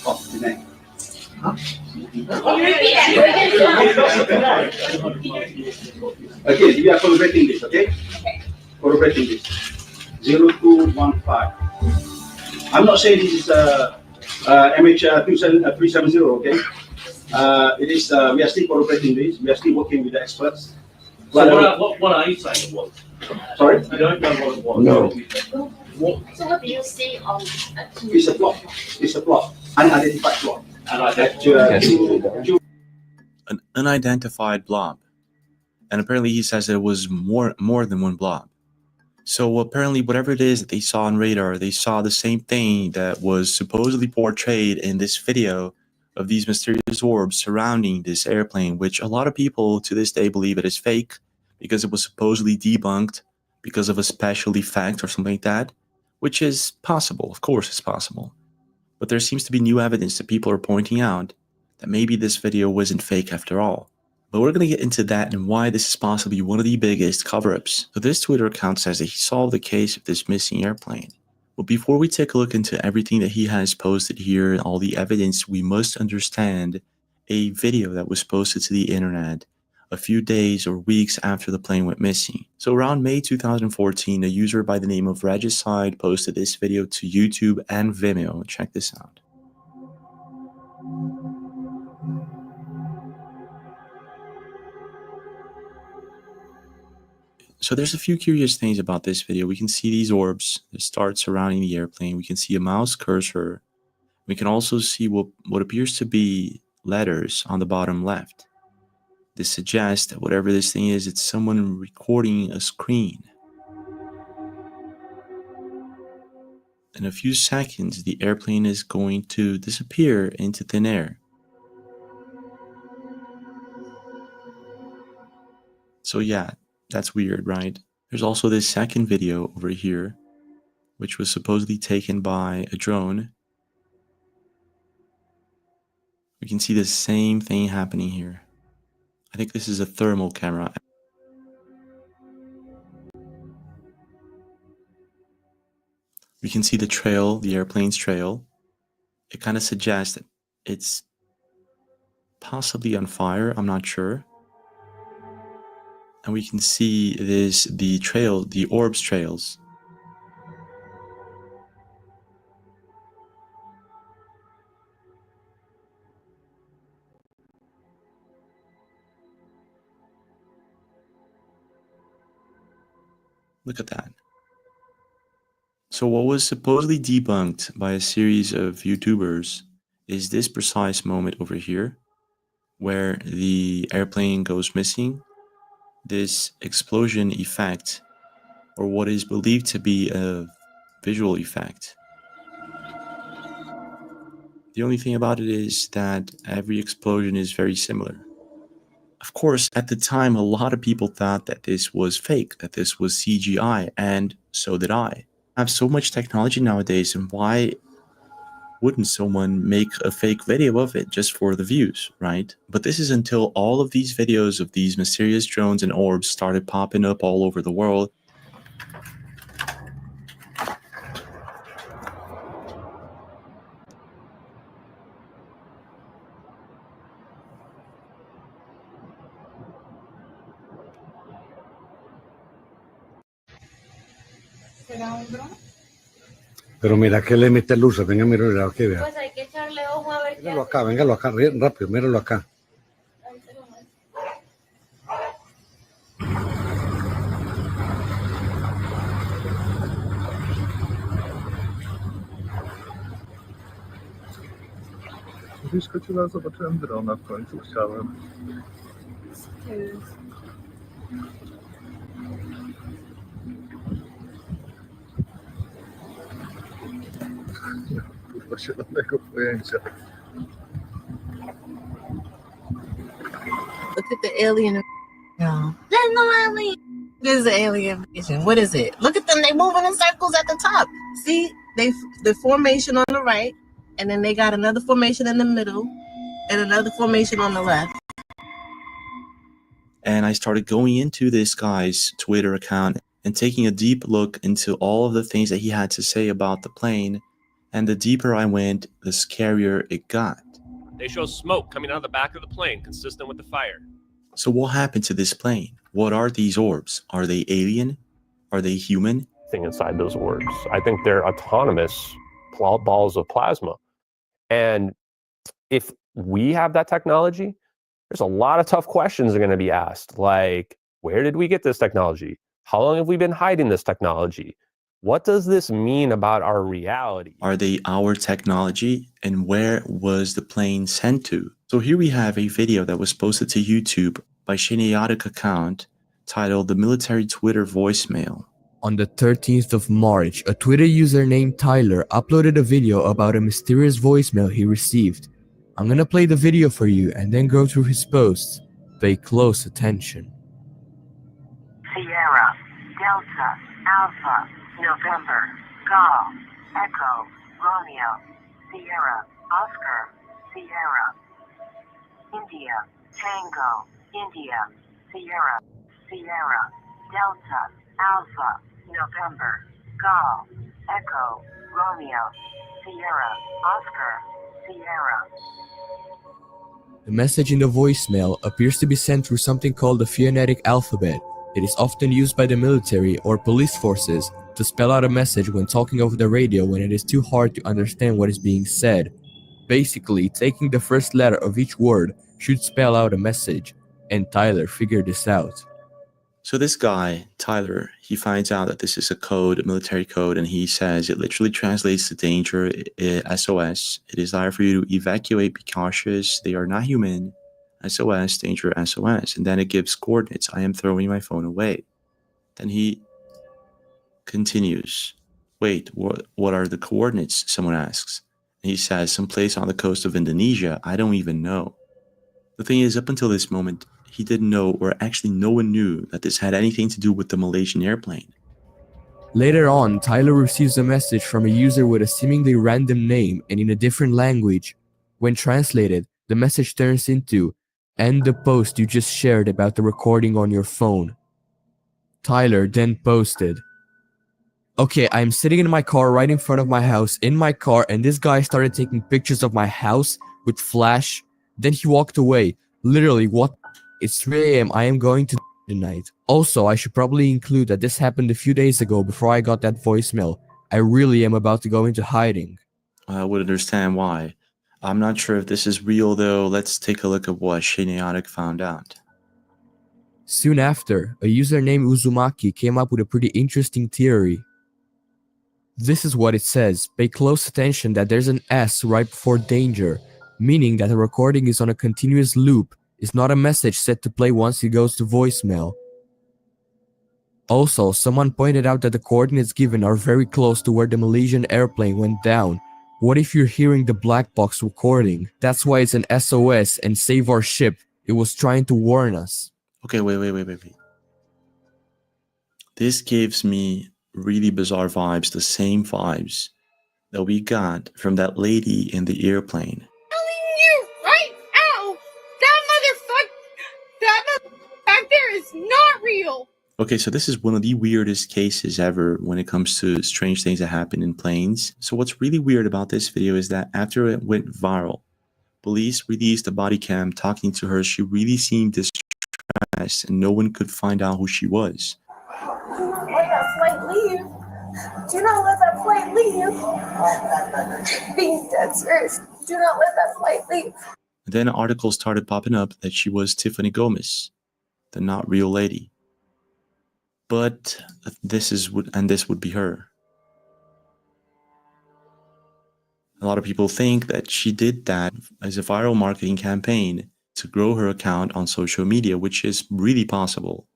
of Penang. Okay, we are corroborating this, okay? Corroborating this. 0215. I'm not saying this is MH 370, okay? It is, we are still corroborating this. We are still working with the experts. So what are you saying it was? Sorry? I don't know what it was. No. So what do you say on It's a plot. It's a plot. Unidentified plot. An unidentified blob. And apparently he says it was more than one blob. So apparently whatever it is that they saw on radar, they saw the same thing that was supposedly portrayed in this video of these mysterious orbs surrounding this airplane, which a lot of people to this day believe it is fake because it was supposedly debunked because of a special effect or something like that, which is possible. Of course it's possible. But there seems to be new evidence that people are pointing out that maybe this video wasn't fake after all. But we're going to get into that and why this is possibly one of the biggest cover-ups. So this Twitter account says that he solved the case of this missing airplane. But before we take a look into everything that he has posted here and all the evidence, we must understand a video that was posted to the internet a few days or weeks after the plane went missing. So around May 2014, a user by the name of Regicide posted this video to YouTube and Vimeo. Check this out. So there's a few curious things about this video. We can see these orbs that start surrounding the airplane. We can see a mouse cursor. We can also see what appears to be letters on the bottom left. This suggests that whatever this thing is, it's someone recording a screen. In a few seconds, the airplane is going to disappear into thin air. So yeah, that's weird, right? There's also this second video over here, which was supposedly taken by a drone. We can see the same thing happening here. I think this is a thermal camera. We can see the trail, the airplane's trail. It kind of suggests that it's possibly on fire, I'm not sure. And we can see the trail, the orbs trails. Look at that. So what was supposedly debunked by a series of YouTubers is this precise moment over here, where the airplane goes missing. This explosion effect, or what is believed to be a visual effect. The only thing about it is that every explosion is very similar. Of course, at the time, a lot of people thought that this was fake, that this was CGI, and so did I. I have so much technology nowadays, and why wouldn't someone make a fake video of it just for the views, right? But this is until all of these videos of these mysterious drones and orbs started popping up all over the world. Pero mira que le mete luz, venga, míralo aquí, vea. Pues hay que echarle ojo a ver qué Míralo acá, véngalo acá, rápido, míralo acá. Wyskoczyła, zobaczyłem drona w końcu, chciałem. Kurwa, zielonego pojęcia. Look at the alien. No, there's no alien. There's the alien vision. What is it? Look at them. They moving in circles at the top. See, the formation on the right, and then they got another formation in the middle, and another formation on the left. And I started going into this guy's Twitter account and taking a deep look into all of the things that he had to say about the plane. And the deeper I went, the scarier it got. They show smoke coming out of the back of the plane, consistent with the fire. So what happened to this plane? What are these orbs? Are they alien? Are they human? Thing inside those orbs. I think they're autonomous balls of plasma. And if we have that technology, there's a lot of tough questions that are going to be asked. Like, where did we get this technology? How long have we been hiding this technology? What does this mean about our reality? Are they our technology? And where was the plane sent to? So here we have a video that was posted to YouTube by Shinayatic account titled The Military Twitter Voicemail. On the 13th of March, a Twitter user named Tyler uploaded a video about a mysterious voicemail he received. I'm gonna play the video for you and then go through his posts. Pay close attention. Sierra, Delta, Alpha, November, Golf, Echo, Romeo, Sierra, Oscar, Sierra, India, Tango, India, Sierra, Sierra, Delta, Alpha, November, Golf, Echo, Romeo, Sierra, Oscar, Sierra. The message in the voicemail appears to be sent through something called the phonetic alphabet. It is often used by the military or police forces to spell out a message when talking over the radio when it is too hard to understand what is being said. Basically, taking the first letter of each word should spell out a message, and Tyler figured this out. So this guy, Tyler, he finds out that this is a code, a military code, and he says it literally translates to danger, SOS. It is dire for you to evacuate, be cautious, they are not human, SOS, danger, SOS. And then it gives coordinates, I am throwing my phone away. Then he continues, wait, what are the coordinates, someone asks. And he says, someplace on the coast of Indonesia, I don't even know. The thing is, up until this moment, he didn't know, or actually no one knew, that this had anything to do with the Malaysian airplane. Later on, Tyler receives a message from a user with a seemingly random name and in a different language. When translated, the message turns into, end the post you just shared about the recording on your phone. Tyler then posted, okay, I'm sitting in my car right in front of my house, in my car, and this guy started taking pictures of my house with flash. Then he walked away. Literally, what? It's 3 AM, I am going to tonight. Also, I should probably include that this happened a few days ago before I got that voicemail. I really am about to go into hiding. I would understand why. I'm not sure if this is real though. Let's take a look at what Shinayatic found out. Soon after, a user named Uzumaki came up with a pretty interesting theory. This is what it says. Pay close attention that there's an S right before danger, meaning that the recording is on a continuous loop. It's not a message set to play once it goes to voicemail. Also, someone pointed out that the coordinates given are very close to where the Malaysian airplane went down. What if you're hearing the black box recording? That's why it's an SOS and save our ship. It was trying to warn us. Okay, wait. This gives me really bizarre vibes, the same vibes that we got from that lady in the airplane. You right now, that motherfucker back there is not real. Okay, so this is one of the weirdest cases ever when it comes to strange things that happen in planes. So what's really weird about this video is that after it went viral, police released a body cam talking to her. She really seemed distressed and no one could find out who she was. Do not let that flight leave. Do not let that flight leave. Being dead serious. Do not let that flight leave. And then articles started popping up that she was Tiffany Gomez, the not real lady. But this would be her. A lot of people think that she did that as a viral marketing campaign to grow her account on social media, which is really possible.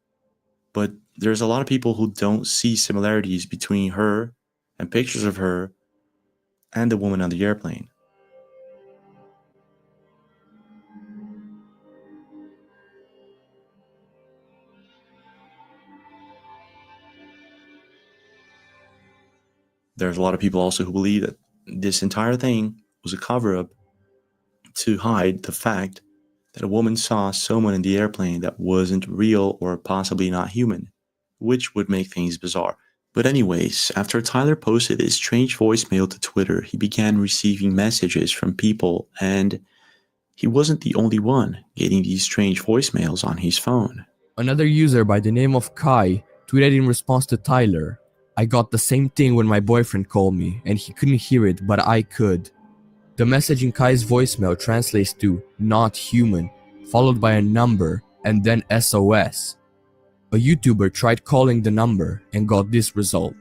But there's a lot of people who don't see similarities between her and pictures of her and the woman on the airplane. There's a lot of people also who believe that this entire thing was a cover-up to hide the fact that a woman saw someone in the airplane that wasn't real or possibly not human, which would make things bizarre. But anyways, after Tyler posted his strange voicemail to Twitter, he began receiving messages from people, and he wasn't the only one getting these strange voicemails on his phone. Another user by the name of Kai tweeted in response to Tyler, "I got the same thing when my boyfriend called me and he couldn't hear it, but I could." The message in Kai's voicemail translates to "not human," followed by a number and then SOS. A YouTuber tried calling the number and got this result.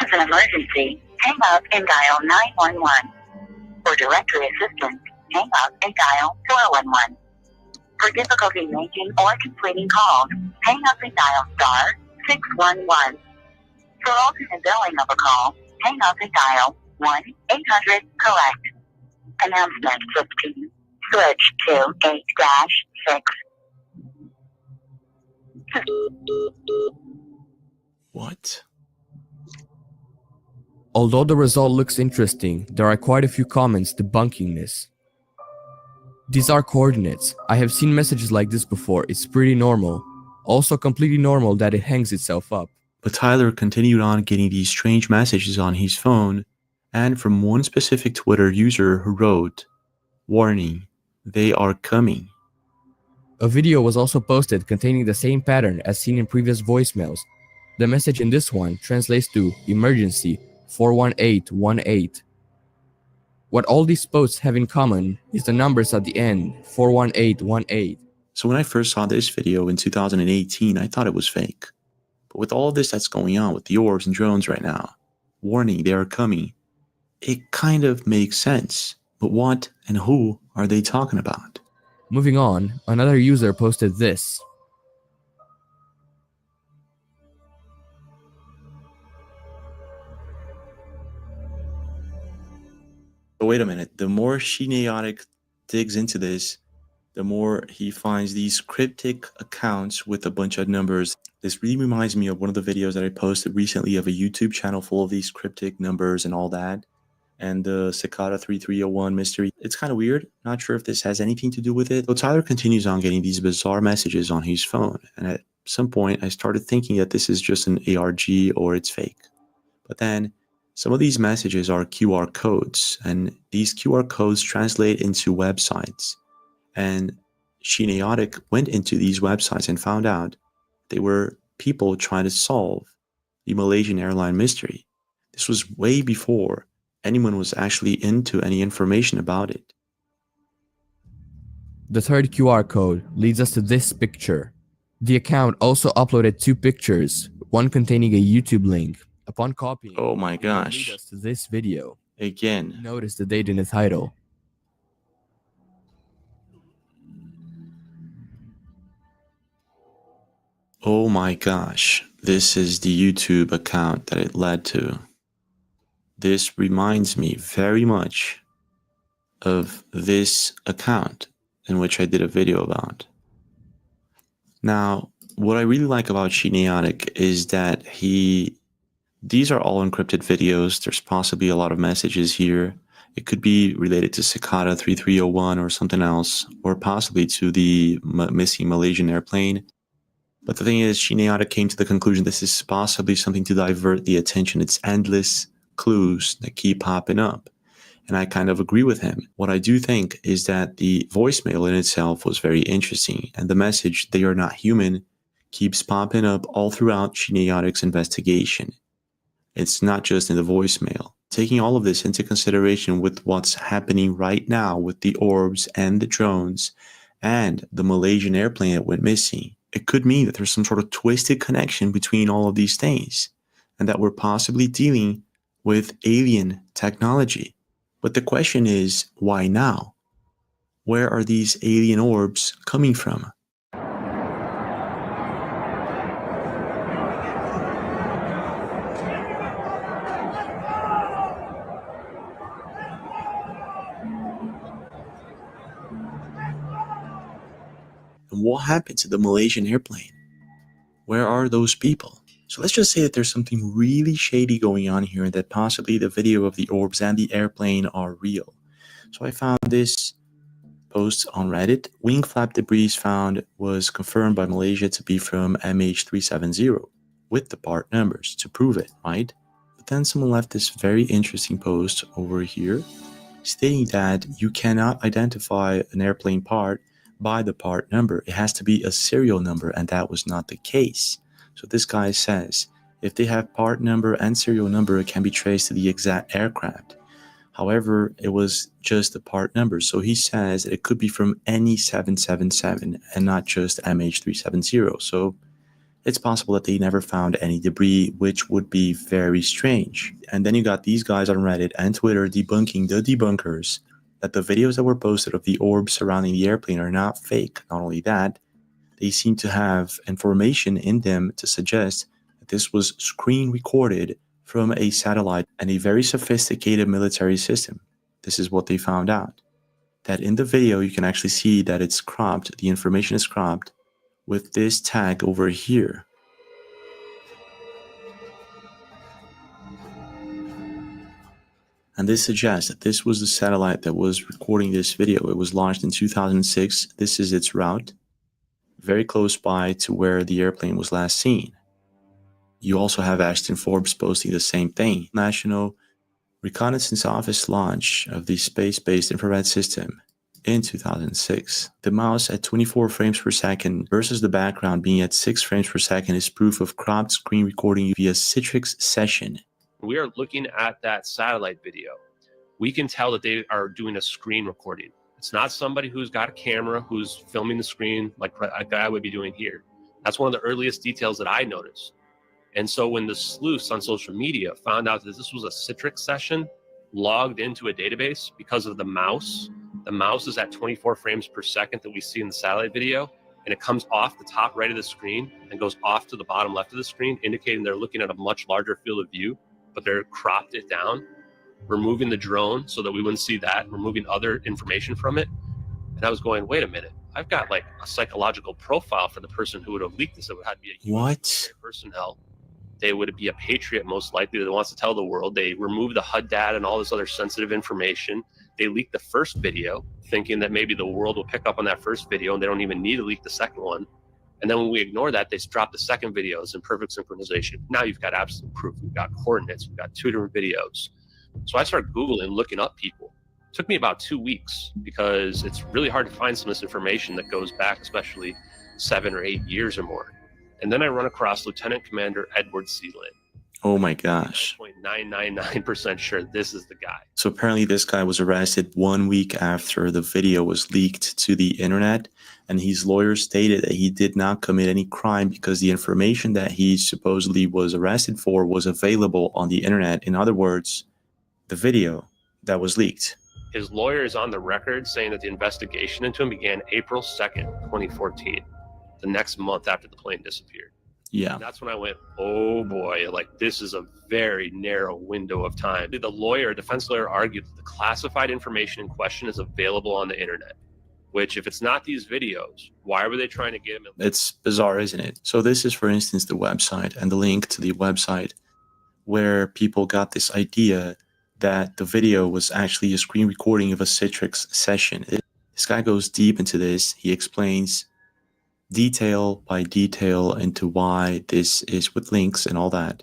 It's an emergency. Hang up and dial 911. For directory assistance, hang up and dial 411. For difficulty making or completing calls, hang up and dial *611. For alternate billing of a call, hang up and dial 1-800-COLLECT. Announcement 15. Switch to 8-6. What? Although the result looks interesting, there are quite a few comments debunking this. These are coordinates. I have seen messages like this before. It's pretty normal. Also completely normal that it hangs itself up. But Tyler continued on getting these strange messages on his phone, and from one specific Twitter user who wrote, "Warning, they are coming." A video was also posted containing the same pattern as seen in previous voicemails. The message in this one translates to "Emergency 41818." What all these posts have in common is the numbers at the end, 41818. So when I first saw this video in 2018, I thought it was fake. But with all of this that's going on with the orbs and drones right now, warning, they are coming, it kind of makes sense. But what and who are they talking about? Moving on, another user posted this. But wait a minute, the more Shineotic digs into this, the more he finds these cryptic accounts with a bunch of numbers. This really reminds me of one of the videos that I posted recently of a YouTube channel full of these cryptic numbers and all that. And the Cicada 3301 mystery. It's kind of weird. Not sure if this has anything to do with it. So Tyler continues on getting these bizarre messages on his phone. And at some point, I started thinking that this is just an ARG or it's fake. But then some of these messages are QR codes. And these QR codes translate into websites. And Shineotic went into these websites and found out they were people trying to solve the Malaysian airline mystery. This was way before anyone was actually into any information about it. The third QR code leads us to this picture. The account also uploaded two pictures, one containing a YouTube link. Upon copying, oh my it gosh, leads us to this video. Again, notice the date in the title. Oh my gosh, this is the YouTube account that it led to. This reminds me very much of this account in which I did a video about. Now, what I really like about Chaotic is that these are all encrypted videos. There's possibly a lot of messages here. It could be related to Cicada 3301 or something else, or possibly to the missing Malaysian airplane. But the thing is, Chaotic came to the conclusion this is possibly something to divert the attention. It's endless clues that keep popping up. And I kind of agree with him. What I do think is that the voicemail in itself was very interesting, and the message, "they are not human," keeps popping up all throughout Chaotic's investigation. It's not just in the voicemail. Taking all of this into consideration with what's happening right now with the orbs and the drones and the Malaysian airplane that went missing, it could mean that there's some sort of twisted connection between all of these things, and that we're possibly dealing with alien technology. But the question is, why now? Where are these alien orbs coming from? And what happened to the Malaysian airplane? Where are those people? So let's just say that there's something really shady going on here, and that possibly the video of the orbs and the airplane are real. So I found this post on Reddit. Wing flap debris found was confirmed by Malaysia to be from MH370 with the part numbers to prove it, right? But then someone left this very interesting post over here stating that you cannot identify an airplane part by the part number. It has to be a serial number, and that was not the case. So this guy says, if they have part number and serial number, it can be traced to the exact aircraft. However, it was just the part number. So he says that it could be from any 777 and not just MH370. So it's possible that they never found any debris, which would be very strange. And then you got these guys on Reddit and Twitter debunking the debunkers that the videos that were posted of the orbs surrounding the airplane are not fake. Not only that, they seem to have information in them to suggest that this was screen recorded from a satellite and a very sophisticated military system. This is what they found out. That in the video, you can actually see that it's cropped, the information is cropped with this tag over here. And this suggests that this was the satellite that was recording this video. It was launched in 2006. This is its route, very close by to where the airplane was last seen. You also have Ashton Forbes posting the same thing. National Reconnaissance Office launch of the space-based infrared system in 2006. The mouse at 24 frames per second versus the background being at 6 frames per second is proof of cropped screen recording via Citrix session. We are looking at that satellite video. We can tell that they are doing a screen recording. It's not somebody who's got a camera who's filming the screen like a guy would be doing here. That's one of the earliest details that I noticed. And so when the sleuths on social media found out that this was a Citrix session logged into a database because of the mouse is at 24 frames per second that we see in the satellite video, and it comes off the top right of the screen and goes off to the bottom left of the screen, indicating they're looking at a much larger field of view, but they're cropped it down, removing the drone so that we wouldn't see that, removing other information from it. And I was going, wait a minute, I've got like a psychological profile for the person who would have leaked this. It would have to be a what? Personnel. They would be a patriot, most likely, that wants to tell the world. They remove the HUD data and all this other sensitive information. They leak the first video, thinking that maybe the world will pick up on that first video and they don't even need to leak the second one. And then when we ignore that, they drop the second videos in perfect synchronization. Now you've got absolute proof. We've got coordinates. We've got 2 different videos. So I started Googling, looking up people. It took me about 2 weeks because it's really hard to find some of this information that goes back, especially 7 or 8 years or more. And then I run across Lieutenant Commander Edward Sealand. Oh my gosh. 999% sure this is the guy. So apparently this guy was arrested 1 week after the video was leaked to the internet, and his lawyer stated that he did not commit any crime because the information that he supposedly was arrested for was available on the internet. In other words, the video that was leaked. His lawyer is on the record saying that the investigation into him began April 2nd, 2014, the next month after the plane disappeared. Yeah. And that's when I went, oh boy, like this is a very narrow window of time. The defense lawyer argued that the classified information in question is available on the internet, which if it's not these videos, why were they trying to get him? It's bizarre, isn't it? So this is, for instance, the website and the link to the website where people got this idea that the video was actually a screen recording of a Citrix session. This guy goes deep into this. He explains detail by detail into why this is, with links and all that,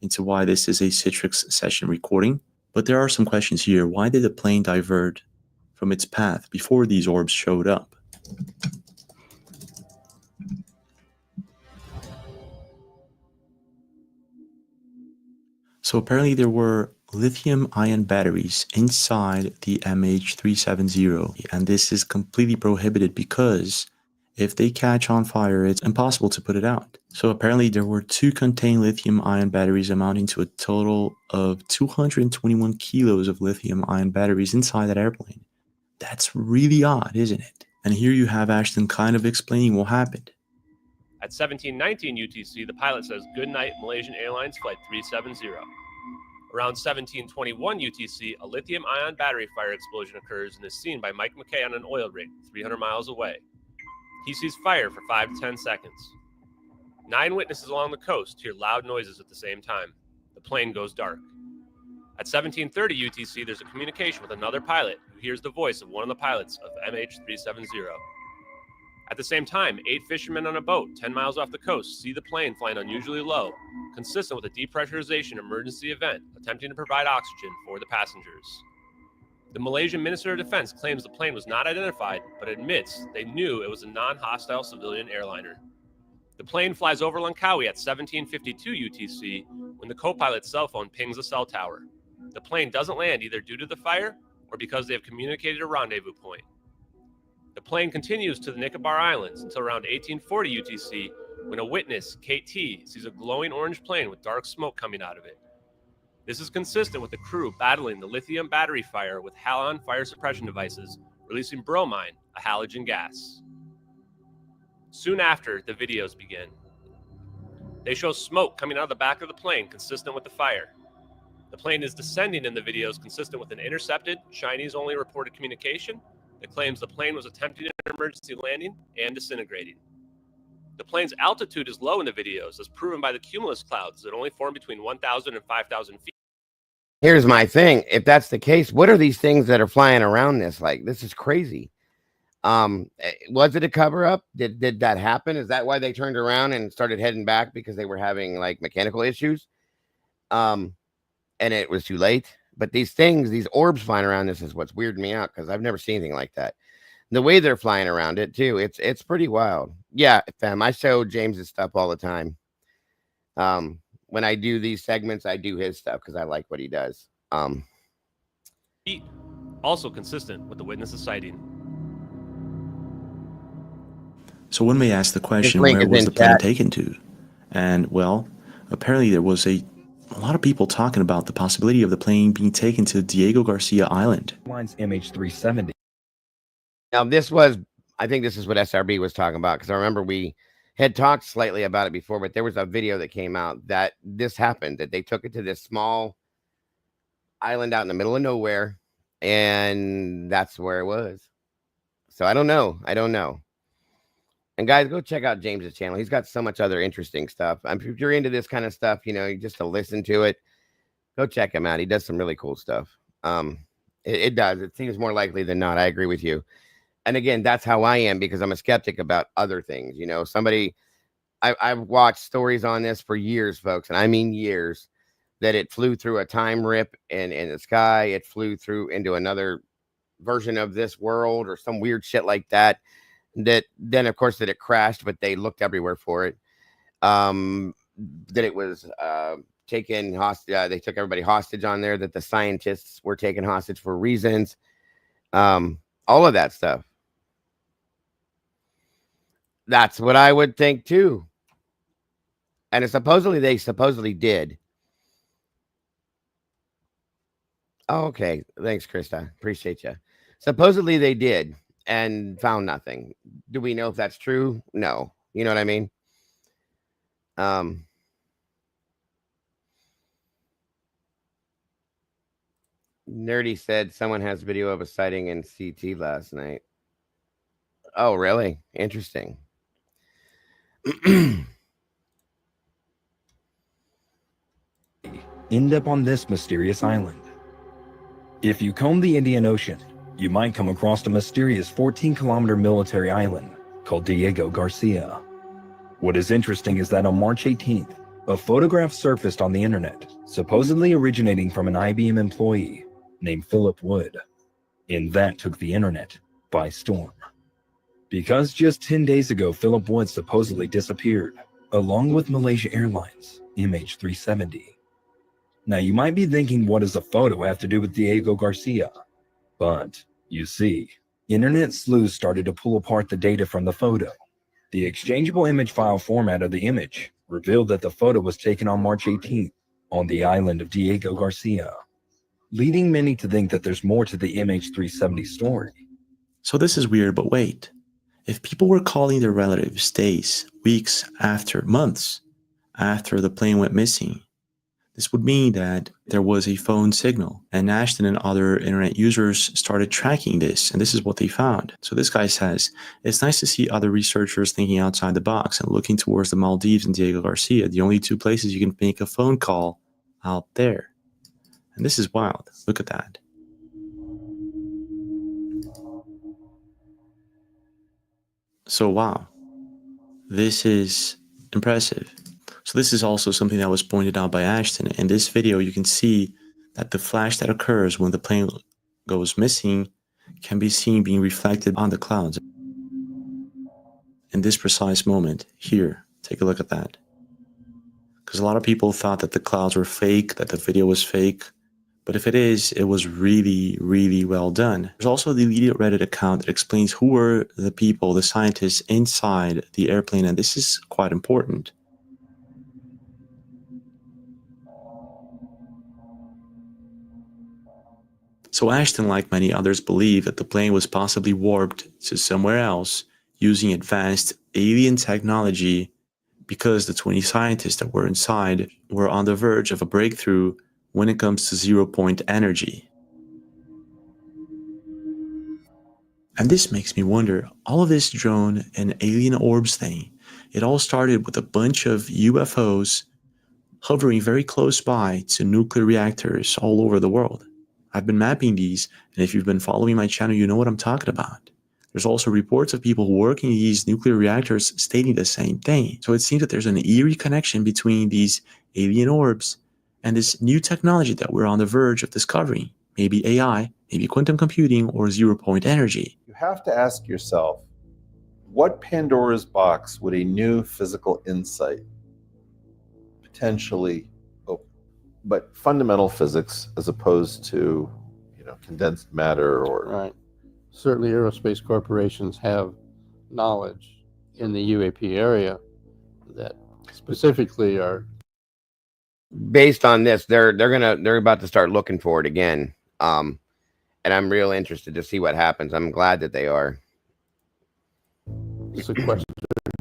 into why this is a Citrix session recording. But there are some questions here. Why did the plane divert from its path before these orbs showed up? So apparently there were lithium-ion batteries inside the MH370, and this is completely prohibited because if they catch on fire, it's impossible to put it out. So apparently there were 2 contained lithium-ion batteries amounting to a total of 221 kilos of lithium-ion batteries inside that airplane. That's really odd, isn't it? And here you have Ashton kind of explaining what happened. At 1719 UTC, the pilot says, "Good night, Malaysian Airlines Flight 370. Around 1721 UTC, a lithium-ion battery fire explosion occurs and is seen by Mike McKay on an oil rig 300 miles away. He sees fire for 5 to 10 seconds. 9 witnesses along the coast hear loud noises at the same time. The plane goes dark. At 1730 UTC, there's a communication with another pilot who hears the voice of one of the pilots of MH370. At the same time, 8 fishermen on a boat 10 miles off the coast see the plane flying unusually low, consistent with a depressurization emergency event attempting to provide oxygen for the passengers. The Malaysian Minister of Defense claims the plane was not identified, but admits they knew it was a non-hostile civilian airliner. The plane flies over Langkawi at 1752 UTC when the co-pilot's cell phone pings a cell tower. The plane doesn't land either due to the fire or because they have communicated a rendezvous point. The plane continues to the Nicobar Islands until around 1840 UTC when a witness, Kate T, sees a glowing orange plane with dark smoke coming out of it. This is consistent with the crew battling the lithium battery fire with halon fire suppression devices, releasing bromine, a halogen gas. Soon after, the videos begin. They show smoke coming out of the back of the plane consistent with the fire. The plane is descending in the videos consistent with an intercepted, Chinese-only reported communication that claims the plane was attempting an emergency landing and disintegrating. The plane's altitude is low in the videos, as proven by the cumulus clouds that only form between 1,000 and 5,000 feet. Here's my thing. If that's the case, what are these things that are flying around this? Like, this is crazy. Was it a cover up? Did that happen? Is that why they turned around and started heading back because they were having like mechanical issues? And it was too late. But these things, these orbs flying around this is what's weirding me out because I've never seen anything like that. The way they're flying around it too, it's pretty wild. Yeah, fam, I show James's stuff all the time. When I do these segments, I do his stuff because I like what he does. Also consistent with the witness's sighting. So one may ask the question, where was the plane taken to? And well, apparently there was a lot of people talking about the possibility of the plane being taken to Diego Garcia Island. Mine's MH370. Now this was, I think this is what SRB was talking about because I remember we had talked slightly about it before, but there was a video that came out that this happened, that they took it to this small island out in the middle of nowhere, and that's where it was. So I don't know. And guys, go check out James's channel. He's got so much other interesting stuff. If you're into this kind of stuff, you know, just to listen to it, go check him out. He does some really cool stuff. It does. It seems more likely than not. I agree with you. And again, that's how I am because I'm a skeptic about other things. You know, I've watched stories on this for years, folks, and I mean years, that it flew through a time rip in the sky. It flew through into another version of this world or some weird shit like that. That then, of course, that it crashed, but they looked everywhere for it. That it was taken hostage. They took everybody hostage on there. That the scientists were taken hostage for reasons. All of that stuff. That's what I would think too. And they supposedly did. Oh, okay. Thanks, Krista. Appreciate you. Supposedly they did and found nothing. Do we know if that's true? No. You know what I mean? Nerdy said someone has video of a sighting in CT last night. Oh, really? Interesting. End up on this mysterious island. If you comb the Indian Ocean, you might come across a mysterious 14-kilometer military island called Diego Garcia. What is interesting is that on March 18th, a photograph surfaced on the internet, supposedly originating from an IBM employee named Philip Wood, and that took the internet by storm. Because just 10 days ago, Philip Wood supposedly disappeared, along with Malaysia Airlines MH370. Now you might be thinking, what does a photo have to do with Diego Garcia? But, you see, internet sleuths started to pull apart the data from the photo. The exchangeable image file format of the image revealed that the photo was taken on March 18th on the island of Diego Garcia, leading many to think that there's more to the MH370 story. So this is weird, but wait. If people were calling their relatives days, weeks after, months after the plane went missing, this would mean that there was a phone signal, and Ashton and other internet users started tracking this, and this is what they found. So this guy says, it's nice to see other researchers thinking outside the box and looking towards the Maldives and Diego Garcia, the only two places you can make a phone call out there. And this is wild. Look at that. So wow, this is impressive. So this is also something that was pointed out by Ashton. In this video, you can see that the flash that occurs when the plane goes missing can be seen being reflected on the clouds. In this precise moment, here, take a look at that. Because a lot of people thought that the clouds were fake, that the video was fake. But if it is, it was really, really well done. There's also the immediate Reddit account that explains who were the people, the scientists inside the airplane, and this is quite important. So Ashton, like many others, believed that the plane was possibly warped to somewhere else using advanced alien technology because the 20 scientists that were inside were on the verge of a breakthrough when it comes to zero-point energy. And this makes me wonder, all of this drone and alien orbs thing, it all started with a bunch of UFOs hovering very close by to nuclear reactors all over the world. I've been mapping these, and if you've been following my channel, you know what I'm talking about. There's also reports of people working in these nuclear reactors stating the same thing. So it seems that there's an eerie connection between these alien orbs and this new technology that we're on the verge of discovering. Maybe AI, maybe quantum computing, or zero-point energy. You have to ask yourself, what Pandora's box would a new physical insight potentially open? But fundamental physics as opposed to, condensed matter or... Right. Certainly aerospace corporations have knowledge in the UAP area that specifically are... Based on this, they're about to start looking for it again. And I'm real interested to see what happens. I'm glad that they are. Sequestered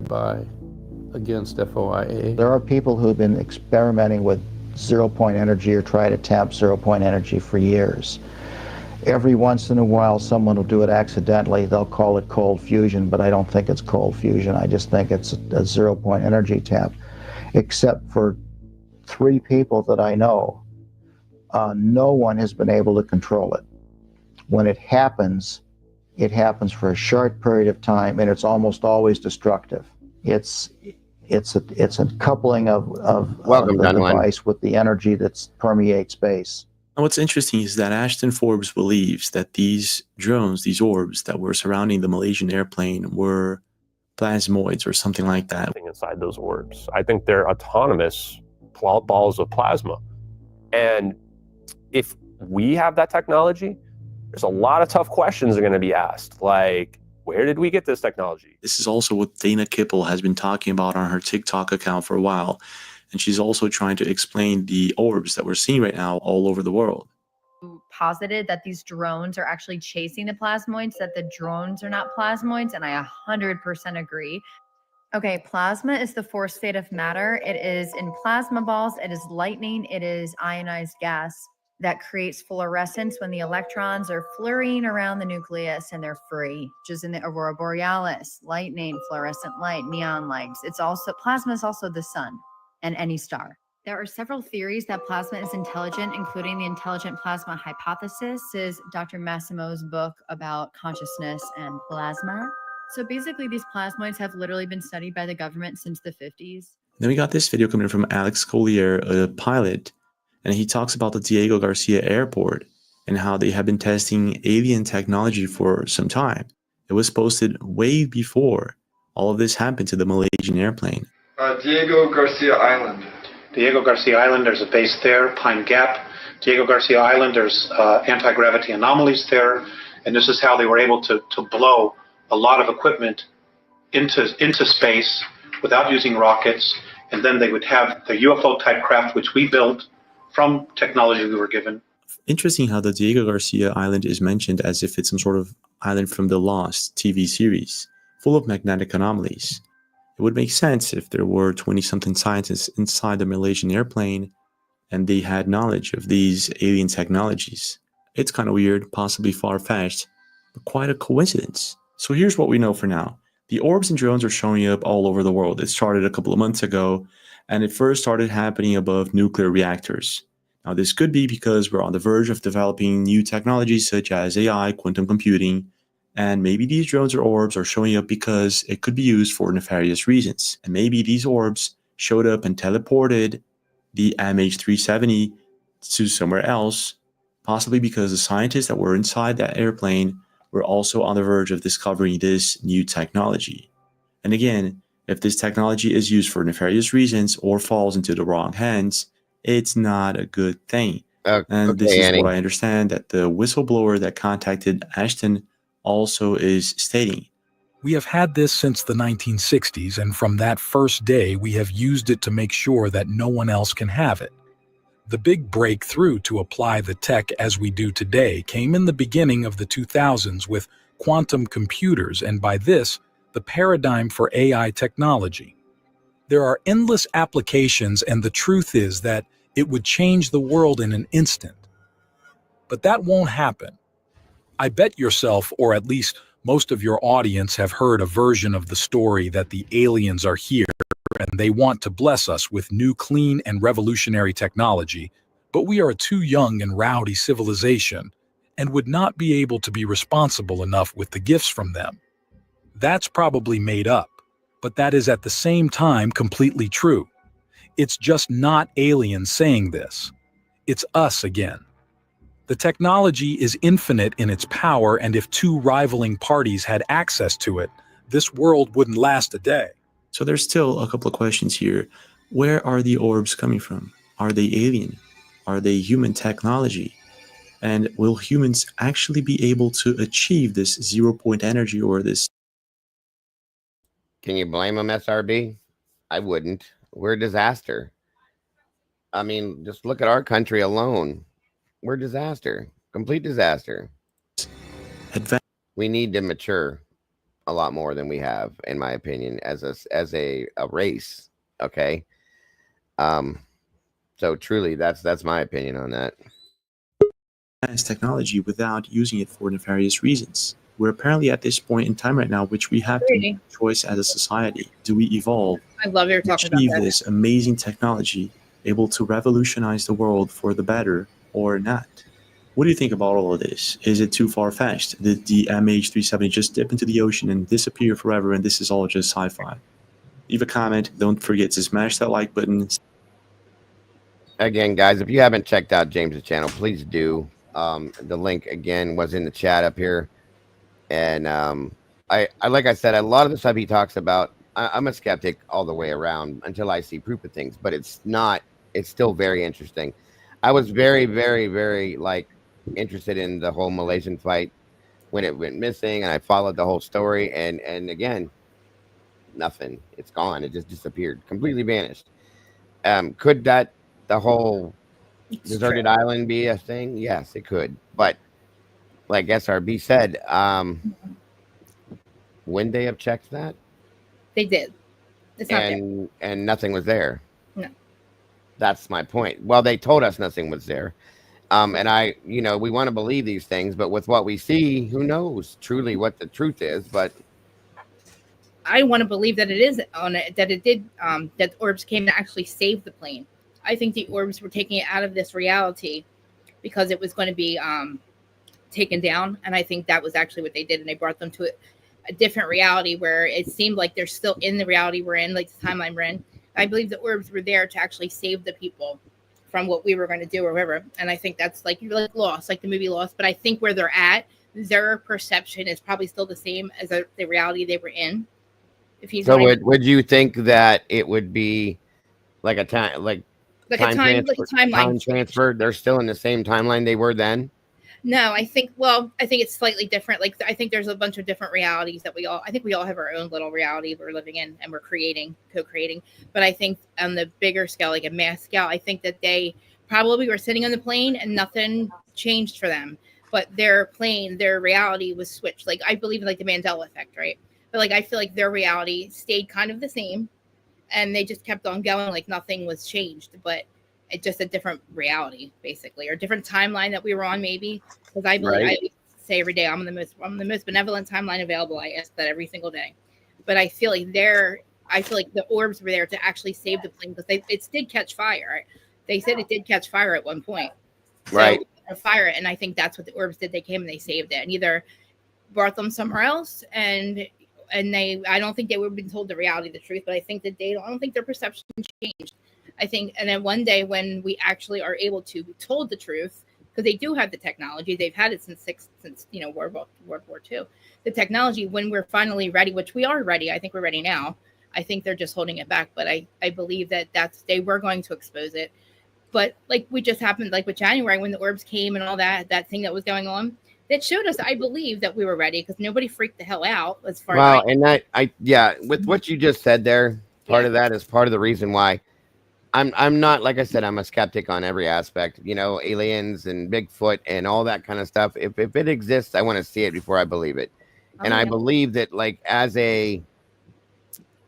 by against FOIA. There are people who've been experimenting with zero-point energy or try to tap zero-point energy for years. Every once in a while, someone will do it accidentally. They'll call it cold fusion, but I don't think it's cold fusion. I just think it's a zero-point energy tap. Except for 3 people that I know, no one has been able to control it. When it happens for a short period of time, and it's almost always destructive. It's a coupling of the device with the energy that permeates space. And what's interesting is that Ashton Forbes believes that these drones, these orbs that were surrounding the Malaysian airplane were plasmoids or something like that. Inside those orbs, I think they're autonomous balls of plasma. And if we have that technology, there's a lot of tough questions are going to be asked, like, where did we get this technology? This is also what Dana Kippel has been talking about on her TikTok account for a while. And she's also trying to explain the orbs that we're seeing right now all over the world. Posited that these drones are actually chasing the plasmoids, that the drones are not plasmoids, and I 100% agree. Okay, plasma is the fourth state of matter. It is in plasma balls, it is lightning, it is ionized gas. that creates fluorescence when the electrons are flurrying around the nucleus and they're free, which is in the aurora borealis, lightning, fluorescent light, neon lights. It's also, plasma is also the sun and any star. There are several theories that plasma is intelligent, including the intelligent plasma hypothesis. This is Dr. Massimo's book about consciousness and plasma. So basically, these plasmoids have literally been studied by the government since the 50s. Then we got this video coming from Alex Collier, a pilot, and he talks about the Diego Garcia Airport and how they have been testing alien technology for some time. It was posted way before all of this happened to the Malaysian airplane. Diego Garcia Island. Diego Garcia Island, there's a base there, Pine Gap. Diego Garcia Island, there's anti-gravity anomalies there, and this is how they were able to blow a lot of equipment into space without using rockets, and then they would have the UFO-type craft, which we built from technology we were given. Interesting how the Diego Garcia Island is mentioned as if it's some sort of island from the Lost TV series, full of magnetic anomalies. It would make sense if there were 20-something scientists inside the Malaysian airplane and they had knowledge of these alien technologies. It's kind of weird, possibly far-fetched, but quite a coincidence. So here's what we know for now. The orbs and drones are showing up all over the world. It started a couple of months ago, and it first started happening above nuclear reactors. Now, this could be because we're on the verge of developing new technologies such as AI, quantum computing, and maybe these drones or orbs are showing up because it could be used for nefarious reasons. And maybe these orbs showed up and teleported the MH370 to somewhere else, possibly because the scientists that were inside that airplane were also on the verge of discovering this new technology. And again, if this technology is used for nefarious reasons or falls into the wrong hands, it's not a good thing. And this is what I understand that the whistleblower that contacted Ashton also is stating. We have had this since the 1960s, and from that first day, we have used it to make sure that no one else can have it. The big breakthrough to apply the tech as we do today came in the beginning of the 2000s with quantum computers, and by this, the paradigm for AI technology. There are endless applications, and the truth is that it would change the world in an instant. But that won't happen. I bet yourself, or at least most of your audience, have heard a version of the story that the aliens are here and they want to bless us with new, clean, and revolutionary technology, but we are a too young and rowdy civilization and would not be able to be responsible enough with the gifts from them. That's probably made up, but that is at the same time completely true. It's just not aliens saying this. It's us again. The technology is infinite in its power, and if two rivaling parties had access to it, this world wouldn't last a day. So there's still a couple of questions here. Where are the orbs coming from? Are they alien? Are they human technology? And will humans actually be able to achieve this 0-point energy or this? Can you blame them, SRB? I wouldn't. We're a disaster. I mean, just look at our country alone. We're a disaster. Complete disaster. We need to mature a lot more than we have, in my opinion, as a race. Okay. So truly, that's my opinion on that. Technology without using it for nefarious reasons. We're apparently at this point in time right now, which we have to make a choice as a society. Do we evolve? I love your talking about achieve that. this amazing technology, able to revolutionize the world for the better, or not? What do you think about all of this? Is it too far-fetched? Did the MH370 just dip into the ocean and disappear forever, and this is all just sci-fi? Leave a comment. Don't forget to smash that like button. Again, guys, if you haven't checked out James's channel, please do. The link again was in the chat up here, and I like I said, a lot of the stuff he talks about, I'm a skeptic all the way around until I see proof of things, but it's still very interesting. I was very, very, very interested in the whole Malaysian flight when it went missing, and I followed the whole story, and again, nothing. It's gone. It just disappeared, completely vanished. Could that the whole deserted island be a thing? Yes, it could. But like SRB said, wouldn't they have checked that? They did. It's not there. And nothing was there. No. That's my point. Well, they told us nothing was there. And I, we want to believe these things, but with what we see, who knows truly what the truth is? But I want to believe that it is on it, that it did, that orbs came to actually save the plane. I think the orbs were taking it out of this reality because it was going to be taken down. And I think that was actually what they did. And they brought them to a different reality where it seemed like they're still in the reality we're in, like the timeline we're in. I believe the orbs were there to actually save the people from what we were going to do or whatever. And I think that's like Lost, like the movie Lost. But I think where they're at, their perception is probably still the same as the reality they were in. So would you think that it would be like a time, like a timeline time transfer? They're still in the same timeline they were then? No, I think it's slightly different. Like, I think there's a bunch of different realities that we all have our own little reality we're living in and we're co-creating. But I think on the bigger scale, like a mass scale, I think that they probably were sitting on the plane and nothing changed for them. But their plane, their reality was switched. Like, I believe in like the Mandela effect, right? But like, I feel like their reality stayed kind of the same and they just kept on going. Like nothing was changed, but it's just a different reality basically, or different timeline that we were on maybe. Because I believe, I say every day, I'm the most benevolent timeline available. I ask that every single day. But I feel like the orbs were there to actually save the plane because it did catch fire. Right? They said it did catch fire at one point. Right. So, fire it. And I think that's what the orbs did. They came and they saved it and either brought them somewhere else and I don't think they would have been told the reality, the truth, but I think I don't think their perception changed. I think, and then one day when we actually are able to be told the truth, because they do have the technology, they've had it since World War II. The technology, when we're finally ready, which we are ready, I think we're ready now. I think they're just holding it back, but I believe that they were going to expose it. But like we just happened, like with January when the orbs came and all that thing that was going on. That showed us, I believe, that we were ready because nobody freaked the hell out as far as. And with what you just said there, part of that is part of the reason why I'm not, like I said, I'm a skeptic on every aspect, aliens and Bigfoot and all that kind of stuff. If it exists, I want to see it before I believe it. And I believe that like as a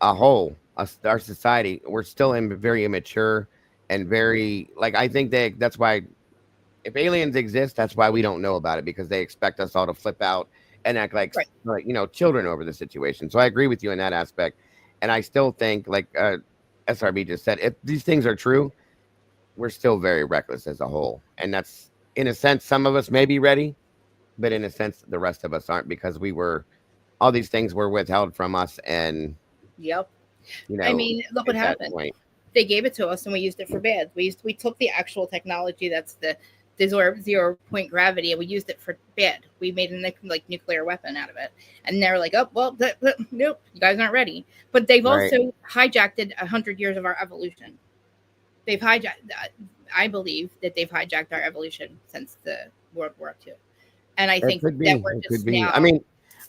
whole, our society, we're still very immature and very like, I think that's why. If aliens exist, that's why we don't know about it because they expect us all to flip out and act like children over the situation. So I agree with you in that aspect. And I still think, like SRB just said, if these things are true, we're still very reckless as a whole. And that's, in a sense, some of us may be ready, but in a sense, the rest of us aren't because all these things were withheld from us. And, I mean, look what happened. They gave it to us and we used it for bad. We took the actual technology that's the 0-point gravity and we used it for bad. We made a nuclear weapon out of it. And they're like, oh, well, nope, you guys aren't ready. But they've also hijacked 100 years of our evolution. They've hijacked, I believe that they've hijacked our evolution since the World War II. And I think that we're just now. I mean,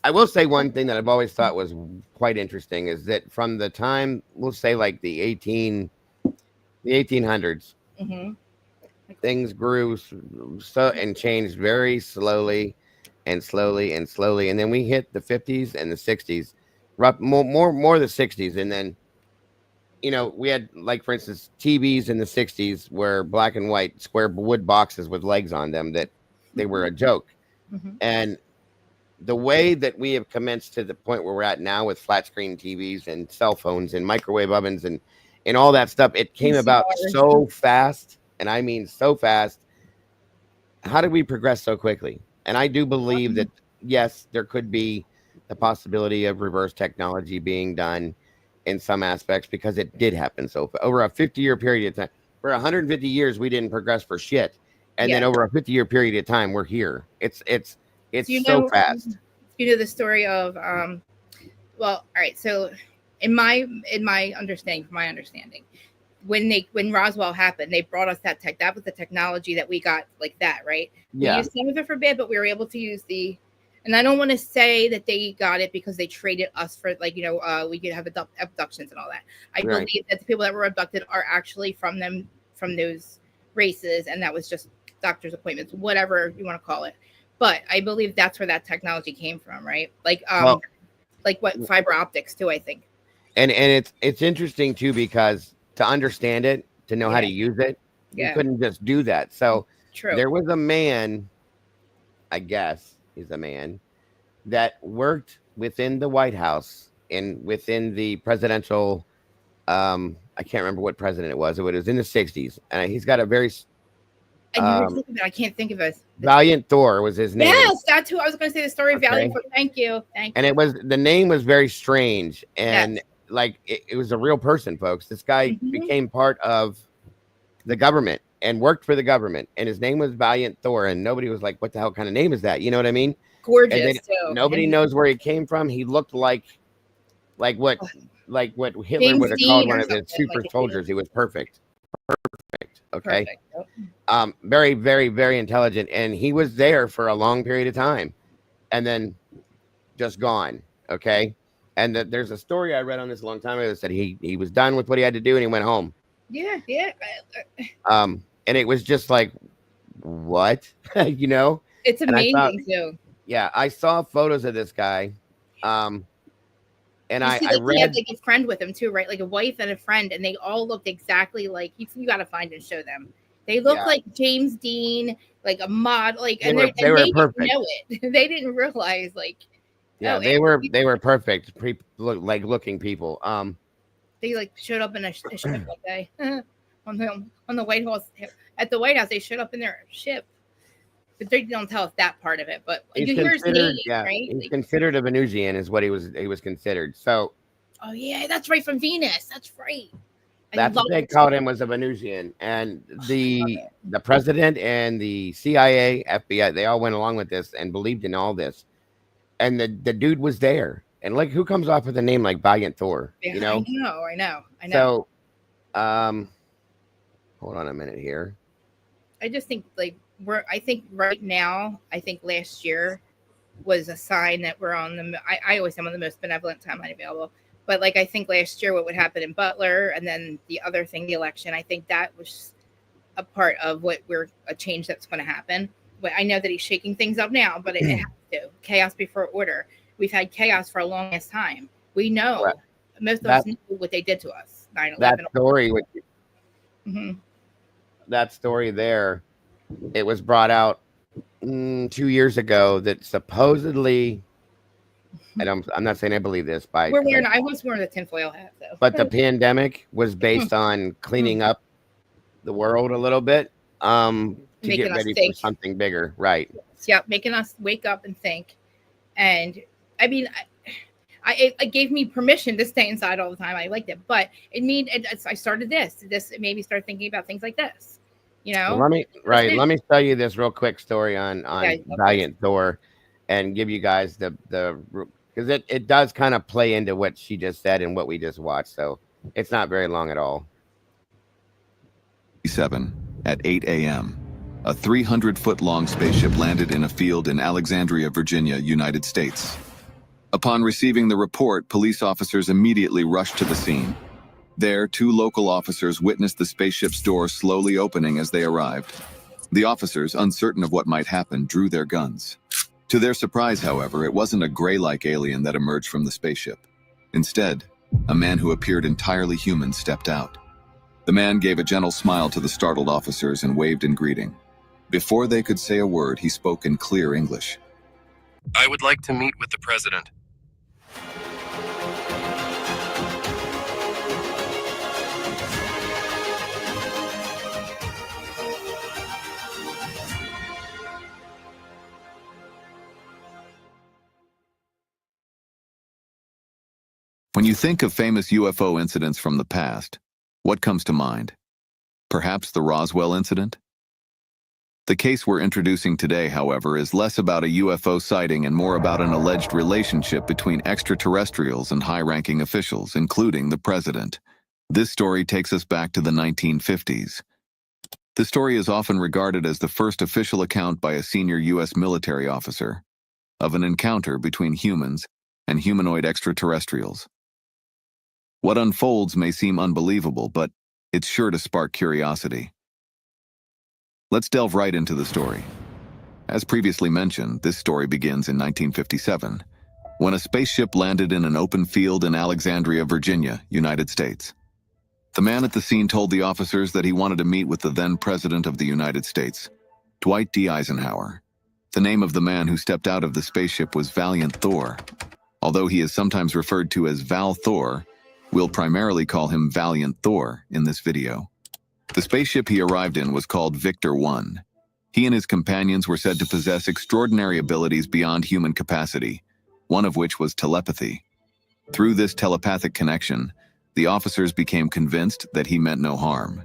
I will say one thing that I've always thought was quite interesting is that from the time, we'll say like the 1800s, things grew and changed very slowly and slowly. And then we hit the 50s and the 60s, more the 60s. And then, we had like, for instance, TVs in the 60s were black and white square wood boxes with legs on them that they were a joke. And the way that we have commenced to the point where we're at now with flat screen TVs and cell phones and microwave ovens and all that stuff, it came about so fast. And I mean so fast. How did we progress so quickly? And I do believe that, yes, there could be the possibility of reverse technology being done in some aspects because it did happen so fast. Over a 50-year period of time. For 150 years, we didn't progress for shit. And then over a 50-year period of time, we're here. It's so fast. You know the story of well, all right. So in my understanding, from my understanding, when Roswell happened, they brought us that tech. That was the technology that we got, like that, right? Yeah. We used some of it for bad, but we were able to use and I don't want to say that they got it because they traded us for we could have abductions and all that. I believe that the people that were abducted are actually from those races, and that was just doctor's appointments, whatever you want to call it. But I believe that's where that technology came from, right? Like what fiber optics too, I think. And it's interesting too because to understand it, to know how to use it, you couldn't just do that. So True. There was a man, I guess he's a man, that worked within the White House and within the presidential, I can't remember what president it was. It was in the 60s. And he's got a very, I can't think of it. Valiant Thor was his name. Yes, that's who I was going to say. The story of Okay. Valiant. Thank you. Thank you. And it was, the name was very strange. And like, it was a real person, folks. This guy became part of the government and worked for the government. And his name was Valiant Thor. And nobody was like, what the hell kind of name is that? You know what I mean? Gorgeous, too. Nobody knows where he came from. He looked like what Hitler James would have Dean called or one of his something, super like soldiers. He was perfect. Okay. Perfect. Yep. Very, very, very intelligent. And he was there for a long period of time and then just gone. Okay. And there's a story I read on this a long time ago that said he was done with what he had to do and he went home. Yeah. And it was just like, what? You know? It's And I amazing thought- too. Yeah, I saw photos of this guy. And You I see, like, he read, had like a friend with him too, right? Like a wife and a friend, and they all looked exactly like you got to find and show them. They look Yeah. like James Dean, like a mod, like They and were- they they were didn't perfect. know it. They didn't realize like yeah, oh, they were perfect, looking people. they like showed up in a ship one day on the White House at the White House. They showed up in their ship, but they don't tell us that part of it. But He's you hear his considered, name, right? he's Like, considered a Venusian, is what he was considered. So oh yeah, that's right, from Venus. That's right. I that's love what they it. called him, was a Venusian. And the president and the CIA, FBI, they all went along with this and believed in all this. And the dude was there. And like, who comes off with a name like Valiant Thor? Yeah, You know? I know. So, hold on a minute here. I just think like I think right now, I think last year was a sign that we're on the, I always am on the most benevolent timeline available. But like, I think last year what would happen in Butler and then the other thing, the election, I think that was a part of a change that's going to happen. But I know that he's shaking things up now, but it has to. Chaos before order. We've had chaos for a longest time. We know, most of us knew what they did to us. 9/11. That story, Mhm. that story there, it was brought out 2 years ago that supposedly, and I'm not saying I believe this, I was wearing the tinfoil hat though. but the pandemic was based on cleaning up the world a little bit to Making get us ready for think. something bigger, right? Yeah, making us wake up and think. And I mean, it gave me permission to stay inside all the time. I liked it, but I started this. It made me start thinking about things like this. You know, Well, let me tell you this real quick story on Okay, Valiant Thor, and give you guys the because it does kind of play into what she just said and what we just watched. So it's not very long at all. 7 at 8 a.m. A 300-foot-long spaceship landed in a field in Alexandria, Virginia, United States. Upon receiving the report, police officers immediately rushed to the scene. There, 2 local officers witnessed the spaceship's door slowly opening as they arrived. The officers, uncertain of what might happen, drew their guns. To their surprise, however, it wasn't a gray-like alien that emerged from the spaceship. Instead, a man who appeared entirely human stepped out. The man gave a gentle smile to the startled officers and waved in greeting. Before they could say a word, he spoke in clear English. I would like to meet with the president. When you think of famous UFO incidents from the past, what comes to mind? Perhaps the Roswell incident? The case we're introducing today, however, is less about a UFO sighting and more about an alleged relationship between extraterrestrials and high-ranking officials, including the president. This story takes us back to the 1950s. The story is often regarded as the first official account by a senior U.S. military officer of an encounter between humans and humanoid extraterrestrials. What unfolds may seem unbelievable, but it's sure to spark curiosity. Let's delve right into the story. As previously mentioned, this story begins in 1957, when a spaceship landed in an open field in Alexandria, Virginia, United States. The man at the scene told the officers that he wanted to meet with the then President of the United States. Dwight D. Eisenhower. The name of the man who stepped out of the spaceship was Valiant Thor. Although he is sometimes referred to as Val Thor, we'll primarily call him Valiant Thor in this video. The spaceship he arrived in was called Victor 1. He and his companions were said to possess extraordinary abilities beyond human capacity, one of which was telepathy. Through this telepathic connection, the officers became convinced that he meant no harm.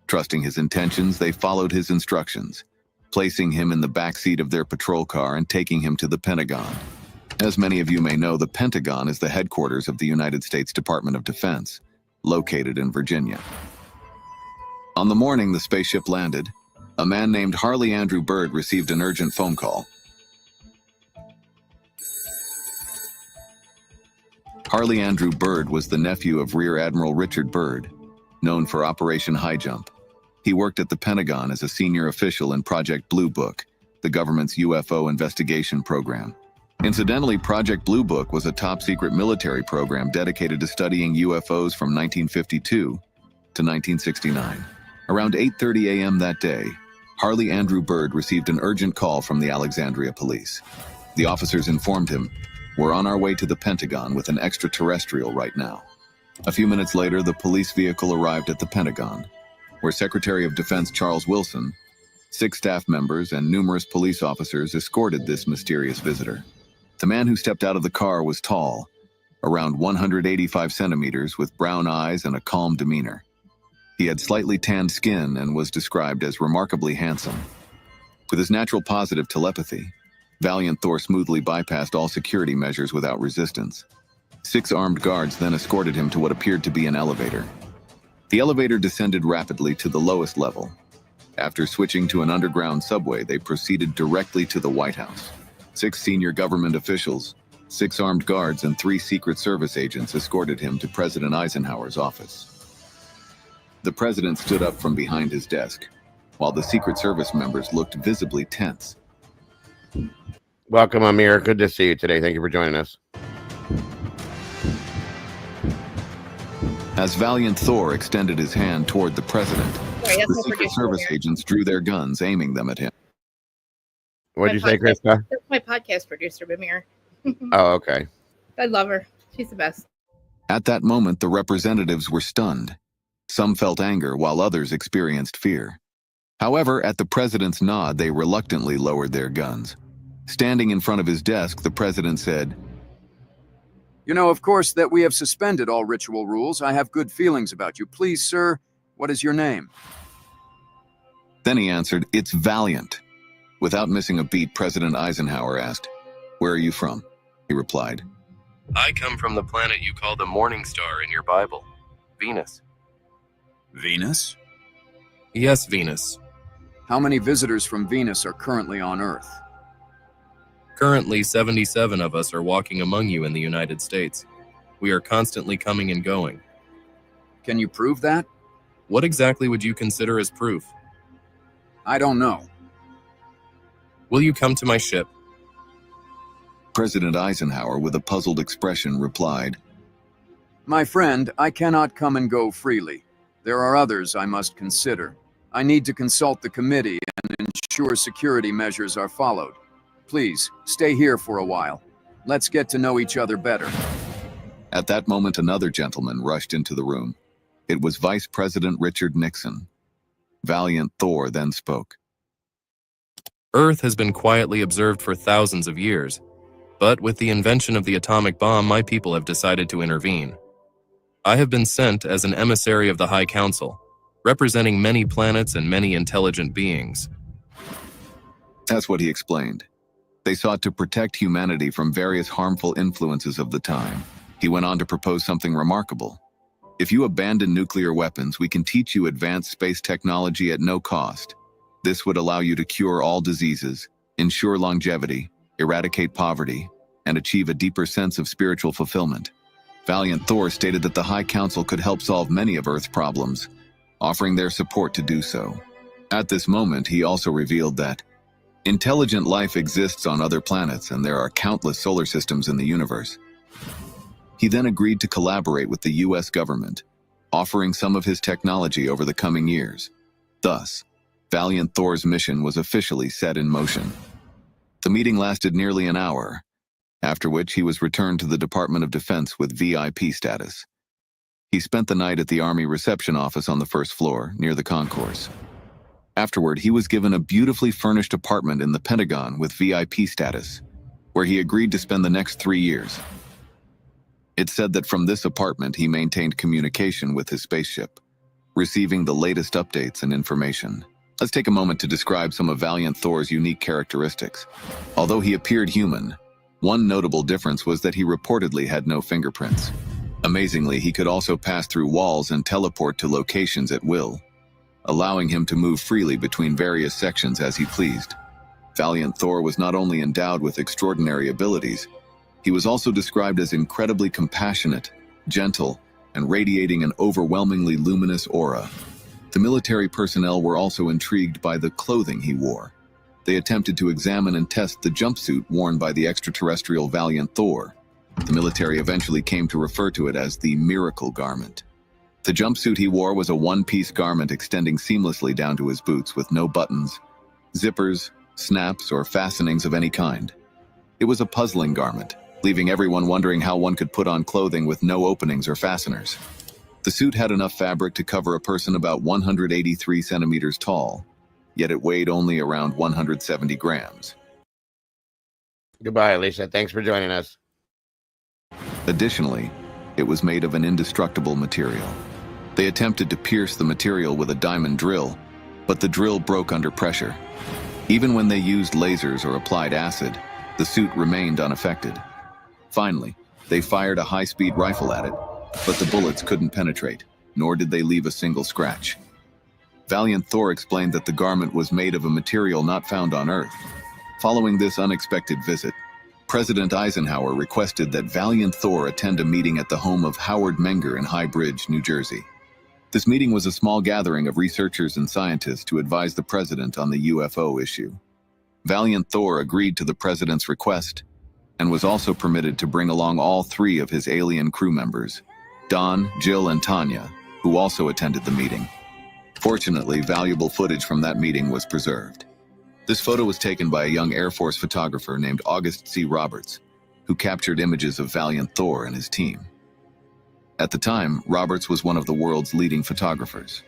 Trusting his intentions, they followed his instructions, placing him in the backseat of their patrol car and taking him to the Pentagon. As many of you may know, the Pentagon is the headquarters of the United States Department of Defense, located in Virginia. On the morning the spaceship landed, a man named Harley Andrew Byrd received an urgent phone call. Harley Andrew Byrd was the nephew of Rear Admiral Richard Byrd, known for Operation High Jump. He worked at the Pentagon as a senior official in Project Blue Book, the government's UFO investigation program. Incidentally, Project Blue Book was a top-secret military program dedicated to studying UFOs from 1952 to 1969. Around 8:30 a.m. that day, Harley Andrew Byrd received an urgent call from the Alexandria police. The officers informed him, "We're on our way to the Pentagon with an extraterrestrial right now." A few minutes later, the police vehicle arrived at the Pentagon, where Secretary of Defense Charles Wilson, 6 staff members, and numerous police officers escorted this mysterious visitor. The man who stepped out of the car was tall, around 185 centimeters, with brown eyes and a calm demeanor. He had slightly tanned skin and was described as remarkably handsome. With his natural positive telepathy, Valiant Thor smoothly bypassed all security measures without resistance. 6 armed guards then escorted him to what appeared to be an elevator. The elevator descended rapidly to the lowest level. After switching to an underground subway, they proceeded directly to the White House. 6 senior government officials, 6 armed guards, and 3 Secret Service agents escorted him to President Eisenhower's office. The president stood up from behind his desk, while the Secret Service members looked visibly tense. Welcome, Amir. Good to see you today. Thank you for joining us. As Valiant Thor extended his hand toward the president, the Secret Service agents drew their guns, aiming them at him. What'd you say, Krista? That's my podcast producer, Bamir. Oh, okay. I love her. She's the best. At that moment, the representatives were stunned. Some felt anger, while others experienced fear. However, at the president's nod, they reluctantly lowered their guns. Standing in front of his desk, the president said, "You know, of course, that we have suspended all ritual rules. I have good feelings about you. Please, sir, what is your name?" Then he answered, "It's Valiant." Without missing a beat, President Eisenhower asked, "Where are you from?" He replied, I come from the planet you call the Morning Star in your Bible, Venus. Venus? Yes, Venus. How many visitors from Venus are currently on Earth? Currently, 77 of us are walking among you in the United States. We are constantly coming and going. Can you prove that? What exactly would you consider as proof? I don't know. Will you come to my ship? President Eisenhower, with a puzzled expression, replied, My friend, I cannot come and go freely. There are others I must consider. I need to consult the committee and ensure security measures are followed. Please, stay here for a while. Let's get to know each other better. At that moment, another gentleman rushed into the room. It was Vice President Richard Nixon. Valiant Thor then spoke. Earth has been quietly observed for thousands of years, but with the invention of the atomic bomb, my people have decided to intervene. I have been sent as an emissary of the High Council, representing many planets and many intelligent beings. That's what he explained. They sought to protect humanity from various harmful influences of the time. He went on to propose something remarkable. If you abandon nuclear weapons, we can teach you advanced space technology at no cost. This would allow you to cure all diseases, ensure longevity, eradicate poverty, and achieve a deeper sense of spiritual fulfillment. Valiant Thor stated that the High Council could help solve many of Earth's problems, offering their support to do so. At this moment, he also revealed that intelligent life exists on other planets and there are countless solar systems in the universe. He then agreed to collaborate with the U.S. government, offering some of his technology over the coming years. Thus, Valiant Thor's mission was officially set in motion. The meeting lasted nearly an hour, after which he was returned to the Department of Defense with VIP status. He spent the night at the Army reception office on the first floor, near the concourse. Afterward, he was given a beautifully furnished apartment in the Pentagon with VIP status, where he agreed to spend the next 3 years. It's said that from this apartment he maintained communication with his spaceship, receiving the latest updates and information. Let's take a moment to describe some of Valiant Thor's unique characteristics. Although he appeared human, one notable difference was that he reportedly had no fingerprints. Amazingly, he could also pass through walls and teleport to locations at will, allowing him to move freely between various sections as he pleased. Valiant Thor was not only endowed with extraordinary abilities, he was also described as incredibly compassionate, gentle, and radiating an overwhelmingly luminous aura. The military personnel were also intrigued by the clothing he wore. They attempted to examine and test the jumpsuit worn by the extraterrestrial Valiant Thor. The military eventually came to refer to it as the Miracle Garment. The jumpsuit he wore was a one-piece garment extending seamlessly down to his boots with no buttons, zippers, snaps, or fastenings of any kind. It was a puzzling garment, leaving everyone wondering how one could put on clothing with no openings or fasteners. The suit had enough fabric to cover a person about 183 centimeters tall, yet it weighed only around 170 grams. Goodbye, Alicia. Thanks for joining us. Additionally, it was made of an indestructible material. They attempted to pierce the material with a diamond drill, but the drill broke under pressure. Even when they used lasers or applied acid, the suit remained unaffected. Finally, they fired a high-speed rifle at it, but the bullets couldn't penetrate, nor did they leave a single scratch. Valiant Thor explained that the garment was made of a material not found on Earth. Following this unexpected visit, President Eisenhower requested that Valiant Thor attend a meeting at the home of Howard Menger in High Bridge, New Jersey. This meeting was a small gathering of researchers and scientists to advise the president on the UFO issue. Valiant Thor agreed to the president's request and was also permitted to bring along all 3 of his alien crew members, Don, Jill, and Tanya, who also attended the meeting. Fortunately, valuable footage from that meeting was preserved. This photo was taken by a young Air Force photographer named August C. Roberts, who captured images of Valiant Thor and his team. At the time, Roberts was one of the world's leading photographers.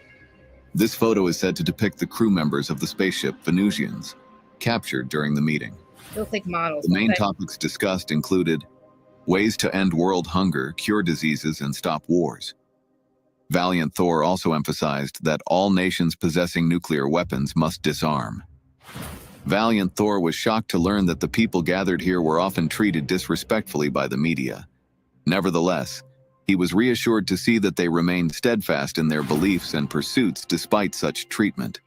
This photo is said to depict the crew members of the spaceship Venusians, captured during the meeting. They look like models. The main topics discussed included ways to end world hunger, cure diseases, and stop wars. Valiant Thor also emphasized that all nations possessing nuclear weapons must disarm. Valiant Thor was shocked to learn that the people gathered here were often treated disrespectfully by the media. Nevertheless, he was reassured to see that they remained steadfast in their beliefs and pursuits despite such treatment.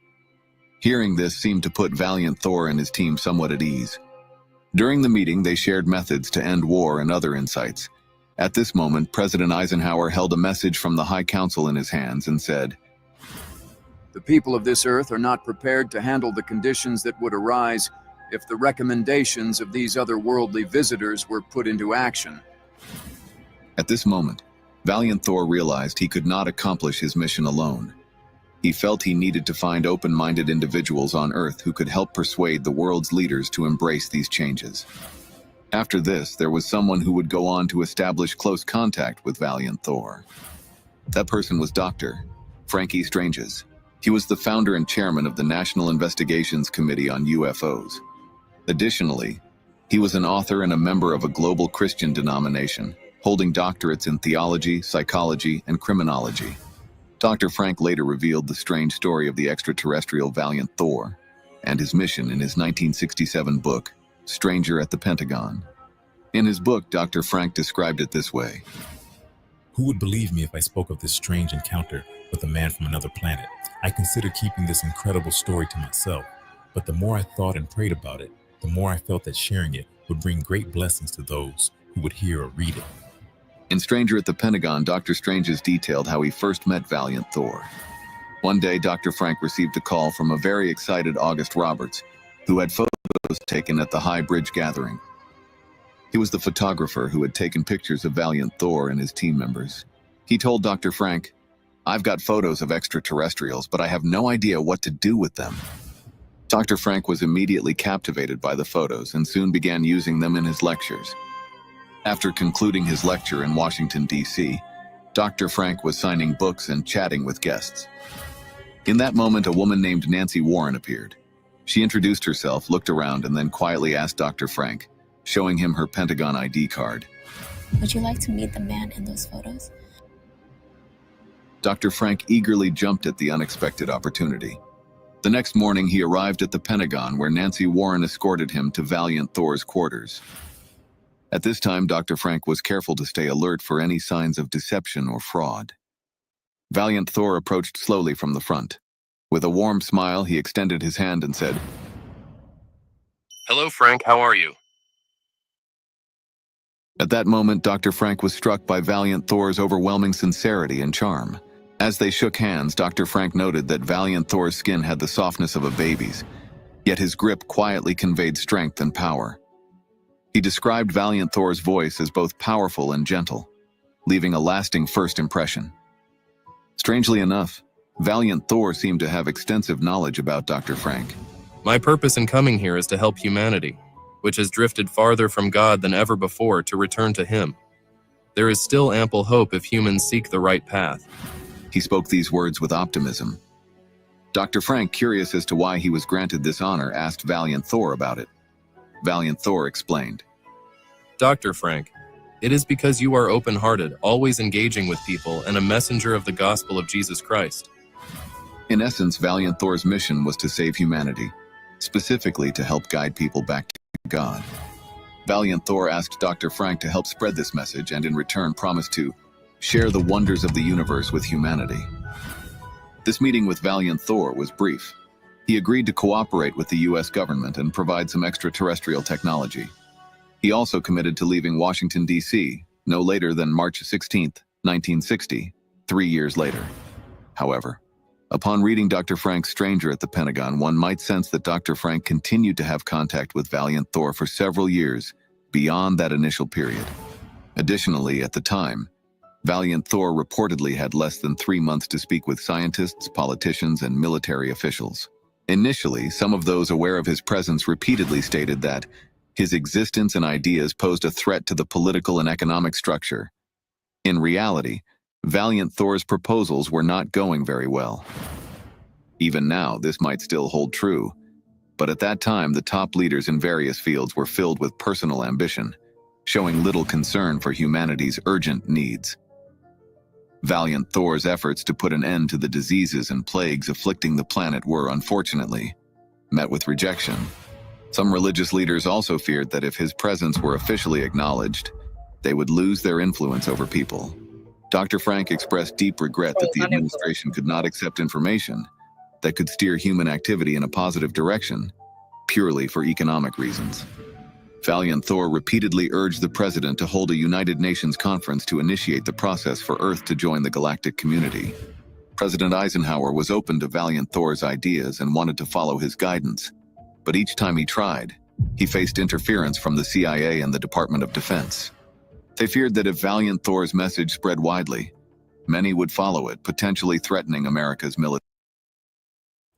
Hearing this seemed to put Valiant Thor and his team somewhat at ease. During the meeting, they shared methods to end war and other insights. At this moment, President Eisenhower held a message from the High Council in his hands and said, "The people of this earth are not prepared to handle the conditions that would arise if the recommendations of these otherworldly visitors were put into action." At this moment, Valiant Thor realized he could not accomplish his mission alone. He felt he needed to find open-minded individuals on Earth who could help persuade the world's leaders to embrace these changes. After this, there was someone who would go on to establish close contact with Valiant Thor. That person was Dr. Frankie Stranges. He was the founder and chairman of the National Investigations Committee on UFOs. Additionally, he was an author and a member of a global Christian denomination, holding doctorates in theology, psychology, and criminology. Dr. Frank later revealed the strange story of the extraterrestrial Valiant Thor and his mission in his 1967 book, Stranger at the Pentagon. In his book, Dr. Frank described it this way. "Who would believe me if I spoke of this strange encounter with a man from another planet? I considered keeping this incredible story to myself, but the more I thought and prayed about it, the more I felt that sharing it would bring great blessings to those who would hear or read it." In Stranger at the Pentagon, Dr. Stranges detailed how he first met Valiant Thor. One day, Dr. Frank received a call from a very excited August Roberts, who had photos taken at the High Bridge gathering. He was the photographer who had taken pictures of Valiant Thor and his team members. He told Dr. Frank, I've got photos of extraterrestrials, but I have no idea what to do with them. Dr. Frank was immediately captivated by the photos and soon began using them in his lectures. After concluding his lecture in Washington, D.C., Dr. Frank was signing books and chatting with guests. In that moment, a woman named Nancy Warren appeared. She introduced herself, looked around, and then quietly asked Dr. Frank, showing him her Pentagon ID card. Would you like to meet the man in those photos? Dr. Frank eagerly jumped at the unexpected opportunity. The next morning, he arrived at the Pentagon, where Nancy Warren escorted him to Valiant Thor's quarters. At this time, Dr. Frank was careful to stay alert for any signs of deception or fraud. Valiant Thor approached slowly from the front. With a warm smile, he extended his hand and said, Hello, Frank. How are you? At that moment, Dr. Frank was struck by Valiant Thor's overwhelming sincerity and charm. As they shook hands, Dr. Frank noted that Valiant Thor's skin had the softness of a baby's, yet his grip quietly conveyed strength and power. He described Valiant Thor's voice as both powerful and gentle, leaving a lasting first impression. Strangely enough, Valiant Thor seemed to have extensive knowledge about Dr. Frank. My purpose in coming here is to help humanity, which has drifted farther from God than ever before, to return to Him. There is still ample hope if humans seek the right path. He spoke these words with optimism. Dr. Frank, curious as to why he was granted this honor, asked Valiant Thor about it. Valiant Thor explained. Dr. Frank, it is because you are open-hearted, always engaging with people, and a messenger of the gospel of Jesus Christ. In essence, Valiant Thor's mission was to save humanity, specifically to help guide people back to God. Valiant Thor asked Dr. Frank to help spread this message and in return promised to share the wonders of the universe with humanity. This meeting with Valiant Thor was brief. He agreed to cooperate with the U.S. government and provide some extraterrestrial technology. He also committed to leaving Washington, D.C. no later than March 16, 1960, 3 years later. However, upon reading Dr. Frank's Stranger at the Pentagon, one might sense that Dr. Frank continued to have contact with Valiant Thor for several years beyond that initial period. Additionally, at the time, Valiant Thor reportedly had less than 3 months to speak with scientists, politicians, and military officials. Initially, some of those aware of his presence repeatedly stated that his existence and ideas posed a threat to the political and economic structure. In reality, Valiant Thor's proposals were not going very well. Even now, this might still hold true, but at that time, the top leaders in various fields were filled with personal ambition, showing little concern for humanity's urgent needs. Valiant Thor's efforts to put an end to the diseases and plagues afflicting the planet were, unfortunately, met with rejection. Some religious leaders also feared that if his presence were officially acknowledged, they would lose their influence over people. Dr. Frank expressed deep regret that the administration could not accept information that could steer human activity in a positive direction, purely for economic reasons. Valiant Thor repeatedly urged the president to hold a United Nations conference to initiate the process for Earth to join the galactic community. President Eisenhower was open to Valiant Thor's ideas and wanted to follow his guidance, but each time he tried, he faced interference from the CIA and the Department of Defense. They feared that if Valiant Thor's message spread widely, many would follow it, potentially threatening America's military.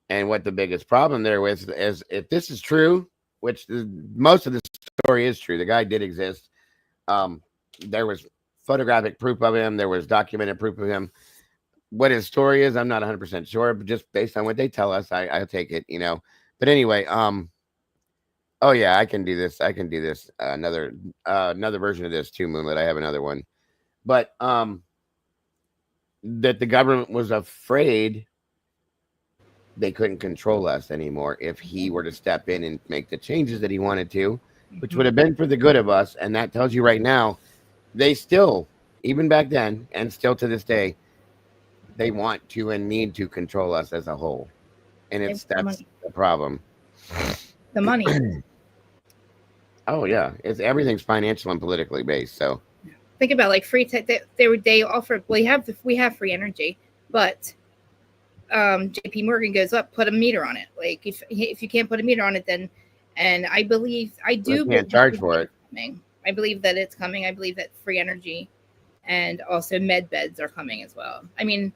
And what the biggest problem there was is, if this is true, which most of the story is true, the guy did exist. There was photographic proof of him. There was documented proof of him. What his story is, I'm not 100% sure, but just based on what they tell us, I take it, you know. But anyway, oh yeah, I can do this. I can do this. Another version of this too, Moonlit. I have another one. But that the government was afraid they couldn't control us anymore if he were to step in and make the changes that he wanted to, which would have been for the good of us. And that tells you right now, they still, even back then, and still to this day, they want to and need to control us as a whole. And that's the problem. The money. Oh yeah, everything's financial and politically based. So think about like free tech. They offer. We have free energy, but JP Morgan goes up, put a meter on it. Like if you can't put a meter on it, then, and I can't charge for it. I believe that it's coming. I believe that free energy and also med beds are coming as well. I mean,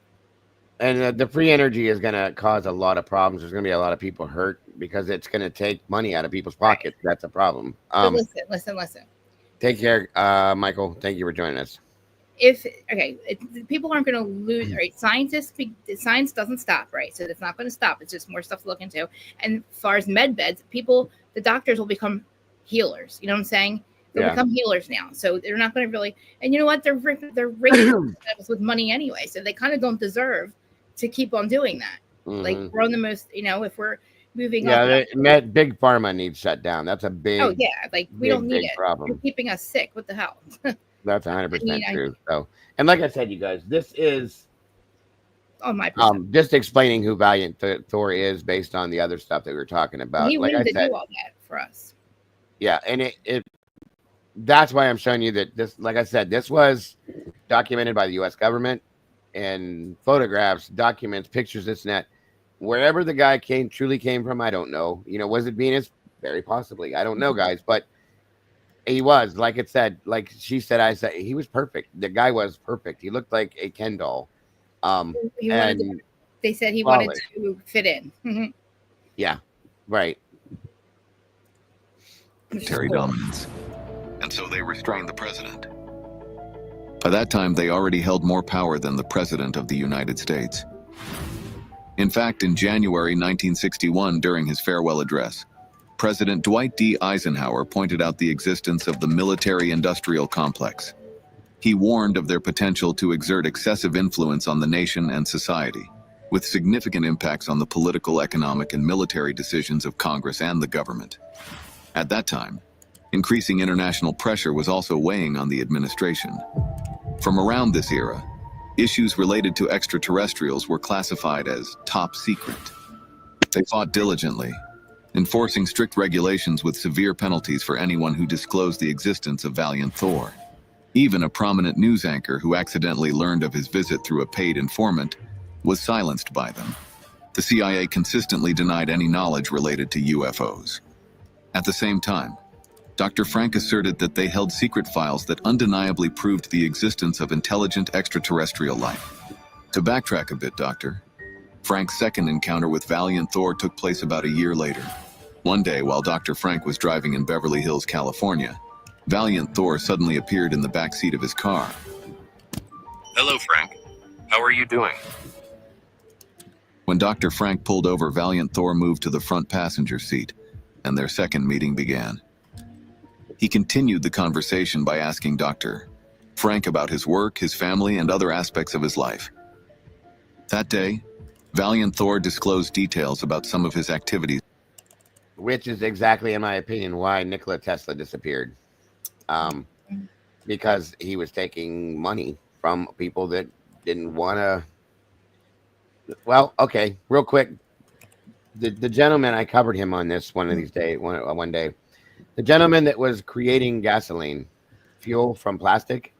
And the free energy is going to cause a lot of problems. There's going to be a lot of people hurt because it's going to take money out of people's pockets. That's a problem. So listen. Take care, Michael. Thank you for joining us. People aren't going to lose, right? Science doesn't stop, right? So it's not going to stop. It's just more stuff to look into. And as far as med beds, the doctors will become healers. You know what I'm saying? They'll become healers now. So they're not going to really, and you know what? They're raking with money anyway. So they kind of don't deserve to keep on doing that. Like we're on the most, if we're moving up. Big pharma needs shut down. That's a big. Oh yeah, like we don't need it. Problem. You're keeping us sick. What the hell? That's 100% true. So, and like I said, you guys, this is just explaining who Valiant Thor is based on the other stuff that we were talking about. He like wanted I said, to do all that for us. Yeah, and that's why I'm showing you that this, like I said, this was documented by the U.S. government and photographs, documents, pictures, this and that. Wherever the guy truly came from, I don't know. Was it Venus? Very possibly. I don't know, guys, but he was, like it said, like she said, I said, he was perfect. The guy was perfect. He looked like a Ken doll. They said he wanted to fit in. Yeah, right. Military dominance. And so they restrained the president. By that time, they already held more power than the President of the United States. In fact, in January 1961, during his farewell address, President Dwight D. Eisenhower pointed out the existence of the military-industrial complex. He warned of their potential to exert excessive influence on the nation and society, with significant impacts on the political, economic, and military decisions of Congress and the government. At that time, increasing international pressure was also weighing on the administration. From around this era, issues related to extraterrestrials were classified as top secret. They fought diligently, enforcing strict regulations with severe penalties for anyone who disclosed the existence of Valiant Thor. Even a prominent news anchor who accidentally learned of his visit through a paid informant was silenced by them. The CIA consistently denied any knowledge related to UFOs. At the same time, Dr. Frank asserted that they held secret files that undeniably proved the existence of intelligent extraterrestrial life. To backtrack a bit, Dr. Frank's second encounter with Valiant Thor took place about a year later. One day, while Dr. Frank was driving in Beverly Hills, California, Valiant Thor suddenly appeared in the backseat of his car. Hello, Frank. How are you doing? When Dr. Frank pulled over, Valiant Thor moved to the front passenger seat, and their second meeting began. He continued the conversation by asking Dr. Frank about his work, his family, and other aspects of his life. That day, Valiant Thor disclosed details about some of his activities. Which is exactly, in my opinion, why Nikola Tesla disappeared. Because he was taking money from people that didn't want to. Well, okay, real quick. The gentleman, I covered him on this one of these days, one day. The gentleman that was creating gasoline, fuel from plastic,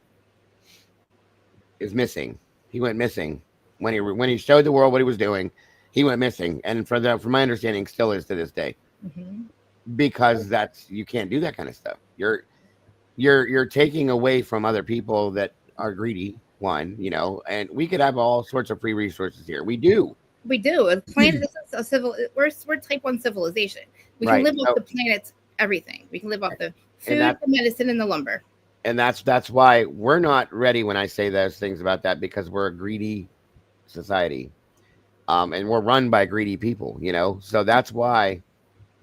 is missing. He went missing when he showed the world what he was doing. He went missing, and from my understanding, still is to this day. Because you can't do that kind of stuff. You're taking away from other people that are greedy. And we could have all sorts of free resources here. We do. We do. A planet is we're type 1 civilization. We can live off the planet's everything. We can live off the food, the medicine, and the lumber. And that's why we're not ready when I say those things about that, because we're a greedy society. And we're run by greedy people, So that's why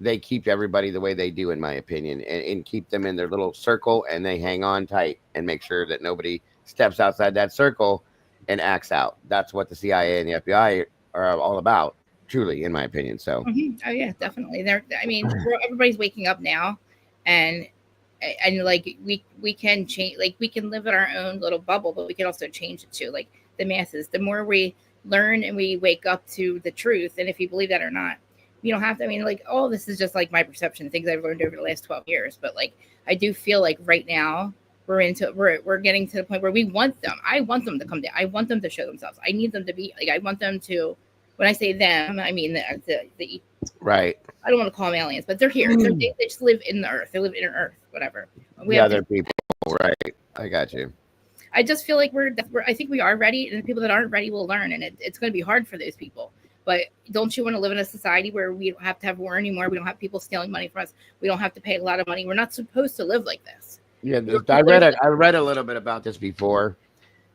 they keep everybody the way they do, in my opinion, and keep them in their little circle, and they hang on tight and make sure that nobody steps outside that circle and acts out. That's what the CIA and the FBI are all about, truly, in my opinion. So, oh yeah, definitely. Everybody's waking up now, and like we can change. Like we can live in our own little bubble, but we can also change it too. Like the masses, the more we learn and we wake up to the truth, and if you believe that or not, you don't have to. All this is just like my perception, things I've learned over the last 12 years. But I do feel like right now we're getting to the point where we want them. I want them to come down. I want them to show themselves. I need them to be I want them to. When I say them, I mean the right. I don't want to call them aliens, but they're here. They just live in the earth. They live in Earth, whatever. Other people, right? I got you. I just feel like I think we are ready, and the people that aren't ready will learn, and it's going to be hard for those people. But don't you want to live in a society where we don't have to have war anymore? We don't have people stealing money from us. We don't have to pay a lot of money. We're not supposed to live like this. Yeah, I read a little bit about this before,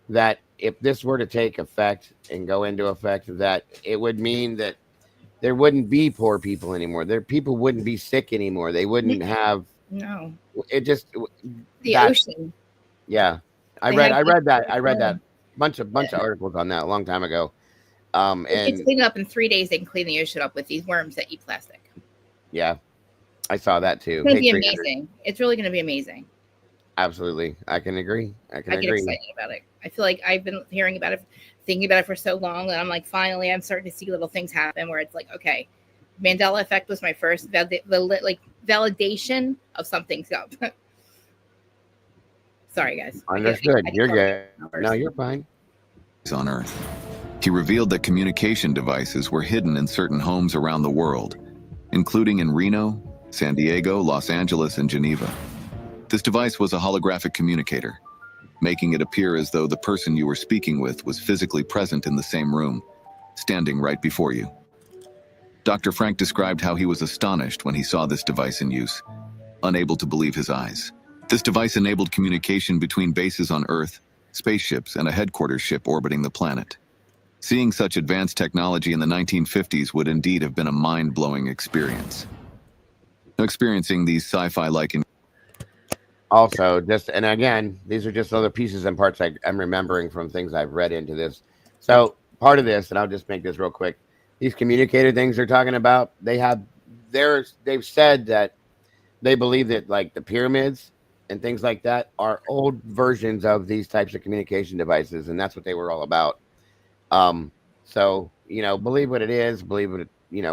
that if this were to take effect and go into effect, that it would mean that there wouldn't be poor people anymore. People wouldn't be sick anymore. They wouldn't have. No. It just ocean. Yeah, I read that bunch of articles on that a long time ago. And clean it up in 3 days. They can clean the ocean up with these worms that eat plastic. Yeah, I saw that too. It's going to be amazing. It's really going to be amazing. Absolutely, I can agree. I get excited about it. I feel like I've been hearing about it, thinking about it for so long that I'm like, finally, I'm starting to see little things happen where it's like, okay, Mandela effect was my first validation of something's up. Sorry, guys. Understood. You're good. No, you're fine. On Earth. He revealed that communication devices were hidden in certain homes around the world, including in Reno, San Diego, Los Angeles, and Geneva. This device was a holographic communicator, making it appear as though the person you were speaking with was physically present in the same room, standing right before you. Dr. Frank described how he was astonished when he saw this device in use, unable to believe his eyes. This device enabled communication between bases on Earth, spaceships, and a headquarters ship orbiting the planet. Seeing such advanced technology in the 1950s would indeed have been a mind-blowing experience. Experiencing these sci-fi-like... Also, and again, these are just other pieces and parts I'm remembering from things I've read into this. So part of this, and I'll just make this real quick, these communicator things they're talking about, they've said that they believe that like the pyramids and things like that are old versions of these types of communication devices, and that's what they were all about. So, believe what it is, believe what it,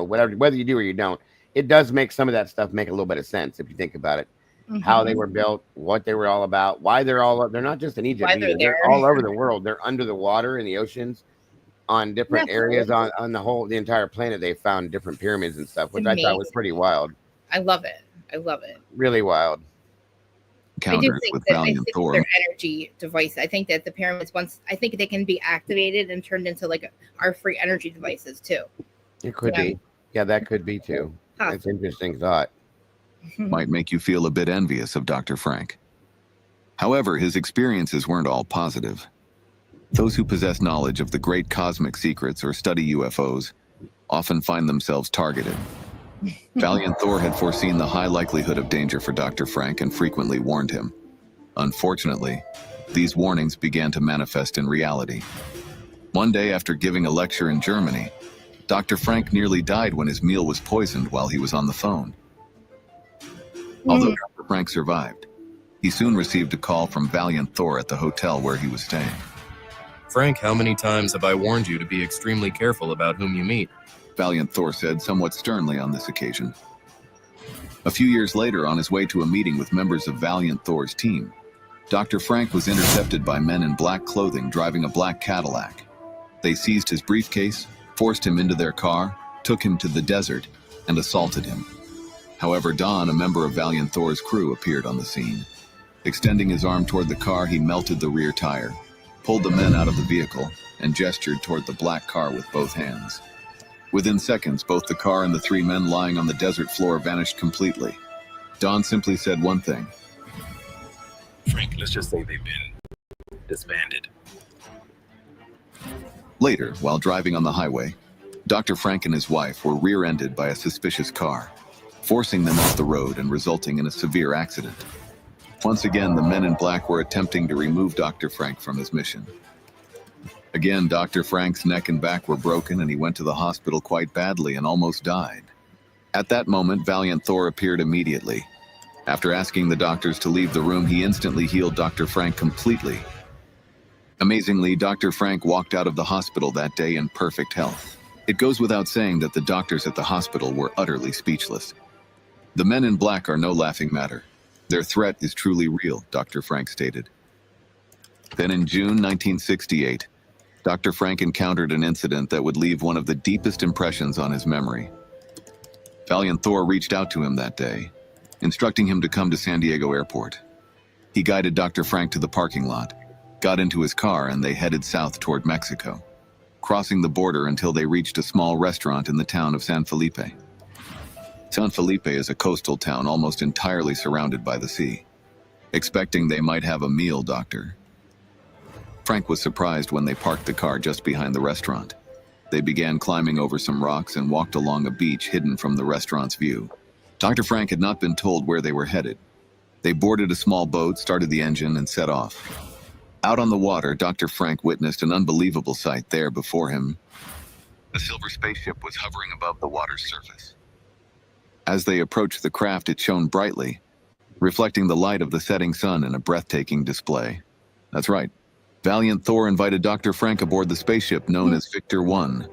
whether you do or you don't, it does make some of that stuff make a little bit of sense if you think about it. Mm-hmm. How they were built, what they were all about, why they're not just in Egypt, they're all over the world. They're under the water in the oceans on different areas on the entire planet. They found different pyramids and stuff, which I thought was pretty wild. I love it. Really wild. I do think that their energy device. I think that the pyramids, I think they can be activated and turned into like our free energy devices too. It could be. Yeah, that could be too. That's an interesting thought. Might make you feel a bit envious of Dr. Frank. However, his experiences weren't all positive. Those who possess knowledge of the great cosmic secrets or study UFOs often find themselves targeted. Valiant Thor had foreseen the high likelihood of danger for Dr. Frank and frequently warned him. Unfortunately, these warnings began to manifest in reality. One day after giving a lecture in Germany, Dr. Frank nearly died when his meal was poisoned while he was on the phone. Although Dr. Frank survived, he soon received a call from Valiant Thor at the hotel where he was staying. Frank, how many times have I warned you to be extremely careful about whom you meet? Valiant Thor said somewhat sternly on this occasion. A few years later, on his way to a meeting with members of Valiant Thor's team, Dr. Frank was intercepted by men in black clothing driving a black Cadillac. They seized his briefcase, forced him into their car, took him to the desert, and assaulted him. However, Don, a member of Valiant Thor's crew, appeared on the scene. Extending his arm toward the car, he melted the rear tire, pulled the men out of the vehicle, and gestured toward the black car with both hands. Within seconds, both the car and the three men lying on the desert floor vanished completely. Don simply said one thing. Frank, let's just say they've been disbanded. Later, while driving on the highway, Dr. Frank and his wife were rear-ended by a suspicious car, forcing them off the road and resulting in a severe accident. Once again, the men in black were attempting to remove Dr. Frank from his mission. Again, Dr. Frank's neck and back were broken and he went to the hospital quite badly and almost died. At that moment, Valiant Thor appeared immediately. After asking the doctors to leave the room, he instantly healed Dr. Frank completely. Amazingly, Dr. Frank walked out of the hospital that day in perfect health. It goes without saying that the doctors at the hospital were utterly speechless. The men in black are no laughing matter. Their threat is truly real, Dr. Frank stated. Then in June 1968, Dr. Frank encountered an incident that would leave one of the deepest impressions on his memory. Valiant Thor reached out to him that day, instructing him to come to San Diego Airport. He guided Dr. Frank to the parking lot, got into his car, and they headed south toward Mexico, crossing the border until they reached a small restaurant in the town of San Felipe. San Felipe is a coastal town almost entirely surrounded by the sea. Expecting they might have a meal, Dr. Frank was surprised when they parked the car just behind the restaurant. They began climbing over some rocks and walked along a beach hidden from the restaurant's view. Dr. Frank had not been told where they were headed. They boarded a small boat, started the engine, and set off. Out on the water, Dr. Frank witnessed an unbelievable sight there before him. A silver spaceship was hovering above the water's surface. As they approached the craft, it shone brightly, reflecting the light of the setting sun in a breathtaking display. That's right. Valiant Thor invited Dr. Frank aboard the spaceship known as Victor 1.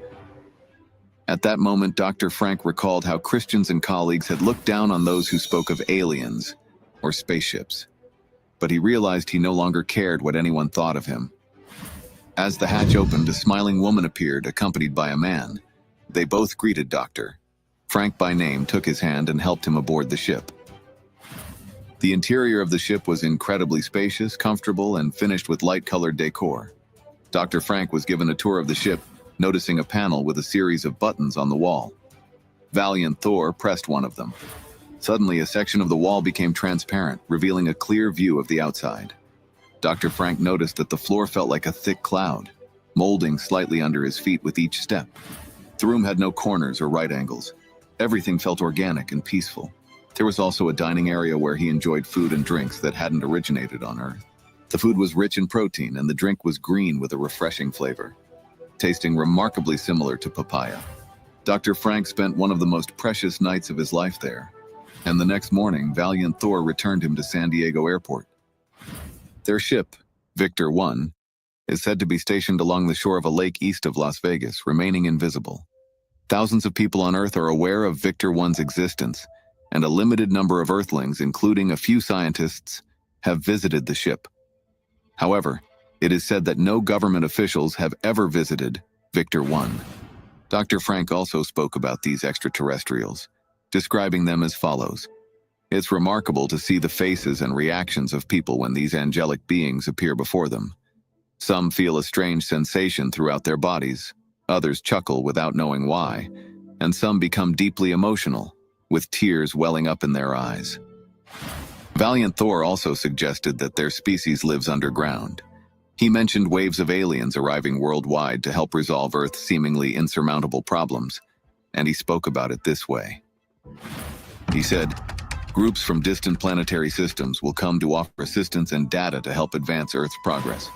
At that moment, Dr. Frank recalled how Christians and colleagues had looked down on those who spoke of aliens or spaceships. But he realized he no longer cared what anyone thought of him. As the hatch opened, a smiling woman appeared, accompanied by a man. They both greeted Dr. Frank by name, took his hand, and helped him aboard the ship. The interior of the ship was incredibly spacious, comfortable, and finished with light-colored decor. Dr. Frank was given a tour of the ship, noticing a panel with a series of buttons on the wall. Valiant Thor pressed one of them. Suddenly, a section of the wall became transparent, revealing a clear view of the outside. Dr. Frank noticed that the floor felt like a thick cloud, molding slightly under his feet with each step. The room had no corners or right angles. Everything felt organic and peaceful. There was also a dining area where he enjoyed food and drinks that hadn't originated on Earth. The food was rich in protein, and the drink was green with a refreshing flavor, tasting remarkably similar to papaya. Dr. Frank spent one of the most precious nights of his life there, and the next morning, Valiant Thor returned him to San Diego Airport. Their ship, Victor 1, is said to be stationed along the shore of a lake east of Las Vegas, remaining invisible. Thousands of people on Earth are aware of Victor 1's existence, and a limited number of Earthlings, including a few scientists, have visited the ship. However, it is said that no government officials have ever visited Victor 1. Dr. Frank also spoke about these extraterrestrials, describing them as follows. It's remarkable to see the faces and reactions of people when these angelic beings appear before them. Some feel a strange sensation throughout their bodies, others chuckle without knowing why, and some become deeply emotional, with tears welling up in their eyes. Valiant Thor also suggested that their species lives underground. He mentioned waves of aliens arriving worldwide to help resolve Earth's seemingly insurmountable problems, and he spoke about it this way. He said, "Groups from distant planetary systems will come to offer assistance and data to help advance Earth's progress."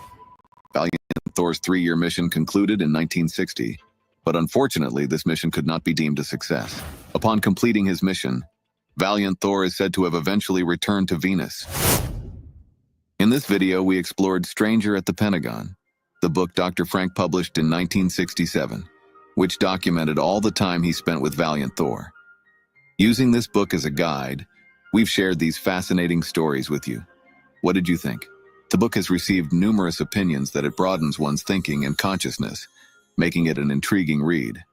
Valiant Thor's 3-year mission concluded in 1960, but unfortunately this mission could not be deemed a success. Upon completing his mission, Valiant Thor is said to have eventually returned to Venus. In this video, we explored Stranger at the Pentagon, the book Dr. Frank published in 1967, which documented all the time he spent with Valiant Thor. Using this book as a guide, we've shared these fascinating stories with you. What did you think? The book has received numerous opinions that it broadens one's thinking and consciousness, making it an intriguing read.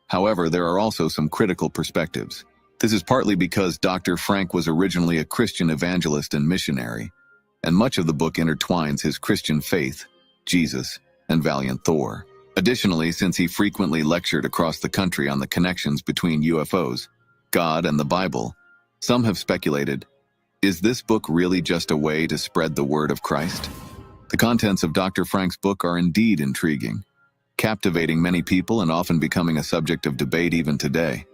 However, there are also some critical perspectives. This is partly because Dr. Frank was originally a Christian evangelist and missionary, and much of the book intertwines his Christian faith, Jesus, and Valiant Thor. Additionally, since he frequently lectured across the country on the connections between UFOs, God, and the Bible, some have speculated, is this book really just a way to spread the word of Christ? The contents of Dr. Frank's book are indeed intriguing, captivating many people and often becoming a subject of debate even today.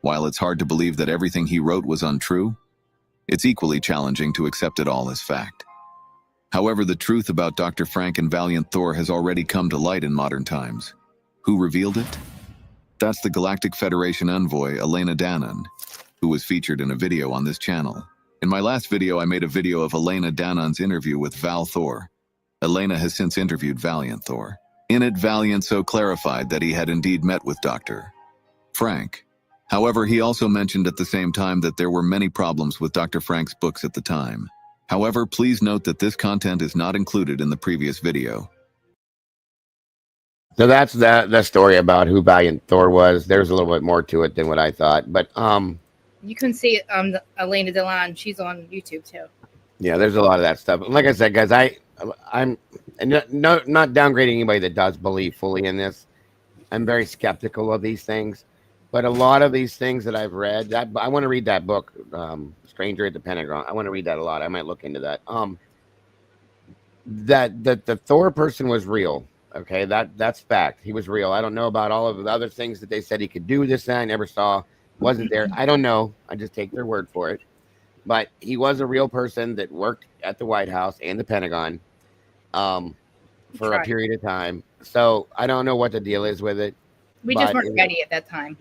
While it's hard to believe that everything he wrote was untrue, it's equally challenging to accept it all as fact. However, the truth about Dr. Frank and Valiant Thor has already come to light in modern times. Who revealed it? That's the Galactic Federation envoy, Elena Dannon, who was featured in a video on this channel. In my last video, I made a video of Elena Dannon's interview with Val Thor. Elena has since interviewed Valiant Thor. In it, Valiant so clarified that he had indeed met with Dr. Frank. However, he also mentioned at the same time that there were many problems with Dr. Frank's books at the time. However, please note that this content is not included in the previous video. So that's the story about who Valiant Thor was. There's a little bit more to it than what I thought, but You can see Elena Dillon. She's on YouTube too. yeah, there's a lot of that stuff. Like I said, guys, I'm and not downgrading anybody that does believe fully in this. I'm very skeptical of these things, but a lot of these things that I've read, that I want to read that book, Stranger at the Pentagon. I want to read that a lot. I might look into that. That the Thor person was real. Okay, that's fact. He was real. I don't know about all of the other things that they said he could do. This that I never saw, wasn't there. I don't know. I just take their word for it. But he was a real person that worked at the White House and the Pentagon for a period of time. So I don't know what the deal is with it. We just weren't ready at that time.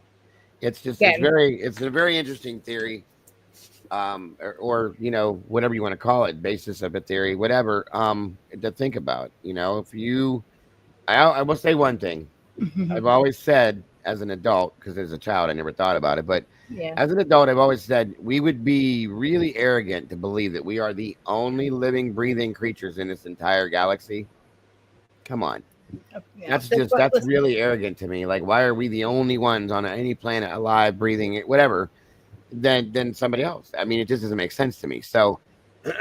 It's just it's a very interesting theory, or you know, whatever you want to call it, basis of a theory, whatever, to think about. You know, if you, I will say one thing. I've always said as an adult, because as a child I never thought about it, but as an adult I've always said we would be really arrogant to believe that we are the only living, breathing creatures in this entire galaxy. Come on. That's really arrogant to me. Like, why are we the only ones on any planet alive, breathing, whatever, than somebody else? I mean, it just doesn't make sense to me. So,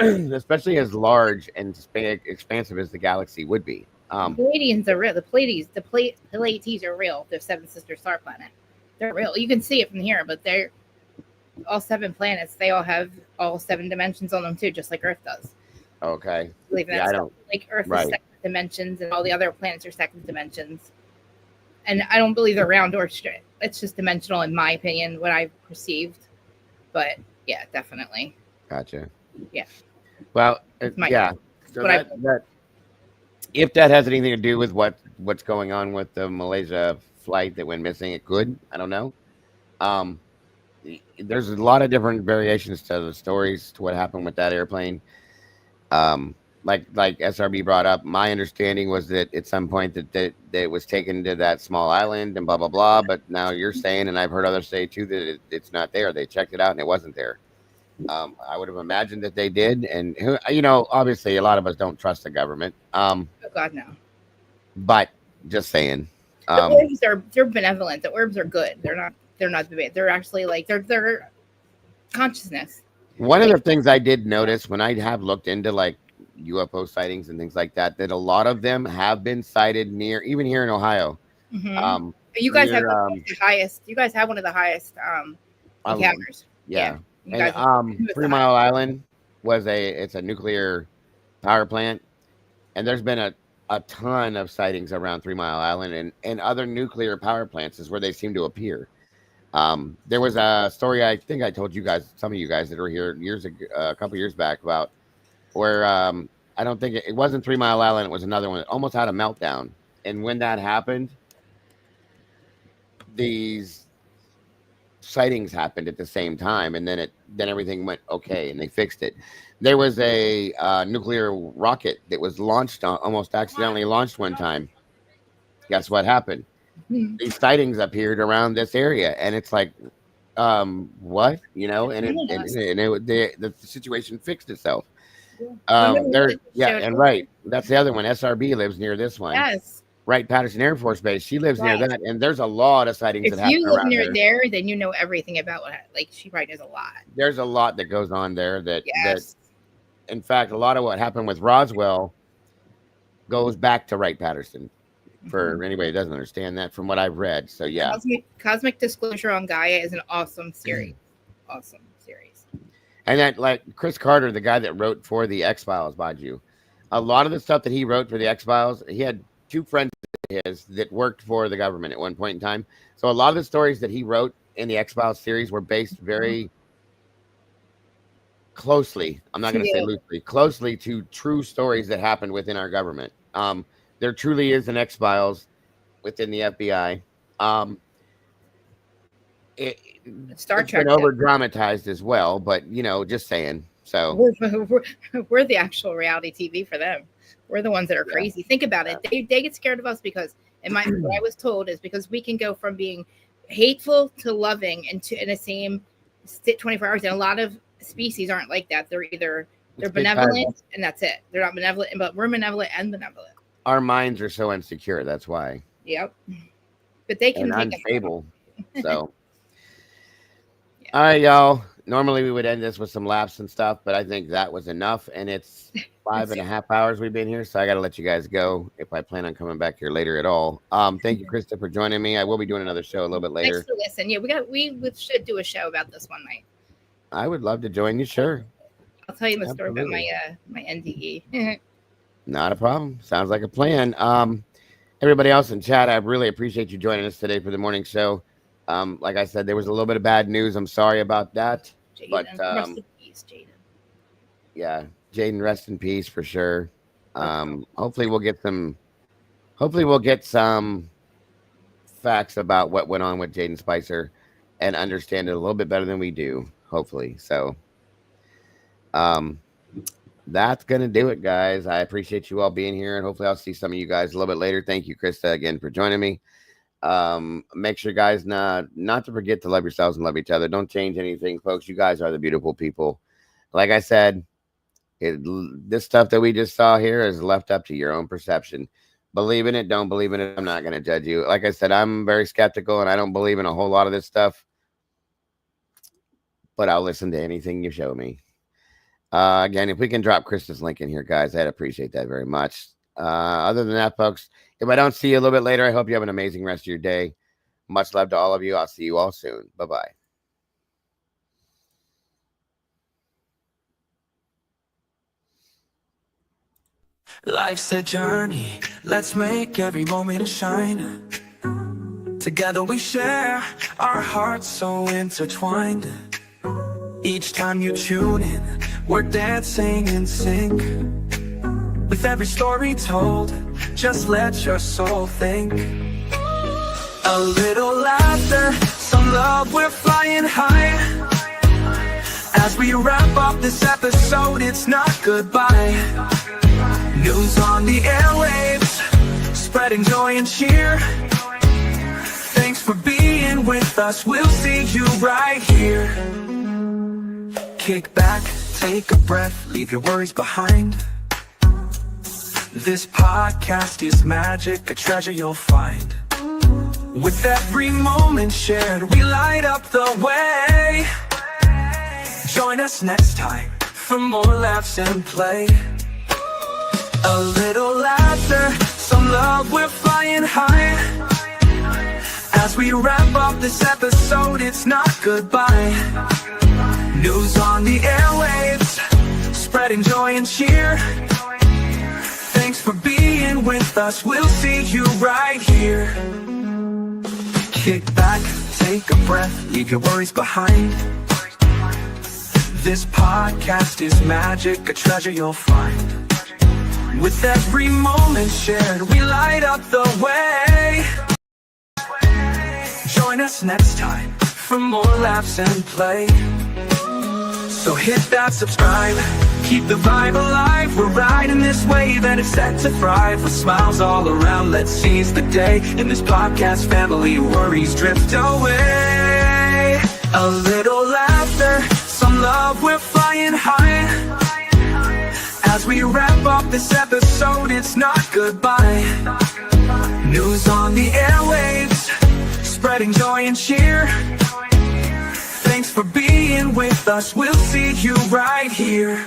especially as large and expansive as the galaxy would be. Pleiadians are real. The Pleiades are real. They're seven sister star planet. They're real. You can see it from here, but they're all 7 planets. They all have all 7 dimensions on them too, just like Earth does. Okay. I don't like Earth is second dimensions, and all the other planets are second dimensions. And I don't believe they're round or straight. It's just dimensional, in my opinion, what I've perceived. But yeah, definitely. Gotcha. Yeah. Well, yeah. So that if that has anything to do with what's going on with the Malaysia flight that went missing, it could. I don't know. There's a lot of different variations to the stories to what happened with that airplane. Like SRB brought up, my understanding was that at some point that it was taken to that small island and blah blah blah. But now you're saying, and I've heard others say too, that it's not there. They checked it out and it wasn't there. I would have imagined that they did, and you know, obviously, a lot of us don't trust the government. Oh God, no. But just saying, the orbs they're benevolent. The orbs are good. They're not bad. They're actually like they're consciousness. One of the things I did notice when I have looked into like UFO sightings and things like that, that a lot of them have been sighted near, even here in Ohio. You guys have the highest. You guys have one of the highest encounters. Yeah. And 3 Mile Island it's a nuclear power plant, and there's been a ton of sightings around 3 Mile Island and other nuclear power plants is where they seem to appear. There was a story I think I told you guys, some of you guys that were here a couple years back, about where I don't think it wasn't 3 Mile Island. It was another one that almost had a meltdown. And when that happened, these sightings happened at the same time, and then everything went okay, and they fixed it. There was a nuclear rocket that was launched, almost accidentally launched one time. Guess what happened? These sightings appeared around this area, and it's like, what, you know? And the situation fixed itself. And right, that's the other one. SRB lives near this one. Yes. Right, Patterson Air Force Base. She lives near that, and there's a lot of sightings that happen around there. If you live near there, then you know everything about what. Like, she probably knows a lot. There's a lot that goes on there. That in fact, a lot of what happened with Roswell goes back to Wright-Patterson. For anybody that doesn't understand that, from what I've read. So yeah, Cosmic Disclosure on Gaia is an awesome series. Awesome series. And that, like Chris Carter, the guy that wrote for the X-Files, Baju, a lot of the stuff that he wrote for the X-Files, he had 2 friends of his that worked for the government at one point in time. So a lot of the stories that he wrote in the X-Files series were based very closely, I'm not going to say loosely, closely to true stories that happened within our government. There truly is an X-Files within the FBI. It's been over dramatized as well, but you know, just saying. So we're the actual reality TV for them. We're the ones that are crazy. Think about it. They get scared of us because, what I was told is because we can go from being hateful to loving in the same 24 hours. And a lot of species aren't like that. They're benevolent and that's it. They're not benevolent, but we're benevolent and benevolent. Our minds are so insecure. That's why. Yep. But they can take unstable. So, all right, y'all. Normally we would end this with some laughs and stuff, but I think that was enough. And it's 5.5 hours we've been here, so I got to let you guys go if I plan on coming back here later at all. Thank you, Krista, for joining me. I will be doing another show a little bit later. Thanks for listening. Yeah, we should do a show about this one night. I would love to join you. Sure. I'll tell you the story about Absolutely. my NDE. Not a problem. Sounds like a plan. Everybody else in chat, I really appreciate you joining us today for the morning show. Like I said, there was a little bit of bad news. I'm sorry about that. Jaden, But rest in peace, Jaden. yeah, Jaden, rest in peace for sure. Hopefully we'll get some facts about what went on with Jaden Spicer and understand it a little bit better than we do, hopefully. So that's gonna do it, guys. I appreciate you all being here, and hopefully I'll see some of you guys a little bit later. Thank you, Krista, again for joining me. Make sure, guys, not to forget to love yourselves and love each other. Don't change anything, folks. You guys are the beautiful people. Like I said, this stuff that we just saw here is left up to your own perception. Believe in it, don't believe in it. I'm not going to judge you. Like I said, I'm very skeptical and I don't believe in a whole lot of this stuff, but I'll listen to anything you show me. Again, if we can drop Krista's link in here, guys, I'd appreciate that very much. Other than that, folks, if I don't see you a little bit later, I hope you have an amazing rest of your day. Much love to all of you. I'll see you all soon. Bye-bye. Life's a journey, let's make every moment shine. Together we share our hearts so intertwined. Each time you tune in, we're dancing in sync. With every story told, just let your soul think. A little laughter, some love, we're flying high. As we wrap up this episode, it's not goodbye. News on the airwaves, spreading joy and cheer. Thanks for being with us, we'll see you right here. Kick back, take a breath, leave your worries behind. This podcast is magic, a treasure you'll find. With every moment shared, we light up the way. Join us next time for more laughs and play. A little laughter, some love, we're flying high. As we wrap up this episode, it's not goodbye. News on the airwaves, spreading joy and cheer. Thanks for being with us, we'll see you right here. Kick back, take a breath, leave your worries behind. This podcast is magic, a treasure you'll find. With every moment shared, we light up the way. Join us next time for more laughs and play. So hit that subscribe, keep the vibe alive. We're riding this wave and it's set to thrive. With smiles all around, let's seize the day. In this podcast family, worries drift away. A little laughter, some love, we're flying high. As we wrap up this episode, it's not goodbye. News on the airwaves, spreading joy and cheer. Thanks for being with us, we'll see you right here.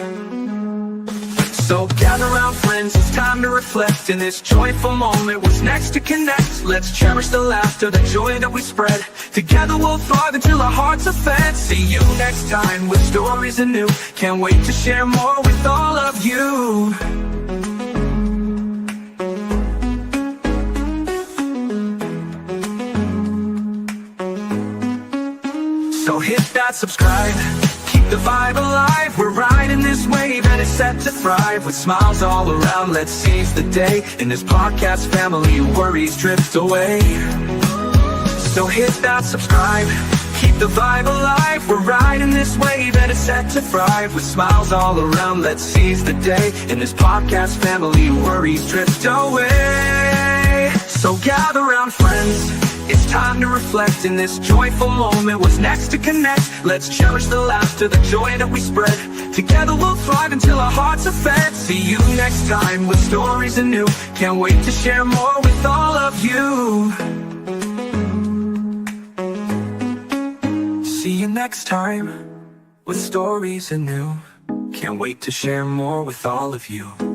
So gather round, friends, it's time to reflect. In this joyful moment, what's next to connect? Let's cherish the laughter, the joy that we spread. Together we'll thrive until our hearts are fed. See you next time with stories anew. Can't wait to share more with all of you. So hit that subscribe, keep the vibe alive. We're riding this wave and it's set to thrive. With smiles all around, let's seize the day. In this podcast family, worries drift away. So hit that subscribe, keep the vibe alive. We're riding this wave and it's set to thrive. With smiles all around, let's seize the day. In this podcast family, worries drift away. So gather round, friends, it's time to reflect. In this joyful moment, what's next to connect? Let's cherish the laughter, the joy that we spread. Together we'll thrive until our hearts are fed. See you next time with stories anew. Can't wait to share more with all of you. See you next time with stories anew. Can't wait to share more with all of you.